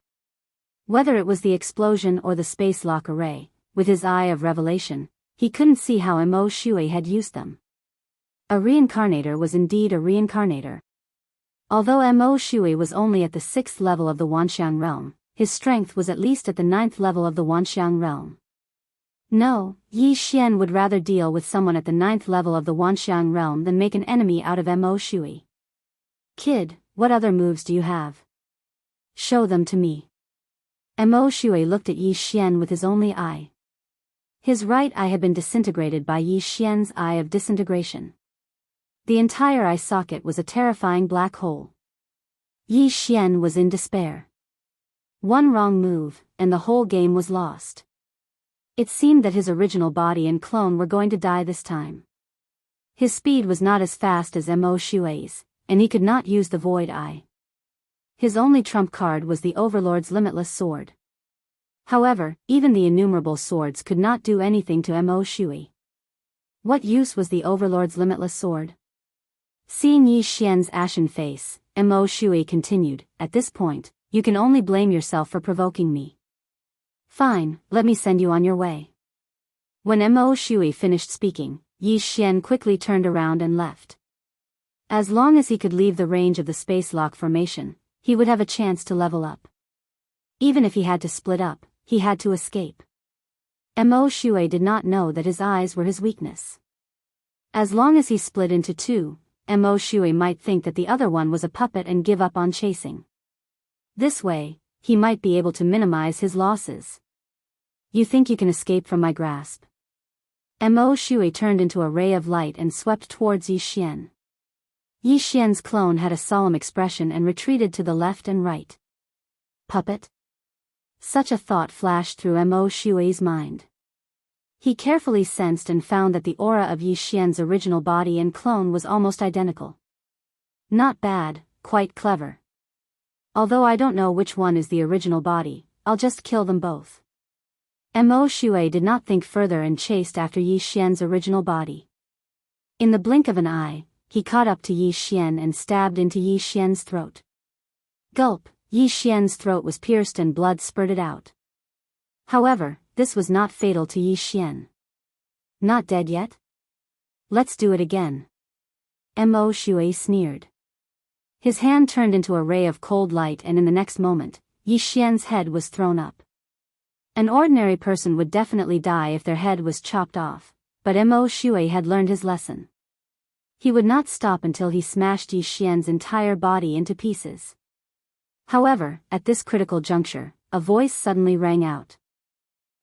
Whether it was the explosion or the space lock array, with his eye of revelation, he couldn't see how Mo Shui had used them. A reincarnator was indeed a reincarnator. Although Mo Shui was only at the 6th level of the Wanxiang realm, his strength was at least at the 9th level of the Wanxiang realm. No, Yi Xian would rather deal with someone at the 9th level of the Wanxiang realm than make an enemy out of Mo Shui. Kid, what other moves do you have? Show them to me. Mo Shui looked at Yi Xian with his only eye. His right eye had been disintegrated by Yi Xian's eye of disintegration. The entire eye socket was a terrifying black hole. Yi Xian was in despair. One wrong move, and the whole game was lost. It seemed that his original body and clone were going to die this time. His speed was not as fast as Mo Shui's, and he could not use the void eye. His only trump card was the Overlord's limitless sword. However, even the innumerable swords could not do anything to Mo Shui. What use was the Overlord's limitless sword? Seeing Yi Xian's ashen face, Mo Shui continued, "At this point, you can only blame yourself for provoking me. Fine, let me send you on your way." When Mo Shui finished speaking, Yi Xian quickly turned around and left. As long as he could leave the range of the space lock formation, he would have a chance to level up. Even if he had to split up, he had to escape. Mo Shui did not know that his eyes were his weakness. As long as he split into 2, Mo Shui might think that the other one was a puppet and give up on chasing. This way, he might be able to minimize his losses. You think you can escape from my grasp? Mo Shui turned into a ray of light and swept towards Yi Xian. Yi Xian's clone had a solemn expression and retreated to the left and right. Puppet? Such a thought flashed through Mo Shui's mind. He carefully sensed and found that the aura of Yi Xian's original body and clone was almost identical. Not bad, quite clever. Although I don't know which one is the original body, I'll just kill them both. Mo Shui did not think further and chased after Yi Xian's original body. In the blink of an eye, he caught up to Yi Xian and stabbed into Yi Xian's throat. Gulp, Yi Xian's throat was pierced and blood spurted out. However, this was not fatal to Yi Xian. Not dead yet? Let's do it again. Mo Shui sneered. His hand turned into a ray of cold light and in the next moment, Yi Xian's head was thrown up. An ordinary person would definitely die if their head was chopped off, but Mo Shui had learned his lesson. He would not stop until he smashed Yi Xian's entire body into pieces. However, at this critical juncture, a voice suddenly rang out.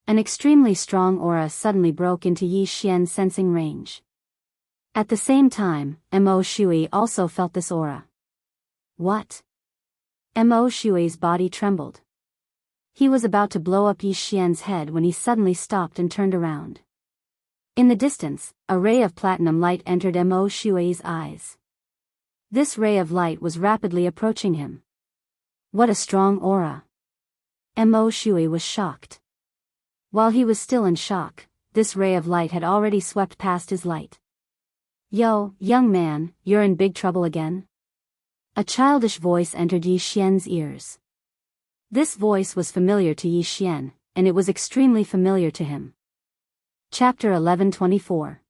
An extremely strong aura suddenly broke into Yi Xian's sensing range. At the same time, Mo Shui also felt this aura. What? Mo Shui's body trembled. He was about to blow up Yi Xian's head when he suddenly stopped and turned around. In the distance, a ray of platinum light entered Mo Shui's eyes. This ray of light was rapidly approaching him. What a strong aura! Mo Shui was shocked. While he was still in shock, this ray of light had already swept past his light. Yo, young man, you're in big trouble again? A childish voice entered Yi Xian's ears. This voice was familiar to Yi Xian, and it was extremely familiar to him. Chapter 11:24.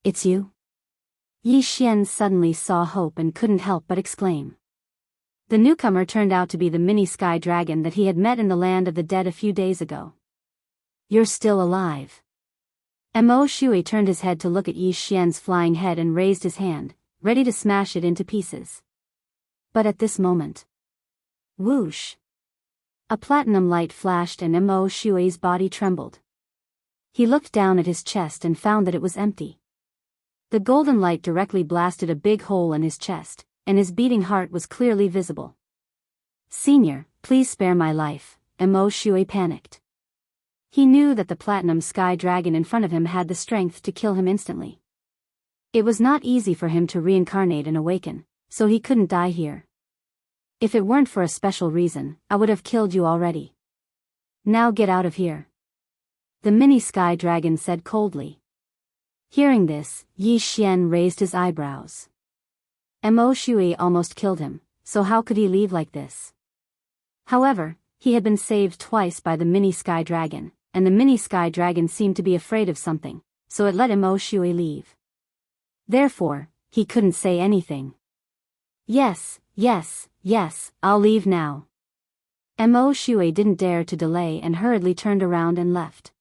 It's you? Yi Xian suddenly saw hope and couldn't help but exclaim. The newcomer turned out to be the mini sky dragon that he had met in the land of the dead a few days ago. You're still alive. Mo Shui turned his head to look at Yi Xian's flying head and raised his hand, ready to smash it into pieces. But at this moment, whoosh! A platinum light flashed and Mo Shui's body trembled. He looked down at his chest and found that it was empty. The golden light directly blasted a big hole in his chest, and his beating heart was clearly visible. Senior, please spare my life, Mo Shui panicked. He knew that the platinum sky dragon in front of him had the strength to kill him instantly. It was not easy for him to reincarnate and awaken, so he couldn't die here. If it weren't for a special reason, I would have killed you already. Now get out of here. The mini sky dragon said coldly. Hearing this, Yi Xian raised his eyebrows. Mo Shui almost killed him, so how could he leave like this? However, he had been saved twice by the mini sky dragon, and the mini sky dragon seemed to be afraid of something, so it let Mo Shui leave. Therefore, he couldn't say anything. Yes, I'll leave now. Mo Shui didn't dare to delay and hurriedly turned around and left.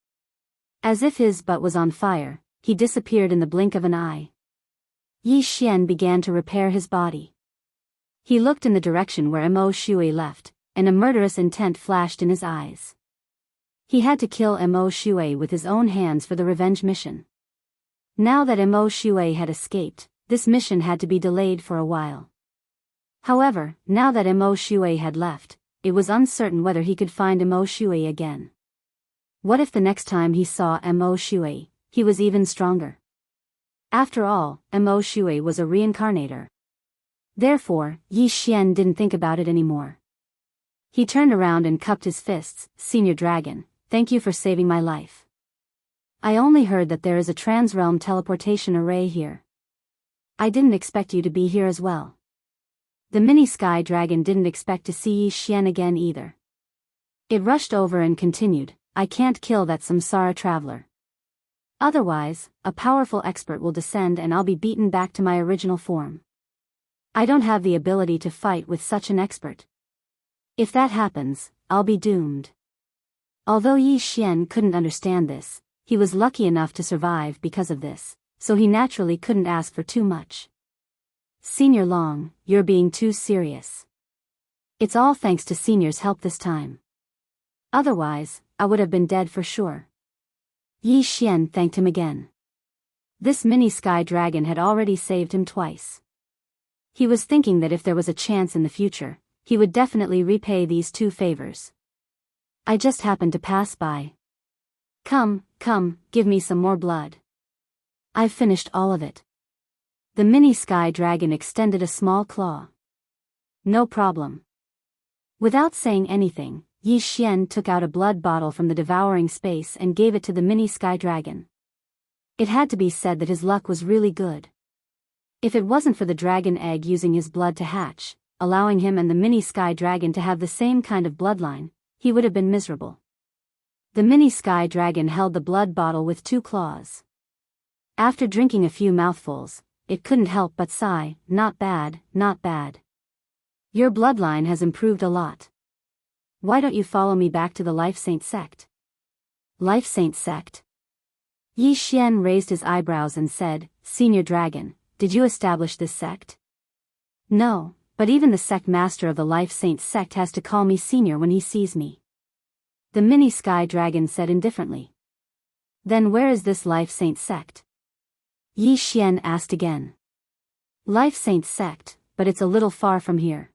As if his butt was on fire, he disappeared in the blink of an eye. Yi Xian began to repair his body. He looked in the direction where Mo Shui left, and a murderous intent flashed in his eyes. He had to kill Mo Shui with his own hands for the revenge mission. Now that Mo Shui had escaped, this mission had to be delayed for a while. However, now that Mo Shui had left, it was uncertain whether he could find Mo Shui again. What if the next time he saw Mo Shui, he was even stronger? After all, Mo Shui was a reincarnator. Therefore, Yi Xian didn't think about it anymore. He turned around and cupped his fists. Senior Dragon, thank you for saving my life. I only heard that there is a transrealm teleportation array here. I didn't expect you to be here as well. The mini sky dragon didn't expect to see Yi Xian again either. It rushed over and continued, I can't kill that samsara traveler. Otherwise, a powerful expert will descend and I'll be beaten back to my original form. I don't have the ability to fight with such an expert. If that happens, I'll be doomed. Although Yi Xian couldn't understand this, he was lucky enough to survive because of this, so he naturally couldn't ask for too much. Senior Long, you're being too serious. It's all thanks to Senior's help this time. Otherwise, I would have been dead for sure. Yi Xian thanked him again. This mini sky dragon had already saved him twice. He was thinking that if there was a chance in the future, he would definitely repay these two favors. I just happened to pass by. Come, give me some more blood. I've finished all of it. The mini sky dragon extended a small claw. No problem. Without saying anything, Yi Xian took out a blood bottle from the devouring space and gave it to the mini sky dragon. It had to be said that his luck was really good. If it wasn't for the dragon egg using his blood to hatch, allowing him and the mini sky dragon to have the same kind of bloodline, he would have been miserable. The mini sky dragon held the blood bottle with two claws. After drinking a few mouthfuls, it couldn't help but sigh, not bad, not bad. Your bloodline has improved a lot. Why don't you follow me back to the Life Saint sect? Life Saint sect? Yi Xian raised his eyebrows and said, Senior Dragon, did you establish this sect? No, but even the sect master of the Life Saint sect has to call me senior when he sees me. The mini sky dragon said indifferently. Then where is this Life Saint sect? Yi Xian asked again. Life Saint sect, but it's a little far from here.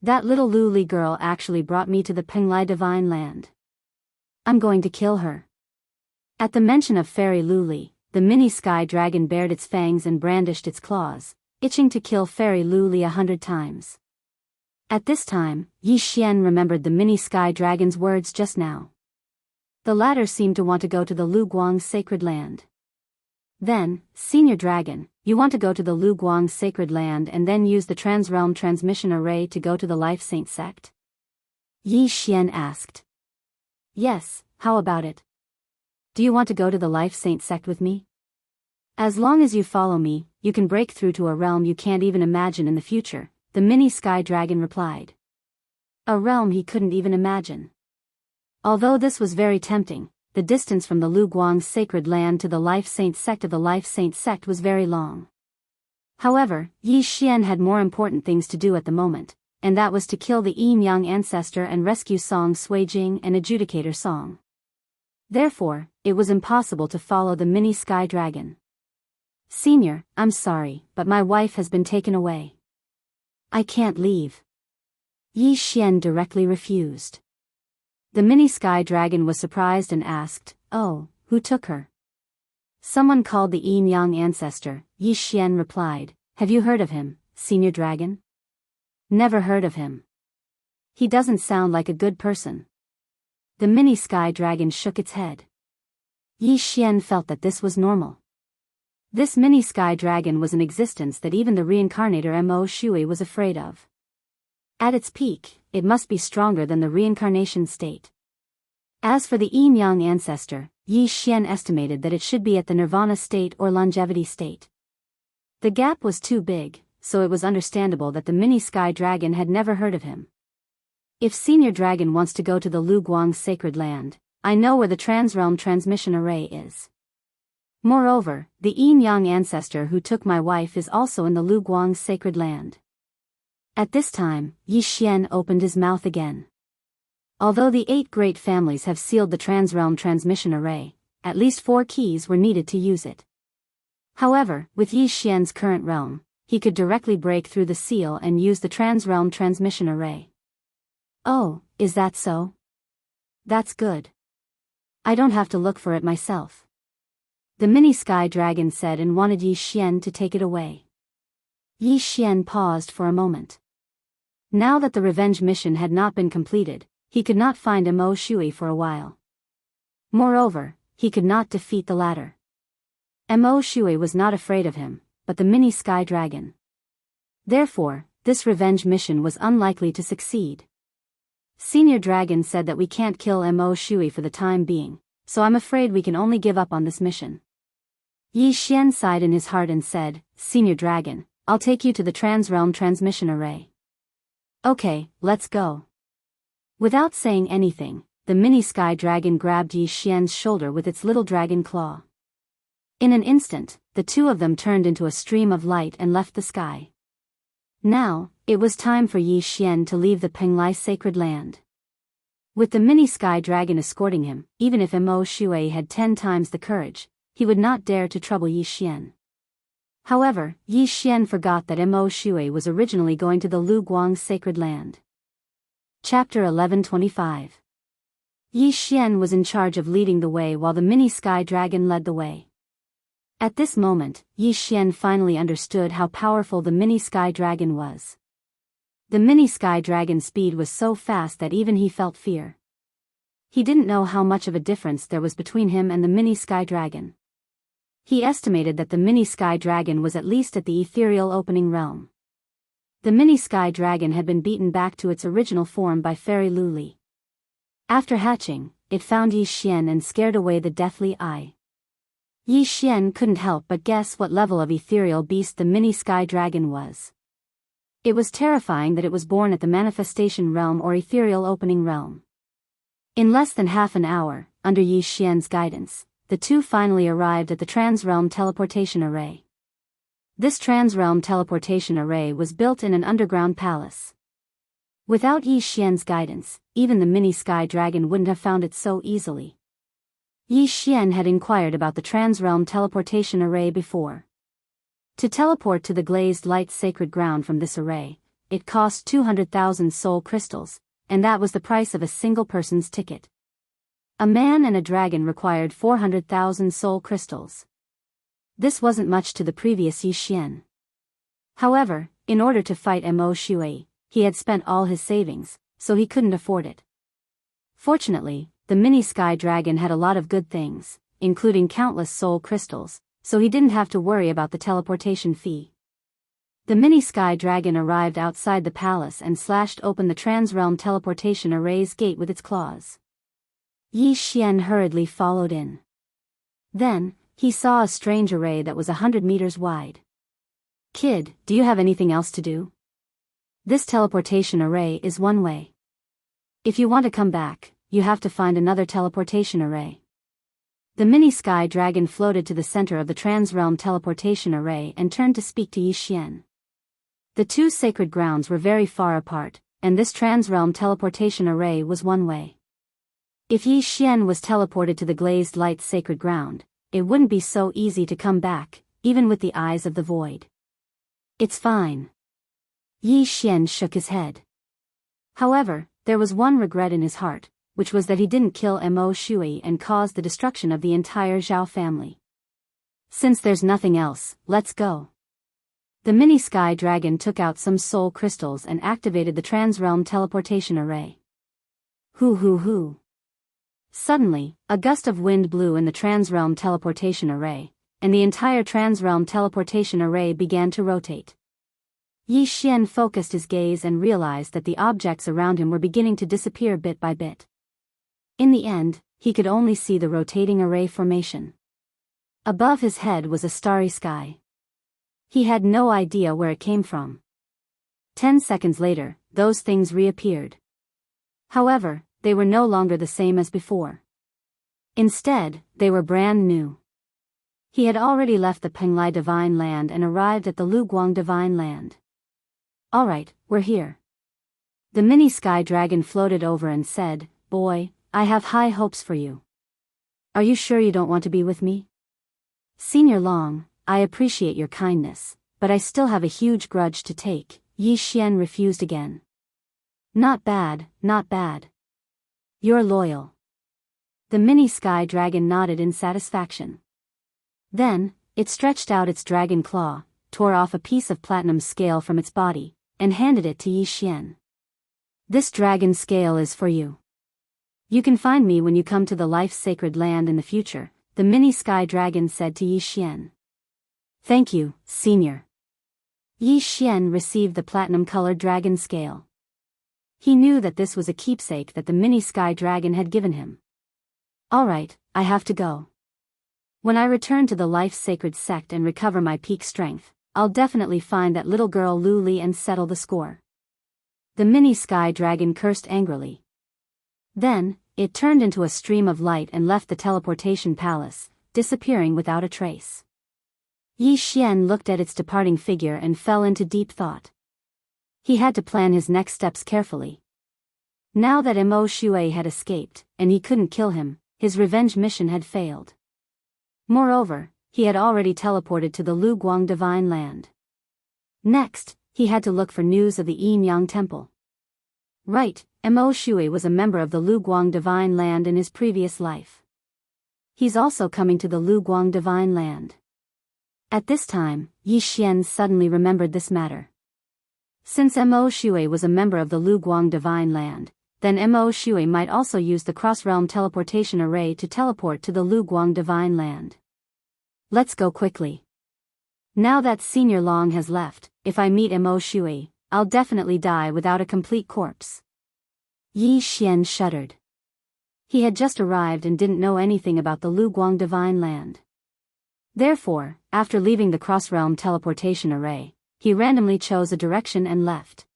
That little Lu Li girl actually brought me to the Penglai divine land. I'm going to kill her. At the mention of Fairy Lu Li, the mini sky dragon bared its fangs and brandished its claws, itching to kill Fairy Lu Li 100 times. At this time, Yi Xian remembered the mini sky dragon's words just now. The latter seemed to want to go to the Lu Guang's sacred land. Then, Senior Dragon, you want to go to the Lu Guang's sacred land and then use the Transrealm transmission array to go to the Life Saint sect? Yi Xian asked. Yes, how about it? Do you want to go to the Life Saint sect with me? As long as you follow me, you can break through to a realm you can't even imagine in the future, the mini sky dragon replied. A realm he couldn't even imagine. Although this was very tempting, the distance from the Lu Guang's sacred land to the Life Saint sect of the Life Saint sect was very long. However, Yi Xian had more important things to do at the moment, and that was to kill the Yin Yang ancestor and rescue Song Suijing and Adjudicator Song. Therefore, it was impossible to follow the mini sky dragon. Senior, I'm sorry, but my wife has been taken away. I can't leave. Yi Xian directly refused. The mini sky dragon was surprised and asked, Oh, who took her? Someone called the Yin Yang ancestor, Yi Xian replied. Have you heard of him, Senior Dragon? Never heard of him. He doesn't sound like a good person. The mini sky dragon shook its head. Yi Xian felt that this was normal. This mini sky dragon was an existence that even the reincarnator Mo Shui was afraid of. At its peak, it must be stronger than the reincarnation state. As for the Yin Yang ancestor, Yi Xian estimated that it should be at the nirvana state or longevity state. The gap was too big, so it was understandable that the mini sky dragon had never heard of him. If Senior Dragon wants to go to the Lu Guang's sacred land, I know where the Transrealm transmission array is. Moreover, the Yin Yang ancestor who took my wife is also in the Lu Guang's sacred land. At this time, Yi Xian opened his mouth again. Although the 8 great families have sealed the Transrealm transmission array, at least 4 keys were needed to use it. However, with Yi Xian's current realm, he could directly break through the seal and use the Transrealm transmission array. Oh, is that so? That's good. I don't have to look for it myself. The mini sky dragon said and wanted Yi Xian to take it away. Yi Xian paused for a moment. Now that the revenge mission had not been completed, he could not find Mo Shui for a while. Moreover, he could not defeat the latter. Mo Shui was not afraid of him, but the mini sky dragon. Therefore, this revenge mission was unlikely to succeed. Senior Dragon said that we can't kill Mo Shui for the time being, so I'm afraid we can only give up on this mission. Yi Xian sighed in his heart and said, Senior Dragon, I'll take you to the Transrealm transmission array. Okay, let's go. Without saying anything, the mini sky dragon grabbed Yi Xian's shoulder with its little dragon claw. In an instant, the two of them turned into a stream of light and left the sky. Now, it was time for Yi Xian to leave the Penglai sacred land. With the mini sky dragon escorting him, even if Mo Shui had 10 times the courage, he would not dare to trouble Yi Xian. However, Yi Xian forgot that Mo Shui was originally going to the Lu Guang's sacred land. Chapter 1125. Yi Xian was in charge of leading the way while the mini sky dragon led the way. At this moment, Yi Xian finally understood how powerful the mini sky dragon was. The mini sky dragon's speed was so fast that even he felt fear. He didn't know how much of a difference there was between him and the mini sky dragon. He estimated that the mini sky dragon was at least at the ethereal opening realm. The mini sky dragon had been beaten back to its original form by Fairy Luli. After hatching, it found Yi Xian and scared away the deathly eye. Yi Xian couldn't help but guess what level of ethereal beast the mini sky dragon was. It was terrifying that it was born at the manifestation realm or ethereal opening realm. In less than half an hour, under Yi Xian's guidance, the two finally arrived at the Transrealm Teleportation Array. This Transrealm Teleportation Array was built in an underground palace. Without Yi Xian's guidance, even the mini sky dragon wouldn't have found it so easily. Yi Xian had inquired about the Transrealm Teleportation Array before. To teleport to the glazed light sacred ground from this array, it cost 200,000 soul crystals, and that was the price of a single person's ticket. A man and a dragon required 400,000 soul crystals. This wasn't much to the previous Yi Xian. However, in order to fight Mo Shui, he had spent all his savings, so he couldn't afford it. Fortunately, the mini sky dragon had a lot of good things, including countless soul crystals, so he didn't have to worry about the teleportation fee. The mini sky dragon arrived outside the palace and slashed open the Transrealm Teleportation Array's gate with its claws. Yi Xian hurriedly followed in. Then, he saw a strange array that was 100 meters wide. "Kid, do you have anything else to do? This teleportation array is one way. If you want to come back, you have to find another teleportation array." The mini sky dragon floated to the center of the Transrealm Teleportation Array and turned to speak to Yi Xian. The two sacred grounds were very far apart, and this Transrealm Teleportation Array was one way. If Yi Xian was teleported to the glazed light sacred ground, it wouldn't be so easy to come back, even with the eyes of the void. "It's fine." Yi Xian shook his head. However, there was one regret in his heart, which was that he didn't kill Mo Shui and cause the destruction of the entire Zhao family. "Since there's nothing else, let's go." The mini sky dragon took out some soul crystals and activated the Transrealm Teleportation Array. Hoo hoo hoo. Suddenly, a gust of wind blew in the Transrealm Teleportation Array, and the entire Transrealm Teleportation Array began to rotate. Yi Xian focused his gaze and realized that the objects around him were beginning to disappear bit by bit. In the end, he could only see the rotating array formation. Above his head was a starry sky. He had no idea where it came from. 10 seconds later, those things reappeared. However, they were no longer the same as before. Instead, they were brand new. He had already left the Penglai Divine Land and arrived at the Lu Guang Divine Land. "Alright, we're here." The mini sky dragon floated over and said, "Boy, I have high hopes for you. Are you sure you don't want to be with me?" "Senior Long, I appreciate your kindness, but I still have a huge grudge to take," Yi Xian refused again. "Not bad, not bad. You're loyal." The mini sky dragon nodded in satisfaction. Then, it stretched out its dragon claw, tore off a piece of platinum scale from its body, and handed it to Yi Xian. "This dragon scale is for you. You can find me when you come to the life sacred land in the future," the mini sky dragon said to Yi Xian. "Thank you, senior." Yi Xian received the platinum-colored dragon scale. He knew that this was a keepsake that the mini sky dragon had given him. "Alright, I have to go. When I return to the life sacred sect and recover my peak strength, I'll definitely find that little girl Luli and settle the score." The mini sky dragon cursed angrily. Then, it turned into a stream of light and left the teleportation palace, disappearing without a trace. Yi Xian looked at its departing figure and fell into deep thought. He had to plan his next steps carefully. Now that Mo Shui had escaped, and he couldn't kill him, his revenge mission had failed. Moreover, he had already teleported to the Luguang Divine Land. Next, he had to look for news of the Yin-Yang Temple. Right, Mo Shui was a member of the Luguang Divine Land in his previous life. He's also coming to the Luguang Divine Land. At this time, Yi Xian suddenly remembered this matter. Since Mo Shui was a member of the Luguang Divine Land, then Mo Shui might also use the cross-realm teleportation array to teleport to the Luguang Divine Land. Let's go quickly. Now that Senior Long has left, if I meet Mo Shui, I'll definitely die without a complete corpse. Yi Xian shuddered. He had just arrived and didn't know anything about the Luguang Divine Land. Therefore, after leaving the cross-realm teleportation array, he randomly chose a direction and left.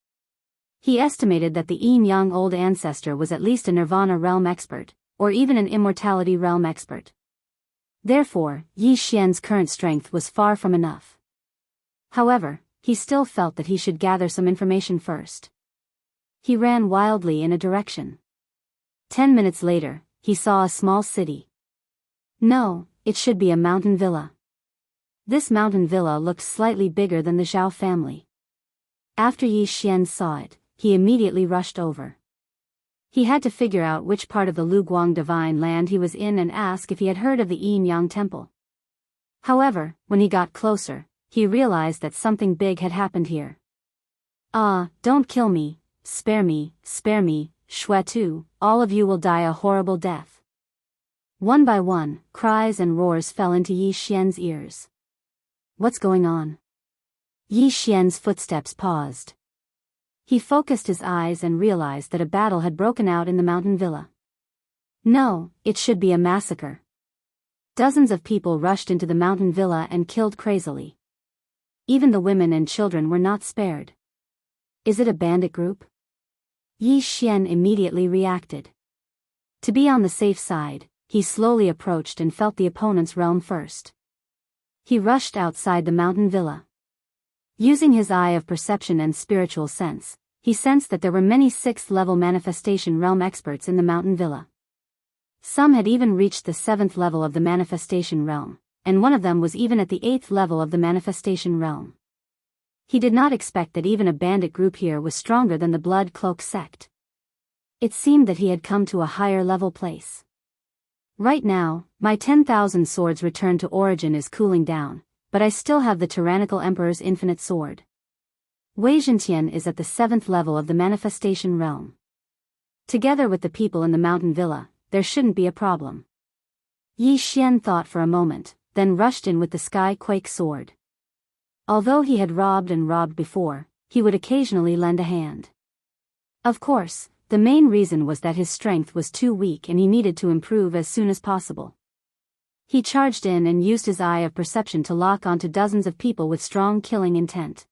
He estimated that the Yin-Yang Old Ancestor was at least a Nirvana realm expert, or even an Immortality realm expert. Therefore, Yi Xian's current strength was far from enough. However, he still felt that he should gather some information first. He ran wildly in a direction. 10 minutes later, he saw a small city. No, it should be a mountain villa. This mountain villa looked slightly bigger than the Zhao family. After Yi Xian saw it, he immediately rushed over. He had to figure out which part of the Luguang Divine Land he was in and ask if he had heard of the Yin-Yang Temple. However, when he got closer, he realized that something big had happened here. Don't kill me, spare me, Shui Tu, all of you will die a horrible death. One by one, cries and roars fell into Yi Xian's ears. What's going on? Yi Xian's footsteps paused. He focused his eyes and realized that a battle had broken out in the mountain villa. No, it should be a massacre. Dozens of people rushed into the mountain villa and killed crazily. Even the women and children were not spared. Is it a bandit group? Yi Xian immediately reacted. To be on the safe side, he slowly approached and felt the opponent's realm first. He rushed outside the mountain villa. Using his eye of perception and spiritual sense, he sensed that there were many 6th-level manifestation realm experts in the mountain villa. Some had even reached the 7th level of the manifestation realm, and one of them was even at the 8th level of the manifestation realm. He did not expect that even a bandit group here was stronger than the Blood Cloak sect. It seemed that he had come to a higher level place. Right now, my 10,000 swords return to origin is cooling down, but I still have the tyrannical emperor's infinite sword. Wei Zhentian is at the 7th level of the manifestation realm. Together with the people in the mountain villa, there shouldn't be a problem. Yi Xian thought for a moment, then rushed in with the Sky Quake sword. Although he had robbed before, he would occasionally lend a hand. Of course, the main reason was that his strength was too weak and he needed to improve as soon as possible. He charged in and used his eye of perception to lock onto dozens of people with strong killing intent.